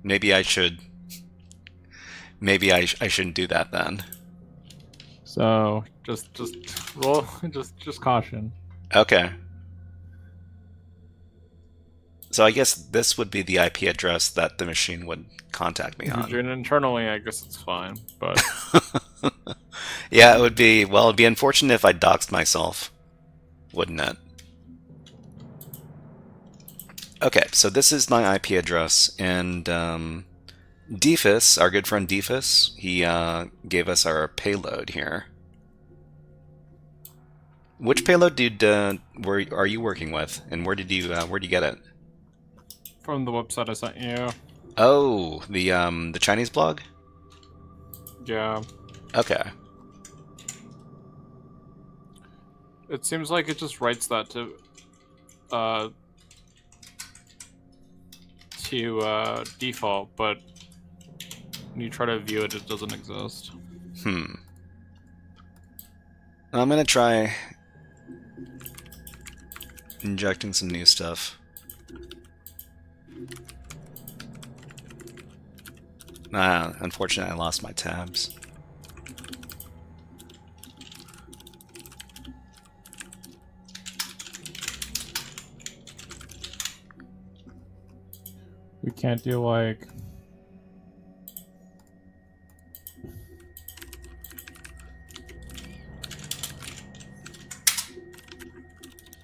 A: Maybe I should... Maybe I shouldn't do that then.
F: So just roll, just caution.
A: Okay. So I guess this would be the IP address that the machine would contact me
F: If you're
A: on.
F: doing it internally, I guess it's fine, but
A: Yeah, it would be... Well, it'd be unfortunate if I doxed myself, wouldn't it? Okay, so this is my IP address, and Defus, our good friend Defus, he gave us our payload here. Which payload are you working with, and where'd you get it?
F: from the website I sent you.
A: Oh, the Chinese blog?
F: Yeah.
A: Okay.
F: It seems like it just writes that to default, but when you try to view it, it doesn't exist.
A: I'm gonna try injecting some new stuff. Unfortunately, I lost my tabs.
F: We can't do like...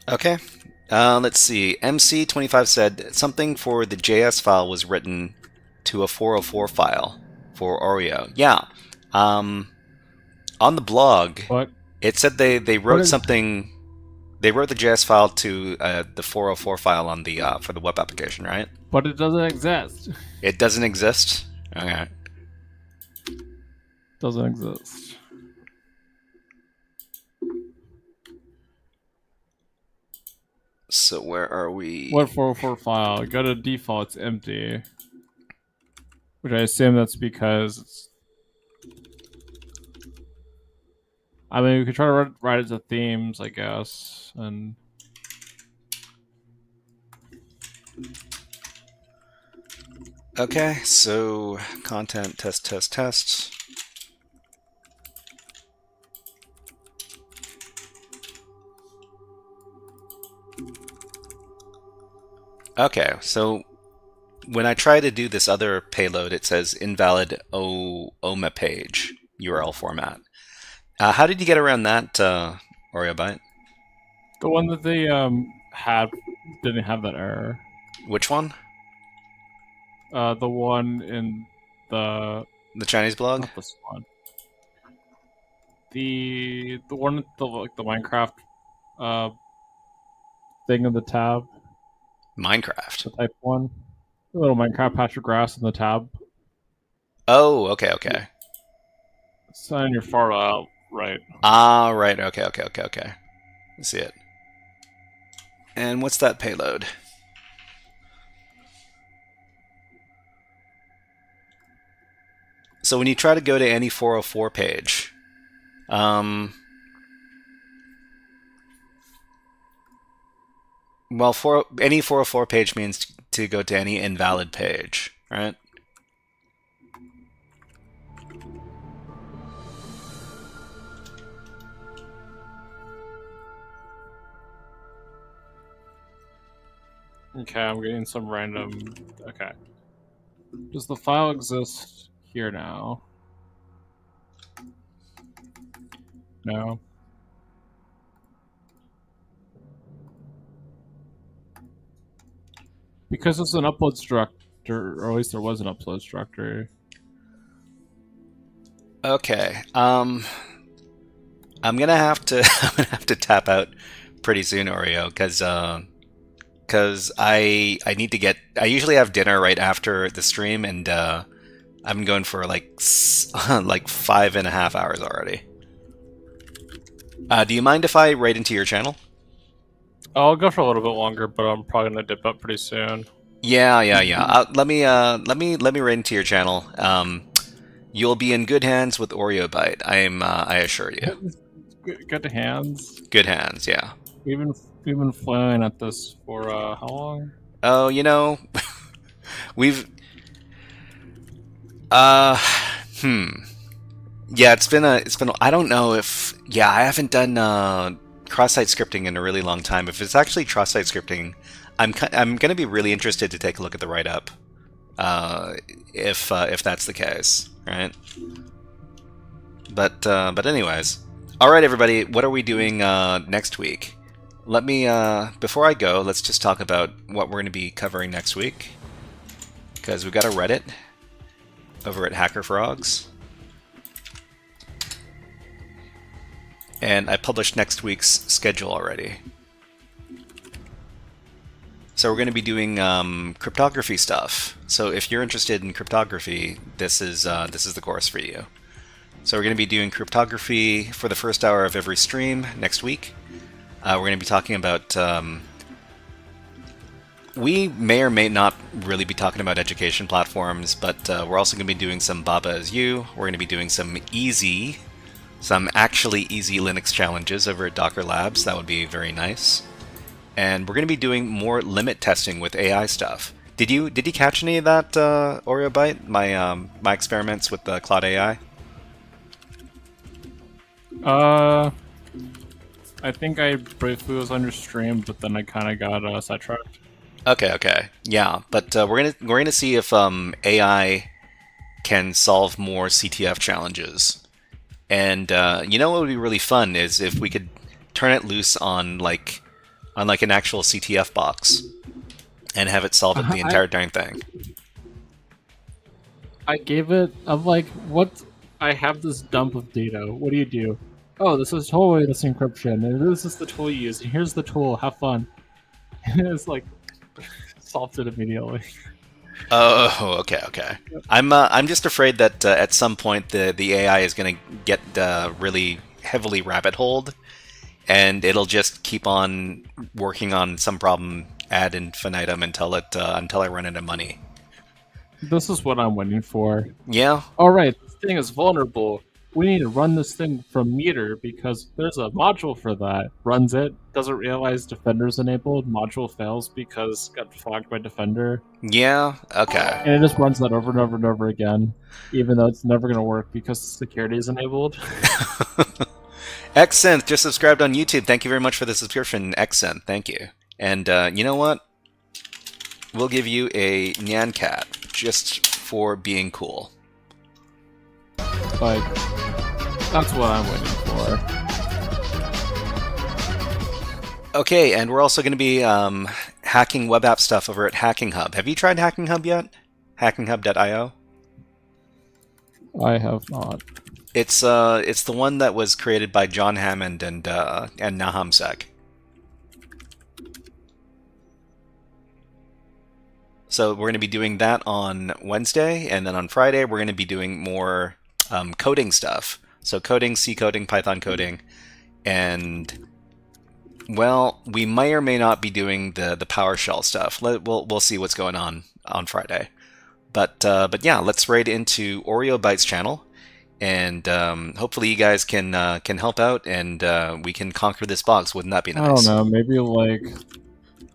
A: Okay. Let's see. MC25 said something for the JS file was written to a 404 file for Oreo. Yeah. On the blog,
F: What?
A: it said they wrote
F: is-
A: something. They wrote the JS file to the 404 file on the for the web application, right?
F: But it doesn't exist.
A: It doesn't exist. Okay.
F: Doesn't exist.
A: So where are we?
F: What 404 file? Go to default, it's empty. Which I assume that's because it's... I mean, we could try to write it to themes, I guess, and...
A: Okay, so content test. Okay, so when I try to do this other payload, it says invalid OMA page URL format. How did you get around that, OreoBite?
F: The one that they had didn't have that error.
A: Which one?
F: The one in the...
A: The Chinese blog?
F: Not this one. The one, like the Minecraft uh thing in the tab,
A: Minecraft.
F: the type one, the little Minecraft patch of grass in the tab.
A: Oh, okay, okay.
F: It's on your far right.
A: Ah, right. Okay, okay, okay, okay. I see it. And what's that payload? So when you try to go to any 404 page, well, any 404 page means to go to any invalid page, right?
F: Okay, I'm getting some random. Okay. Does the file exist here now? No. Because it's an upload structure, or at least there was an upload structure.
A: Okay. I'm gonna have to I'm gonna have to tap out pretty soon, Oreo, because I need to get. I usually have dinner right after the stream, and I've been going for like like 5.5 hours already. Do you mind if I write into your channel?
E: I'll go for a little bit longer, but I'm probably gonna dip up pretty soon.
A: Yeah, yeah, yeah. Let me write into your channel. You'll be in good hands with Oreo Bite. I assure you.
F: Good hands.
A: Good hands, yeah.
F: We've been flailing at this for how long?
A: Oh, we've uh yeah, it's been I don't know if I haven't done cross-site scripting in a really long time. If it's actually cross-site scripting, I'm going to be really interested to take a look at the write-up. If that's the case, right? But anyways, all right, everybody, what are we doing next week? Let me before I go, let's just talk about what we're going to be covering next week, because we've got a Reddit over at HackerFrogs, and I published next week's schedule already. So we're going to be doing cryptography stuff. So if you're interested in cryptography, this is the course for you. So we're going to be doing cryptography for the first hour of every stream next week. We're going to be talking about... we may or may not really be talking about education platforms, but we're also going to be doing some Baba as You. We're going to be doing some actually easy Linux challenges over at Docker Labs. That would be very nice. And we're going to be doing more limit testing with AI stuff. Did you catch any of that, Oreo Byte? My experiments with the Cloud AI?
F: I think I briefly was on your stream, but then I kind of got sidetracked.
A: Okay, yeah, but we're gonna see if AI can solve more CTF challenges, and what would be really fun is if we could turn it loose on like an actual CTF box and have it solve the entire darn thing.
F: I gave it. I'm like, what? I have this dump of data. What do you do? Oh, this is totally this encryption, and this is the tool you use, and here's the tool. Have fun. And it's like solved it immediately.
A: Oh, okay. I'm just afraid that at some point the AI is going to get really heavily rabbit holed, and it'll just keep on working on some problem ad infinitum until I run out of money.
F: This is what I'm waiting for.
A: Yeah.
F: All right, this thing is vulnerable. We need to run this thing from meter because there's a module for that. Runs it, doesn't realize Defender's enabled, module fails because got flagged by Defender.
A: Yeah, okay.
F: And it just runs that over and over and over again, even though it's never going to work because security is enabled.
A: Xsynth just subscribed on YouTube. Thank you very much for the subscription, Xsynth. Thank you. And you know what? We'll give you a Nyan Cat just for being cool.
F: Like, that's what I'm waiting for.
A: Okay, and we're also going to be hacking web app stuff over at Hacking Hub. Have you tried Hacking Hub yet? HackingHub.io?
F: I have not.
A: It's the one that was created by John Hammond and Nahamsek. So we're going to be doing that on Wednesday, and then on Friday we're going to be doing more coding stuff. So coding, C coding, Python coding, and well, we may or may not be doing the PowerShell stuff. We'll see what's going on Friday. But yeah, let's raid into Oreo Bytes channel, and hopefully you guys can help out, and we can conquer this box. Wouldn't that be
F: I don't
A: nice?
F: know. Maybe like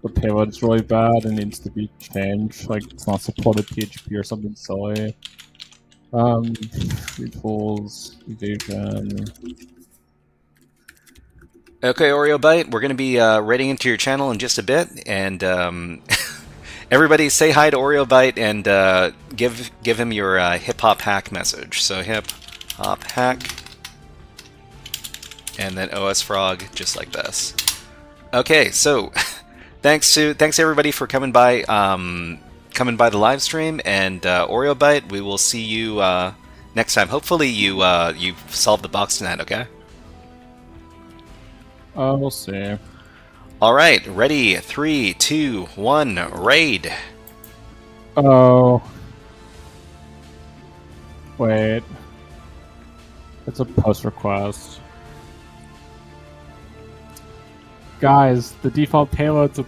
F: the payload's really bad and needs to be changed. Like it's not supported PHP or something silly. Free tools, evasion.
A: Okay, Oreo Byte, we're going to be raiding into your channel in just a bit, and everybody say hi to Oreo Byte and give him your hip hop hack message. So hip hop hack, and then OS Frog, just like this. Okay, so thanks everybody for coming by the live stream, and Oreo Byte, we will see you next time. Hopefully you solved the box tonight. Okay.
F: We'll see.
A: All right, ready? 3, 2, 1, raid.
F: Oh. Wait. It's a post request. Guys, the default payload's a